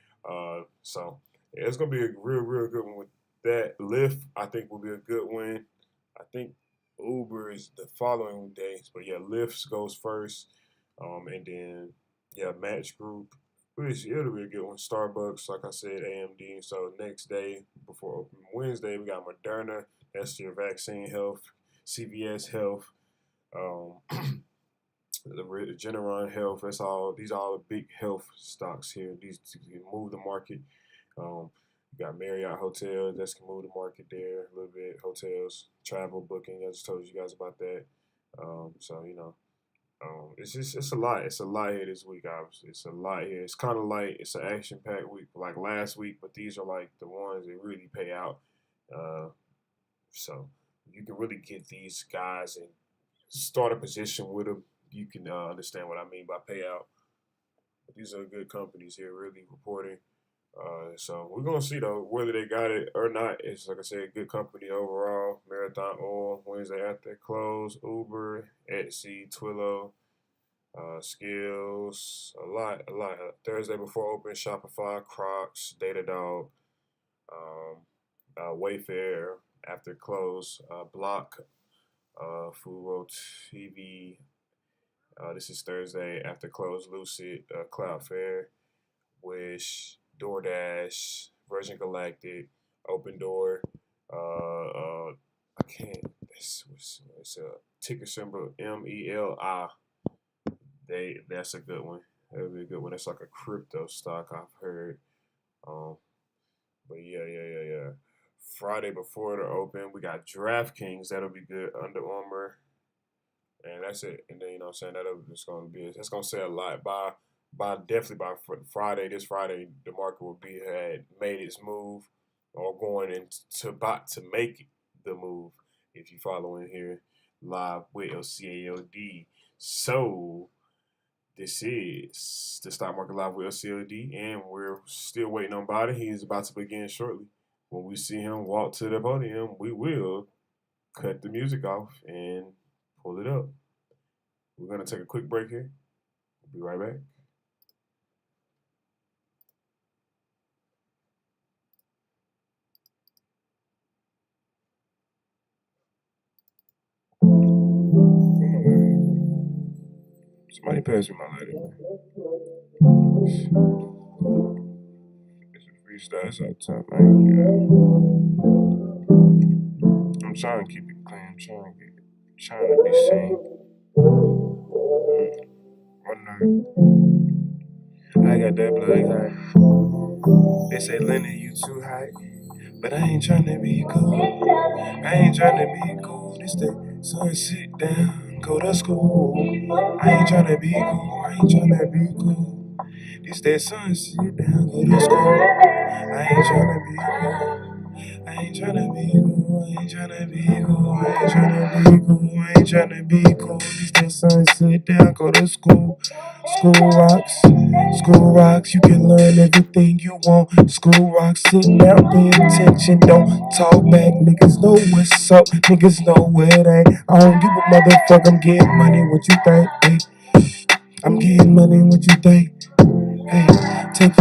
So it's going to be a real good one with that. Lyft, I think, will be a good one. I think Uber is the following days, but yeah, Lyft goes first, and then yeah, Match Group. It'll be a good one. Starbucks, like I said, AMD. So next day, before open Wednesday, we got Moderna. That's your vaccine health. CVS Health. The Regeneron Health. That's all. These are all the big health stocks here. These move the market. You got Marriott hotels that's can move the market there a little bit. Hotels, travel booking. I just told you guys about that. So you know, it's a lot. It's a lot here this week. Obviously, it's a lot here. It's kind of like it's an action-packed week, like last week, but these are like the ones that really pay out. So you can really get these guys and start a position with them. You can understand what I mean by payout. But these are good companies here, really reporting. So we're gonna see though whether they got it or not. It's like I said, good company overall. Marathon Oil Wednesday after close, Uber, Etsy, Twilio, Skills, a lot. Thursday before open, Shopify, Crocs, Datadog, Wayfair after close, Block, Fubo TV. This is Thursday after close, Lucid, Cloudflare, Wish, DoorDash, Virgin Galactic, Open Door. I can't. It's a ticker symbol MELI. That's a good one. That'll be a good one. That's like a crypto stock I've heard. But yeah. Friday before the open, we got DraftKings. That'll be good. Under Armour. And that's it. And then, you know what I'm saying, that's gonna say a lot. Definitely by Friday, this Friday, the market will had made its move or going to make the move. If you following here live with LCAOD. So this is the stock market live with LCAOD, and we're still waiting on Biden. He is about to begin shortly. When we see him walk to the podium, we will cut the music off and pull it up. We're going to take a quick break here. We'll be right back. Somebody pass me my lighter. It's a freestyle. It's out top. I'm trying to keep it clean. I'm trying to be seen. I got that blood high. They say, Lenny, you too high. But I ain't trying to be cool. This the sun, sit down, go to school. I ain't trying to be cool. This that sun, sit down, go to school. I ain't trying to be cool. This that sun, sit down, go to school. School rocks, you can learn everything you want. School rocks, sit down, pay attention, don't talk back. Niggas know what's up, niggas know where it ain't. I don't give a motherfucker, I'm getting money, what you think? Hey, I'm getting money, what you think? Hey, take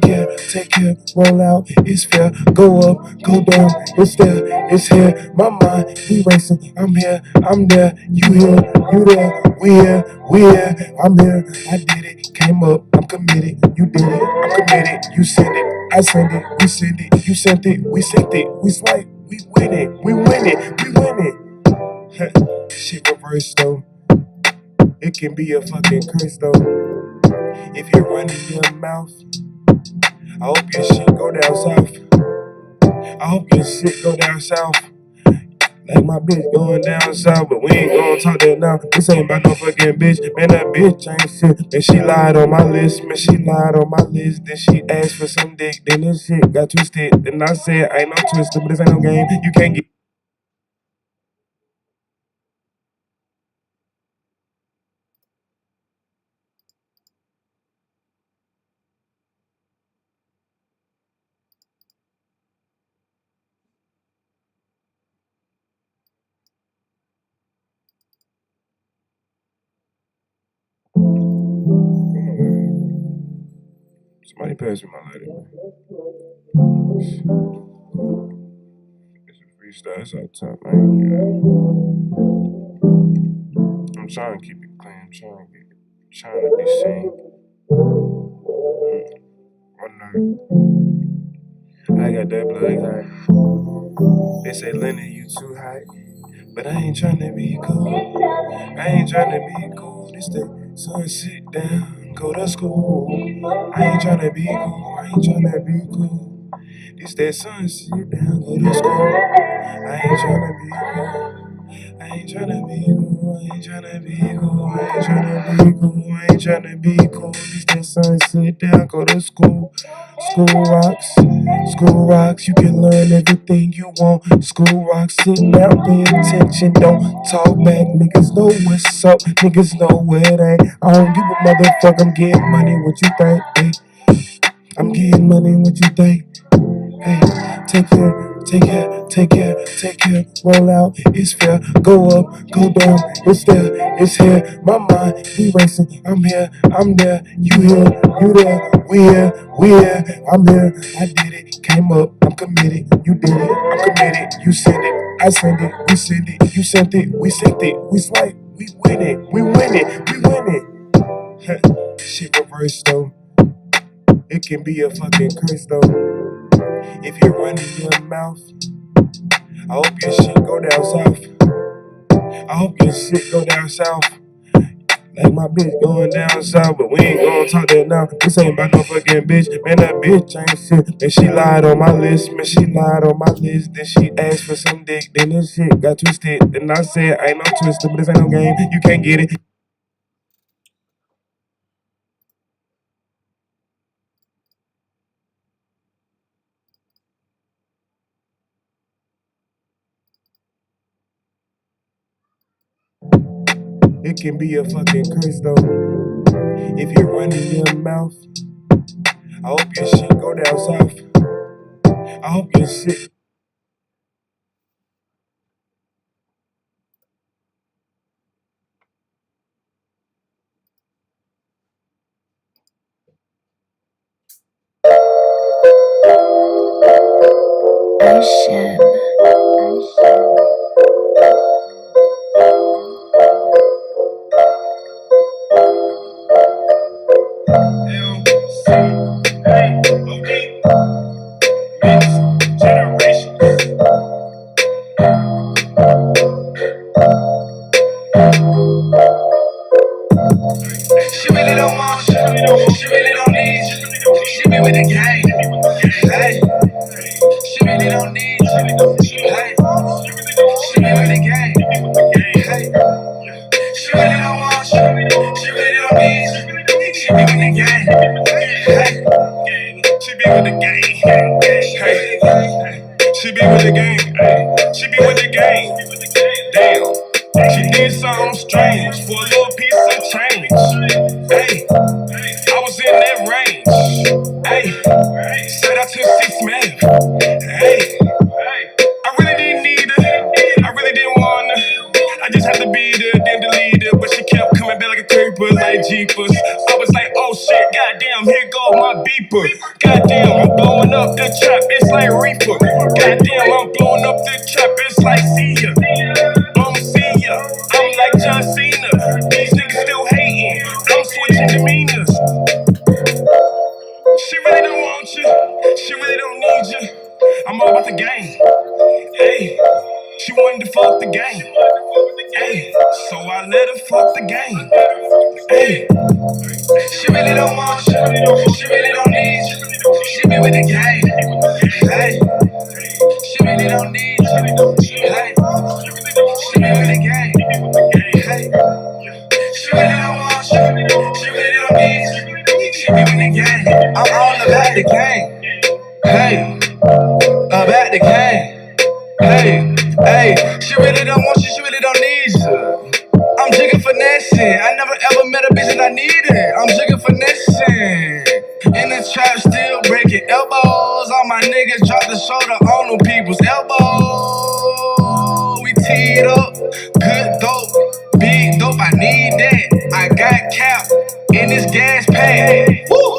care, roll out, it's fair, go up, go down, it's there, it's here, my mind be racing, I'm here, I'm there, you here, you there, we here, I'm here, I did it, came up, I'm committed, you did it, I'm committed, you send it, I send it, we send it, you sent it, we swipe, we win it. Shit reverse though, it can be a fucking curse though. If you're running your mouth, I hope your shit go down south. Like my bitch going down south, but we ain't gonna talk that now. This ain't about no fucking bitch. Man, that bitch ain't shit. Man, she lied on my list. Then she asked for some dick. Then this shit got twisted. Then I said, ain't no twister, but this ain't no game. You can't get. Somebody pass me my lighter. It's a freestyle. It's out top. I'm trying to keep it clean. I'm trying to be seen. I got that blood high. They say, Lenny, you too high. But I ain't trying to be cool. This the sun, sit down, go to school. I ain't tryna be cool, I ain't tryna be cool. This that sun, sit down, go to school. I ain't tryna be cool. I ain't tryna be cool, I ain't tryna be cool, I ain't tryna be cool, I ain't tryna be cool. This that sun, sit down, go to school. School rocks, you can learn everything you want. School rocks, sit down, pay attention, don't talk back. Niggas know what's up, niggas know where it ain't. I don't give a motherfucker, I'm getting money, what you think? Hey, I'm getting money, what you think? Hey, take care, roll out, it's fair, go up, go down, it's there, it's here, my mind, we racing, I'm here, I'm there, you here, you there, we here, I'm here, I did it, came up, I'm committed, you did it, I'm committed, you send it, I send it, we send it, you sent it, we swipe, we win it, shit reverse though, it can be a fucking curse though. If you're running your mouth, I hope your shit go down south. I hope your shit go down south. Like my bitch going down south, but we ain't gonna talk that now. This ain't about no fucking bitch. Man, that bitch ain't shit. Man, she lied on my list. Man, she lied on my list. Then she asked for some dick. Then this shit got twisted. Then I said, ain't no twister, but this ain't no game. You can't get it. It can be a fucking curse though. If you're running your mouth, I hope your shit go down south. I hope your shit. She really don't want you, she really don't need you. She be with the gang, hey. She really don't need you, hey. She be with the gang, hey. She really don't want you, she really don't need you. She be with the gang, hey. She be with the gang, hey. She be with the gang, hey. She be with the gang, damn. She did something strange for a little piece of change. Hey, I was in that range. Hey, said I took 6 men. Hey, I really didn't need her. I really didn't want her. I just had to be there, then delete her. But she kept coming back like a creeper, like Jeepers. I was like, oh shit, goddamn, here go my beeper. Goddamn, I'm blowing up the trap, it's like reefer. Goddamn, I'm blowing up the trap, it's like see ya. I'm like John Cena. These niggas still hating. I'm switching demeanors. She really don't want you. She really don't need you. I'm all about the game. Hey, she wanted to fuck the game. Hey, so I let her fuck the game. Hey, she really don't want you. She really don't need you. She be with the game. Hey, she really don't need you. Hey, she be with the game. Hey, she really don't want you. She really don't need you. She be with the game. I'm all about the game. Hey, about the game. Hey, hey, she really don't want you. She really don't need you. I'm jigging finessing. I never ever met a bitch that I needed. I'm jigging finessing. In the trap, still breaking elbows. All my niggas drop the shoulder on them people's elbows. We teed up, good dope, big dope. I need that. I got cap in this gas pack. Woo!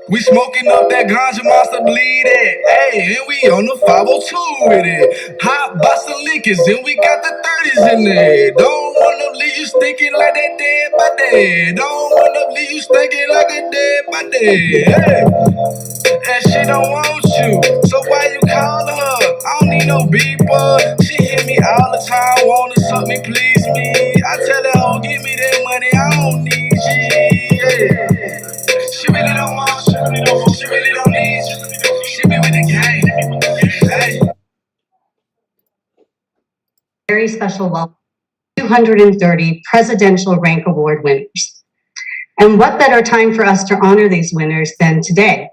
We smoking up that ganja monster bleed it. Hey, and we on the 502 with it. Hot Boston liquors, and we got the 30s in there. Don't wanna leave you stinking like that dead body. Don't wanna leave you stinking like a dead body. Hey. And she don't want you, so why you call her? I don't need no beeper. She hit me all the time, wanna suck me, please me. I tell her, oh, give me that money, I don't need you. Yeah. very special welcome to 230 Presidential Rank Award winners. And what better time for us to honor these winners than today,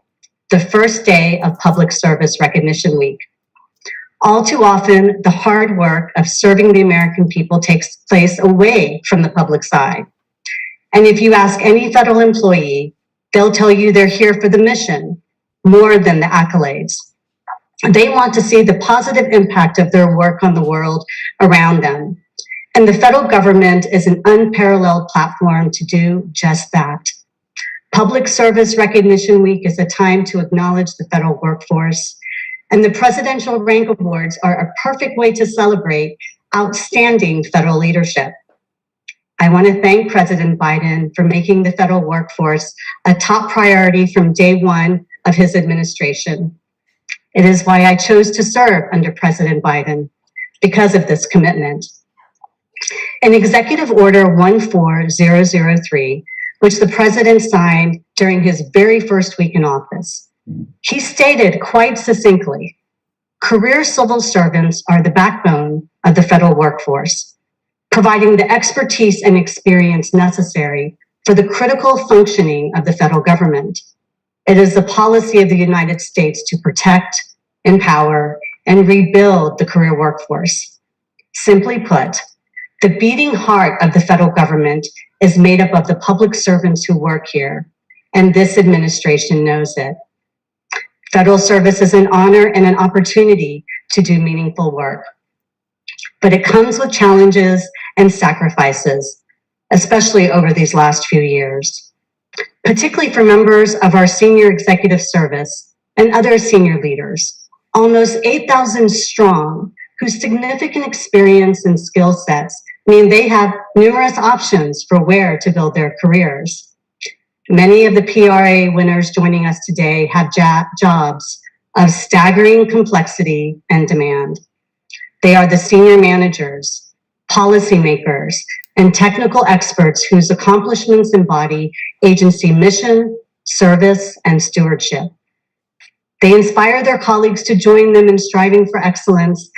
the first day of Public Service Recognition Week. All too often, the hard work of serving the American people takes place away from the public side. And if you ask any federal employee, they'll tell you they're here for the mission more than the accolades. They want to see the positive impact of their work on the world around them. And the federal government is an unparalleled platform to do just that. Public Service Recognition Week is a time to acknowledge the federal workforce, and the Presidential Rank Awards are a perfect way to celebrate outstanding federal leadership. I want to thank President Biden for making the federal workforce a top priority from day one of his administration. It is why I chose to serve under President Biden, because of this commitment. In Executive Order 14003, which the President signed during his very first week in office, he stated quite succinctly, career civil servants are the backbone of the federal workforce, providing the expertise and experience necessary for the critical functioning of the federal government. It is the policy of the United States to protect, empower, and rebuild the career workforce. Simply put, the beating heart of the federal government is made up of the public servants who work here, and this administration knows it. Federal service is an honor and an opportunity to do meaningful work. But it comes with challenges and sacrifices, especially over these last few years, particularly for members of our senior executive service and other senior leaders, almost 8,000 strong, whose significant experience and skill sets mean they have numerous options for where to build their careers. Many of the PRA winners joining us today have jobs of staggering complexity and demand. They are the senior managers, policymakers, and technical experts whose accomplishments embody agency mission, service, and stewardship. They inspire their colleagues to join them in striving for excellence,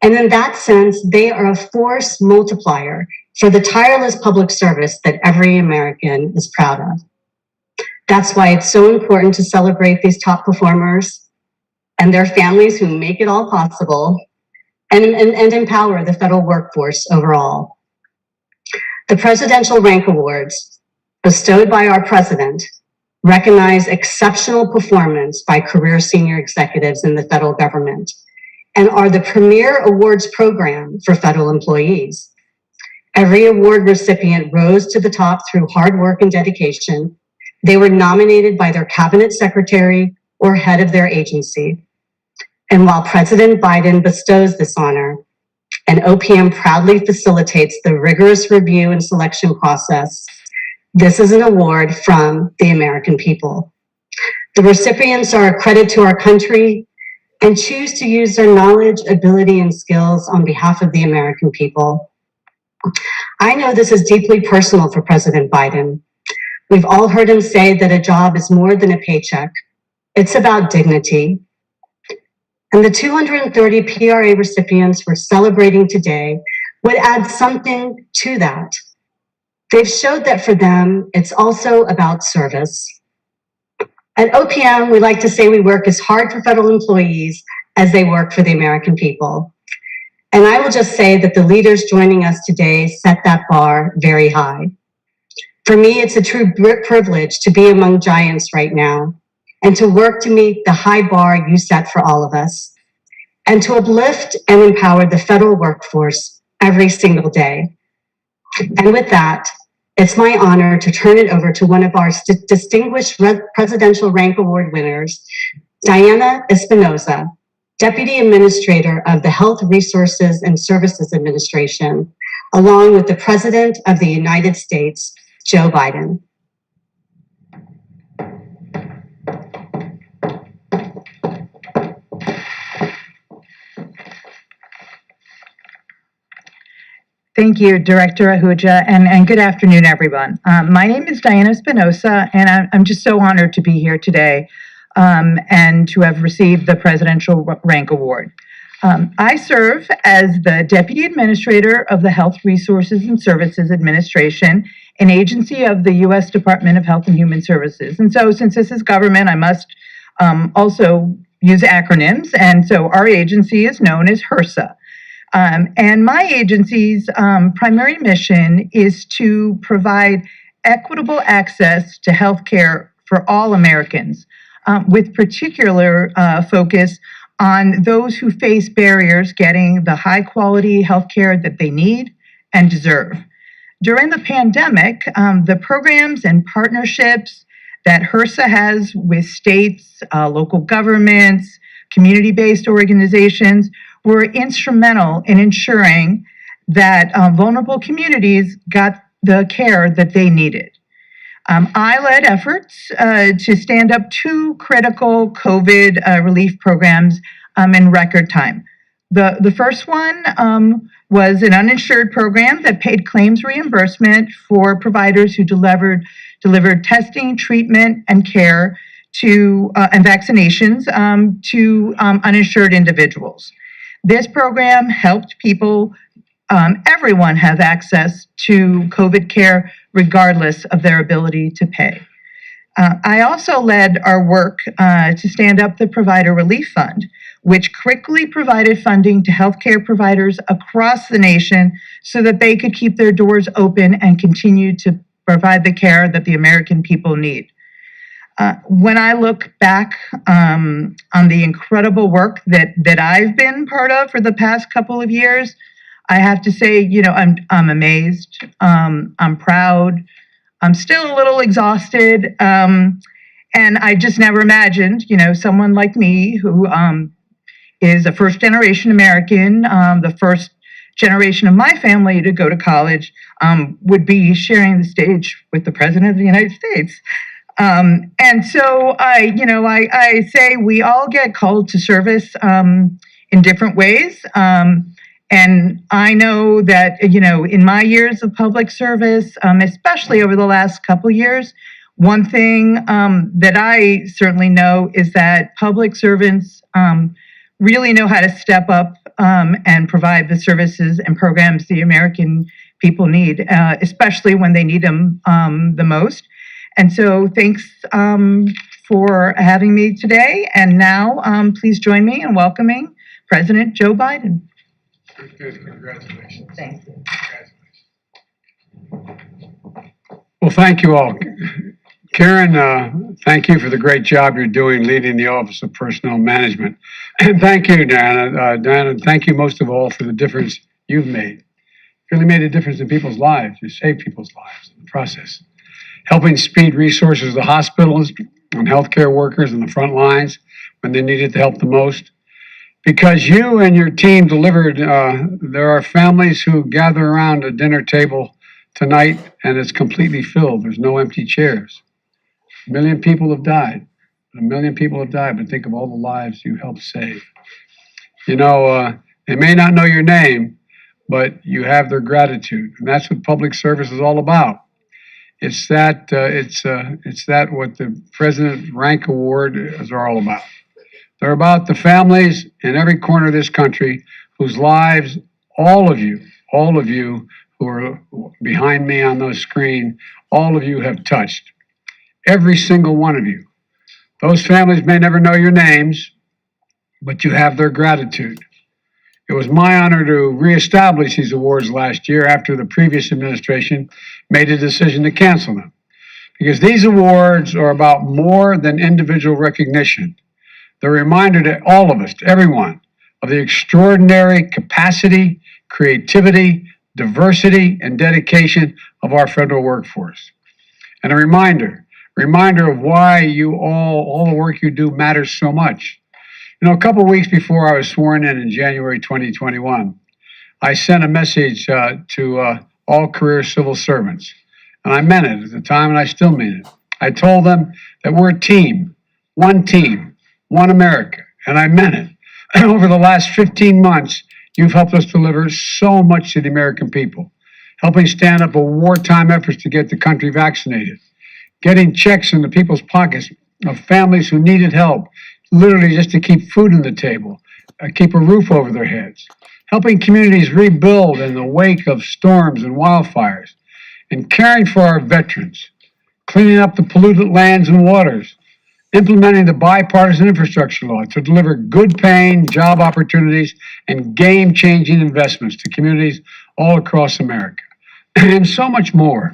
and in that sense, they are a force multiplier for the tireless public service that every American is proud of. That's why it's so important to celebrate these top performers and their families who make it all possible and empower the federal workforce overall. The Presidential Rank Awards, bestowed by our president, recognize exceptional performance by career senior executives in the federal government and are the premier awards program for federal employees. Every award recipient rose to the top through hard work and dedication. They were nominated by their cabinet secretary or head of their agency. And while President Biden bestows this honor, and OPM proudly facilitates the rigorous review and selection process, this is an award from the American people. The recipients are a credit to our country and choose to use their knowledge, ability, and skills on behalf of the American people. I know this is deeply personal for President Biden. We've all heard him say that a job is more than a paycheck. It's about dignity. And the 230 PRA recipients we're celebrating today would add something to that. They've showed that for them, it's also about service. At OPM, we like to say we work as hard for federal employees as they work for the American people. And I will just say that the leaders joining us today set that bar very high. For me, it's a true privilege to be among giants right now and to work to meet the high bar you set for all of us and to uplift and empower the federal workforce every single day. And with that, it's my honor to turn it over to one of our distinguished Presidential Rank Award winners, Diana Espinoza, Deputy Administrator of the Health Resources and Services Administration, along with the President of the United States, Joe Biden. Thank you, Director Ahuja, and good afternoon, everyone. My name is Diana Espinoza, and I'm just so honored to be here today and to have received the Presidential Rank Award. I serve as the Deputy Administrator of the Health Resources and Services Administration, an agency of the U.S. Department of Health and Human Services. And so since this is government, I must also use acronyms. And so our agency is known as HRSA. And my agency's primary mission is to provide equitable access to health care for all Americans, with particular focus on those who face barriers getting the high quality health care that they need and deserve. During the pandemic, the programs and partnerships that HRSA has with states, local governments, community-based organizations were instrumental in ensuring that vulnerable communities got the care that they needed. I led efforts to stand up 2 critical COVID relief programs in record time. The first one was an uninsured program that paid claims reimbursement for providers who delivered testing, treatment, and care to and vaccinations to uninsured individuals. This program helped people, everyone, have access to COVID care regardless of their ability to pay. I also led our work to stand up the Provider Relief Fund, which quickly provided funding to healthcare providers across the nation so that they could keep their doors open and continue to provide the care that the American people need. When I look back on the incredible work that I've been part of for the past couple of years, I have to say, you know, I'm amazed. I'm proud. I'm still a little exhausted. And I just never imagined, you know, someone like me who is a first generation American, the first generation of my family to go to college, would be sharing the stage with the President of the United States. And so I say we all get called to service in different ways. And I know that, you know, in my years of public service, especially over the last couple years, one thing that I certainly know is that public servants really know how to step up and provide the services and programs the American people need, especially when they need them the most. And so thanks for having me today. And now please join me in welcoming President Joe Biden. Good. Congratulations. Thank you. Well, thank you all. Karen, thank you for the great job you're doing leading the Office of Personnel Management. And thank you, Diana. Diana, thank you most of all for the difference you've made. You really made a difference in people's lives. You saved people's lives in the process. Helping speed resources to hospitals and healthcare workers in the front lines when they needed the help the most. Because you and your team delivered, there are families who gather around a dinner table tonight and it's completely filled. There's no empty chairs. 1 million people have died. 1 million people have died, but think of all the lives you helped save. You know, they may not know your name, but you have their gratitude. And that's what public service is all about. It's that what the President Rank Award is all about. They're about the families in every corner of this country whose lives, all of you who are behind me on the screen, all of you have touched. Every single one of you. Those families may never know your names, but you have their gratitude. It was my honor to reestablish these awards last year after the previous administration made a decision to cancel them. Because these awards are about more than individual recognition. They're a reminder to all of us, to everyone, of the extraordinary capacity, creativity, diversity, and dedication of our federal workforce. And a reminder of why you all the work you do matters so much. You know, a couple of weeks before I was sworn in January 2021, I sent a message to all career civil servants. And I meant it at the time, and I still mean it. I told them that we're a team, one America, and I meant it. Over the last 15 months, you've helped us deliver so much to the American people, helping stand up a wartime efforts to get the country vaccinated, getting checks into people's pockets of families who needed help, literally just to keep food on the table, keep a roof over their heads, helping communities rebuild in the wake of storms and wildfires, and caring for our veterans, cleaning up the polluted lands and waters, implementing the bipartisan infrastructure law to deliver good paying job opportunities and game changing investments to communities all across America, and so much more.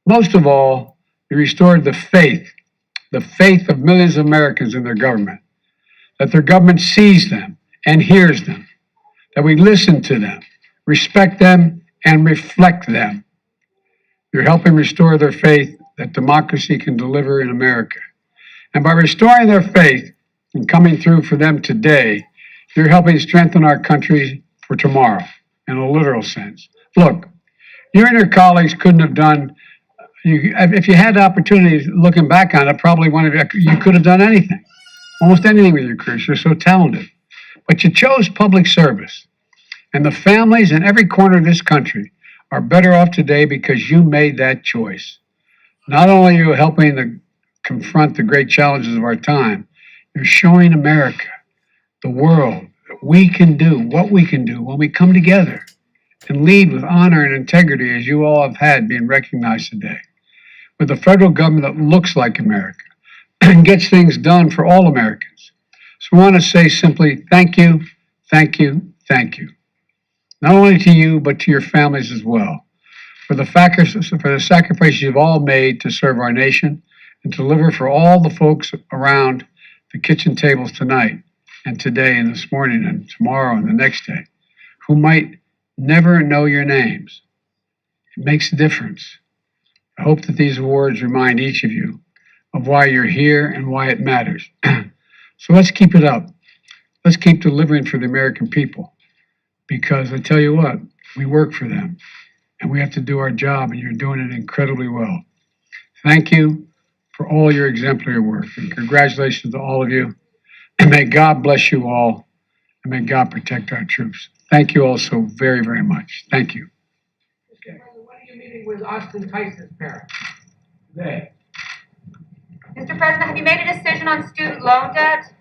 Most of all, we restored the faith of millions of Americans in their government, that their government sees them and hears them, that we listen to them, respect them, and reflect them. You're helping restore their faith that democracy can deliver in America. And by restoring their faith and coming through for them today, you're helping strengthen our country for tomorrow in a literal sense. Look, you and your colleagues couldn't have done, if you had the opportunity looking back on it, probably one of you could have done anything, almost anything with your careers. You're so talented. But you chose public service. And the families in every corner of this country are better off today because you made that choice. Not only are you helping to confront the great challenges of our time, you're showing America, the world, that we can do what we can do when we come together and lead with honor and integrity as you all have had being recognized today. With a federal government that looks like America and gets things done for all Americans. So I want to say simply thank you, thank you, thank you. Not only to you, but to your families as well, for the sacrifices you've all made to serve our nation and to deliver for all the folks around the kitchen tables tonight and today and this morning and tomorrow and the next day, who might never know your names. It makes a difference. I hope that these awards remind each of you of why you're here and why it matters. So let's keep it up. Let's keep delivering for the American people. Because I tell you what, we work for them and we have to do our job, and you're doing it incredibly well. Thank you for all your exemplary work, and congratulations to all of you. And may God bless you all, and may God protect our troops. Thank you all so very, very much. Thank you. Okay. When are you meeting with Austin Tyson's parents? Today. Mr. President, have you made a decision on student loan debt?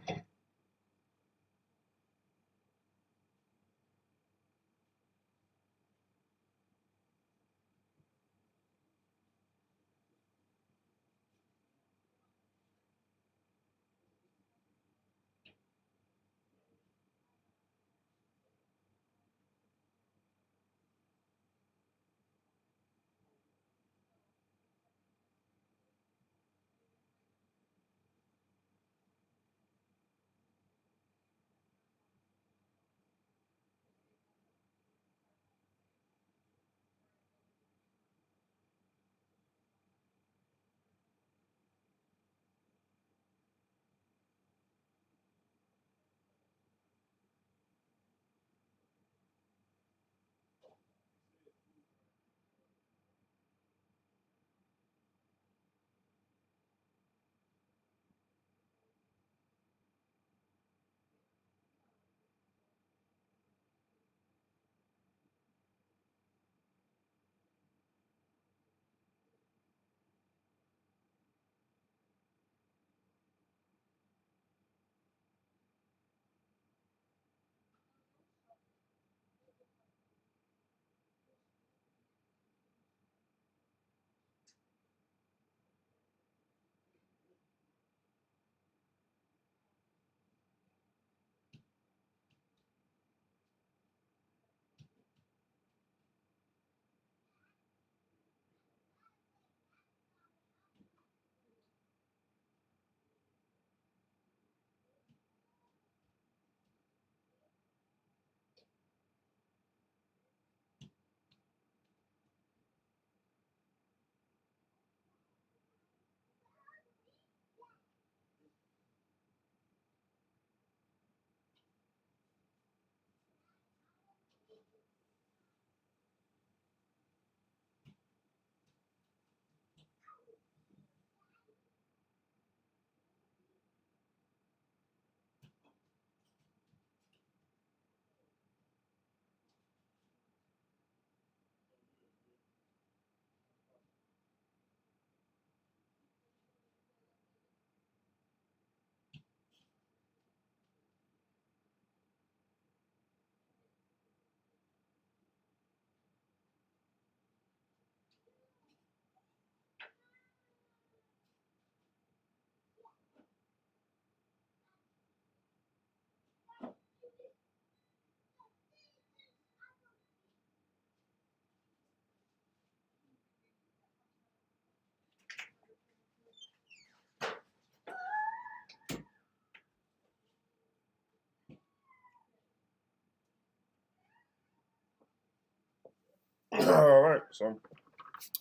All right, so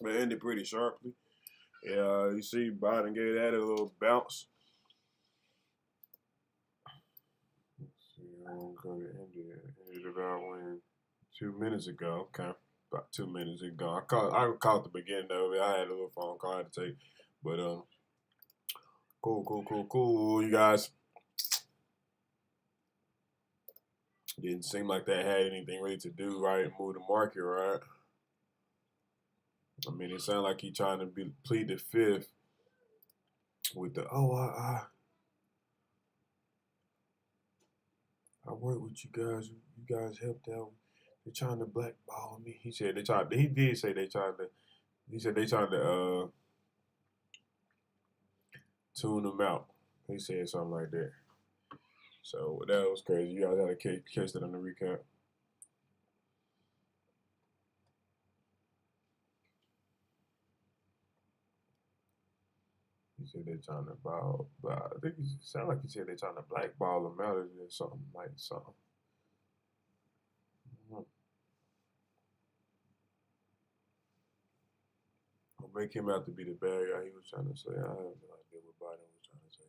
it ended pretty sharply. Yeah, you see, Biden gave that a little bounce. Let's see, I'm gonna end it. Ended about 2 minutes ago. Okay, about 2 minutes ago. I caught the beginning of it. I had a little phone call I had to take, but cool. You guys didn't seem like that had anything really to do, right? Move the market, right? I mean, it sounded like he trying to plead the fifth with the I work with you guys. You guys helped out. They're trying to blackball me. He said they tried. He did say they tried to. He said they tried to tune him out. He said something like that. So that was crazy. You guys had to catch that on the recap. He said they're trying to I think it sounded like he said they're trying to blackball him out or something like something. Or make him out to be the bad guy he was trying to say. I have no idea what Biden was trying to say.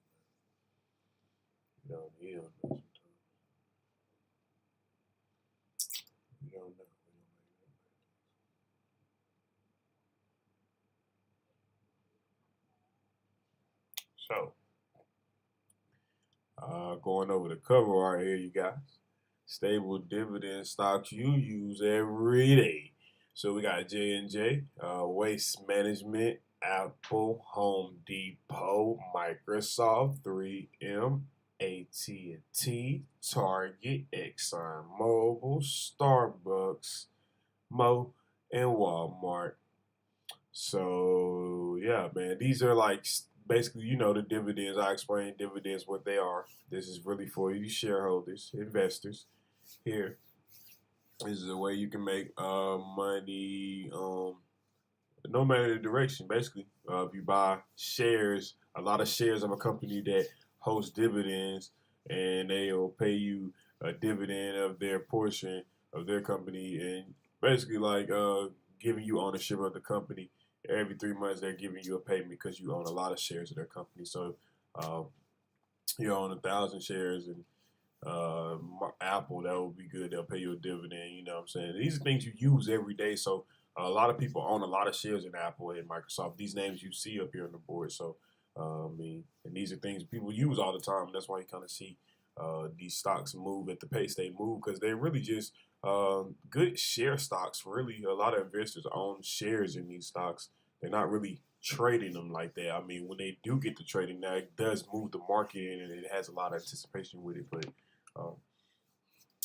He don't know sometimes. You don't know. So, going over the cover art here, you guys. Stable dividend stocks you use every day. So we got J&J, Waste Management, Apple, Home Depot, Microsoft, 3M, AT&T, Target, ExxonMobil, Starbucks, Mo, and Walmart. So yeah, man, these are like basically, you know, the dividends. I explained dividends, what they are. This is really for you shareholders, investors. Here, this is a way you can make money no matter the direction, basically. If you buy shares, a lot of shares of a company that hosts dividends, and they'll pay you a dividend of their portion of their company, and basically like giving you ownership of the company. Every 3 months, they're giving you a payment because you own a lot of shares of their company. So you own 1,000 shares and Apple, that would be good. They'll pay you a dividend. You know what I'm saying? These are things you use every day. So a lot of people own a lot of shares in Apple and Microsoft. These names you see up here on the board. So I mean, and these are things people use all the time. That's why you kind of see these stocks move at the pace they move, because they're really just good share stocks. Really, a lot of investors own shares in these stocks. They're not really trading them like that. I mean, when they do get to trading, that it does move the market and it has a lot of anticipation with it. But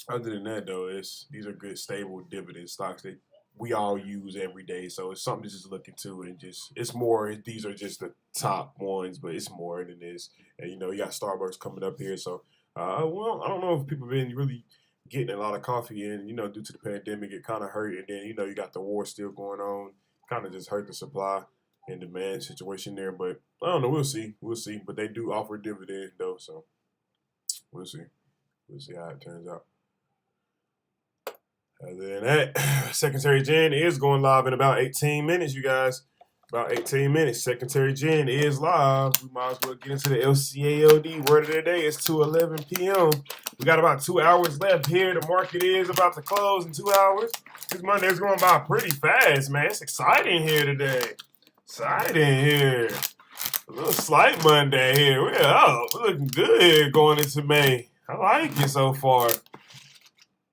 other than that, though, these are good, stable dividend stocks that we all use every day. So it's something to just look into, and just it's more. These are just the top ones, but it's more than this. And you know, you got Starbucks coming up here. So well, I don't know if people have been really getting a lot of coffee in. You know, due to the pandemic, it kind of hurt. And then you know, you got the war still going on. Kind of just hurt the supply and demand situation there. But I don't know. We'll see. We'll see. But they do offer dividend though, so we'll see. We'll see how it turns out. Other than that, Secretary Jen is going live in about 18 minutes, you guys. About 18 minutes. Secretary Jen is live. We might as well get into the LCAOD word of the day. It's 2:11 p.m. We got about 2 hours left here. The market is about to close in 2 hours. This Monday's going by pretty fast, man. It's exciting here today. Exciting here. A little slight Monday here. We're looking good here going into May. I like it so far.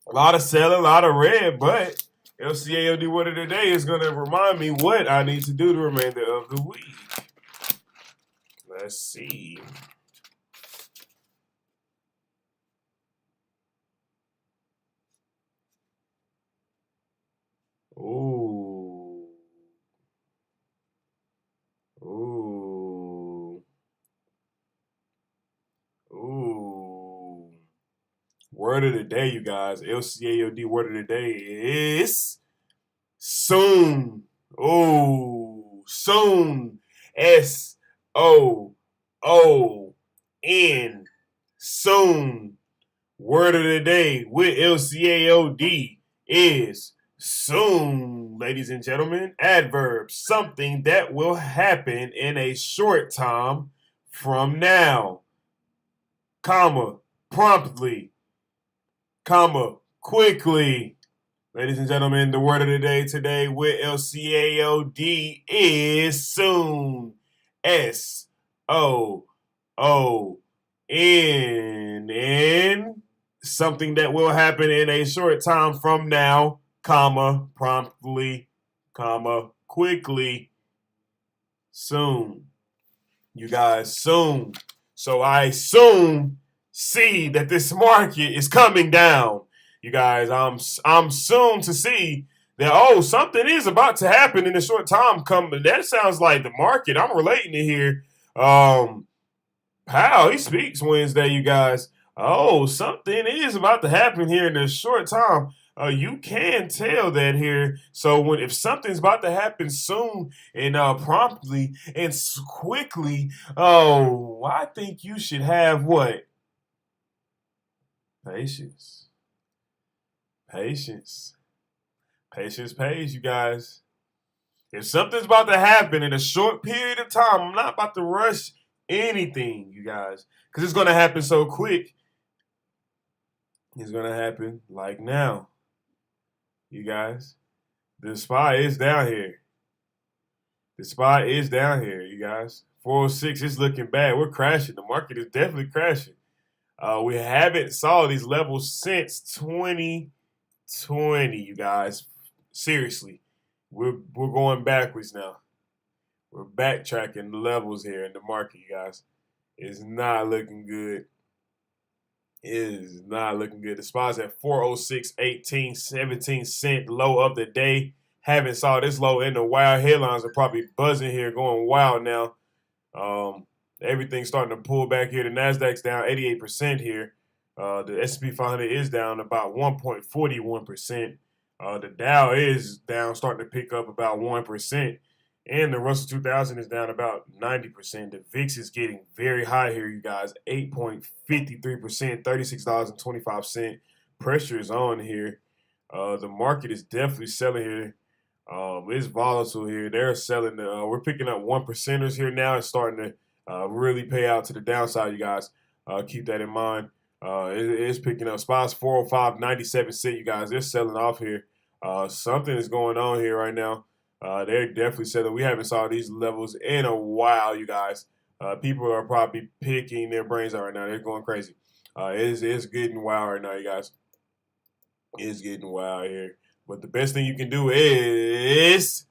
A lot of selling, a lot of red, but LCAOD word of the day is going to remind me what I need to do the remainder of the week. Let's see. Ooh. Word of the day, you guys. LCAOD word of the day is soon. Oh, soon. S-O-O-N. Soon. Word of the day with LCAOD is soon. ladies and gentlemen, adverb, something that will happen in a short time from now, comma, promptly, comma, quickly. Ladies and gentlemen, the word of the day today with LCAOD is soon. S-O-O-N. Something that will happen in a short time from now, comma, promptly, comma, quickly, soon. You guys, soon. So I soon see that this market is coming down. You guys, I'm soon to see that, oh, something is about to happen in a short time coming. That sounds like the market. I'm relating it here. Powell, he speaks Wednesday, you guys. Oh, something is about to happen here in a short time. You can tell that here. So if something's about to happen soon and promptly and quickly, oh, I think you should have what? Patience. Patience. Patience pays, you guys. If something's about to happen in a short period of time, I'm not about to rush anything, you guys, because it's going to happen so quick. It's going to happen like now, you guys. The SPY is down here. The SPY is down here, you guys. 406 is looking bad. We're crashing. The market is definitely crashing. We haven't saw these levels since 2020, you guys. Seriously, we're going backwards now. We're backtracking the levels here in the market, you guys. It's not looking good. It is not looking good. The SPY's at 406.18, 17 cent low of the day. Haven't saw this low in a while. Headlines are probably buzzing here, going wild now. Everything's starting to pull back here. The Nasdaq's down 88% here. The S&P 500 is down about 1.41%. The Dow is down, starting to pick up about 1%. And the Russell 2000 is down about 90%. The VIX is getting very high here, you guys. 8.53%, $36.25. Pressure is on here. The market is definitely selling here. It's volatile here. They're selling. We're picking up 1%ers here now. It's starting to really pay out to the downside, you guys. Keep that in mind. It is picking up. SPY's 405.97 cent, you guys. They're selling off here. Something is going on here right now. They're definitely selling. We haven't saw these levels in a while, you guys. People are probably picking their brains out right now. They're going crazy. It's getting wild right now, you guys. It's getting wild here. But the best thing you can do is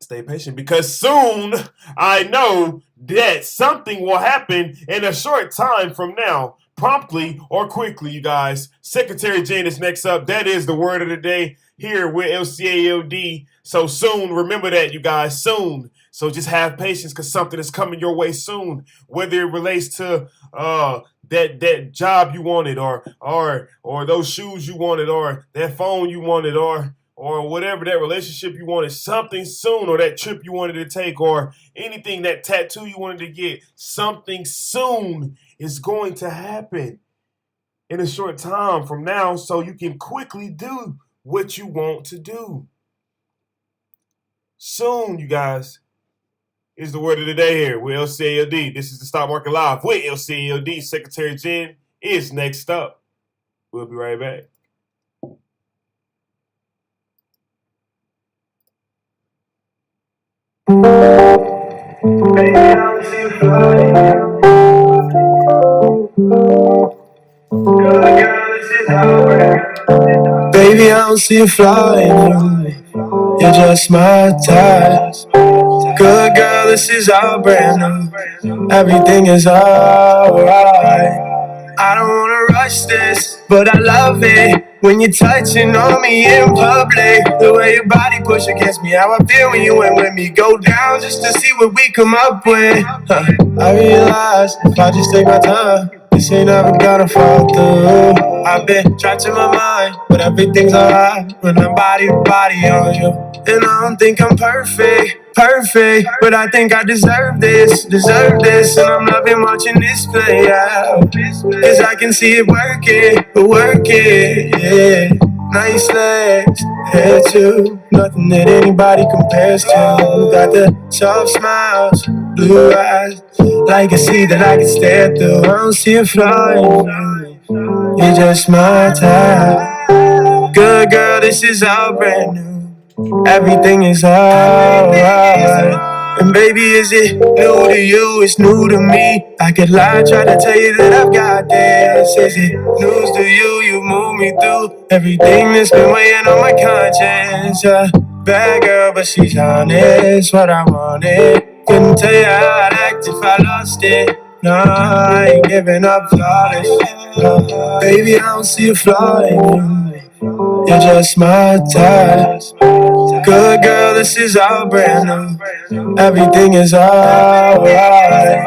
stay patient, because soon I know that something will happen in a short time from now, promptly or quickly, you guys. Secretary Jen is next up. That is the word of the day here with LCAOD. So soon, remember that, you guys, soon. So just have patience, because something is coming your way soon, whether it relates to that job you wanted, or those shoes you wanted, or that phone you wanted, or whatever, that relationship you wanted, something soon, or that trip you wanted to take, or anything, that tattoo you wanted to get, something soon is going to happen in a short time from now, so you can quickly do what you want to do. Soon, you guys, is the word of the day here with LCAOD. This is the Stock Market Live with LCAOD. Secretary Jen is next up. We'll be right back. Baby, I don't see you flying. You're just my type. Good girl, this is our brand new. Everything is alright. I don't wanna rush this, but I love it when you're touching on me in public. The way your body push against me, how I feel when you ain't with me. Go down just to see what we come up with. I realize if I just take my time, this ain't never gonna fall through. I've been trapped in my mind, but everything's alright when I'm body to body on you. And I don't think I'm perfect, but I think I deserve this. And I'm loving watching this play out, cause I can see it working, yeah. Nice legs, compared to, nothing that anybody compares to. Got the soft smiles, blue eyes, like a sea that I can stare through. I don't see a flaw in you, you're just my type. Good girl, this is all brand new. Everything is alright. And baby, is it new to you? It's new to me. I could lie, try to tell you that I've got this. Is it news to you? You move me through everything that's been weighing on my conscience. Bad girl, but she's honest. What I wanted. Couldn't tell you how I'd act if I lost it. No, I ain't giving up flawless. Baby, I don't see a flaw in you. You're just my type. Good girl, this is all brand new. Everything is alright.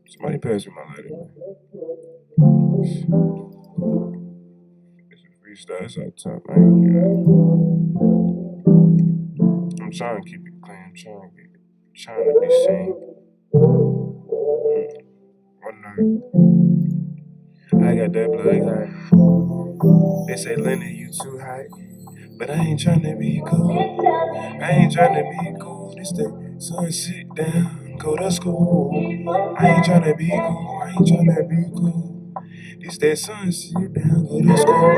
Somebody pass me my lighter, man. It's a freestyle out top, man. I'm trying to keep it clean. I'm trying to be seen. One night, I got that blood high. They say, Lenny, you too high. But I ain't tryna be cool. I ain't tryna be cool. This the sun, sit down, go to school. I ain't tryna be cool. I ain't tryna be cool. This that sun, sit down, go to school.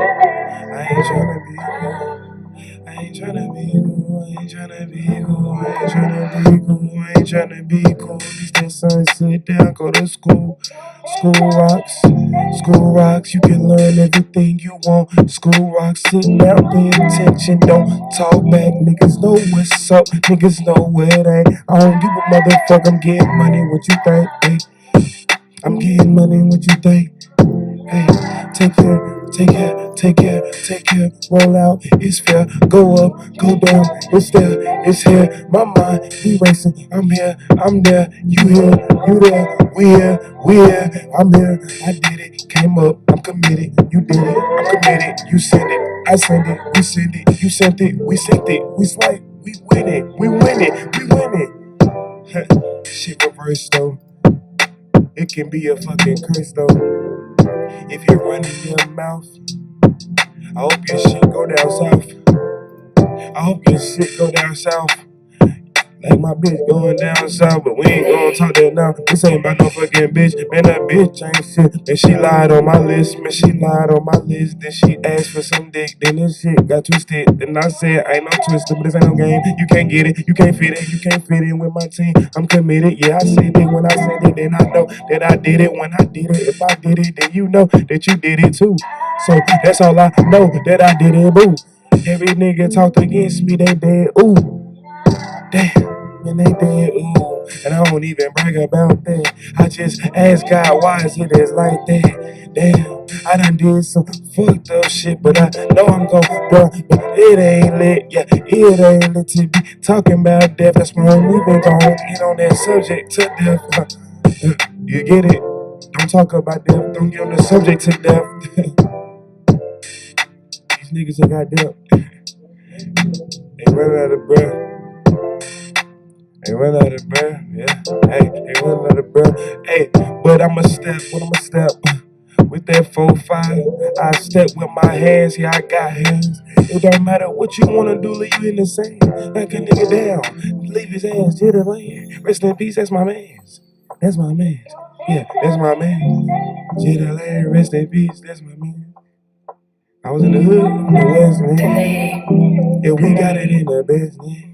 I ain't tryna be cool. I ain't tryna be cool. I ain't tryna be cool. I ain't tryna be cool. I ain't tryna be cool. This that sun, sit down, go to school. School rocks, school rocks, you can learn everything you want. School rocks, sit down, pay attention, don't talk back. Niggas know what's up, niggas know where it ain't. I don't give a motherfucker, I'm getting money, what you think? Hey, I'm getting money, what you think? Hey, take care, take care, take care, take care. Roll out, it's fair. Go up, go down, it's there, it's here. My mind be racing. I'm here, I'm there. You here, you there. We here, we here. I'm here. I did it, came up. I'm committed. You did it, I'm committed. You send it, I send it. We send it, you sent it. We sent it. We swipe, we win it, we win it, we win it. Shit reverse though. It can be a fucking curse though. If you're running your mouth, I hope your shit go down south. I hope your shit go down south. Like my bitch going down south, but we ain't gonna talk that now. This ain't about no fucking bitch. Man, that bitch ain't shit. And she lied on my list. Man, she lied on my list. Then she asked for some dick. Then this shit got twisted. Then I said, ain't no twister, but this ain't no game. You can't get it. You can't fit it. You can't fit in with my team. I'm committed. Yeah, I said it when I said it. Then I know that I did it when I did it. If I did it, then you know that you did it too. So that's all I know, that I did it, boo. Every nigga talked against me, they dead, ooh. Damn. And they dead, ooh, and I don't even brag about that. I just ask God, why is it is like that? Damn, I done did some fucked up shit, but I know I'm gon' burn. But it ain't lit, yeah, it ain't lit to be talking about death. That's why I'm even gon' get on that subject to death. You get it? Don't talk about death, don't get on the subject to death. These niggas ain't got death. They run out of breath. They run out of breath, yeah. Hey, they run out of breath. Hey, but I'ma step, with that 4-5. I step with my hands, yeah, I got hands. It don't matter what you wanna do, leave you in the sand. Knock a nigga down, leave his ass to the land. Rest in peace, that's my mans. That's my mans. Yeah, that's my man. To the land, rest in peace, that's my man. I was in the hood, on the west, man. Yeah, we got it in the best, man.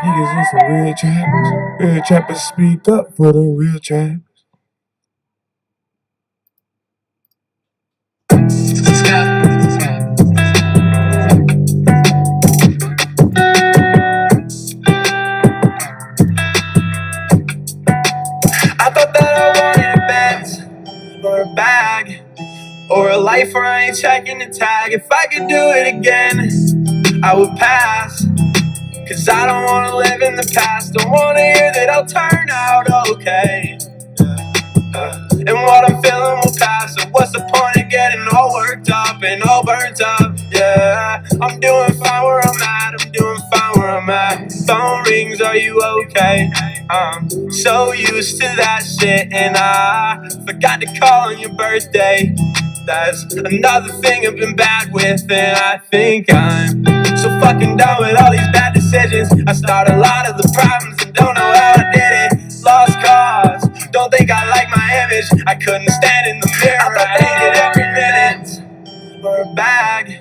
Niggas is some real trappers. Real trappers speak up for the real trappers. I thought that I wanted a Benz or a bag or a life where I ain't checking the tag. If I could do it again, I would pass. Cause I don't wanna live in the past. Don't wanna hear that I'll turn out okay. And what I'm feeling will pass. So what's the point of getting all worked up and all burnt up? Yeah, I'm doing fine where I'm at. I'm doing fine where I'm at. Phone rings, are you okay? I'm so used to that shit, and I forgot to call on your birthday. That's another thing I've been bad with, and I think I'm so fucking done with all these bad decisions. I started a lot of the problems and don't know how I did it. Lost cause, don't think I like my image. I couldn't stand in the mirror, I hated every minute. Or a bag,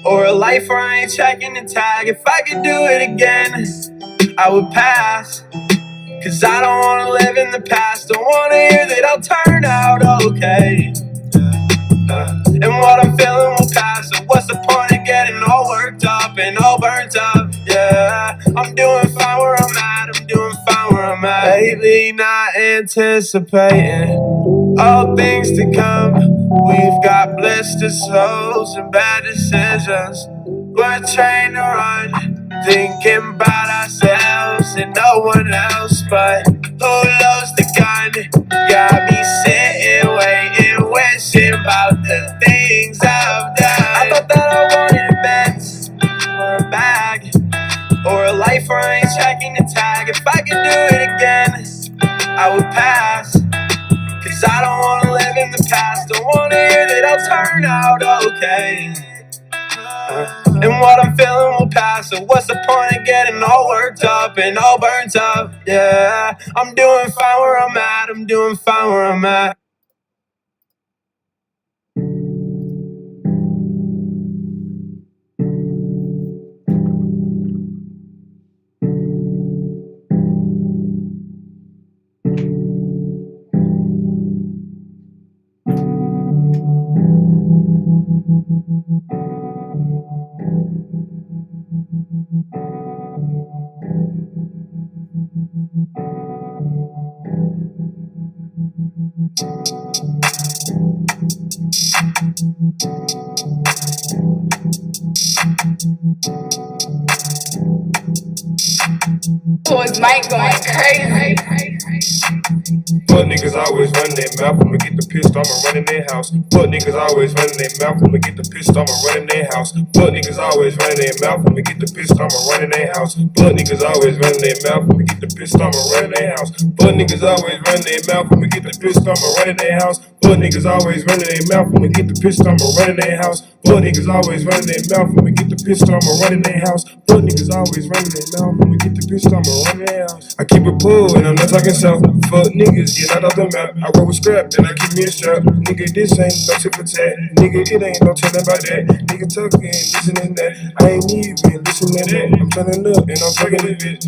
or a life where I ain't checking the tag. If I could do it again, I would pass. Cause I don't wanna live in the past. Don't wanna hear that I'll turn out okay. And what I'm feeling will pass. So what's the point of getting all worked up and all burnt up? Yeah, I'm doing fine where I'm at. I'm doing fine where I'm at. Lately not anticipating all things to come. We've got blistered souls and bad decisions. We're trained to run, thinking about ourselves and no one else. But who loads the gun? Got me sitting, waiting, wishing about the things I've done. I thought that I wanted a Benz or a bag or a life where I ain't checking the tag. If I could do it again, I would pass. Cause I don't wanna live in the past. Don't wanna hear that I'll turn out okay. And what I'm feeling will pass. So what's the point of getting all worked up and all burnt up? Yeah, I'm doing fine where I'm at. I'm doing fine where I'm at. Was Mike going crazy? Fuck niggas always running their mouth. I'ma get the pistol, I'ma run in their house. Fuck niggas always running their mouth. I'ma get the pistol, I'ma run in their house. Fuck niggas always running their mouth. I'ma get the pistol, I'ma run in their house. Fuck niggas always running their mouth. I'ma get the pistol, I'ma run in their house. Fuck niggas always running their mouth. I'ma get the pistol, I'ma run in their house. Fuck niggas always running their mouth. I'ma get the pistol, I'ma run in their house. Fuck niggas always running their mouth. I'ma get the pistol, I'ma run in their house. Fuck niggas always running their mouth. I'ma get the pistol, I'ma run in their house. I keep it pulled and I'm not talking south. Fuck niggas, get out of the map. I roll with scrap, then I keep me a strap. Nigga, this ain't no tip for tat. Nigga, it ain't no telling about that. Nigga, talking, listening that. I ain't even listening to that. I'm turning up and I'm fucking this bitch.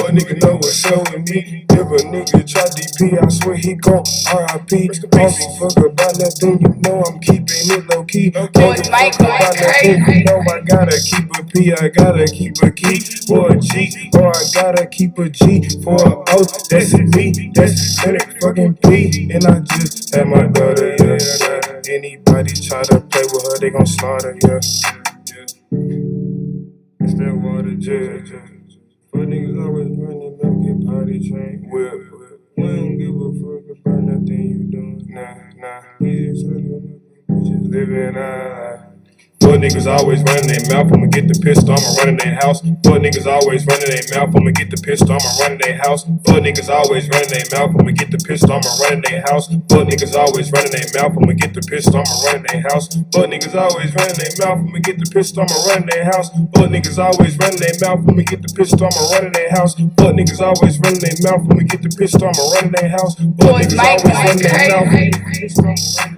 Fuck nigga know what's up with me. If a nigga try DP, I swear he gon' RIP. Don't give a fuck about nothing, you know I'm keeping it low key. Don't give a fuck about nothing, you know I gotta keep a P. I gotta keep a key for a G, or I gotta keep a G for a O. That's a B, that's a fucking P. And I just had my daughter, yeah. Anybody try to play with her, they gon' slaughter, yeah. It's that water, yeah. Fuck niggas always running back, get potty trained. Well, we don't give a fuck about nothing you doing. Nah, we just living our life. Fuck niggas always running their mouth, I'ma get the pistol, I'ma run in their house. Fuck niggas always running their mouth, I'ma get the pistol, I'ma run in their house. Fuck niggas always running their mouth, I'ma get the pistol, I'ma run in their house. Fuck niggas always running their mouth, I'ma get the pistol, I'ma run in their house. Fuck niggas always running their mouth, I'ma get the pistol, I'ma run in their house. Fuck niggas always running their mouth, I'ma get the pistol, I'ma run in their house. Fuck niggas always running their mouth, I'ma get the pistol, I'ma run in their house. Fuck niggas always running their mouth.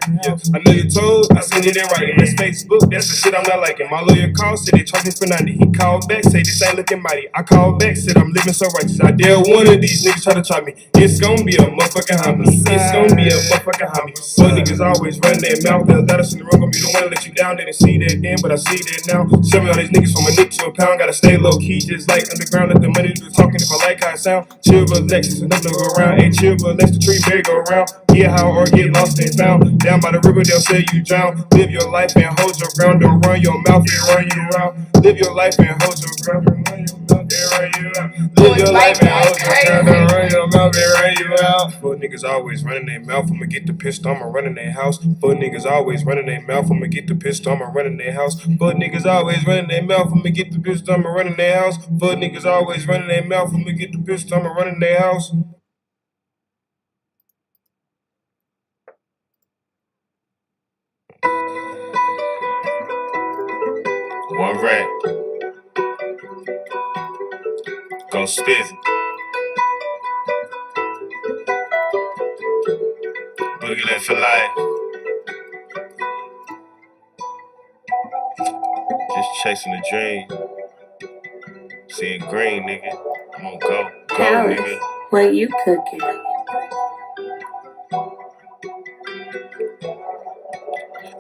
Yeah, I know you told, I seen it in writing. That's Facebook, that's the shit I'm not liking. My lawyer called, said they charged me for 90. He called back, say this ain't looking mighty. I called back, said I'm living so righteous. I dare one of these niggas try to try me. It's gonna be a motherfucking homie. It's gonna be a motherfucking homie. Fuck niggas always running their mouth. They'll let us in the room, gonna be the one to let you down. They didn't see that then, but I see that now. Several of these niggas from a nick to a pound. Gotta stay low key, just like underground. Let the money do the talking if I like how it sound. Chill, relax, enough to go around. Ain't chill, relax, the tree merry go around. Yeah, how or get lost and found. Down by the river, they'll say you drown. Live your life and hold your ground. Don't run your mouth and run you out. Live your life and hold your ground. Live your life and hold your ground. Don't run your mouth and run you out. Fuck niggas always running their mouth. I'ma get the pistol. I'ma run in their house. Fuck niggas always running their mouth. I'ma get the pistol. I'ma run in their house. Fuck niggas always running their mouth. I'ma get the pistol. I'ma run in their house. Fuck niggas always running their mouth. I'ma get the pistol. I'ma run in their house. One rap. Go spit. Boogie Lit for life. Just chasing a dream. Seeing green, nigga. I'm gonna go, nigga. What you cooking?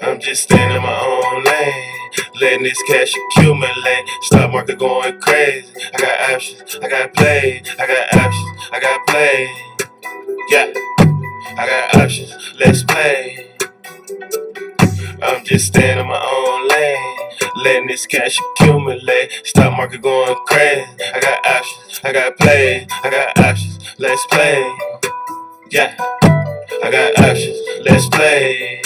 I'm just staying in my own lane, letting this cash accumulate. Stock market going crazy. I got options, I got play. I got options, I got play. Yeah, I got options, let's play. I'm just staying in my own lane, letting this cash accumulate. Stock market going crazy. I got options, I got play. I got options, let's play. Yeah, I got options, let's play.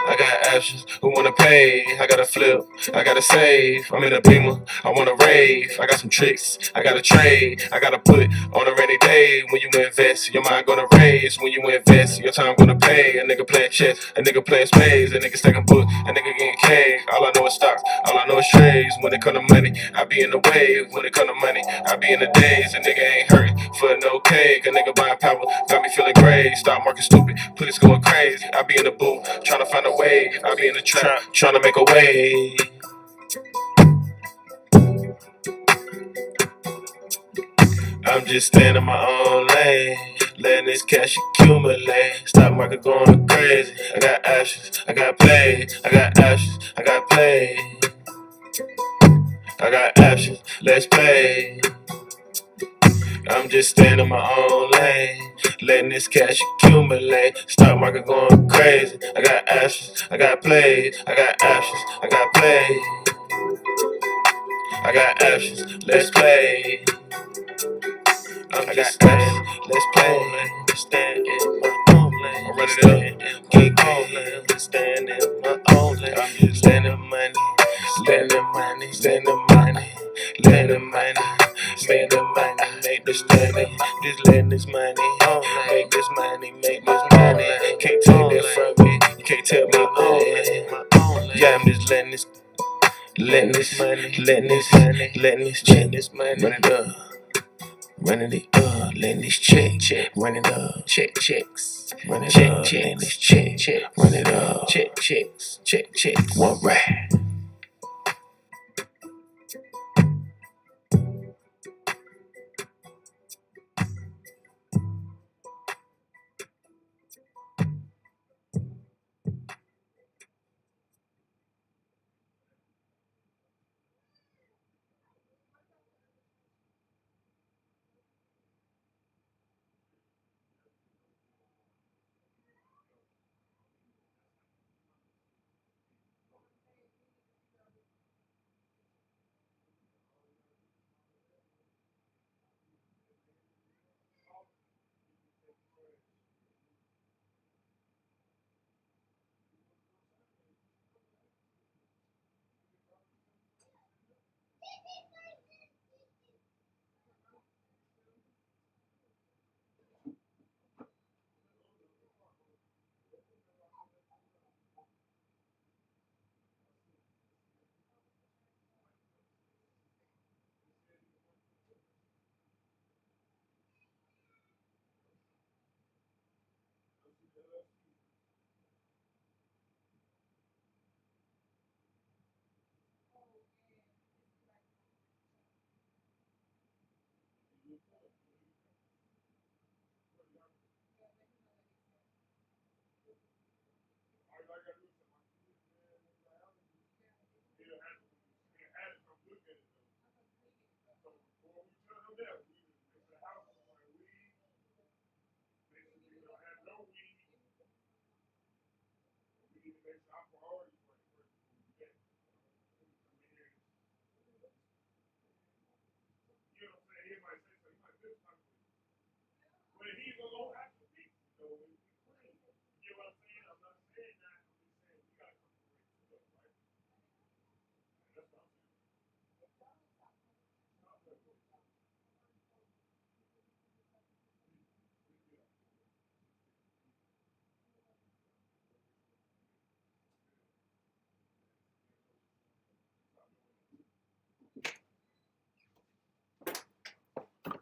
I got options, who wanna pay? I gotta flip, I gotta save. I'm in a beamer, I wanna rave. I got some tricks, I gotta trade. I gotta put on a rainy day. When you invest, your mind gonna raise. When you invest, your time gonna pay. A nigga playing chess, a nigga playing spades. A nigga stacking book, a nigga getting cake. All I know is stocks, all I know is trades. When it come to money, I be in the wave. When it come to money, I be in the days. A nigga ain't hurting for no cake. A nigga buying power, got me feeling great. Stock market stupid, police going crazy. I be in the booth, trying to find a way. I be in the trap, trying to make a way. I'm just staying in my own lane, letting this cash accumulate. Stock market going crazy. I got options, I got play. I got options, I got play. I got options, let's play. I'm just staying in my own lane, letting this cash accumulate. Stock market going crazy. I got options, I got play. I got options, I got play. I got options, let's play. I'm just staying, let's play. Stand in my own lane. I'm running it up, keep on lane. Stand in my own lane. I'm just standing money, standing money, standing money, standing money, standing money, make this money, just letting this money, make this money, make this money. Can't take that from me, you can't tell me nothing. Yeah, I'm just letting this money, letting this money, letting this money, run it up. Running it up, letting this check, run it up, checks, run it up, letting this check, run it up, checks, one rap.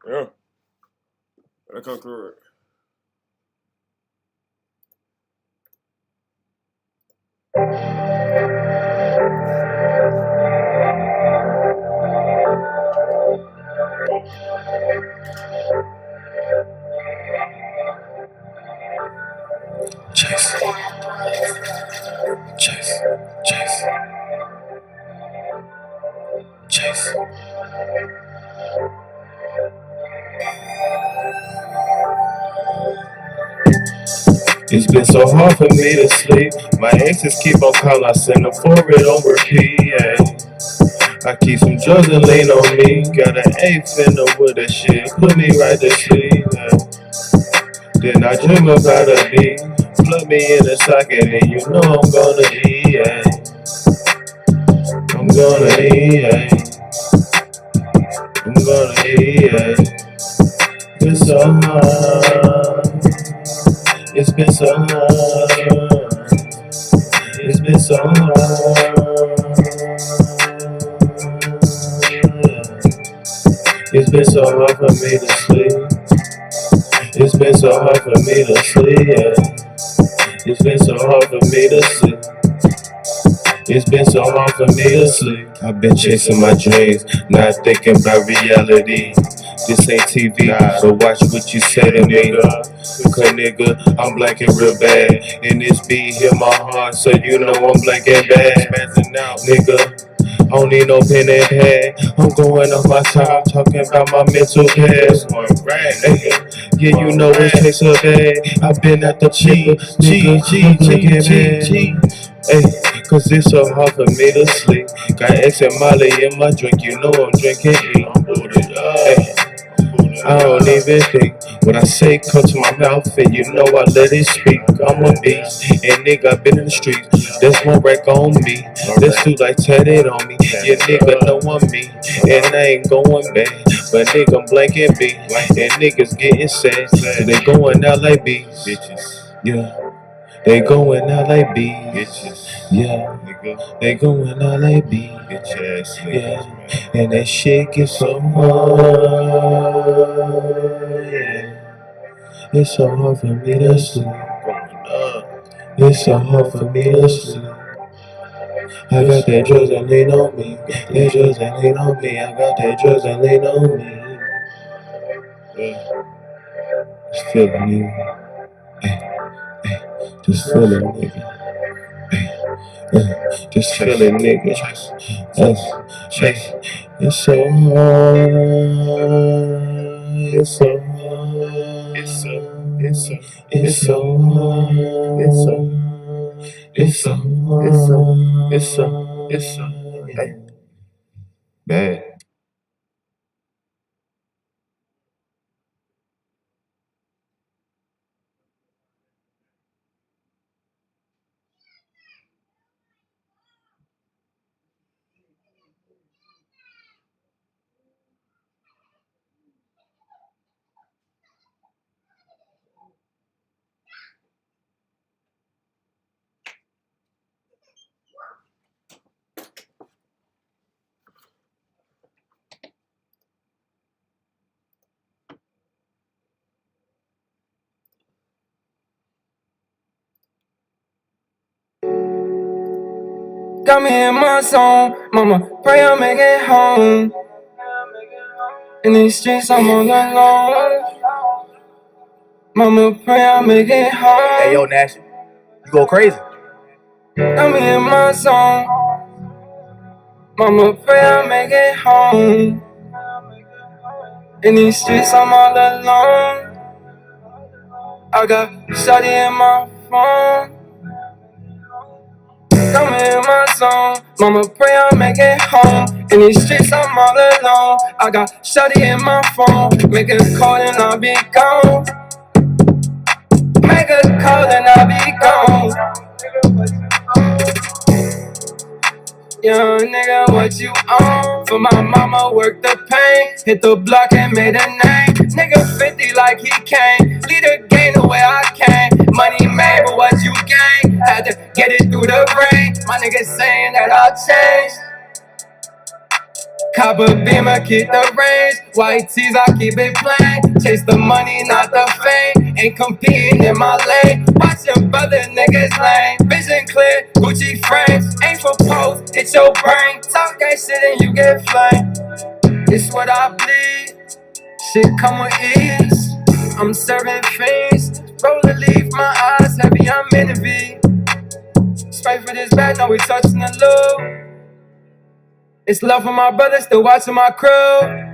Yeah. That come through it. Chase. Chase. Chase. Chase. It's been so hard for me to sleep. My exes keep on calling, I send them for it on repeat. Yeah. I keep some drugs and lean on me. Got an eighth in the wood that shit. Put me right to sleep. Yeah. Then I dream about a beat. Plug me in the socket and you know I'm gonna eat. Yeah. I'm gonna eat. Yeah. I'm gonna eat. Yeah. It's so hard. It's been so hard. It's been so hard. It's been so hard for me to sleep. It's been so hard for me to sleep. Yeah. It's been so hard for me to sleep. It's been so hard for me to sleep. I've been chasing my dreams, not thinking about reality. This ain't TV, so watch what you say to me. Cause nigga, I'm blanking real bad. And this beat hit my heart, so you know I'm blanking bad. Spazzing out, nigga. I don't need no pen and pad. I'm going off my top, talking about my mental past. Yeah, you know it's takes so bad. I've been at the cheap, Hey, cause it's so hard for me to sleep. Got X and Molly in my drink, you know I'm drinking E. Hey, I don't even think. When I say come to my mouth and you know I let it speak. I'm a beast, and nigga I've been in the streets. There's one wreck on me, there's two like tatted on me. Yeah, nigga know I'm me, and I ain't going back. But nigga I'm blanking B, and niggas getting sad. They going out like bees, yeah. They going out like bees, yeah. They going out like bees, yeah. And that shit gets so hard, yeah. It's so hard for me to sleep. It's so hard for me to sleep. I got that drugs and lean on me. That drugs and lean on me. I got that drugs and lean on me. Yeah. Just feeling nigga. Just feeling nigga. Just feeling nigga. It's so hard. It's so hard. It's so hard. It's so bad. Got me in my zone, mama, pray I make it home. In these streets, I'm all alone. Mama, pray I make it home. Hey, yo, Nash, you go crazy. Got me in my zone, mama, pray I make it home. In these streets, I'm all alone. I got shawty in my phone. Got me in my zone, mama, pray I make it home. In these streets, I'm all alone. I got shawty in my phone. Make a call and I'll be gone. Make a call and I'll be gone. Young nigga, what you on? For my mama, work the pain. Hit the block and made a name. Nigga 50 like he came. Lead the game the way I came. Money made, but what you gain? Had to get it through the rain. My niggas saying that I'll change. Cop a beamer, keep the range. White tees, I keep it plain. Chase the money, not the fame. Ain't competing in my lane. Watch them brother niggas lame. Vision clear, Gucci frames. Ain't for post, hit your brain. Talk that shit and you get flamed. It's what I bleed. Shit come with ease. I'm serving fiends. Roll the leaf, my eyes heavy, I'm in the V. Spray for this bag, now we touching the loop. It's love for my brothers, still watching my crew.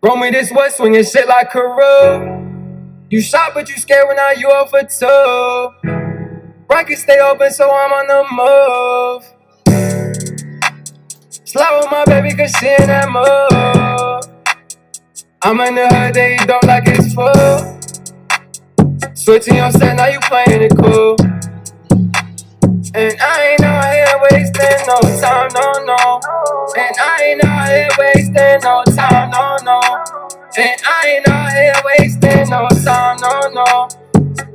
Roll me this way, swinging shit like Carew. You shot, but you scared when I you up for two. Rockets stay open, so I'm on the move. Slide with my baby, cause she in that mood. I'm in the hood, they don't like it's full. Switching your set, now you playing it cool. And I ain't out here wasting no time, no. And I ain't out here wasting no time, no. And I ain't out here wasting no time, no.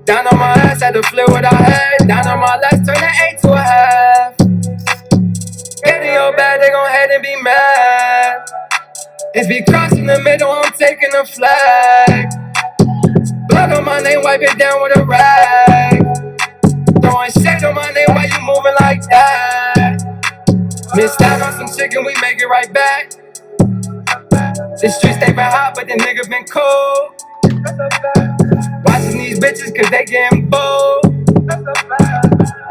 Down on my ass, had to flip what I had. Down on my left, turn the 8 to a half. Get in your bag, they gon' head and be mad. If he crossing the middle, I'm taking a flag. Blood on my name, wipe it down with a rag. Throwing shade on my name, why you moving like that? Missed out on some chicken, we make it right back. The streets they been hot, but the nigga been cold. Watching these bitches cause they getting bold.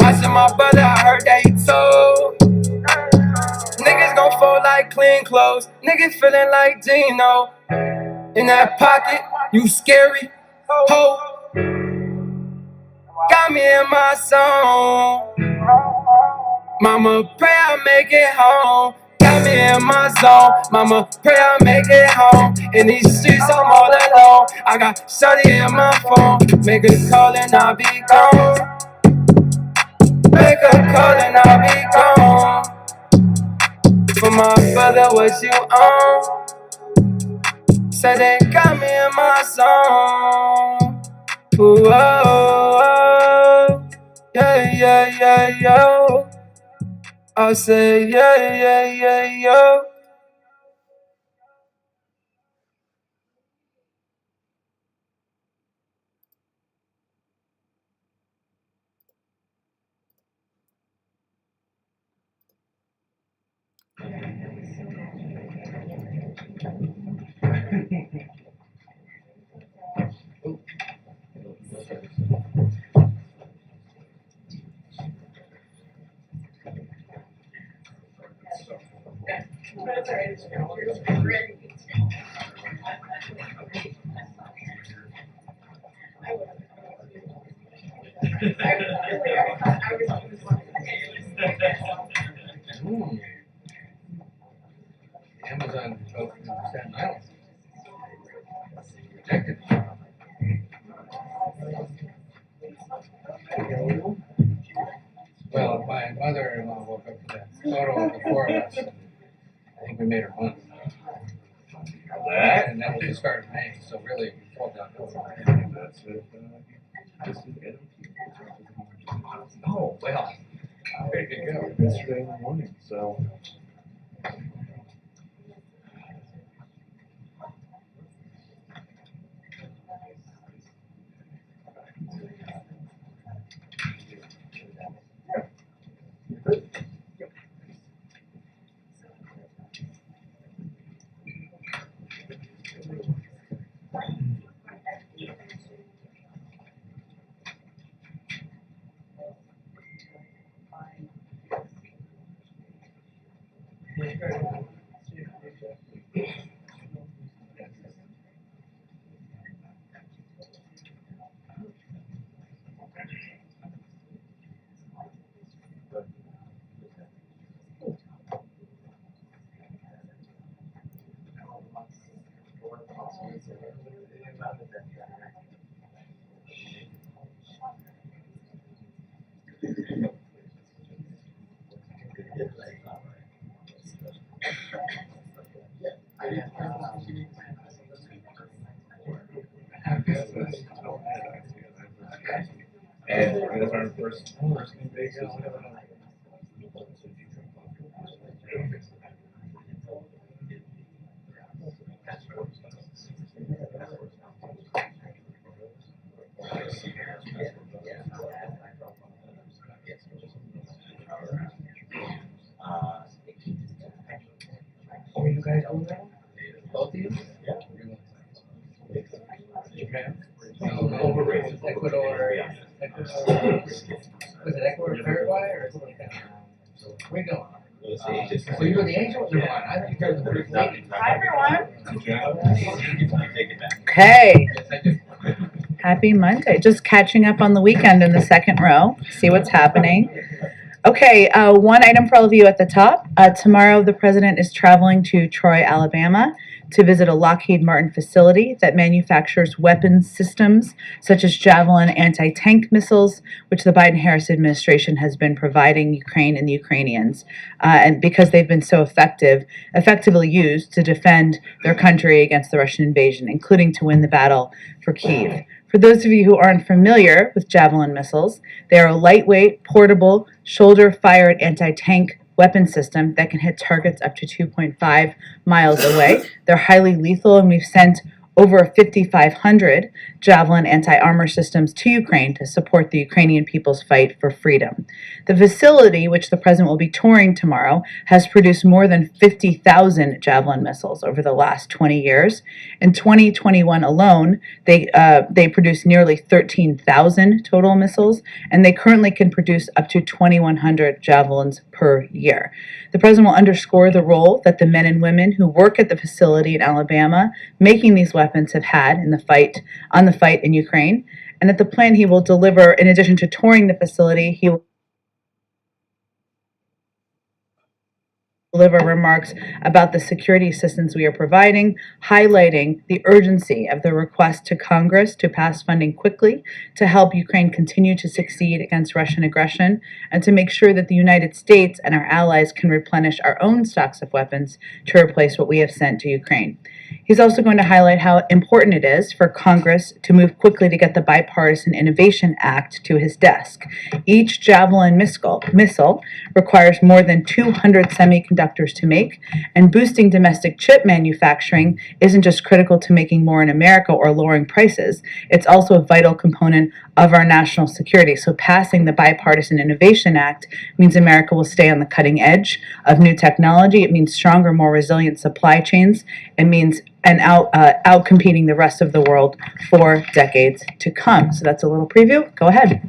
Watching my brother, I heard that he told. Niggas gon' fold like clean clothes. Niggas feeling like Gino. In that pocket, you scary. Ho. Got me in my zone. Mama, pray I make it home. Got me in my zone. Mama, pray I make it home. In these streets, I'm all alone. I got shorty in my phone. Make a call and I'll be gone. Make a call and I'll be gone. For my brother, what you on? Said they got me in my zone. Ooh, oh, oh. Yeah, yo. I say, yeah, yo. Amazon opened in Staten Island. Rejected. Well, my mother-in-law woke up to that photo of the four of us. I think we made her month. And then we just started paying, so really, we fall down. Oh, well. Very good go. Yesterday in the morning, so. And that's our first in Vegas. guys own that? Both of you? Yeah. Japan? Overrated. Ecuador. Was it Ecuador, Paraguay, or something like that? Where you going? So you were the Angels? Never mind. I thought you guys were the first lady. Hi, everyone. Okay. Happy Monday. Just catching up on the weekend in the second row. See what's happening. Okay, one item for all of you at the top. Tomorrow, the president is traveling to Troy, Alabama, to visit a Lockheed Martin facility that manufactures weapons systems such as Javelin anti-tank missiles, which the Biden-Harris administration has been providing Ukraine and the Ukrainians, and because they've been so effectively used to defend their country against the Russian invasion, including to win the battle for Kyiv. For those of you who aren't familiar with Javelin missiles, they are a lightweight, portable, shoulder-fired anti-tank weapon system that can hit targets up to 2.5 miles away. They're highly lethal, and we've sent over 5,500 Javelin anti-armor systems to Ukraine to support the Ukrainian people's fight for freedom. The facility, which the president will be touring tomorrow, has produced more than 50,000 Javelin missiles over the last 20 years. In 2021 alone, they produced nearly 13,000 total missiles, and they currently can produce up to 2,100 Javelins per year. The president will underscore the role that the men and women who work at the facility in Alabama making these weapons have had in the fight in Ukraine, and that the plan he will deliver, in addition to touring the facility, he will deliver remarks about the security assistance we are providing, highlighting the urgency of the request to Congress to pass funding quickly to help Ukraine continue to succeed against Russian aggression, and to make sure that the United States and our allies can replenish our own stocks of weapons to replace what we have sent to Ukraine. He's also going to highlight how important it is for Congress to move quickly to get the Bipartisan Innovation Act to his desk. Each Javelin missile requires more than 200 semiconductors to make, and boosting domestic chip manufacturing isn't just critical to making more in America or lowering prices, it's also a vital component of our national security. So passing the Bipartisan Innovation Act means America will stay on the cutting edge of new technology. It means stronger, more resilient supply chains. It means out-competing the rest of the world for decades to come. So that's a little preview. Go ahead.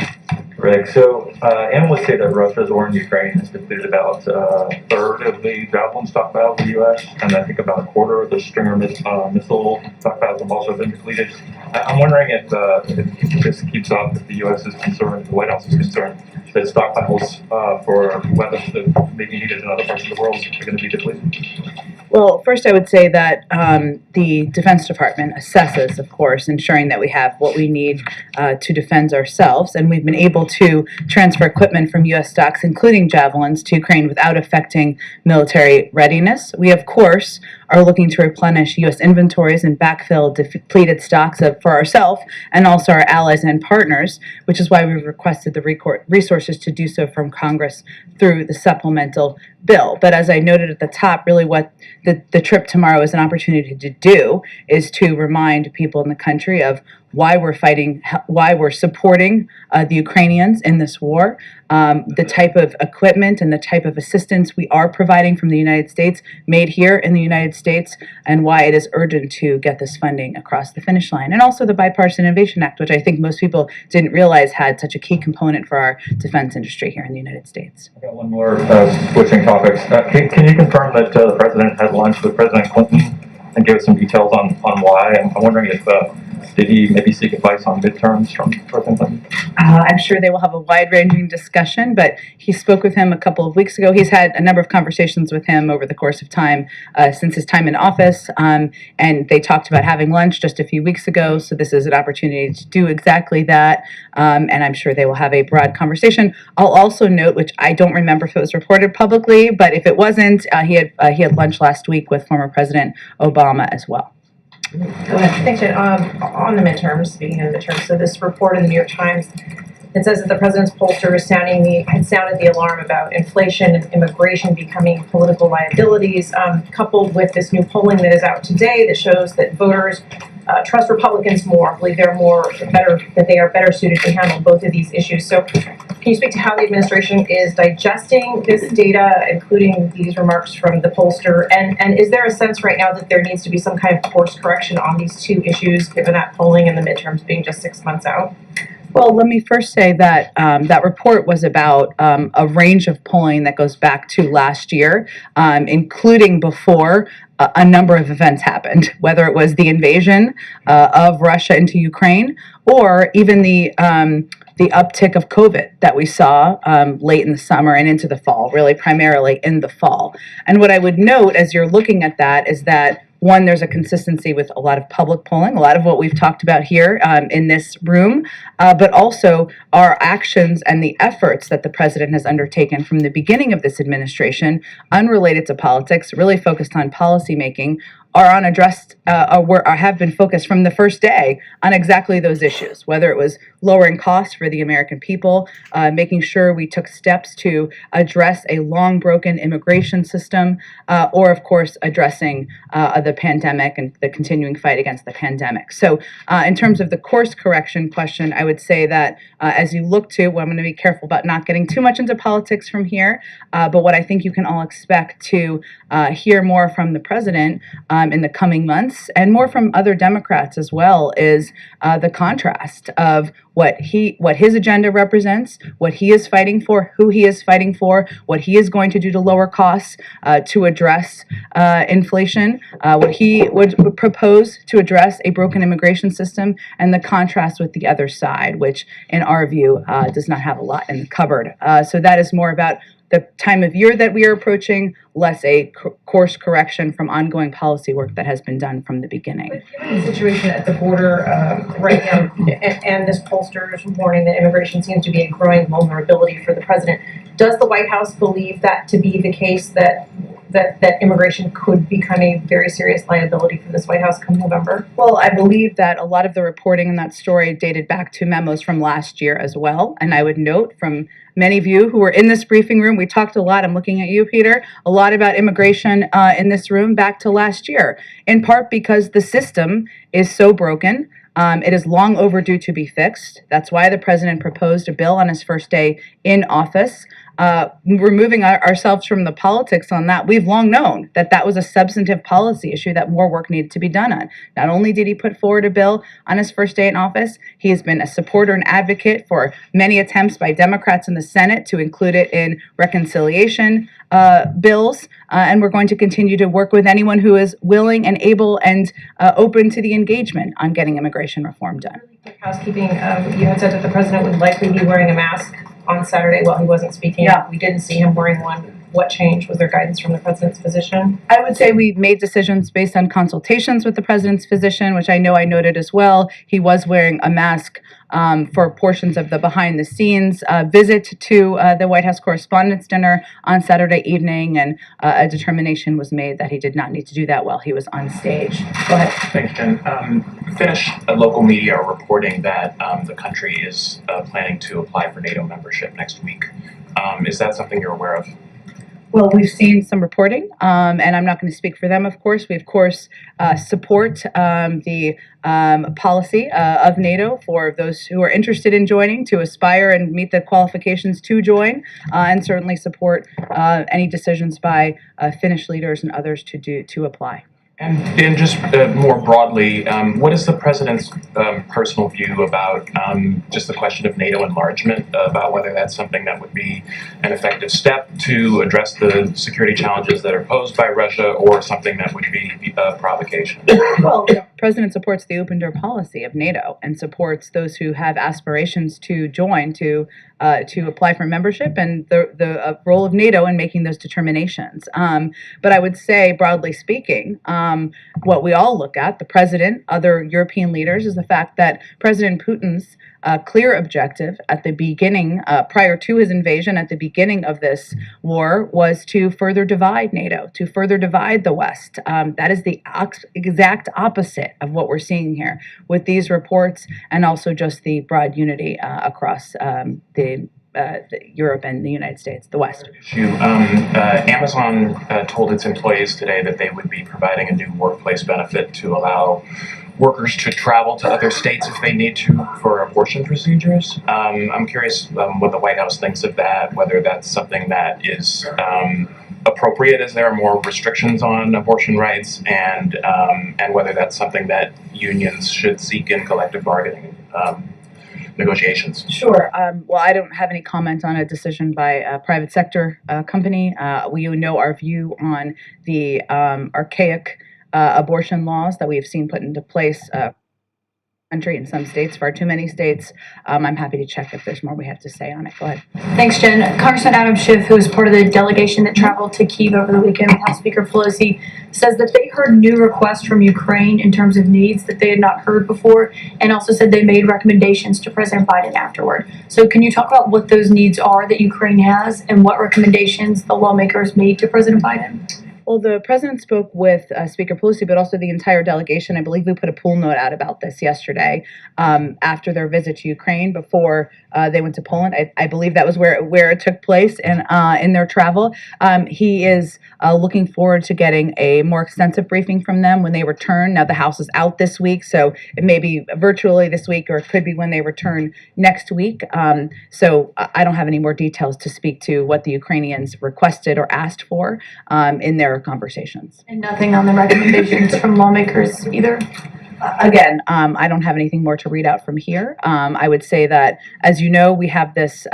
Rick, so analysts say that Russia's war in Ukraine has depleted about a third of the Javelin stockpile of the U.S., and I think about a quarter of the Stinger missile stockpiles have also been depleted. I'm wondering if this keeps up, if the U.S. is concerned, the White House is concerned, that stockpiles for weapons that may be needed in other parts of the world are going to be depleted. Well, first I would say that the Defense Department assesses, of course, ensuring that we have what we need to defend ourselves, and we've been able to transfer equipment from U.S. stocks, including Javelins, to Ukraine without affecting military readiness. We, of course, are looking to replenish U.S. inventories and backfill depleted stocks for ourselves and also our allies and partners, which is why we've requested the resources to do so from Congress through the supplemental bill. But as I noted at the top, really what the trip tomorrow is an opportunity to do is to remind people in the country of why we're fighting, why we're supporting the Ukrainians in this war, the type of equipment and the type of assistance we are providing from the United States, made here in the United States, and why it is urgent to get this funding across the finish line. And also the Bipartisan Innovation Act, which I think most people didn't realize had such a key component for our defense industry here in the United States. I've got one more switching topics. Can you confirm that the president had lunch with President Clinton and give us some details on why? I'm wondering if did he maybe seek advice on midterms from President Clinton? I'm sure they will have a wide-ranging discussion, but he spoke with him a couple of weeks ago. He's had a number of conversations with him over the course of time since his time in office, and they talked about having lunch just a few weeks ago, so this is an opportunity to do exactly that, and I'm sure they will have a broad conversation. I'll also note, which I don't remember if it was reported publicly, but if it wasn't, he had lunch last week with former President Obama as well. Go ahead. Thanks, Jen. On the midterms, speaking of midterms, so this report in the New York Times, it says that the president's pollster had sounded the alarm about inflation and immigration becoming political liabilities, coupled with this new polling that is out today that shows that voters trust Republicans more, believe that they are better suited to handle both of these issues. So can you speak to how the administration is digesting this data, including these remarks from the pollster? And is there a sense right now that there needs to be some kind of course correction on these two issues, given that polling and the midterms being just 6 months out? Well, let me first say that that report was about a range of polling that goes back to last year, including before a number of events happened, whether it was the invasion of Russia into Ukraine or even the uptick of COVID that we saw late in the summer and into the fall, really primarily in the fall. And what I would note as you're looking at that is that one, there's a consistency with a lot of public polling, a lot of what we've talked about here in this room, but also our actions and the efforts that the president has undertaken from the beginning of this administration, unrelated to politics, really focused on policymaking, are unaddressed or have been focused from the first day on exactly those issues, whether it was lowering costs for the American people, making sure we took steps to address a long broken immigration system, or of course addressing the pandemic and the continuing fight against the pandemic. So in terms of the course correction question, I would say that as you look to, well, I'm going to be careful about not getting too much into politics from here, but what I think you can all expect to hear more from the president in the coming months, and more from other Democrats as well, is the contrast of what his agenda represents, what he is fighting for, who he is fighting for, what he is going to do to lower costs to address inflation, what he would propose to address a broken immigration system, and the contrast with the other side, which in our view does not have a lot in the cupboard. So that is more about the time of year that we are approaching, less a course correction from ongoing policy work that has been done from the beginning. But given the situation at the border right now, and this pollster's warning that immigration seems to be a growing vulnerability for the president, does the White House believe that to be the case, that immigration could become a very serious liability for this White House come November? Well, I believe that a lot of the reporting in that story dated back to memos from last year as well. And I would note from many of you who were in this briefing room, we talked a lot, I'm looking at you, Peter, a lot about immigration in this room back to last year, in part because the system is so broken. It is long overdue to be fixed. That's why the president proposed a bill on his first day in office. Removing ourselves from the politics on that, we've long known that that was a substantive policy issue that more work needed to be done on. Not only did he put forward a bill on his first day in office, he has been a supporter and advocate for many attempts by Democrats in the Senate to include it in reconciliation bills, and we're going to continue to work with anyone who is willing and able and open to the engagement on getting immigration reform done. Housekeeping, you had said that the president would likely be wearing a mask on Saturday while he wasn't speaking. Yeah. We didn't see him wearing one. What changed? Was there guidance from the president's physician? I would say we made decisions based on consultations with the president's physician, which I know I noted as well. He was wearing a mask for portions of the behind the scenes visit to the White House Correspondents' Dinner on Saturday evening, and a determination was made that he did not need to do that while he was on stage. Go ahead. Thanks, Jen. Finnish local media are reporting that the country is planning to apply for NATO membership next week. Is that something you're aware of? Well, we've seen some reporting, and I'm not going to speak for them, of course. We, of course, support the policy of NATO for those who are interested in joining to aspire and meet the qualifications to join, and certainly support any decisions by Finnish leaders and others to apply. And just more broadly, what is the president's personal view about just the question of NATO enlargement, about whether that's something that would be an effective step to address the security challenges that are posed by Russia, or something that would be a provocation? Well, the president supports the open door policy of NATO and supports those who have aspirations to join to apply for membership, and the role of NATO in making those determinations. But I would say, broadly speaking, what we all look at, the president, other European leaders, is the fact that President Putin's clear objective at the beginning, prior to his invasion, at the beginning of this war, was to further divide NATO, to further divide the West. That is the exact opposite of what we're seeing here with these reports, and also just the broad unity across the Europe and the United States, the West. Amazon told its employees today that they would be providing a new workplace benefit to allow workers to travel to other states if they need to for abortion procedures. I'm curious what the White House thinks of that, whether that's something that is appropriate as there are more restrictions on abortion rights, and whether that's something that unions should seek in collective bargaining negotiations. Sure. Well, I don't have any comment on a decision by a private sector company. We know our view on the archaic abortion laws that we have seen put into place country in some states, far too many states. I'm happy to check if there's more we have to say on it. Go ahead. Thanks, Jen. Congressman Adam Schiff, who was part of the delegation that traveled to Kyiv over the weekend with House Speaker Pelosi, says that they heard new requests from Ukraine in terms of needs that they had not heard before, and also said they made recommendations to President Biden afterward. So can you talk about what those needs are that Ukraine has and what recommendations the lawmakers made to President Biden? Well, the president spoke with Speaker Pelosi, but also the entire delegation. I believe we put a pool note out about this yesterday after their visit to Ukraine before they went to Poland. I believe that was where it took place and in their travel. He is looking forward to getting a more extensive briefing from them when they return. Now, the House is out this week, so it may be virtually this week, or it could be when they return next week. So I don't have any more details to speak to what the Ukrainians requested or asked for in their conversations. And nothing on the recommendations from lawmakers either? Again, I don't have anything more to read out from here. I would say that, as you know, we have this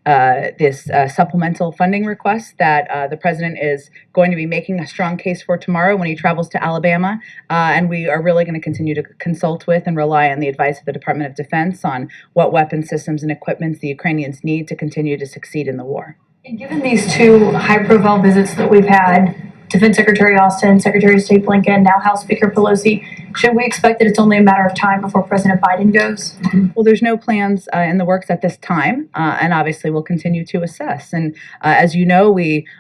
supplemental funding request that the president is going to be making a strong case for tomorrow when he travels to Alabama. And we are really going to continue to consult with and rely on the advice of the Department of Defense on what weapon systems and equipment the Ukrainians need to continue to succeed in the war. And given these two high-profile visits that we've had, Defense Secretary Austin, Secretary of State Blinken, now House Speaker Pelosi, should we expect that it's only a matter of time before President Biden goes? Well, there's no plans in the works at this time, and obviously we'll continue to assess. And as you know,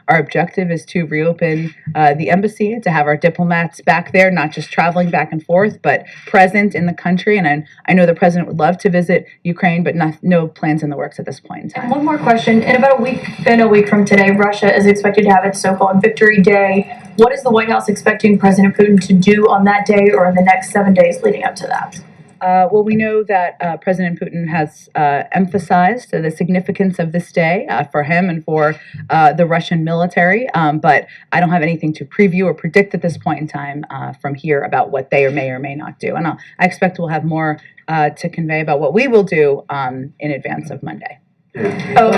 our objective is to reopen the embassy, to have our diplomats back there, not just traveling back and forth, but present in the country. And I know the president would love to visit Ukraine, but no plans in the works at this point in time. And one more question. In a week from today, Russia is expected to have its so-called Victory Day. What is the White House expecting President Putin to do on that day or in the next 7 days leading up to that? Well, we know that President Putin has emphasized the significance of this day for him and for the Russian military, but I don't have anything to preview or predict at this point in time from here about what they may or may not do. And I expect we'll have more to convey about what we will do in advance of Monday. Oh,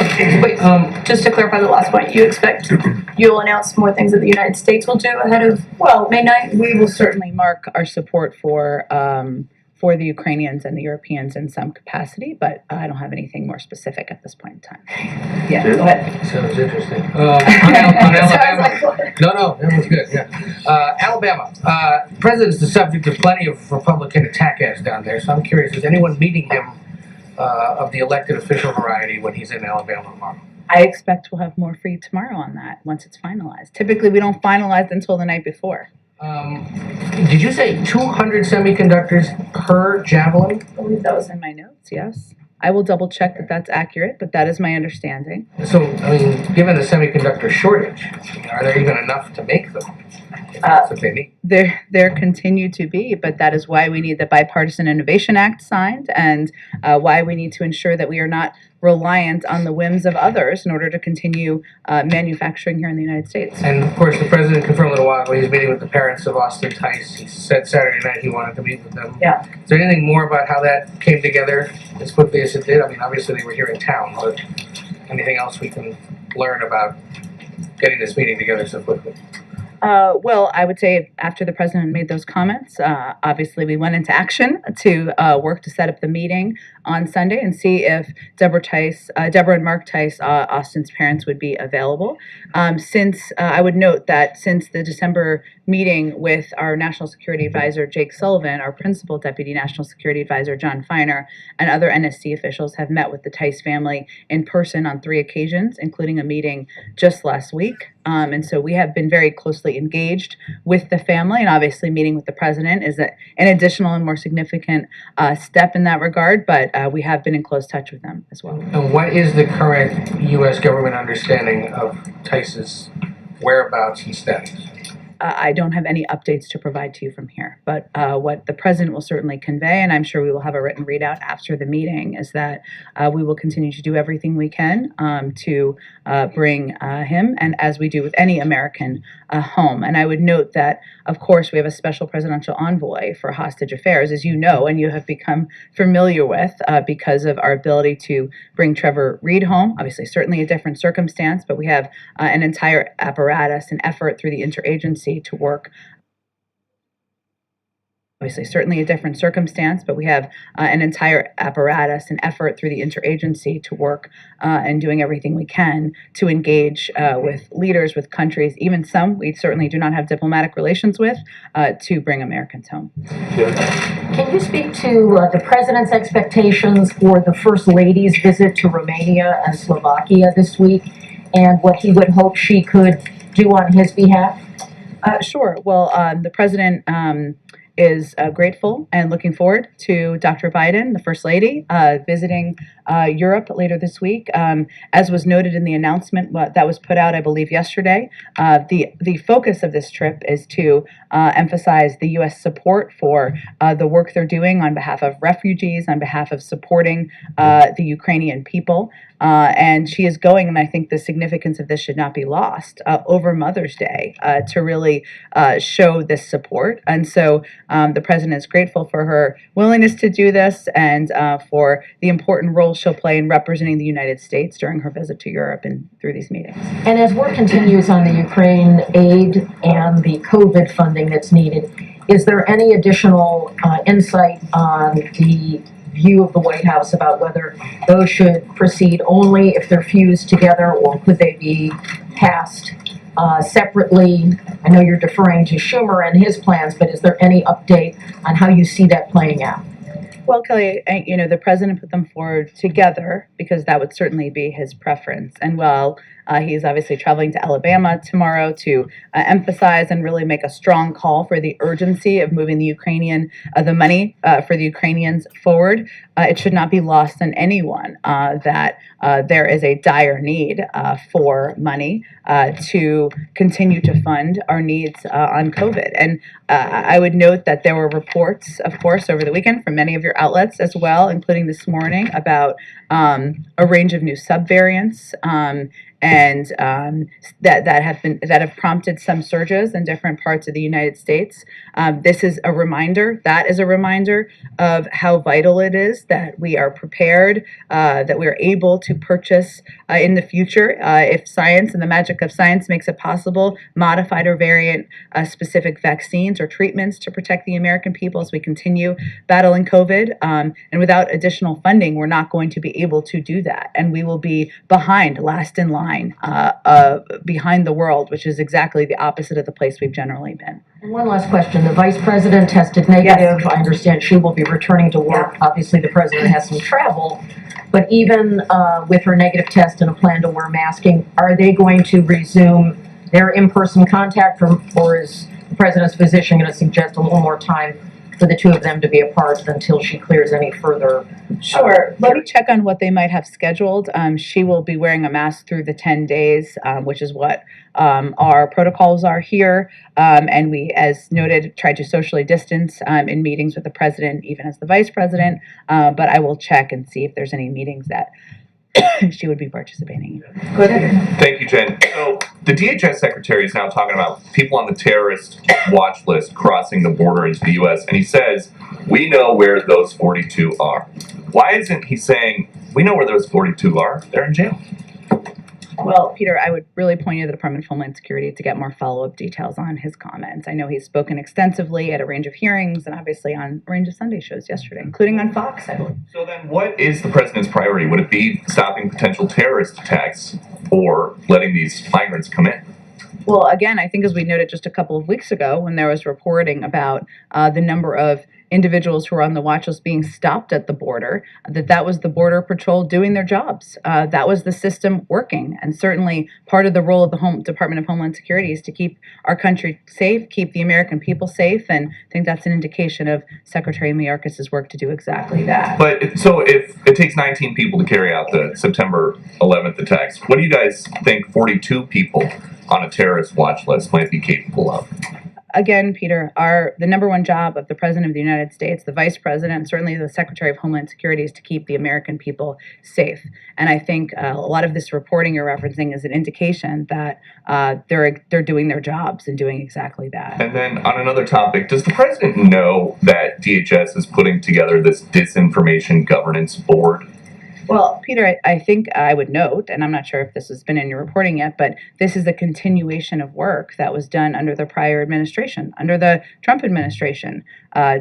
wait, just to clarify the last point, you expect you'll announce more things that the United States will do ahead of May 9th? We will certainly mark our support for the Ukrainians and the Europeans in some capacity, but I don't have anything more specific at this point in time. Yeah, go ahead. Sounds interesting. On Alabama. No, that was good. Yeah. Alabama. President's the subject of plenty of Republican attack ads down there, so I'm curious, is anyone meeting him of the elected official variety when he's in Alabama tomorrow? I expect we'll have more for you tomorrow on that once it's finalized. Typically, we don't finalize until the night before. Did you say 200 semiconductors per Javelin? I believe that was in my notes, yes. I will double check that that's accurate, but that is my understanding. So, I mean, given the semiconductor shortage, are there even enough to make them? That's what they need. There continue to be, but that is why we need the Bipartisan Innovation Act signed and why we need to ensure that we are not reliant on the whims of others in order to continue manufacturing here in the United States. And of course, the president confirmed a little while ago he's meeting with the parents of Austin Tice. He said Saturday night he wanted to meet with them. Yeah. Is there anything more about how that came together as quickly as it did? I mean, obviously they were here in town, but anything else we can learn about getting this meeting together so quickly? Well, I would say after the president made those comments, obviously we went into action to work to set up the meeting on Sunday and see if Deborah and Mark Tice, Austin's parents, would be available. I would note that since the December meeting with our National Security Advisor, Jake Sullivan, our Principal Deputy National Security Advisor, John Feiner, and other NSC officials have met with the Tice family in person on 3 occasions, including a meeting just last week. And so we have been very closely fully engaged with the family, and obviously meeting with the president is an additional and more significant step in that regard, but we have been in close touch with them as well. And what is the current U.S. government understanding of Tice's whereabouts and status? I don't have any updates to provide to you from here, but what the president will certainly convey, and I'm sure we will have a written readout after the meeting, is that we will continue to do everything we can to bring him, and as we do with any American, home. And I would note that, of course, we have a special presidential envoy for hostage affairs, as you know, and you have become familiar with because of our ability to bring Trevor Reed home. Obviously, certainly a different circumstance, but we have an entire apparatus and effort through the interagency to work. Obviously, certainly a different circumstance, but we have an entire apparatus and effort through the interagency to work and doing everything we can to engage with leaders, with countries, even some we certainly do not have diplomatic relations with, to bring Americans home. Can you speak to the president's expectations for the First Lady's visit to Romania and Slovakia this week, and what he would hope she could do on his behalf? Sure. Well, the president is grateful and looking forward to Dr. Biden, the First Lady, visiting Europe later this week. As was noted in the announcement that was put out, I believe, yesterday, the focus of this trip is to emphasize the U.S. support for the work they're doing on behalf of refugees, on behalf of supporting the Ukrainian people. And she is going, and I think the significance of this should not be lost, over Mother's Day to really show this support. And so the president is grateful for her willingness to do this and for the important role she'll play in representing the United States during her visit to Europe and through these meetings. And as work continues on the Ukraine aid and the COVID funding that's needed, is there any additional insight on the view of the White House about whether those should proceed only if they're fused together, or could they be passed separately? I know you're deferring to Schumer and his plans, but is there any update on how you see that playing out? Well, Kelly, the president put them forward together because that would certainly be his preference. And while he's obviously traveling to Alabama tomorrow to emphasize and really make a strong call for the urgency of moving the money for the Ukrainians forward, it should not be lost on anyone that there is a dire need for money to continue to fund our needs on COVID. And I would note that there were reports, of course, over the weekend from many of your outlets as well, including this morning, about a range of new subvariants and that have prompted some surges in different parts of the United States. This is a reminder. That is a reminder of how vital it is that we are prepared, that we are able to purchase in the future, if science and the magic of science makes it possible, modified or variant specific vaccines or treatments to protect the American people as we continue battling COVID. And without additional funding, we're not going to be able to do that, and we will be last in line. Behind the world, which is exactly the opposite of the place we've generally been. And one last question. The vice president tested negative. Yes. I understand she will be returning to work. Yeah. Obviously, the president has some travel. But even with her negative test and a plan to wear masking, are they going to resume their in-person contact, or is the president's physician going to suggest a little more time for the two of them to be apart until she clears any further? Sure. Let me check on what they might have scheduled. She will be wearing a mask through the 10 days, which is what our protocols are here. And we, as noted, tried to socially distance in meetings with the president, even as the vice president. But I will check and see if there's any meetings that she would be participating in. Go ahead. Thank you, Jen. So the DHS secretary is now talking about people on the terrorist watch list crossing the border into the U.S., and he says, we know where those 42 are. Why isn't he saying, we know where those 42 are? They're in jail. Well, Peter, I would really point you to the Department of Homeland Security to get more follow-up details on his comments. I know he's spoken extensively at a range of hearings and obviously on a range of Sunday shows yesterday, including on Fox, I believe. So then what is the president's priority? Would it be stopping potential terrorist attacks or letting these migrants come in? Well, again, I think as we noted just a couple of weeks ago when there was reporting about the number of individuals who were on the watch list being stopped at the border, that was the Border Patrol doing their jobs. That was the system working. And certainly part of the role of the Department of Homeland Security is to keep our country safe, keep the American people safe, and I think that's an indication of Secretary Mayorkas's work to do exactly that. But so if it takes 19 people to carry out the September 11th attacks, what do you guys think 42 people on a terrorist watch list might be capable of? Again, Peter, the number one job of the President of the United States, the Vice President, and certainly the Secretary of Homeland Security is to keep the American people safe. And I think a lot of this reporting you're referencing is an indication that they're doing their jobs and doing exactly that. And then on another topic, does the President know that DHS is putting together this disinformation governance board? Well, Peter, I think I would note, and I'm not sure if this has been in your reporting yet, but this is a continuation of work that was done under the prior administration, under the Trump administration,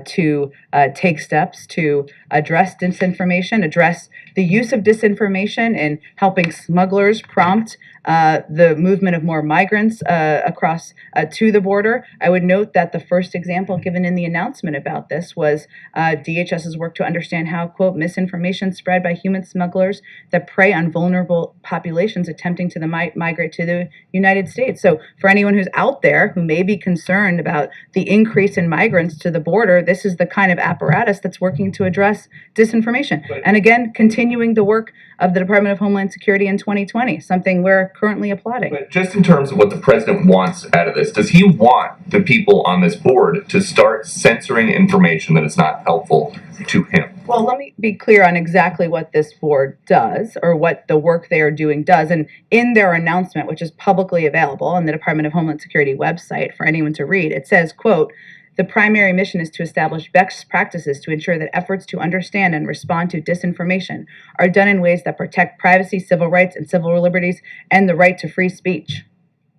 to take steps to address disinformation, address the use of disinformation in helping smugglers prompt the movement of more migrants across to the border. I would note that the first example given in the announcement about this was DHS's work to understand how, quote, misinformation spread by human smugglers that prey on vulnerable populations attempting to migrate to the United States. So for anyone who's out there who may be concerned about the increase in migrants to the border, this is the kind of apparatus that's working to address disinformation. And again, continuing the work of the Department of Homeland Security in 2020, something we're currently applauding. But just in terms of what the President wants out of this, does he want the people on this board to start censoring information that is not helpful to him? Well, let me be clear on exactly what this board does, or what the work they are doing does. And in their announcement, which is publicly available on the Department of Homeland Security website for anyone to read, it says, quote, the primary mission is to establish best practices to ensure that efforts to understand and respond to disinformation are done in ways that protect privacy, civil rights, and civil liberties, and the right to free speech.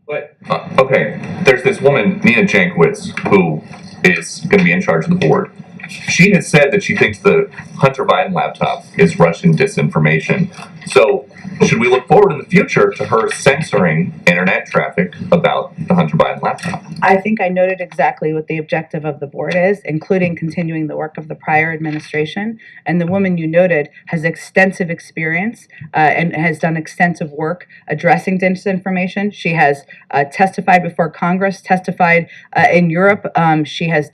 But, okay, there's this woman, Nina Jankowicz, who is going to be in charge of the board. She has said that she thinks the Hunter Biden laptop is Russian disinformation. So should we look forward in the future to her censoring internet traffic about the Hunter Biden laptop? I think I noted exactly what the objective of the board is, including continuing the work of the prior administration. And the woman you noted has extensive experience and has done extensive work addressing disinformation. She has testified before Congress, testified in Europe. She has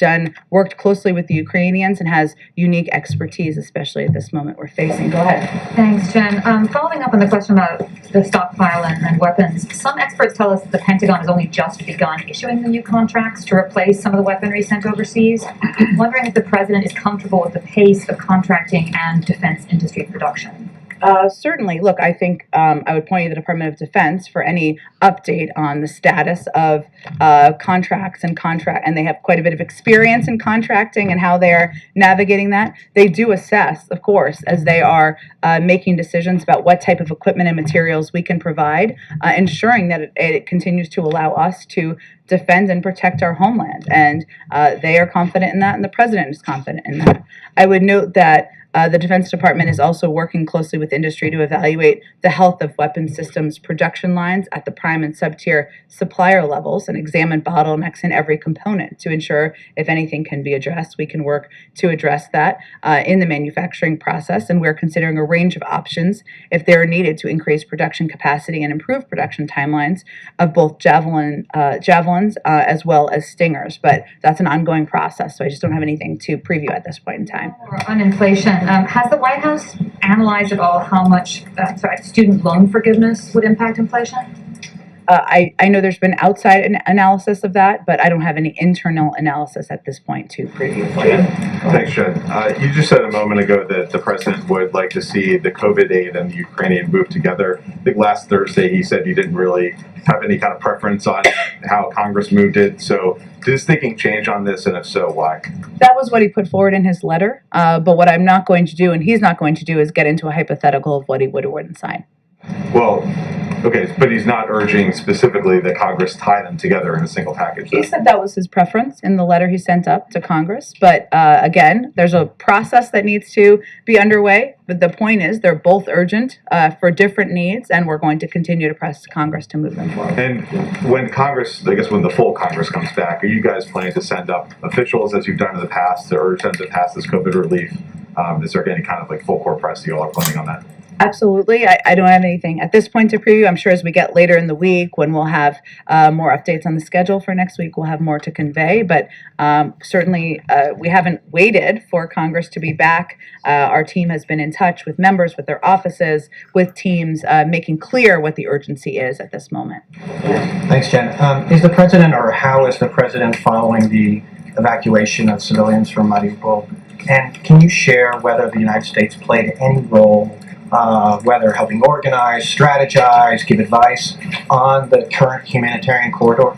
worked closely with the Ukrainians and has unique expertise, especially at this moment we're facing. Go ahead. Thanks, Jen. Following up on the question about the stockpile and weapons, some experts tell us that the Pentagon has only just begun issuing the new contracts to replace some of the weaponry sent overseas. I'm wondering if the President is comfortable with the pace of contracting and defense industry production. Certainly. Look, I think I would point you to the Department of Defense for any update on the status of contracts and they have quite a bit of experience in contracting and how they're navigating that. They do assess, of course, as they are making decisions about what type of equipment and materials we can provide, ensuring that it continues to allow us to defend and protect our homeland. And they are confident in that, and the President is confident in that. I would note that the Defense Department is also working closely with industry to evaluate the health of weapons systems production lines at the prime and sub-tier supplier levels and examine bottlenecks in every component to ensure if anything can be addressed, we can work to address that in the manufacturing process. And we're considering a range of options if they are needed to increase production capacity and improve production timelines of both javelins as well as Stingers. But that's an ongoing process, so I just don't have anything to preview at this point in time. On inflation, has the White House analyzed at all how much student loan forgiveness would impact inflation? I know there's been outside analysis of that, but I don't have any internal analysis at this point to preview for you. Thanks, Jen. You just said a moment ago that the President would like to see the COVID aid and the Ukrainian move together. I think last Thursday he said he didn't really have any kind of preference on how Congress moved it. So did his thinking change on this, and if so, why? That was what he put forward in his letter. But what I'm not going to do, and he's not going to do, is get into a hypothetical of what he would or wouldn't sign. Well, Okay, but he's not urging specifically that Congress tie them together in a single package. He said that was his preference in the letter he sent up to Congress. But again, there's a process that needs to be underway. But the point is, they're both urgent for different needs, and we're going to continue to press Congress to move them forward. And when Congress, I guess when the full Congress comes back, are you guys planning to send up officials as you've done in the past to urge them to pass this COVID relief? Is there any kind of like full court press you all are planning on that? Absolutely. I don't have anything at this point to preview. I'm sure as we get later in the week, when we'll have more updates on the schedule for next week, we'll have more to convey. But certainly, we haven't waited for Congress to be back. Our team has been in touch with members, with their offices, with teams, making clear what the urgency is at this moment. Thanks, Jen. Is the president, or how is the president following the evacuation of civilians from Mariupol? And can you share whether the United States played any role, whether helping organize, strategize, give advice on the current humanitarian corridor?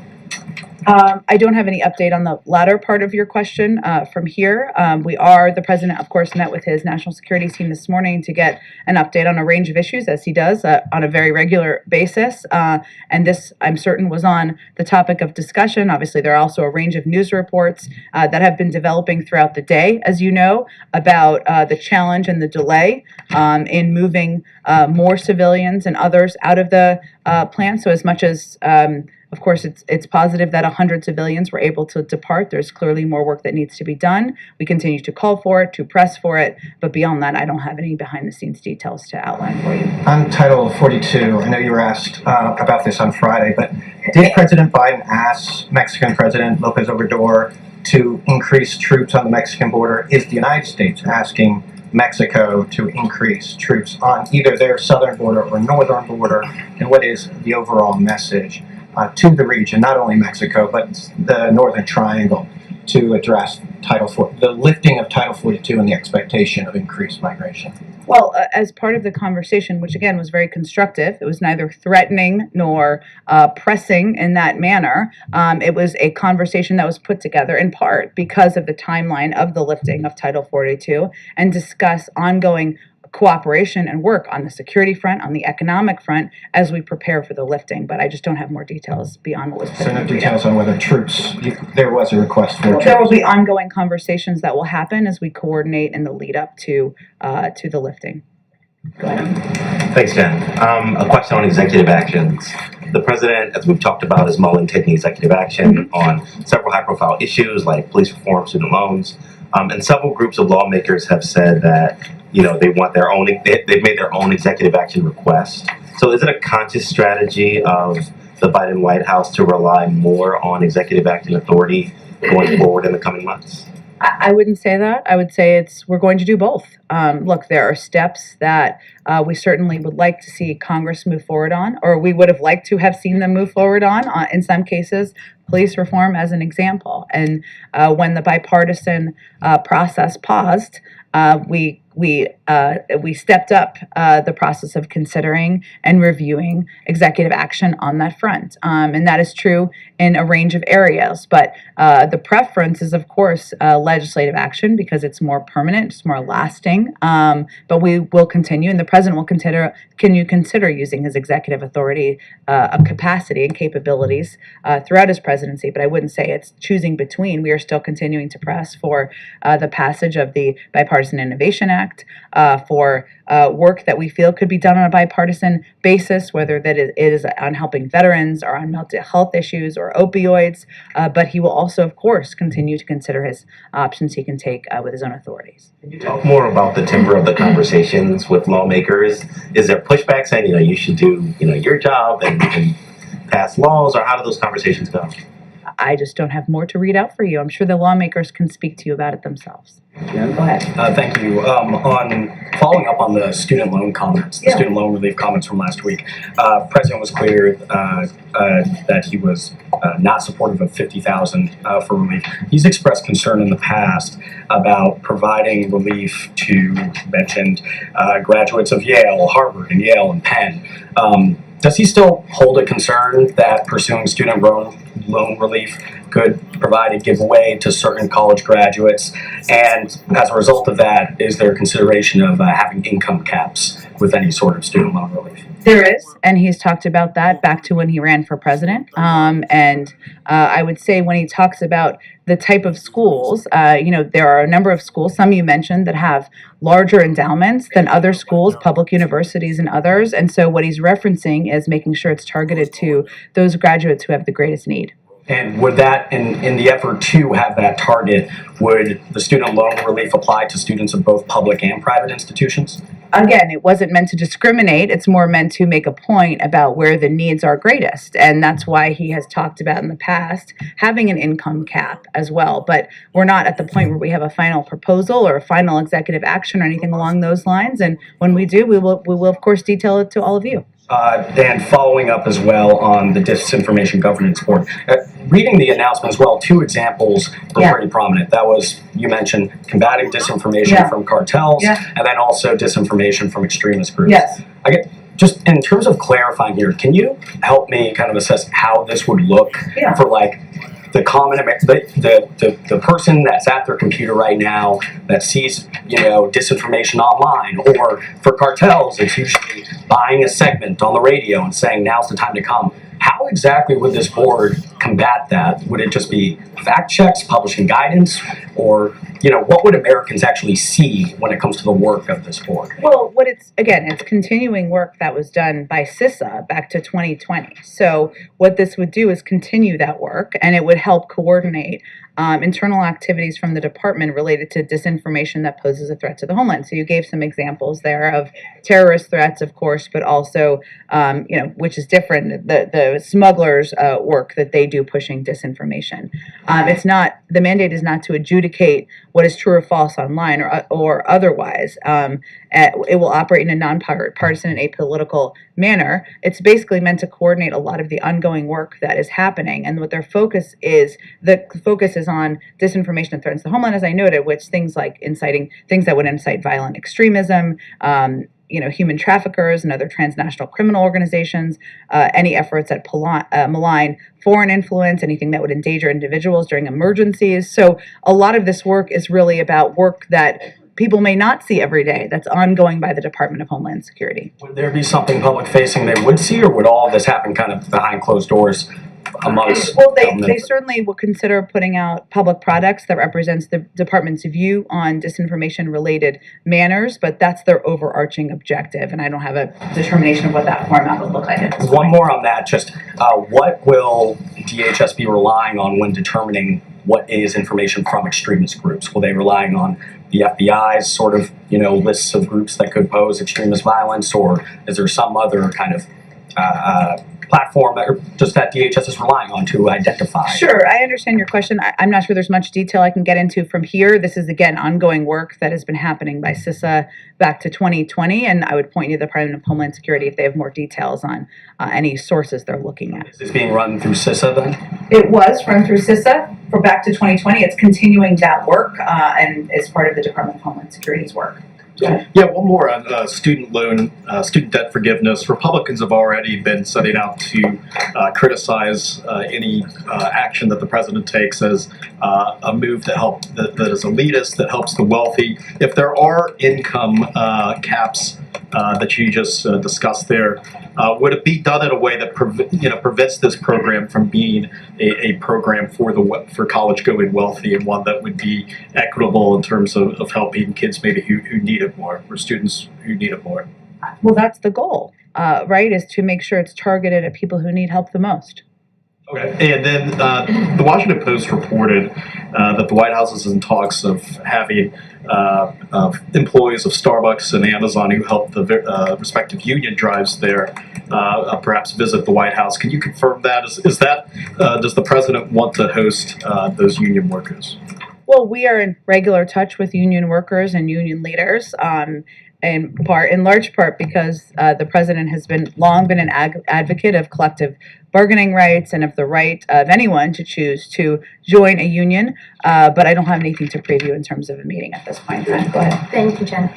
I don't have any update on the latter part of your question from here. The president, of course, met with his national security team this morning to get an update on a range of issues, as he does on a very regular basis. And this, I'm certain, was on the topic of discussion. Obviously, there are also a range of news reports that have been developing throughout the day, as you know, about the challenge and the delay in moving more civilians and others out of the plant. So as much as of course, it's positive that 100 civilians were able to depart. There's clearly more work that needs to be done. We continue to call for it, to press for it, but beyond that, I don't have any behind-the-scenes details to outline for you. On Title 42, I know you were asked about this on Friday, but did President Biden ask Mexican President López Obrador to increase troops on the Mexican border? Is the United States asking Mexico to increase troops on either their southern border or northern border? And what is the overall message to the region, not only Mexico, but the Northern Triangle, to address the lifting of Title 42 and the expectation of increased migration? Well, as part of the conversation, which again was very constructive, it was neither threatening nor pressing in that manner. It was a conversation that was put together in part because of the timeline of the lifting of Title 42 and discuss ongoing cooperation and work on the security front, on the economic front, as we prepare for the lifting. But I just don't have more details beyond what was put So in no the details on whether there was a request for troops? There will be ongoing conversations that will happen as we coordinate in the lead up to the lifting. Thanks, Jen. A question on executive actions. The president, as we've talked about, is mulling taking executive action on several high-profile issues like police reform, student loans, and several groups of lawmakers have said that they want their own. They've made their own executive action request. So, is it a conscious strategy of the Biden White House to rely more on executive action authority going forward in the coming months? I wouldn't say that. I would say we're going to do both. Look, there are steps that we certainly would like to see Congress move forward on, or we would have liked to have seen them move forward on, in some cases, police reform as an example. And when the bipartisan process paused, we stepped up the process of considering and reviewing executive action on that front. And that is true in a range of areas. But the preference is, of course, legislative action because it's more permanent, it's more lasting. But we will continue, and the president will consider using his executive authority of capacity and capabilities throughout his presidency. But I wouldn't say it's choosing between. We are still continuing to press for the passage of the Bipartisan Innovation Act, for work that we feel could be done on a bipartisan basis, whether that it is on helping veterans or on mental health issues or opioids. But he will also, of course, continue to consider his options he can take with his own authorities. Can you talk more about the timbre of the conversations with lawmakers? Is there pushback saying, you should do, your job and pass laws, or how do those conversations go? I just don't have more to read out for you. I'm sure the lawmakers can speak to you about it themselves. Go ahead. Thank you. On following up on the student loan comments, the student loan relief comments from last week, President was clear that he was not supportive of $50,000 for relief. He's expressed concern in the past about providing relief to mentioned graduates of Yale, Harvard, and Yale and Penn. Does he still hold a concern that pursuing student loan relief could provide a giveaway to certain college graduates? And as a result of that, is there consideration of having income caps with any sort of student loan relief? There is, and he's talked about that back to when he ran for president. I would say when he talks about the type of schools, there are a number of schools, some you mentioned, that have larger endowments than other schools, public universities and others. And so what he's referencing is making sure it's targeted to those graduates who have the greatest need. And would that, in the effort to have that target, would the student loan relief apply to students of both public and private institutions? Again, it wasn't meant to discriminate. It's more meant to make a point about where the needs are greatest. And that's why he has talked about in the past having an income cap as well. But we're not at the point where we have a final proposal or a final executive action or anything along those lines. And when we do, we will of course detail it to all of you. And following up as well on the Disinformation Governance Board, reading the announcement as well, two examples were pretty prominent. That was, you mentioned, combating disinformation from cartels, and then also disinformation from extremist groups. Yes. Just in terms of clarifying here, can you help me kind of assess how this would look for like the common the person that's at their computer right now that sees disinformation online, or for cartels it's usually buying a segment on the radio and saying now's the time to come. How exactly would this board combat that? Would it just be fact checks, publishing guidance, or what would Americans actually see when it comes to the work of this board? Well, it's continuing work that was done by CISA back to 2020. So what this would do is continue that work, and it would help coordinate internal activities from the department related to disinformation that poses a threat to the homeland. So you gave some examples there of terrorist threats, of course, but also, which is different, the smugglers' work that they do pushing disinformation. The mandate is not to adjudicate what is true or false online or otherwise. It will operate in a nonpartisan and apolitical manner. It's basically meant to coordinate a lot of the ongoing work that is happening, and what their focus is. The focus is on disinformation that threatens the homeland, as I noted, which things that would incite violent extremism, human traffickers and other transnational criminal organizations, any efforts that malign foreign influence, anything that would endanger individuals during emergencies. So a lot of this work is really about work that people may not see every day that's ongoing by the Department of Homeland Security. Would there be something public facing they would see, or would all of this happen kind of behind closed doors amongst? Well, they certainly will consider putting out public products that represents the department's view on disinformation-related manners, but that's their overarching objective, and I don't have a determination of what that format would look like at this point. One more on that, just what will DHS be relying on when determining what is information from extremist groups? Will they be relying on the FBI's sort of, lists of groups that could pose extremist violence, or is there some other kind of platform that DHS is relying on to identify? Sure, I understand your question. I'm not sure there's much detail I can get into from here. This is, again, ongoing work that has been happening by CISA back to 2020, and I would point you to the Department of Homeland Security if they have more details on any sources they're looking at. Is this being run through CISA then? It was run through CISA for back to 2020. It's continuing that work and is part of the Department of Homeland Security's work. Yeah, one more on student loan, student debt forgiveness. Republicans have already been setting out to criticize any action that the president takes as a move to help that is elitist, that helps the wealthy. If there are income caps that you just discussed there, would it be done in a way that prevents this program from being a program for college-going wealthy, and one that would be equitable in terms of helping kids maybe who need it more, or students who need it more? Well, that's the goal, right, is to make sure it's targeted at people who need help the most. Okay. And then the Washington Post reported that the White House is in talks of having employees of Starbucks and Amazon who help the respective union drives there perhaps visit the White House. Can you confirm that? Is that does the president want to host those union workers? Well, we are in regular touch with union workers and union leaders. In large part because the president has long been an advocate of collective bargaining rights and of the right of anyone to choose to join a union. But I don't have anything to preview in terms of a meeting at this point. Go ahead. Thank you, Jen.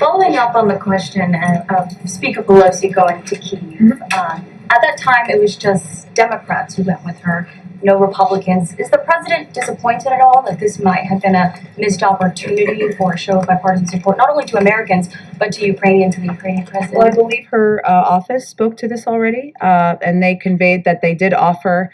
Following up on the question of Speaker Pelosi going to Kyiv, at that time it was just Democrats who went with her, no Republicans. Is the president disappointed at all that this might have been a missed opportunity for a show of bipartisan support, not only to Americans, but to Ukrainian, to the Ukrainian president? Well, I believe her office spoke to this already, and they conveyed that they did offer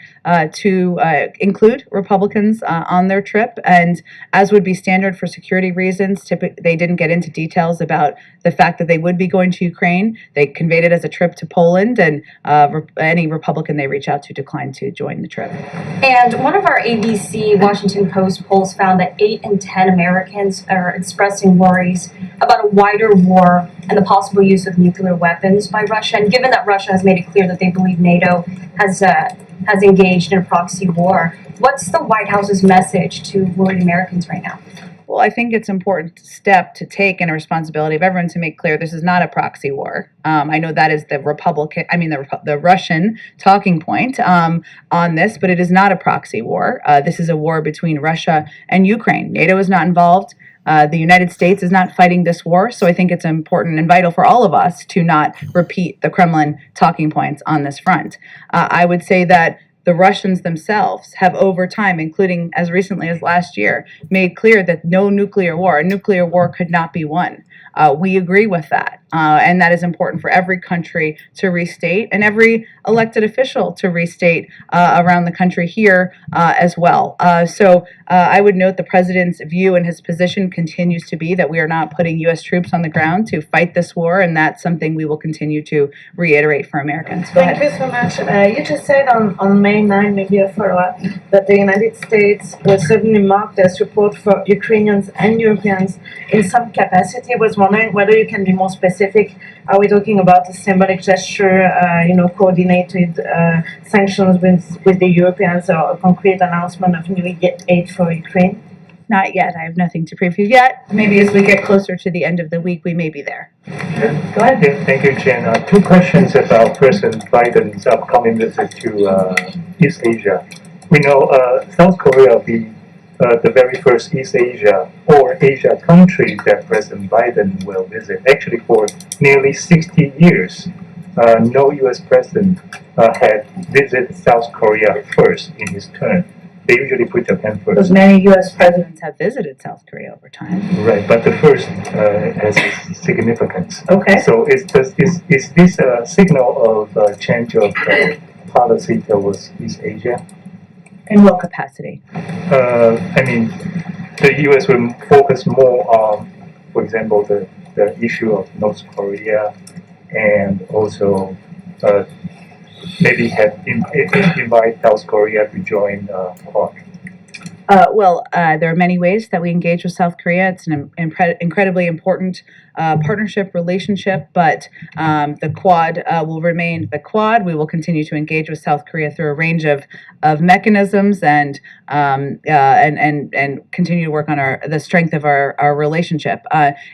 to include Republicans on their trip. And as would be standard for security reasons, they didn't get into details about the fact that they would be going to Ukraine. They conveyed it as a trip to Poland, and any Republican they reach out to declined to join the trip. And one of our ABC Washington Post polls found that 8 in 10 Americans are expressing worries about a wider war and the possible use of nuclear weapons by Russia. And given that Russia has made it clear that they believe NATO has engaged in a proxy war, what's the White House's message to worried Americans right now? Well, I think it's an important step to take and a responsibility of everyone to make clear this is not a proxy war. I know that is the Russian talking point on this, but it is not a proxy war. This is a war between Russia and Ukraine. NATO is not involved. The United States is not fighting this war, so I think it's important and vital for all of us to not repeat the Kremlin talking points on this front. I would say that the Russians themselves have over time, including as recently as last year, made clear that a nuclear war could not be won. We agree with that, and that is important for every country to restate and every elected official to restate around the country here as well. So I would note the president's view and his position continues to be that we are not putting U.S. troops on the ground to fight this war, and that's something we will continue to reiterate for Americans. Go Thank ahead. you so much. You just said on May 9, maybe a follow-up, that the United States will certainly mark their support for Ukrainians and Europeans in some capacity. I was wondering whether you can be more specific. Are we talking about a symbolic gesture, coordinated sanctions with the Europeans, or a concrete announcement of new aid for Ukraine? Not yet. I have nothing to preview yet. Maybe as we get closer to the end of the week, we may be there. Go ahead. Thank you, Jen. Two questions about President Biden's upcoming visit to East Asia. We know South Korea will be the very first East Asia or Asia country that President Biden will visit. Actually, for nearly 60 years, no U.S. president had visited South Korea first in his term. They usually put Japan first. Because many U.S. presidents have visited South Korea over time. Right, but the first has significance. Okay. So is this a signal of a change of policy towards East Asia? In what capacity? The U.S. will focus more on, for example, the issue of North Korea, and also maybe invite South Korea to join Quad. There are many ways that we engage with South Korea. It's an incredibly important partnership relationship, but the Quad will remain the Quad. We will continue to engage with South Korea through a range of mechanisms and continue to work on the strength of our relationship.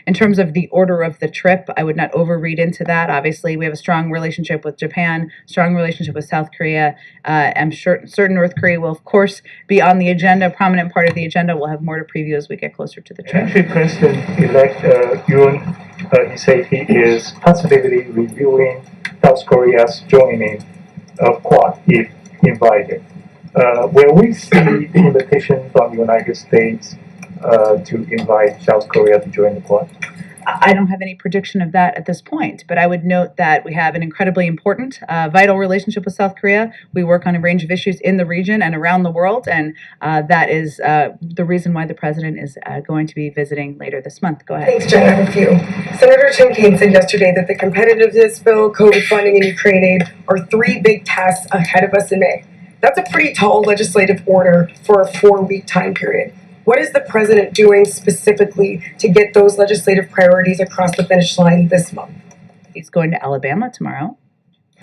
In terms of the order of the trip, I would not overread into that. Obviously, we have a strong relationship with Japan, strong relationship with South Korea. I'm certain North Korea will, of course, be on the agenda, prominent part of the agenda. We'll have more to preview as we get closer to the trip. Actually, President-elect Yoon, he said he is possibly reviewing South Korea's joining of Quad if invited. Will we see the invitation from the United States to invite South Korea to join the Quad? I don't have any prediction of that at this point, but I would note that we have an incredibly important, vital relationship with South Korea. We work on a range of issues in the region and around the world, and that is the reason why the president is going to be visiting later this month. Go ahead. Thanks, Jen. I have a few. Senator Tim Kaine said yesterday that the competitiveness bill, COVID funding, and Ukraine aid are 3 big tasks ahead of us in May. That's a pretty tall legislative order for a 4-week time period. What is the president doing specifically to get those legislative priorities across the finish line this month? He's going to Alabama tomorrow,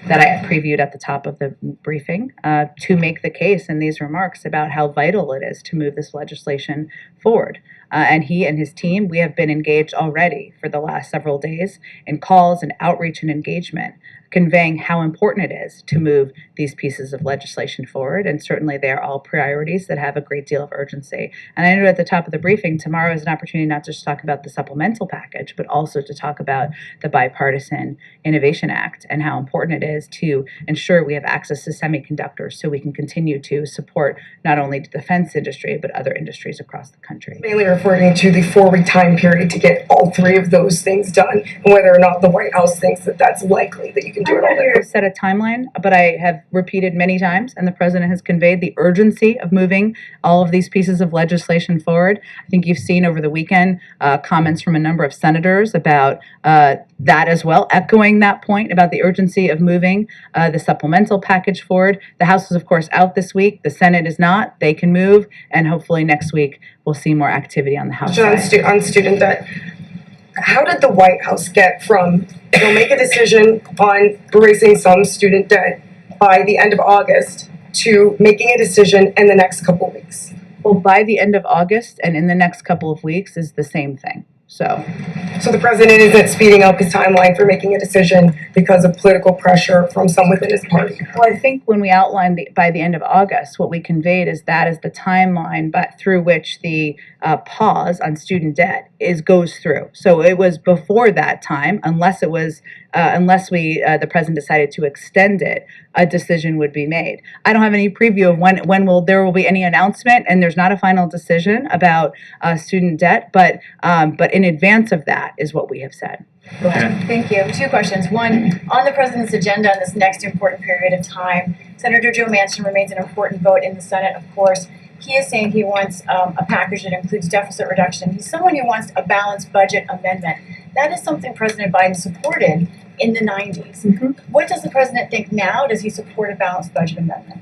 that I previewed at the top of the briefing, to make the case in these remarks about how vital it is to move this legislation forward. And he and his team, we have been engaged already for the last several days in calls and outreach and engagement, conveying how important it is to move these pieces of legislation forward. And certainly they are all priorities that have a great deal of urgency. And I know at the top of the briefing, tomorrow is an opportunity not just to talk about the supplemental package, but also to talk about the Bipartisan Innovation Act and how important it is to ensure we have access to semiconductors so we can continue to support not only the defense industry, but other industries across the country. Mainly referring to the 4-week time period to get all three of those things done, and whether or not the White House thinks that that's likely that you can do it all I'm not here to set a timeline, but I have repeated many times, and the president has conveyed the urgency of moving all of these pieces of legislation forward. I think you've seen over the weekend comments from a number of senators about that as well, echoing that point about the urgency of moving the supplemental package forward. The House is, of course, out this week. The Senate is not. They can move, and hopefully next week we'll see more activity on the House on, side. on student debt. How did the White House get from they'll make a decision on erasing some student debt by the end of August to making a decision in the next couple weeks? Well, by the end of August and in the next couple of weeks is the same thing. So the president isn't speeding up his timeline for making a decision because of political pressure from some within his party. Well, I think when we outlined by the end of August, what we conveyed is that is the timeline but through which the pause on student debt goes through. So it was before that time, unless it was the president decided to extend it, a decision would be made. I don't have any preview of when there will be any announcement, and there's not a final decision about student debt, but in advance of that is what we have said. Go ahead. Thank you. 2 questions. One, on the president's agenda in this next important period of time, Senator Joe Manchin remains an important vote in the Senate, of course. He is saying he wants a package that includes deficit reduction. He's someone who wants a balanced budget amendment. That is something President Biden supported in the 90s. What does the president think now? Does he support a balanced budget amendment?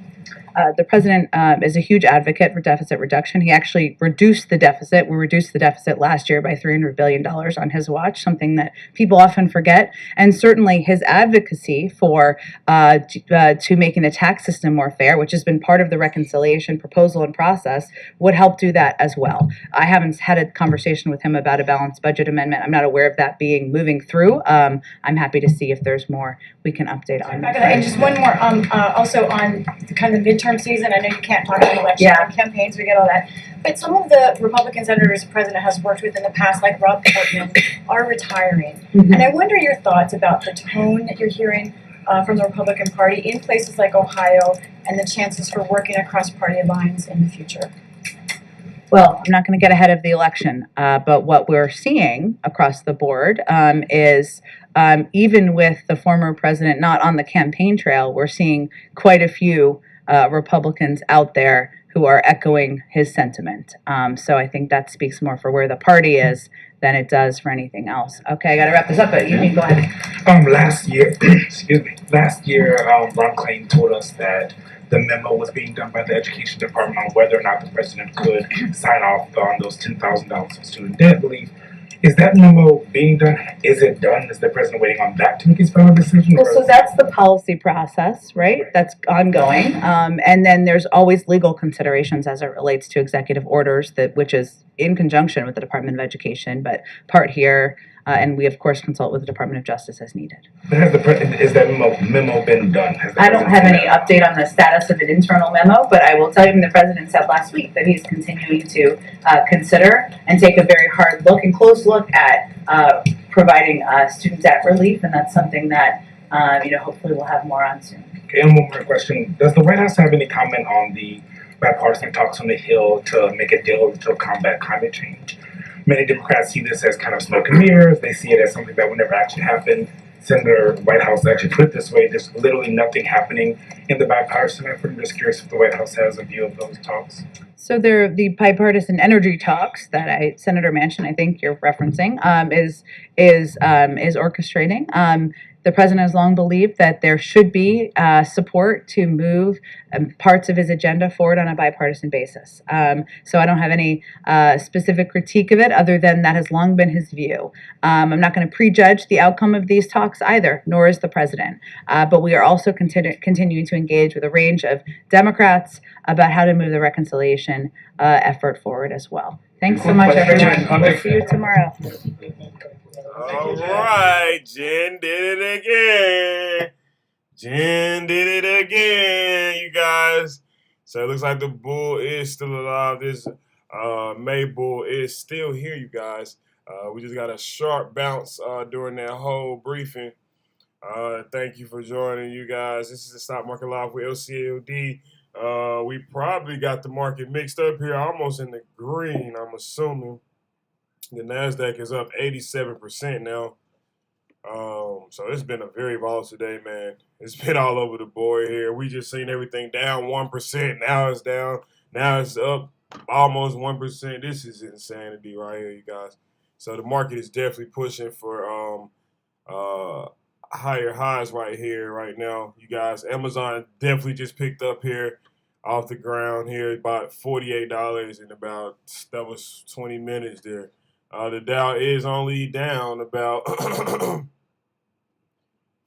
The president is a huge advocate for deficit reduction. He actually reduced the deficit. We reduced the deficit last year by $300 billion on his watch, something that people often forget. And certainly his advocacy for to making the tax system more fair, which has been part of the reconciliation proposal and process, would help do that as well. I haven't had a conversation with him about a balanced budget amendment. I'm not aware of that moving through. I'm happy to see if there's more we can update on that. And just one more, also on the kind of midterm season. I know you can't talk about elections and campaigns, we get all that. But some of the Republican senators the president has worked with in the past, like Rob Portman, are retiring. And I wonder your thoughts about the tone that you're hearing from the Republican Party in places like Ohio and the chances for working across party lines in the future. Well, I'm not going to get ahead of the election, but what we're seeing across the board is even with the former president not on the campaign trail, we're seeing quite a few Republicans out there who are echoing his sentiment. So I think that speaks more for where the party is than it does for anything else. Okay, I got to wrap this up, but you can go ahead. Last year, Ron Klain told us that the memo was being done by the Education Department on whether or not the president could sign off on those $10,000 of student debt relief. Is that memo being done? Is it done? Is the president waiting on that to make his final decision? Well, so that's the policy process, right? That's ongoing. And then there's always legal considerations as it relates to executive orders, which is in conjunction with the Department of Education, but part here. And we, of course, consult with the Department of Justice as needed. But has that memo been done? I don't have any update on the status of an internal memo, but I will tell you the president said last week that he's continuing to consider and take a very hard look and close look at providing student debt relief, and that's something that hopefully we'll have more on soon. Okay, and one more question. Does the White House have any comment on the bipartisan talks on the Hill to make a deal to combat climate change? Many Democrats see this as kind of smoke and mirrors. They see it as something that will never actually happen. Senator Whitehouse actually put it this way: there's literally nothing happening in the bipartisan effort. I'm just curious if the White House has a view of those talks. So the bipartisan energy talks that Senator Manchin, I think you're referencing, is orchestrating. The president has long believed that there should be support to move parts of his agenda forward on a bipartisan basis. So I don't have any specific critique of it other than that has long been his view. I'm not going to prejudge the outcome of these talks either, nor is the president. But we are also continuing to engage with a range of Democrats about how to move the reconciliation effort forward as well. Thanks so much, everyone. We'll see you tomorrow. All right, Jen did it again. Jen did it again, you guys. So it looks like the bull is still alive. This May bull is still here, you guys. We just got a sharp bounce during that whole briefing. Thank you for joining, you guys. This is the Stock Market Live with LCLD. We probably got the market mixed up here, almost in the green, I'm assuming. The NASDAQ is up 87% now. So it's been a very volatile day, man. It's been all over the board here. We just seen everything down 1%. Now it's down. Now it's up almost 1%. This is insanity right here, you guys. So the market is definitely pushing for higher highs right here, right now, you guys. Amazon definitely just picked up here off the ground here, about $48 in about, that was 20 minutes there. The Dow is only down about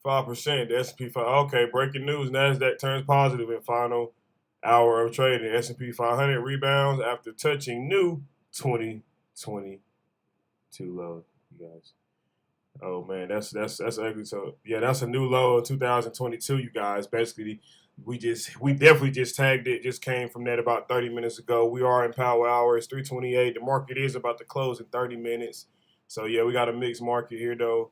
5%. The S&P 500. Okay, breaking news: Nasdaq turns positive in final hour of trading. S&P 500 rebounds after touching new 2022 low. You guys. Oh man, that's ugly. So yeah, that's a new low of 2022. You guys. Basically, we definitely just tagged it. Just came from that about 30 minutes ago. We are in power hour. It's 3:28. The market is about to close in 30 minutes. So yeah, we got a mixed market here though.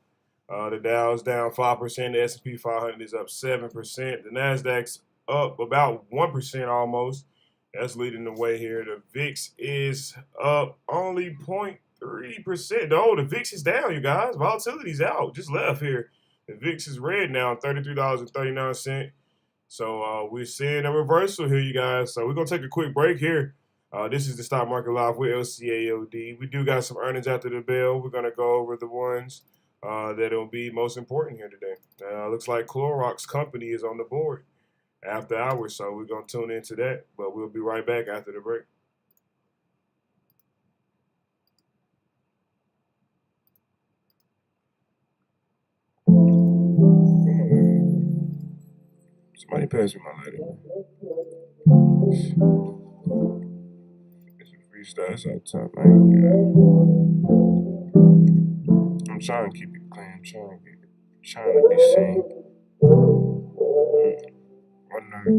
The Dow's down 5%. The S&P 500 is up 7%. The Nasdaq's up about 1% almost. That's leading the way here. The VIX is up only 0.3%. No, the VIX is down, you guys. Volatility's out. Just left here. The VIX is red now, $33.39. So we're seeing a reversal here, you guys. So we're going to take a quick break here. This is the Stock Market Live with LCAOD. We do got some earnings after the bell. We're going to go over the ones that'll be most important here today. Looks like Clorox Company is on the board after hours, so we're going to tune into that. But we'll be right back after the break. Somebody pass me my lighter. It's a freestyle. It's out top, man. I'm trying to keep it clean. I'm trying to be seen. One night,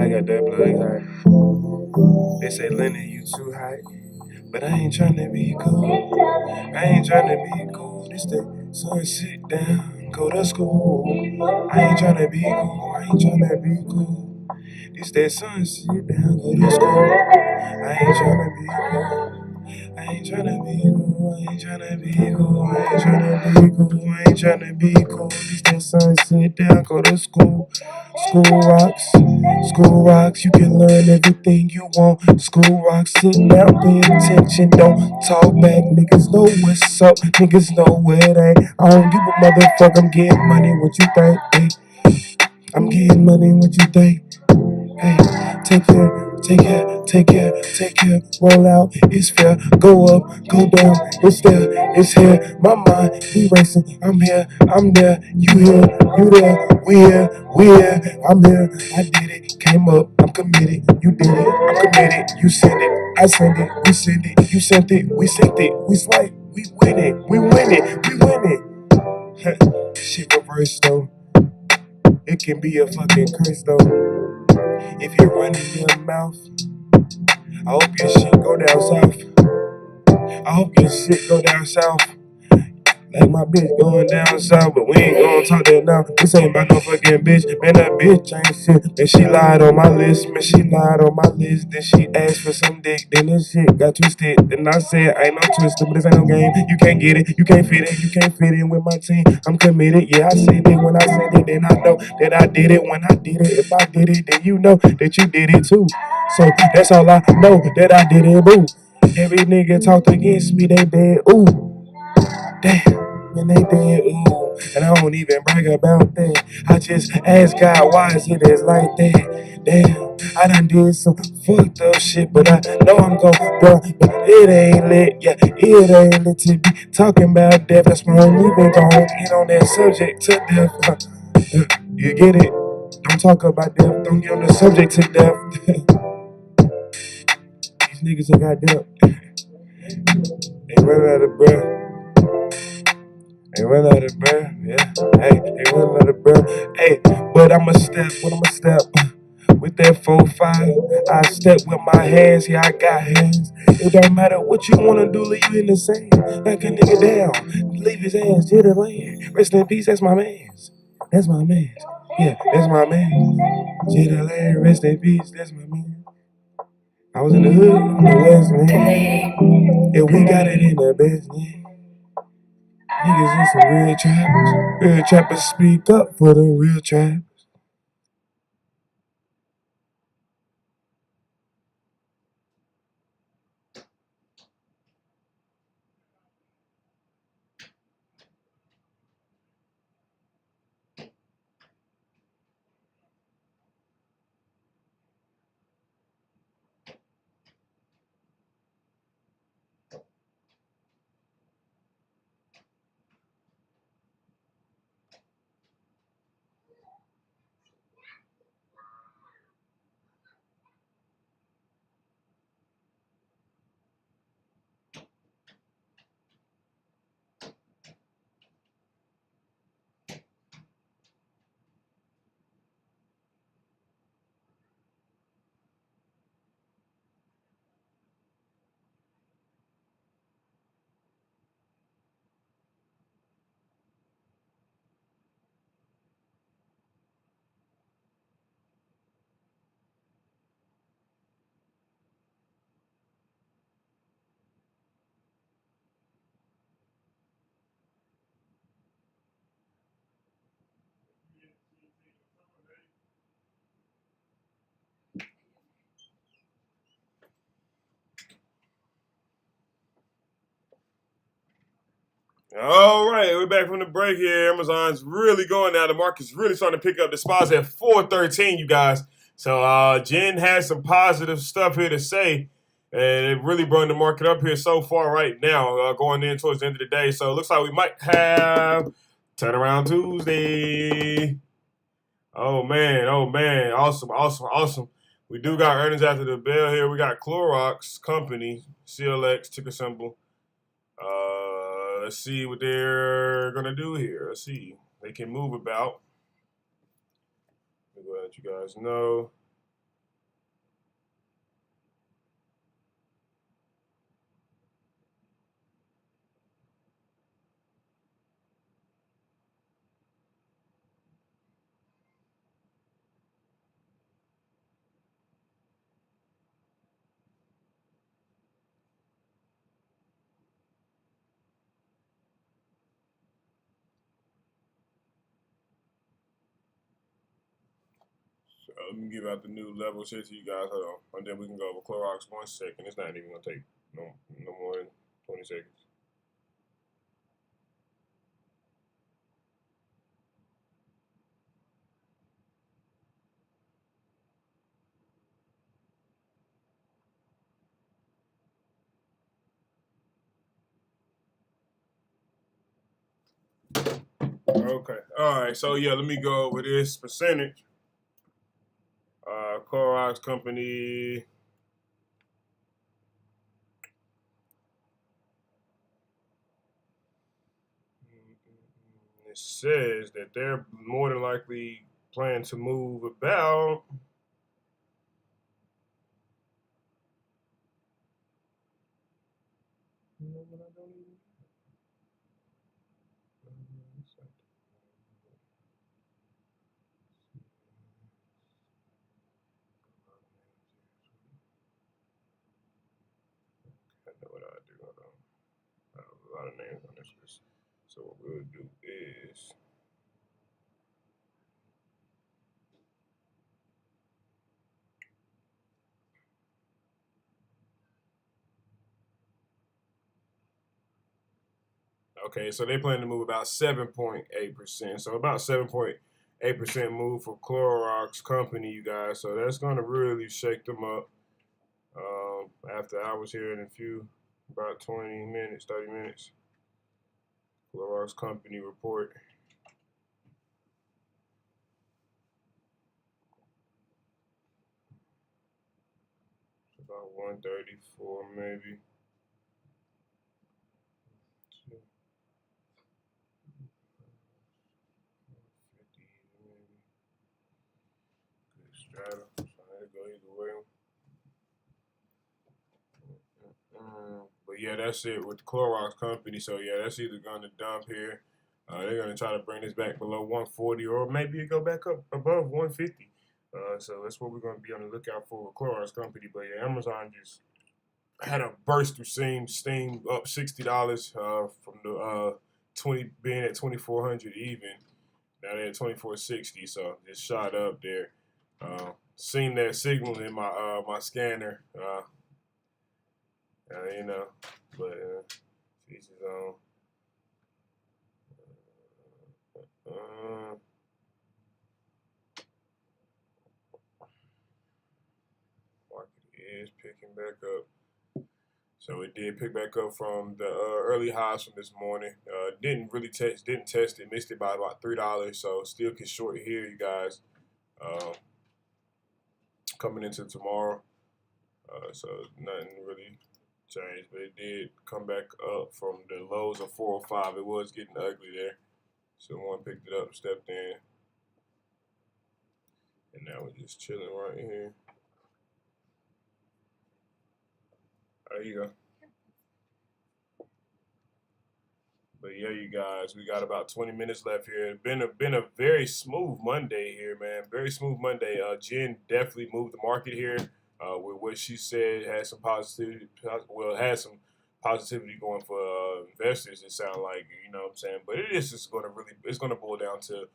I got that blood high. They say, Lenny, you too high. But I ain't trying to be cool. I ain't trying to be cool. This the sun, sit down, go to school. I ain't trying to be cool. I ain't trying to be cool. This that sun, sit down, go to school. I ain't trying to be cool. I ain't tryna be cool, I ain't tryna be cool, I ain't tryna be cool, I ain't tryna be cool. This that sun, sit down, go to school. School rocks, you can learn everything you want. School rocks, sit down, pay attention, don't talk back. Niggas know what's up, niggas know where it ain't. I don't give a motherfucker, I'm getting money, what you think? Hey, I'm getting money, what you think? Hey, take care, roll out, it's fair, go up, go down, it's there, it's here, my mind, we racing, I'm here, I'm there, you here, you there, we here, I'm here, I did it, came up, I'm committed, you did it, I'm committed, you send it, I send it, we send it, you sent it, we swipe, we win it, we win it. Shit reverse though, it can be a fucking curse though. If you're running your mouth, I hope your shit go down south. I hope your shit go down south. Like my bitch going down south, but we ain't gonna talk that now. This ain't about no fucking bitch. Man, that bitch ain't shit. And she lied on my list. Man, she lied on my list. Then she asked for some dick. Then this shit got twisted. Then I said, ain't no twister, but this ain't no game. You can't get it. You can't fit it. You can't fit in with my team. I'm committed. Yeah, I said it when I said it. Then I know that I did it when I did it. If I did it, then you know that you did it too. So that's all I know, that I did it, boo. Every nigga talked against me, they dead, ooh. Damn, and they dead, ooh. And I don't even brag about that. I just ask God, why is it as like that? Damn, I done did some fucked up shit, but I know I'm gon' burn. But it ain't lit, yeah, it ain't lit to be talking about death. That's why I'm even gon' get on that subject to death. You get it? Don't talk about death, don't get on the subject to death. These niggas ain't got death. They run out of breath. They run out of breath, yeah. Hey, they run out of breath. Hey, but I'ma step, with that 4-5. I step with my hands, yeah, I got hands. It don't matter what you wanna do, leave you in the sand. Knock a nigga down, leave his ass to the land. Rest in peace, that's my mans. That's my mans. Yeah, that's my man. JLA, rest in peace, that's my man. I was in the hood, on the west, man. Yeah, we got it in the best, yeah. Niggas is some real trappers. Real trappers speak up for the real trappers. All right, we're back from the break here. Amazon's really going now. The market's really starting to pick up. The spot's at 413, you guys. So Jen has some positive stuff here to say, and it really brought the market up here so far right now, going in towards the end of the day. So it looks like we might have Turnaround Tuesday. Oh man, awesome. We do got earnings after the bell here. We got Clorox Company, CLX, ticker symbol. Let's see what they're gonna do here. Let's see. They can move about. Let me go ahead and let you guys know. So let me give out the new levels here to you guys. Hold on. And then we can go over Clorox 1 second. It's not even gonna take no more than 20 seconds. Okay. All right. So yeah, let me go over this percentage. Clorox Company. It says that they're more than likely planning to move about. I know what I do. Hold on. I have a lot of names on this list. So what we'll do is okay, so they plan to move about 7.8%. So about 7.8% move for Clorox Company, you guys. So that's going to really shake them up after hours here in a few, about 20 minutes, 30 minutes. Clorox Company report. About 134 maybe. Strata. So that'll go either way. But yeah, that's it with the Clorox Company. So yeah, that's either going to dump here They're gonna try to bring this back below 140, or maybe it go back up above 150. So that's what we're gonna be on the lookout for with Clorox Company. But yeah, Amazon just had a burst through steam up $60 from the 20 being at 2,400 even. Now they're at 2,460, so just shot up there. Seen that signal in my my scanner, you know, but each his own. Market is picking back up. So it did pick back up from the early highs from this morning. Didn't test it, missed it by about $3. So still can short here, you guys. Coming into tomorrow. So nothing really changed, but it did come back up from the lows of 405. It was getting ugly there. So one picked it up, stepped in. And now we're just chilling right here. There you go. But yeah, you guys, we got about 20 minutes left here. It's been a very smooth Monday here, man. Very smooth Monday. Jen definitely moved the market here with what she said. Had some positivity. Well, had some positivity going for investors. It sounded like, you know what I'm saying. But it is just going to it's going to boil down to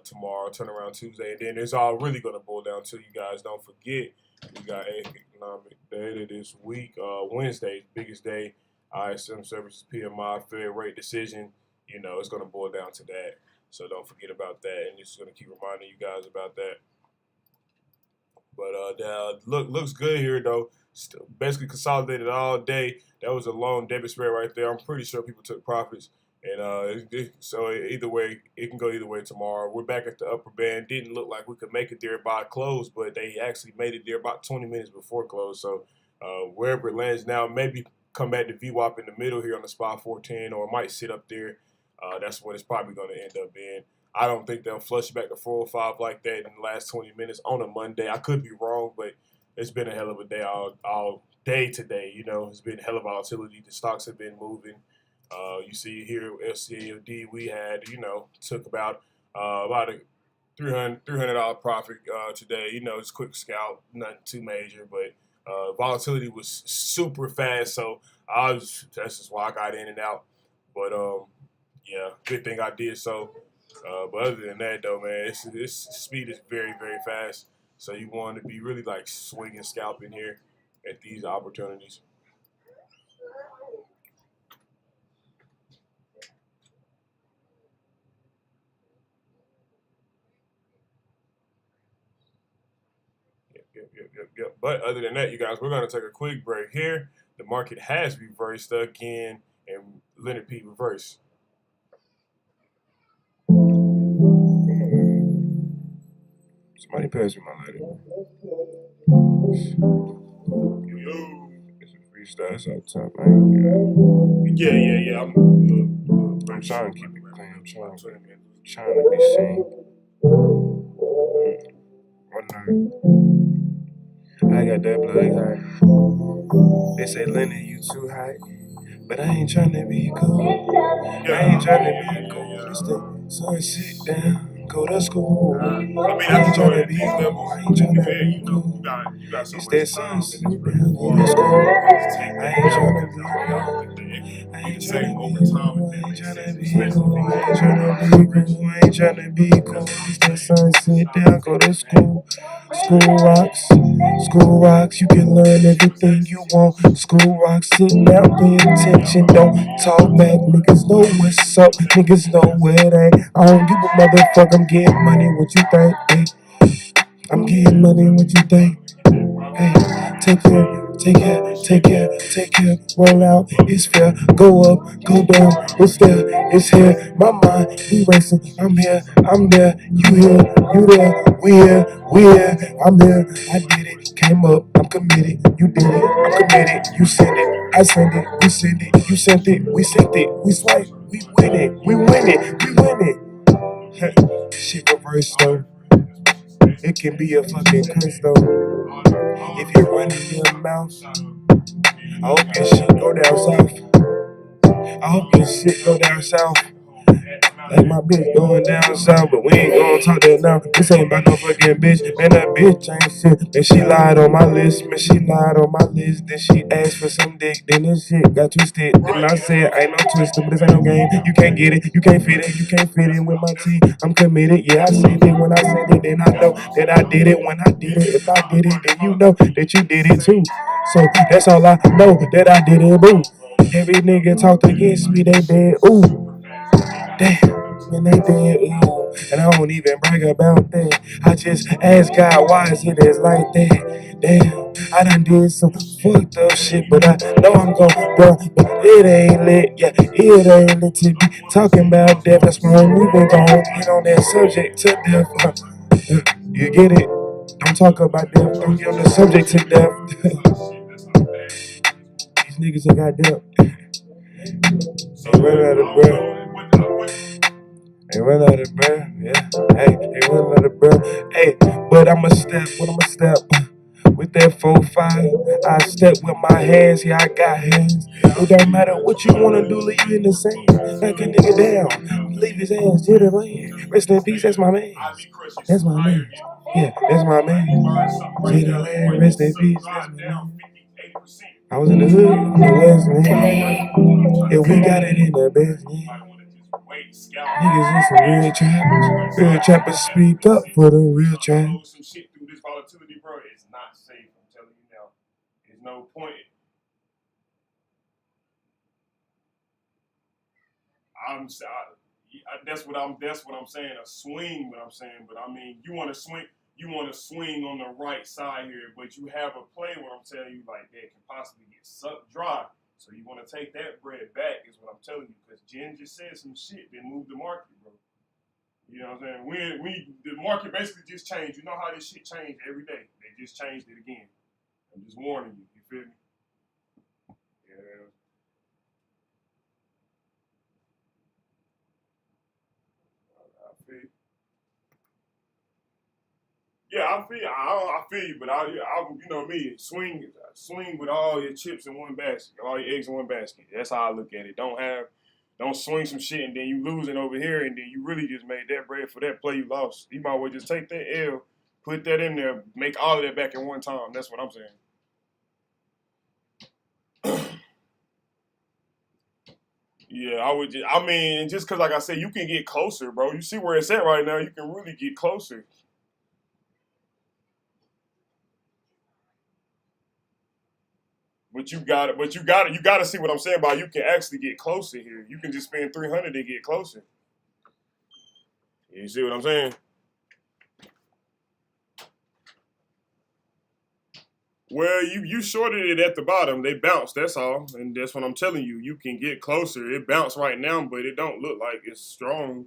tomorrow, turnaround Tuesday, and then it's all really going to boil down to, you guys don't forget, we got economic data this week. Wednesday, biggest day. ISM services, PMI, Fed rate decision. You know, it's going to boil down to that. So don't forget about that. And just going to keep reminding you guys about that. But looks good here, though. Still basically consolidated all day. That was a long debit spread right there. I'm pretty sure people took profits. And so either way, it can go either way tomorrow. We're back at the upper band. Didn't look like we could make it there by close, but they actually made it there about 20 minutes before close. So wherever it lands now, maybe come back to VWAP in the middle here on the spot 410, or it might sit up there. That's what it's probably going to end up being. I don't think they'll flush back to 405 like that in the last 20 minutes on a Monday. I could be wrong, but it's been a hell of a day all day today. You know, it's been hell of volatility. The stocks have been moving. You see here, FCAOD, we had, you know, took about a $300 profit today. You know, it's quick scalp, nothing too major, but volatility was super fast, so that's just why I got in and out. But yeah, good thing I did so. But other than that, though, man, this speed is very, very fast. So you want to be really like swinging, scalping here at these opportunities. Yep. But other than that, you guys, we're going to take a quick break here. The market has reversed again, and Leonard P reversed. Somebody pass me my lighter. Yo, it's a freestyle. It's out top, man. Yeah. I'm trying to keep it clean. I'm trying to be seen. One night. I got that blood high. They say, Leonard, you too high. But I ain't tryna be cool. I ain't tryna be cool. It's the sun, sit down, go to school. I ain't tryna be cool. I ain't tryna be cool. It's that sun, sit down, go to school. I ain't tryna be cool. I ain't tryna be cool. I ain't tryna be cool. It's that sun, sit down, go to school. School rocks, you can learn everything you want. School rocks, sit down, pay attention, don't talk back. Niggas know what's up, niggas know where it ain't. I don't give a motherfucker, I'm getting money, what you think? Hey, I'm getting money, what you think? Hey, take care, roll out, it's fair, go up, go down, it's there, it's here, my mind, we racing, I'm here, I'm there, you here, you there, we here, I'm here, I did it, came up, I'm committed, you did it, I'm committed, you sent it, I sent it, we sent it, you sent it, we sent it, we swipe, we win it, we win it, shit reverse though, it can be a fucking curse though. If you're running your mouth, I hope your shit go down south. I hope your shit go down south. Like my bitch going down south, but we ain't gonna talk that now. This ain't about no fucking bitch. Man, that bitch ain't shit. And she lied on my list. Man, she lied on my list. Then she asked for some dick. Then this shit got twisted. Then I said, ain't no twisting, but this ain't no game. You can't get it. You can't fit it. You can't fit in with my team. I'm committed. Yeah, I said it when I said it. Then I know that I did it when I did it. If I did it, then you know that you did it too. So that's all I know, that I did it, boo. Every nigga talked against me, they dead, ooh. Damn. And they dead, ooh. And I don't even brag about that. I just ask God, why is it is like that? Damn, I done did some fucked up shit, but I know I'm gon' burn. But it ain't lit, yeah, it ain't lit to be talking about death. That's why I'm even gon' get on that subject to death. You get it? Don't talk about death, don't get on the subject to death. These niggas ain't got depth. They run out of breath. They run out of breath, yeah. Hey, they run out of breath. Hey, but I'ma step, with that 4-5. I step with my hands, yeah, I got hands. It don't matter what you wanna do, leave you in the sand. Knock a nigga down, leave his ass to the land. Rest in peace, that's my man. That's my man. Yeah, that's my man. To the land, rest in peace, that's my man. I was in the hood, on the west, man. Yeah, we got it in the best, man. Niggas is some real trappers. Real trappers speak up for the real trap. Some shit through this volatility, bro. It's not safe. I'm telling you now. There's no point. That's what I'm saying. A swing, what I'm saying. But I mean, you want to swing. You want to swing on the right side here, but you have a play. What I'm telling you, like that can possibly get sucked dry. So you want to take that bread back, is what I'm telling you. Because Jen just said some shit that moved the market, bro. You know what I'm saying? The market basically just changed. You know how this shit changed every day. They just changed it again. I'm just warning you. You feel me? Yeah. I feel you. Yeah, I feel you, but I you know me, swing with all your chips in one basket, all your eggs in one basket. That's how I look at it. Don't swing some shit and then you losing over here and then you really just made that bread for that play you lost. You might as well just take that L, put that in there, make all of that back in one time. That's what I'm saying. Yeah, I mean, just because, like I said, you can get closer, bro. You see where it's at right now. You can really get closer. But you got to see what I'm saying about you can actually get closer here. You can just spend 300 to get closer. You see what I'm saying? Well, you shorted it at the bottom. They bounced, that's all. And that's what I'm telling you. You can get closer. It bounced right now, but it don't look like it's strong.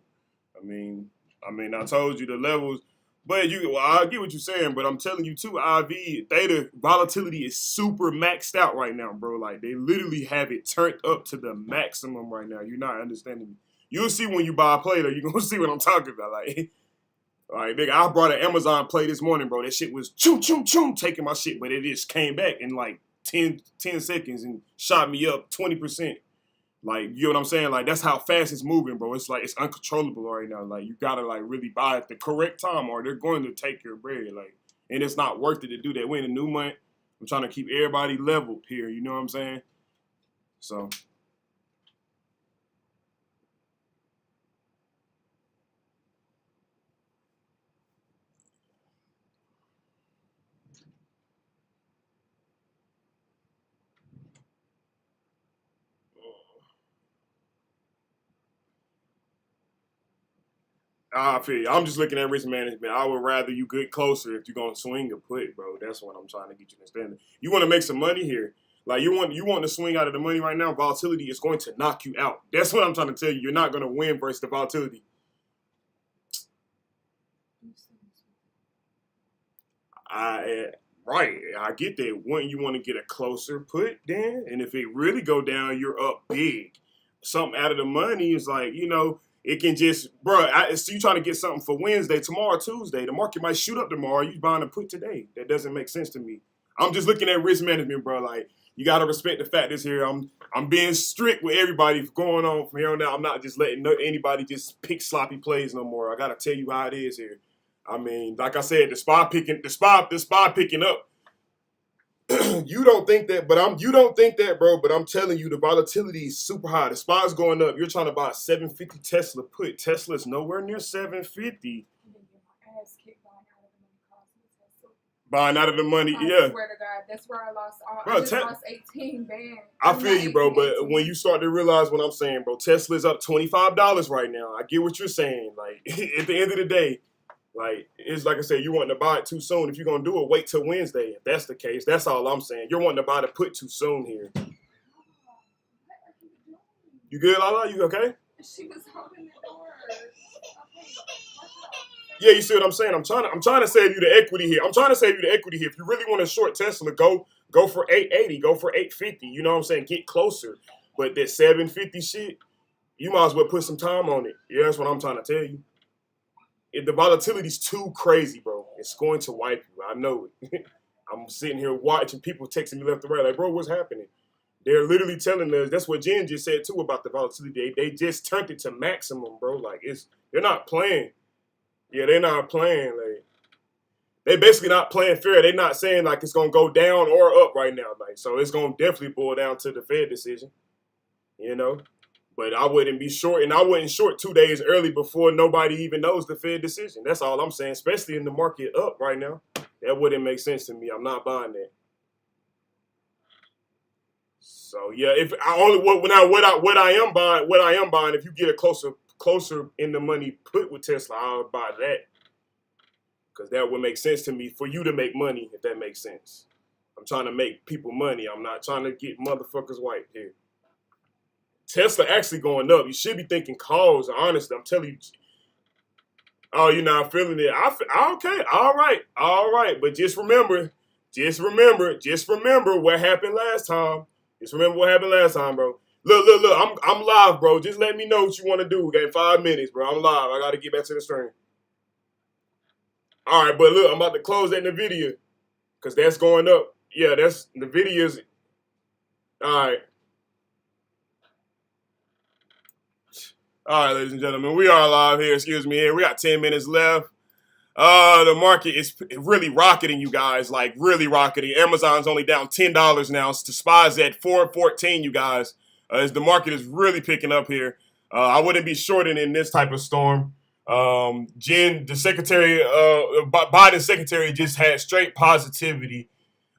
I mean, I told you the levels. But I get what you're saying, but I'm telling you too, IV, theta volatility is super maxed out right now, bro. Like, they literally have it turned up to the maximum right now. You're not understanding me. You'll see when you buy a play, though. You're going to see what I'm talking about. Like, nigga, I brought an Amazon play this morning, bro. That shit was choom, taking my shit, but it just came back in like 10 seconds and shot me up 20%. Like, you know what I'm saying? Like, that's how fast it's moving, bro. It's like, it's uncontrollable right now. Like, you gotta, like, really buy at the correct time or they're going to take your bread. Like, and it's not worth it to do that. We're in a new month. I'm trying to keep everybody leveled here. You know what I'm saying? So. I feel you. I'm just looking at risk management. I would rather you get closer if you're gonna swing a put, bro. That's what I'm trying to get you to understand. You want to make some money here. Like you want to swing out of the money right now. Volatility is going to knock you out. That's what I'm trying to tell you. You're not gonna win versus the volatility. Right. I get that. When you want to get a closer put, then, and if it really go down, you're up big. Something out of the money is like, you know. It can just, bro, so you trying to get something for Wednesday, tomorrow, Tuesday. The market might shoot up tomorrow. You buying a put today. That doesn't make sense to me. I'm just looking at risk management, bro. Like, you gotta respect the fact this here. I'm being strict with everybody going on from here on out. I'm not just letting anybody just pick sloppy plays no more. I gotta tell you how it is here. I mean, like I said, the spy picking up. You don't think that, you don't think that, bro. But I'm telling you, the volatility is super high. The spot's going up. You're trying to buy a 750 Tesla put. Tesla's nowhere near 750. Buying out of the money, I yeah. swear to God, that's where I lost all. Bro, I just lost 18 bands. I feel you, bro, but when you start to realize what I'm saying, bro, Tesla's up $25 right now. I get what you're saying. Like, at the end of the day, like, it's like I said, you wanting to buy it too soon. If you're going to do it, wait till Wednesday. If that's the case, that's all I'm saying. You're wanting to buy the put too soon here. You good, Lala? You okay? She was holding the door. Yeah, you see what I'm saying? I'm trying to save you the equity here. I'm trying to save you the equity here. If you really want to short Tesla, go for 880, go for 850. You know what I'm saying? Get closer. But that 750 shit, you might as well put some time on it. Yeah, that's what I'm trying to tell you. If the volatility's too crazy, bro, it's going to wipe you. I know it. I'm sitting here watching people texting me left and right, like, bro, what's happening? They're literally telling us, that's what Jen just said too about the volatility. They just turned it to maximum, bro. Like, they're not playing. Yeah, they're not playing. Like, they basically not playing fair. They're not saying like it's gonna go down or up right now. Like, so it's gonna definitely boil down to the Fed decision. You know? But I wouldn't be short, and I wouldn't short 2 days early before nobody even knows the Fed decision. That's all I'm saying, especially in the market up right now. That wouldn't make sense to me. I'm not buying that. So yeah, if I only what I am buying, if you get a closer in the money put with Tesla, I'll buy that. Because that would make sense to me for you to make money, if that makes sense. I'm trying to make people money. I'm not trying to get motherfuckers white here. Tesla actually going up. You should be thinking calls, honestly. I'm telling you. Oh, you're not feeling it. Okay, all right. But just remember what happened last time. Just remember what happened last time, bro. Look, I'm live, bro. Just let me know what you want to do. We got 5 minutes, bro. I'm live. I got to get back to the stream. All right, but look, I'm about to close that NVIDIA because that's going up. Yeah, that's NVIDIA's. All right. All right, ladies and gentlemen, we are live here. Excuse me here. We got 10 minutes left. The market is really rocketing, you guys. Like, really rocketing. Amazon's only down $10 now. The SPY's at 414, you guys. As the market is really picking up here. I wouldn't be shorting in this type of storm. Jen, the secretary, Biden's secretary just had straight positivity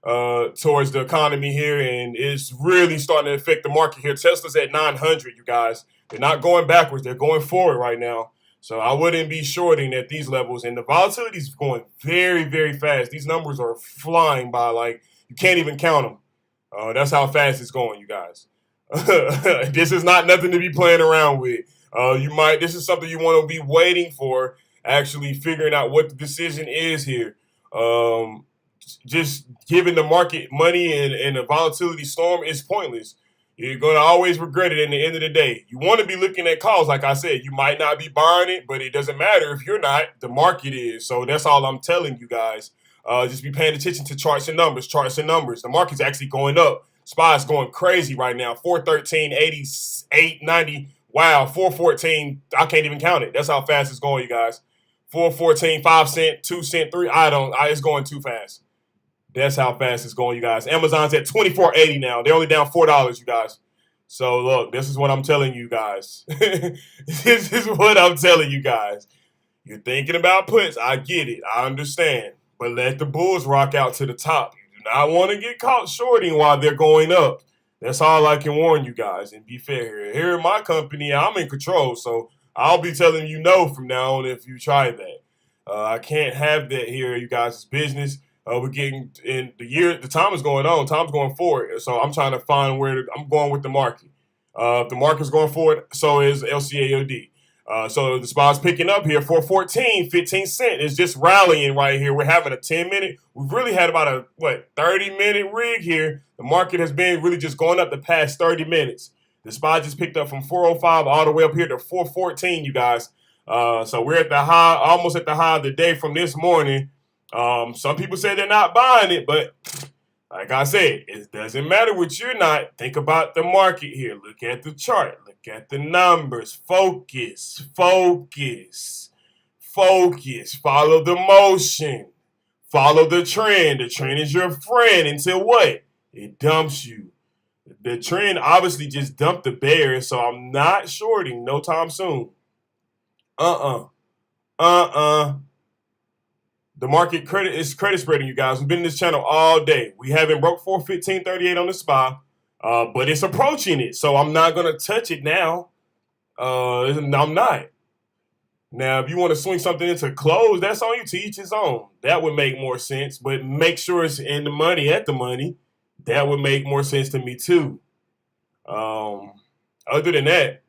towards the economy here, and it's really starting to affect the market here. Tesla's at 900, you guys. They're not going backwards. They're going forward right now. So I wouldn't be shorting at these levels. And the volatility is going very, very fast. These numbers are flying by, like, you can't even count them. That's how fast it's going, you guys. This is not nothing to be playing around with. This is something you want to be waiting for, actually figuring out what the decision is here. Just giving the market money and a volatility storm is pointless. You're going to always regret it in the end of the day. You want to be looking at calls, like I said. You might not be buying it, but it doesn't matter if you're not. The market is. So that's all I'm telling you guys. Just be paying attention to charts and numbers. The market's actually going up. SPY's going crazy right now. 413, 88, 90. Wow, 414. I can't even count it. That's how fast it's going, you guys. 414, 5 cent, 2 cent, 3. It's going too fast. That's how fast it's going, you guys. Amazon's at $24.80 now. They're only down $4, you guys. So look, this is what I'm telling you guys. This is what I'm telling you guys. You're thinking about puts. I get it. I understand. But let the bulls rock out to the top. You do not want to get caught shorting while they're going up. That's all I can warn you guys. And be fair here. Here in my company, I'm in control. So I'll be telling you no from now on if you try that. I can't have that here, you guys. It's business. We're getting in the year. The time is going on. Time's going forward. So I'm trying to find where I'm going with the market. If the market's going forward, so is LCAOD. So the SPY's picking up here. 414, 15 cent. It's just rallying right here. We're having a 10-minute. We've really had about a 30-minute rig here. The market has been really just going up the past 30 minutes. The SPY just picked up from 405 all the way up here to 414, you guys. So we're at the high, almost at the high of the day from this morning. Some people say they're not buying it, but Like I said, it doesn't matter what you're not. Think about the market here. Look at the chart. Look at the numbers. Focus. Focus. Focus. Follow the motion. Follow the trend. The trend is your friend until what? It dumps you. The trend obviously just dumped the bears, so I'm not shorting no time soon. The market credit is credit spreading, you guys. We've been in this channel all day. We haven't broke 415.38 on the SPY, but it's approaching it, so I'm not gonna touch it now. I'm not. Now, if you want to swing something into close, that's on you, to each his own. That would make more sense, but make sure it's in the money, at the money. That would make more sense to me too. Other than that,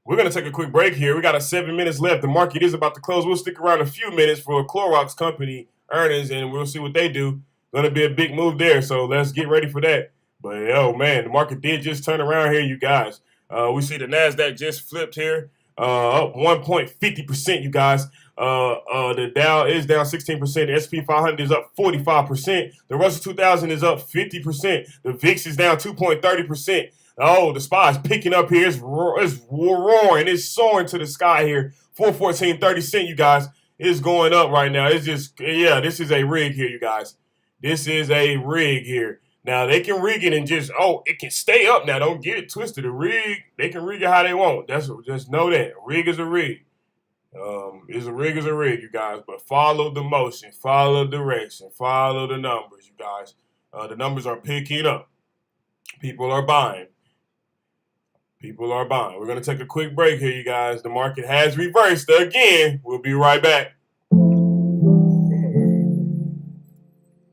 we're going to take a quick break here. We got 7 minutes left. The market is about to close. We'll stick around a few minutes for Clorox Company earnings, and we'll see what they do. Going to be a big move there, so let's get ready for that. But, oh, man, the market did just turn around here, you guys. We see the NASDAQ just flipped here. Up 1.50%, you guys. The Dow is down 16%. The S&P 500 is up 45%. The Russell 2000 is up 50%. The VIX is down 2.30%. Oh, the SPY is picking up here. It's roaring. It's soaring to the sky here. 414.30, you guys. It's going up right now. It's just, yeah, this is a rig here, you guys. This is a rig here. Now, they can rig it and just, it can stay up now. Don't get it twisted. A rig, they can rig it how they want. Just know that. A rig is a rig. Is a rig, you guys. But follow the motion. Follow direction. Follow the numbers, you guys. The numbers are picking up. People are buying. People are buying. We're going to take a quick break here, you guys. The market has reversed again. We'll be right back.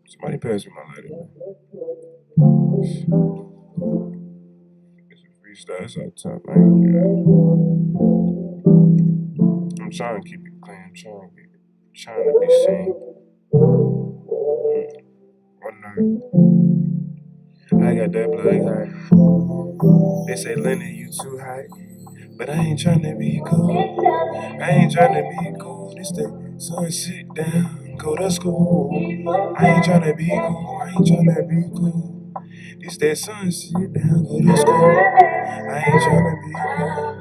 Somebody pass me my lighter. It's a freestyle. It's out top, man. I'm trying to keep it clean. I'm trying to be seen. One night, I got that blood high. They say, Lenny, you too high. But I ain't trying to be cool. I ain't trying to be cool. This the sun, sit down, go to school. I ain't trying to be cool. I ain't trying to be cool. This that sun, sit down, go to school. I ain't trying to be cool.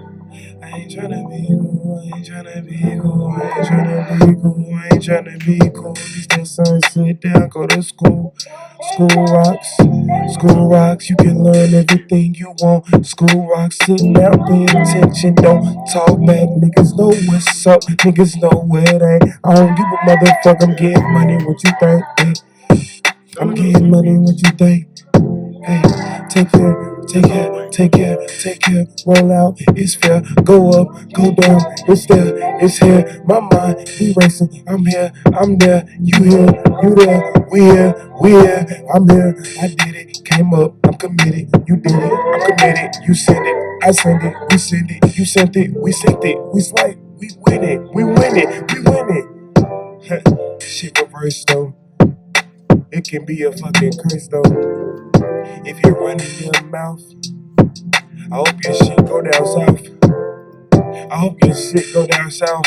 I ain't tryna be cool, I ain't tryna be cool, I ain't tryna be cool, I ain't tryna be cool. This that sun, sit down, go to school. School rocks, you can learn everything you want. School rocks, sit down, pay attention, don't talk back. Niggas know what's up, niggas know where it ain't. I don't give a motherfucker, I'm getting money, what you think? Hey, I'm getting money, what you think? Hey, take care, roll out, it's fair, go up, go down, it's there, it's here, my mind, we racing, I'm here, I'm there, you here, you there, we here, I'm here, I did it, came up, I'm committed, you did it, I'm committed, you send it, I send it, we send it, you sent it, we sent it, we swipe, we win it, we win it, we win it. Shit reverse though, it can be a fucking curse though. If you're running your mouth, I hope your shit go down south. I hope your shit go down south.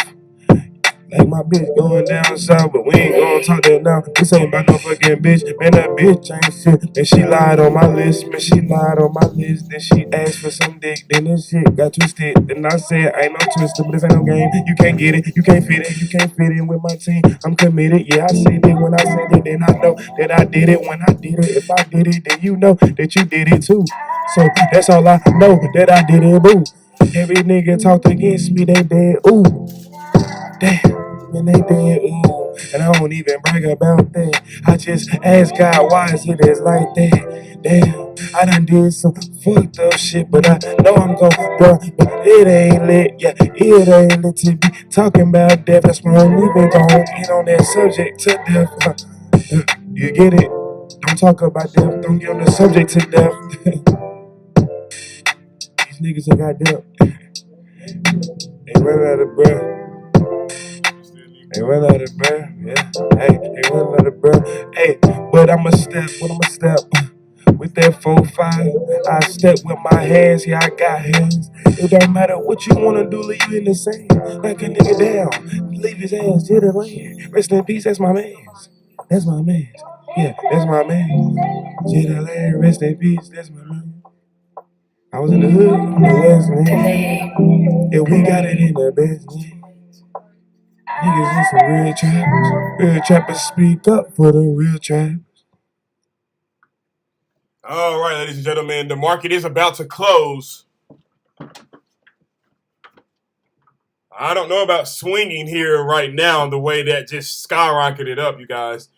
Like my bitch going down south, but we ain't gonna talk that now. This ain't about no fucking bitch. Man, that bitch ain't shit. And she lied on my list. Man, she lied on my list. Then she asked for some dick. Then this shit got twisted. Then I said, ain't no twister, but this ain't no game. You can't get it. You can't fit it. You can't fit in with my team. I'm committed. Yeah, I said it when I said it. Then I know that I did it when I did it. If I did it, then you know that you did it too. So that's all I know, that I did it, boo. Every nigga talked against me, they dead, ooh. Damn. And they dead, ooh, and I don't even brag about that. I just ask God, why is it is like that? Damn, I done did some fucked up shit, but I know I'm gon' burn. But it ain't lit, yeah, it ain't lit to be talking about death. That's why I'm even gon' get on that subject to death. You get it? Don't talk about death, don't get on the subject to death. These niggas ain't got death. They run out of breath. They run out of breath, yeah. Hey, they run out of breath. Hey, but I'ma step with that 4-5. I step with my hands, yeah, I got hands. It don't matter what you wanna do, leave you in the sand. Knock a nigga down, leave his ass to the land. Rest in peace, that's my mans. That's my mans. Yeah, that's my man. JLA, rest in peace, that's my man. I was in the hood, on the west, man. Yeah, we got it in the best, man. Niggas is some real trappers. Real trappers speak up for the real trappers. All right, ladies and gentlemen, the market is about to close. I don't know about swinging here right now the way that just skyrocketed up, you guys.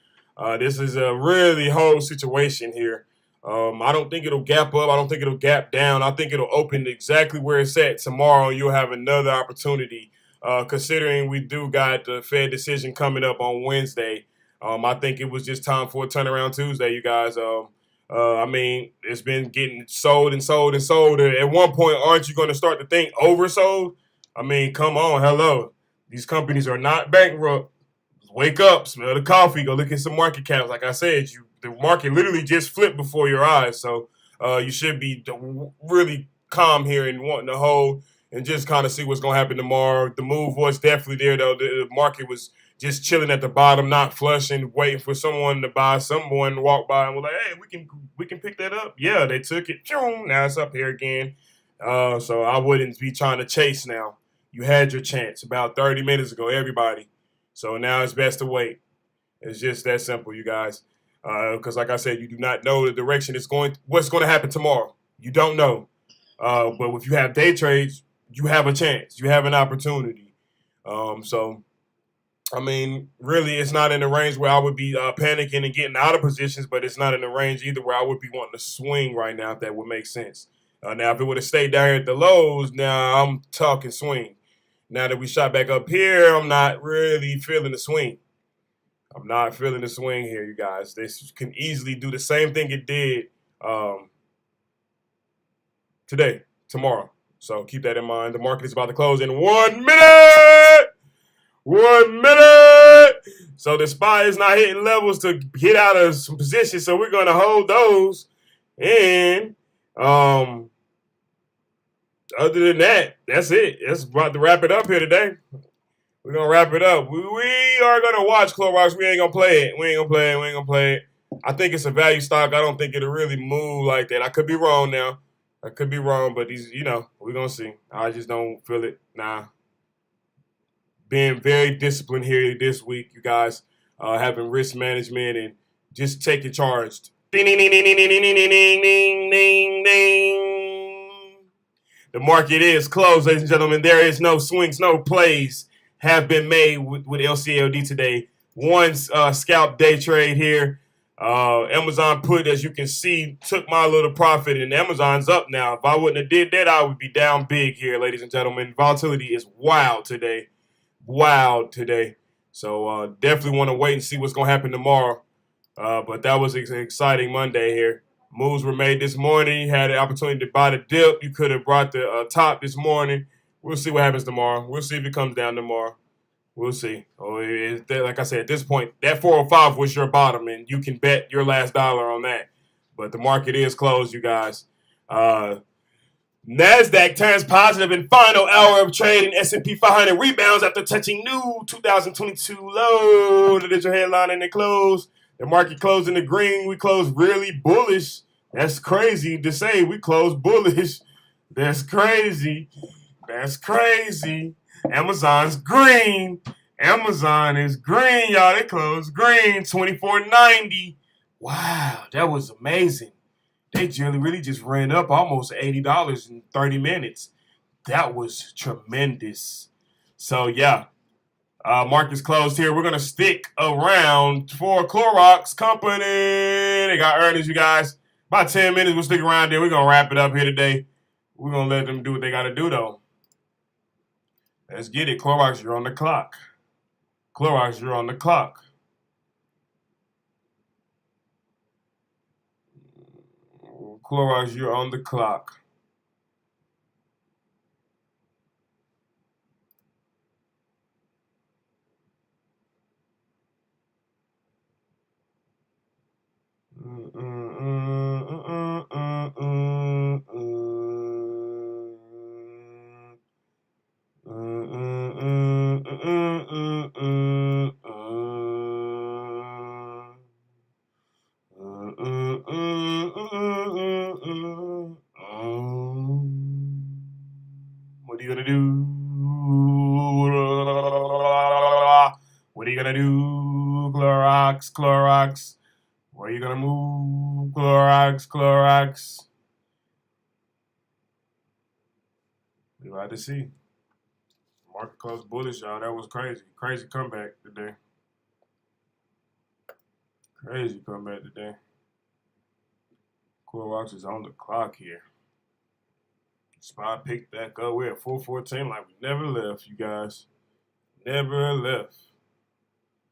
This is a really whole situation here. I don't think it'll gap up. I don't think it'll gap down. I think it'll open exactly where it's at tomorrow. You'll have another opportunity, considering we do got the Fed decision coming up on Wednesday. I think it was just time for a turnaround Tuesday, you guys. I mean, it's been getting sold and sold and sold. At one point, aren't you going to start to think oversold? I mean, come on, hello. These companies are not bankrupt. Wake up, smell the coffee, go look at some market caps. Like I said, the market literally just flipped before your eyes. So you should be really calm here and wanting to hold and just kind of see what's going to happen tomorrow. The move was definitely there, though. The market was just chilling at the bottom, not flushing, waiting for someone to buy. Someone walked by and was like, hey, we can pick that up. Yeah, they took it. Now it's up here again. So I wouldn't be trying to chase now. You had your chance about 30 minutes ago, everybody. So now it's best to wait. It's just that simple, you guys. Because like I said, you do not know the direction what's going to happen tomorrow. You don't know. But if you have day trades, you have a chance. You have an opportunity. So, I mean, really, it's not in the range where I would be panicking and getting out of positions, but it's not in the range either where I would be wanting to swing right now, if that would make sense. Now, if it would have stayed down here at the lows, now I'm talking swing. Now that we shot back up here, I'm not really feeling the swing. I'm not feeling the swing here, you guys. This can easily do the same thing it did tomorrow. So keep that in mind. The market is about to close in 1 minute. 1 minute. So the SPY is not hitting levels to get out of some positions. So we're going to hold those. And other than that, that's it. That's about to wrap it up here today. We're going to wrap it up. We are going to watch Clorox. We ain't going to play it. We ain't going to play it. I think it's a value stock. I don't think it'll really move like that. I could be wrong now. I could be wrong, but we're going to see. I just don't feel it. Nah. Being very disciplined here this week, you guys. Having risk management and just taking charge. Ding, ding, ding, ding, ding, ding, ding, ding, ding, ding, ding. The market is closed, ladies and gentlemen. There is no swings, no plays have been made with LCLD today. One scalp day trade here. Amazon put, as you can see, took my little profit, and Amazon's up now. If I wouldn't have did that, I would be down big here, ladies and gentlemen. Volatility is wild today. So definitely want to wait and see what's going to happen tomorrow. But that was an exciting Monday here. Moves were made this morning. You had the opportunity to buy the dip. You could have brought the top this morning. We'll see what happens tomorrow. We'll see if it comes down tomorrow. We'll see. Like I said, at this point, that 405 was your bottom, and you can bet your last dollar on that. But the market is closed, you guys. NASDAQ turns positive in final hour of trading. S&P 500 rebounds after touching new 2022 low. That is your headline in the close. The market closed in the green. We closed really bullish. That's crazy to say. We closed bullish. That's crazy. Amazon's green. Amazon is green, y'all. They closed green. 24.90. Wow, that was amazing. They really just ran up almost $80 in 30 minutes. That was tremendous. So, yeah. Market's closed here. We're going to stick around for Clorox Company. They got earnings, you guys. About 10 minutes. We'll stick around there. We're going to wrap it up here today. We're going to let them do what they got to do, though. Let's get it. Clorox, you're on the clock. Clorox, you're on the clock. Clorox, you're on the clock. gonna do, Clorox, Clorox? Where you gonna move, Clorox, Clorox? We about to see. Market closed bullish, y'all. That was crazy. Crazy comeback today. Crazy comeback today. Clorox is on the clock here. Spot picked back up. We're at 414 like we never left, you guys. Never left.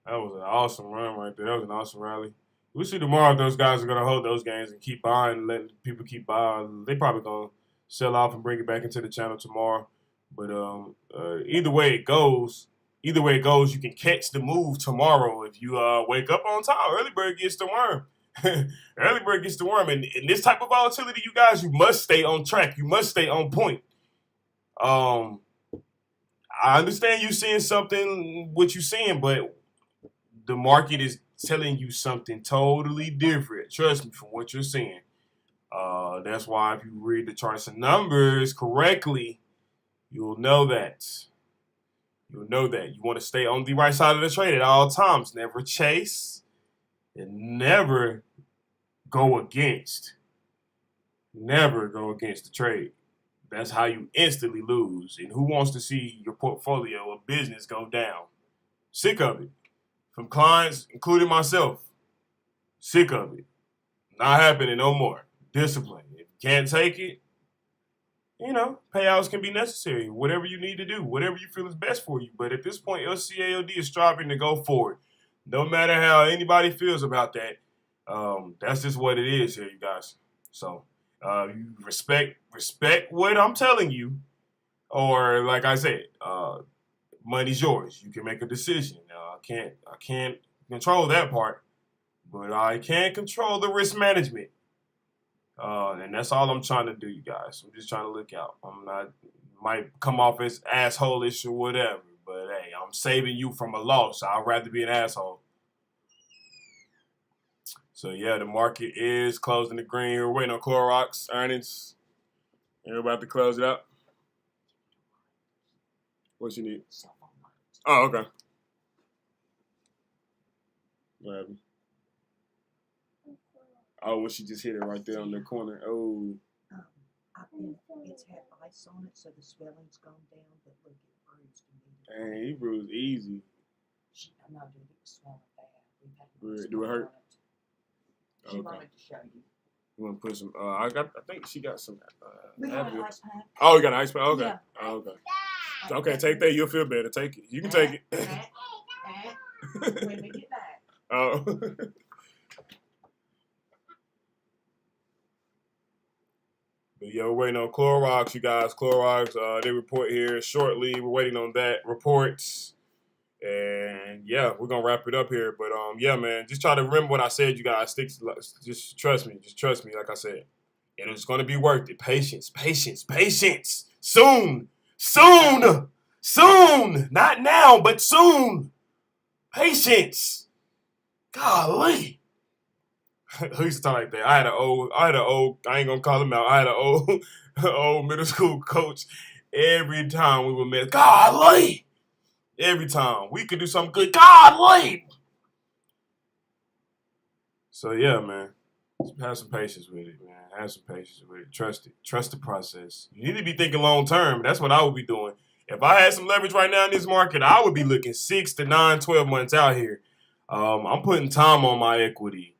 That was an awesome run right there. That was an awesome rally. We'll see tomorrow if those guys are going to hold those gains and keep buying and letting people keep buying. They probably going to sell off and bring it back into the channel tomorrow. But either way it goes, you can catch the move tomorrow if you wake up on time. Early bird gets the worm. Early bird gets the worm. And in this type of volatility, you guys, you must stay on track. You must stay on point. I understand you seeing something, what you're seeing, but the market is telling you something totally different. Trust me, from what you're seeing. That's why if you read the charts and numbers correctly, you'll know that. You'll know that. You want to stay on the right side of the trade at all times. Never chase and never go against. Never go against the trade. That's how you instantly lose. And who wants to see your portfolio or business go down? Sick of it. From clients, including myself. Sick of it. Not happening no more. Discipline. If you can't take it, you know, payouts can be necessary. Whatever you need to do, whatever you feel is best for you. But at this point, LCAOD is striving to go forward. No matter how anybody feels about that, that's just what it is here, you guys. So you respect what I'm telling you, or like I said, money's yours. You can make a decision. I can't control that part, but I can control the risk management. And that's all I'm trying to do, you guys. I'm just trying to look out. Might come off as asshole-ish or whatever, but hey, I'm saving you from a loss. I'd rather be an asshole. So yeah, the market is closing the green here. We're waiting on Clorox earnings. And we're about to close it up. What you need? Oh, okay. What happened? Oh, well, she just hit it right there on the corner. Oh. It's had ice on it, so the swelling's gone down, but look, it bruised immediately. Dang, he bruised easy. I'm not doing it, it was swollen bad. Do it hurt? She wanted to show you. You want to put some? I think she got some. We got an ice pack. Oh, you got an ice pack. Okay. Yeah. Oh, okay. Okay, take that. You'll feel better. Take it. You can take it. When we get back. Oh. But yeah, we're waiting on Clorox, you guys. Clorox, they report here shortly. We're waiting on that reports. And yeah, we're gonna wrap it up here. But yeah, man, just try to remember what I said, you guys. Just trust me. Just trust me, like I said. And it's gonna be worth it. Patience, patience, patience. Soon. Soon. Soon. Not now, but soon. Patience. Golly. Who used to talk like that? I had an old, I ain't gonna call him out. I had an old middle school coach. Every time we would meet, golly! Every time. We could do something good, golly! So yeah, man. Just have some patience with it, man. Have some patience with it. Trust it. Trust the process. You need to be thinking long term. That's what I would be doing. If I had some leverage right now in this market, I would be looking 6 to 9, 12 months out here. I'm putting time on my equity.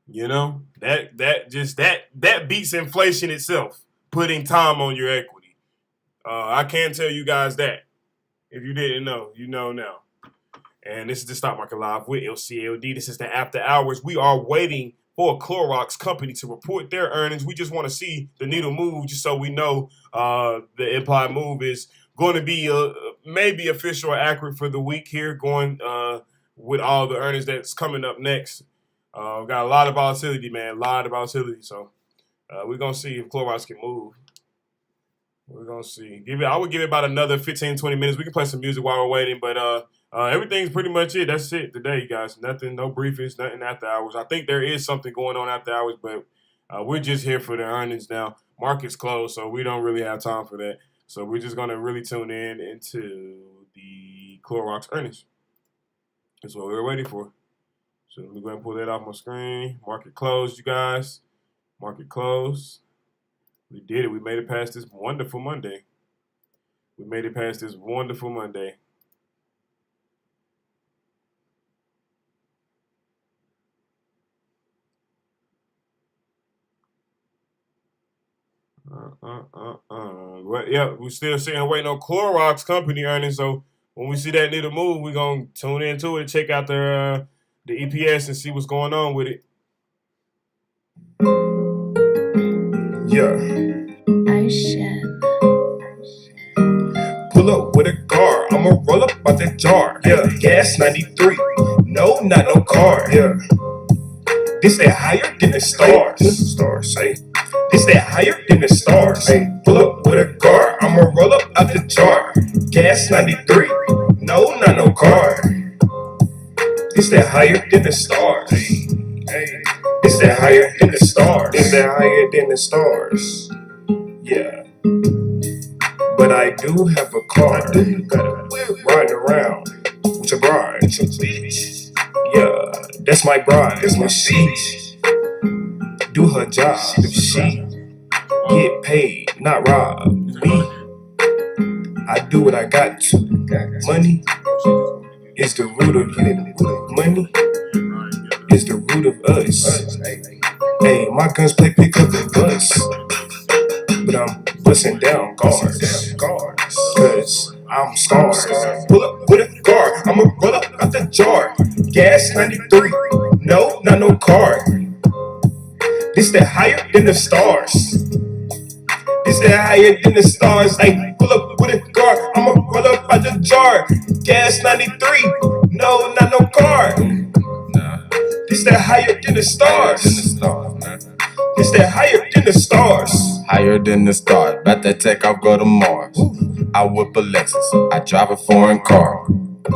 You know, that beats inflation itself, putting time on your equity. I can tell you guys that. If you didn't know, you know now. And this is the Stock Market Live with LCLD. This is the After Hours. We are waiting for a Clorox company to report their earnings. We just want to see the needle move just so we know the implied move is going to be maybe official or accurate for the week here, going with all the earnings that's coming up next. We've got a lot of volatility, man. A lot of volatility. So we're going to see if Clorox can move. We're going to see. I would give it about another 15, 20 minutes. We can play some music while we're waiting. But everything's pretty much it. That's it today, you guys. Nothing, no briefings, nothing after hours. I think there is something going on after hours, but we're just here for the earnings now. Market's closed, so we don't really have time for that. So we're just going to really tune in into the Clorox earnings. That's what we were waiting for. So let me go ahead and pull that off my screen. Market closed, you guys. Market closed. We did it. We made it past this wonderful Monday. We made it past this wonderful Monday. But yeah, we're still sitting waiting on Clorox company earnings. So when we see that needle move, we're gonna tune into it, check out the EPS and see what's going on with it. Yeah. Pull up with a car, I'ma roll up out the jar. Yeah, gas 93. No, not no car. Yeah. This that higher than the stars. Stars, say. This that higher than the stars. Hey, pull up with a car, I'ma roll up out the jar. Gas 93. No, not no car. This that higher than the stars. Hey, this that higher than the stars. This that higher than the stars. Yeah. But I do have a car. Riding around with your bride. Yeah, that's my bride. That's my seat. Do her job. She get paid, not rob me. I do what I got to. Money is the root of you. Money is the root of us. Hey, my guns play pick up the bus. But I'm busting down guards. Cause I'm stars. Pull up with a car, I'ma roll up out the jar. Gas 93. No, not no car. This that higher than the stars. This that higher than the stars. Hey, pull up with a car, I'ma roll up out the jar. Gas 93. No, not no car. This that higher than the stars. This that higher than the stars. Higher than the stars, about to take off, go to Mars. I whip a Lexus, I drive a foreign car.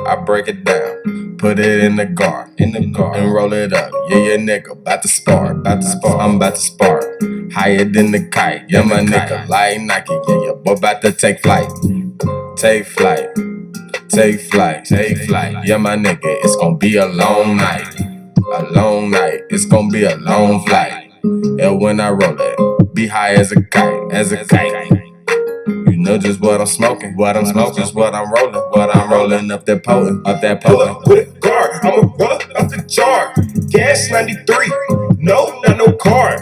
I break it down, put it in the car, and roll it up. Yeah, nigga, about to spark, I'm about to spark. Higher than the kite, yeah, my nigga, like Nike, yeah, boy, about to take flight. Take flight, take flight, take flight. Yeah, my nigga, it's gonna be a long night. A long night, it's gonna be a long flight. And when I roll it, be high as a kite, as a kite. You know just what I'm smoking, just what I'm rolling up that potent, Pull up with a car, I'ma roll up out the jar. Gas 93, no, not no car.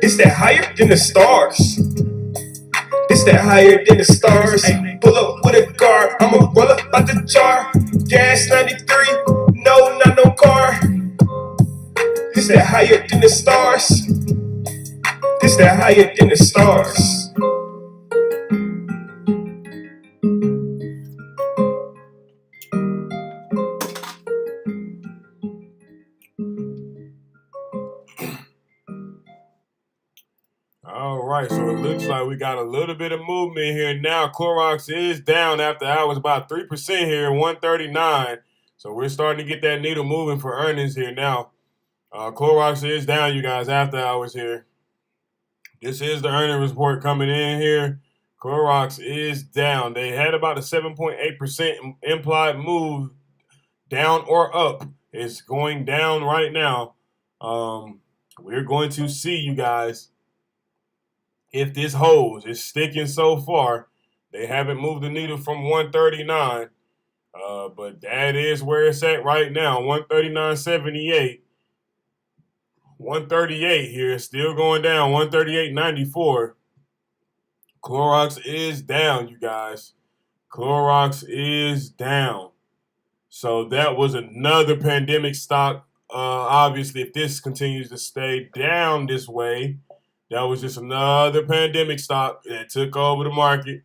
This that higher than the stars. This that higher than the stars. Ay, pull up with a car, I'ma roll up out the jar. Gas 93, no, not no car. This that higher than the stars. This that higher than the stars. All right, so it looks like we got a little bit of movement here now. Clorox is down after hours, about 3% here, 139. So we're starting to get that needle moving for earnings here now. Clorox is down, you guys, after hours here. This is the earnings report coming in here. Clorox is down. They had about a 7.8% implied move down or up. It's going down right now. We're going to see, you guys, if this holds. It's sticking so far. They haven't moved the needle from 139. But that is where it's at right now, 139.78. 138 here, still going down, 138.94. Clorox is down, you guys. Clorox is down. So that was another pandemic stock. Obviously, if this continues to stay down this way, that was just another pandemic stock that took over the market.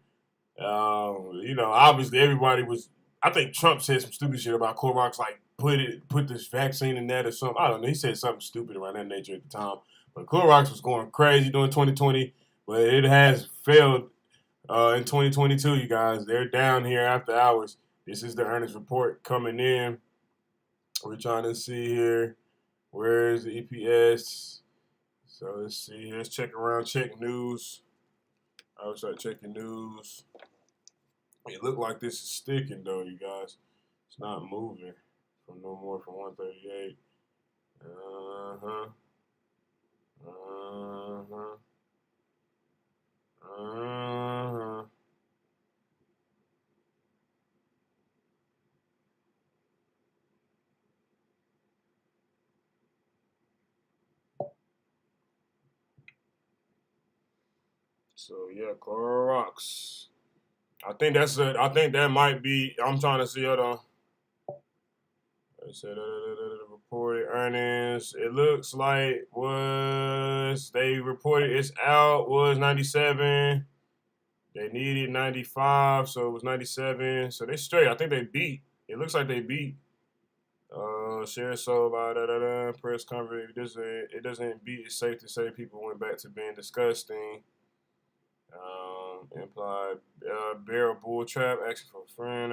Obviously everybody was, I think Trump said some stupid shit about Clorox, like put this vaccine in that or something. I don't know. He said something stupid around that nature at the time. But Clorox was going crazy during 2020, but it has failed in 2022, you guys. They're down here after hours. This is the earnings report coming in. We're trying to see here. Where's the EPS? So let's see here. Let's check around, check news. I was checking news. It looked like this is sticking though, you guys. It's It's not moving from no more from 138. Uh-huh. Uh-huh. Uh-huh. So yeah, Clorox. I think that's it. I think that might be. I'm trying to see it on. They said reported earnings. It looks like they reported it's out was 97. They needed 95, so it was 97. So they straight. I think they beat. It looks like they beat. Share sold by press conference. It doesn't beat. It's safe to say people went back to being disgusting. Implied barrel bull trap action for a friend.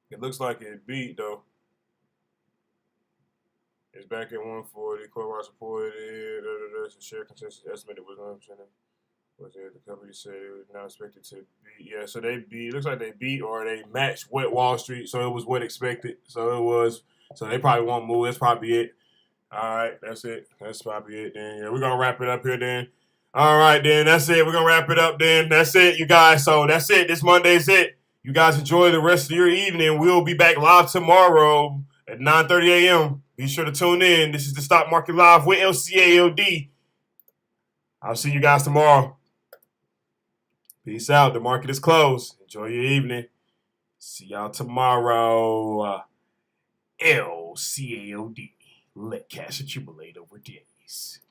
It looks like it beat though. It's back at 140. Clorox reported the share consensus estimated was 1%. Was it? The company said it was not expected to beat. Yeah, so they beat. It looks like they beat or they matched what Wall Street. So it was what expected. So it was. So they probably won't move. That's probably it. All right, that's it. That's probably it. Then yeah, we're gonna wrap it up here then. All right, then. That's it. We're going to wrap it up then. That's it, you guys. So that's it. This Monday's it. You guys enjoy the rest of your evening. We'll be back live tomorrow at 9:30 a.m. Be sure to tune in. This is the Stock Market Live with LCAOD. I'll see you guys tomorrow. Peace out. The market is closed. Enjoy your evening. See y'all tomorrow. LCAOD. Let cash accumulate over days.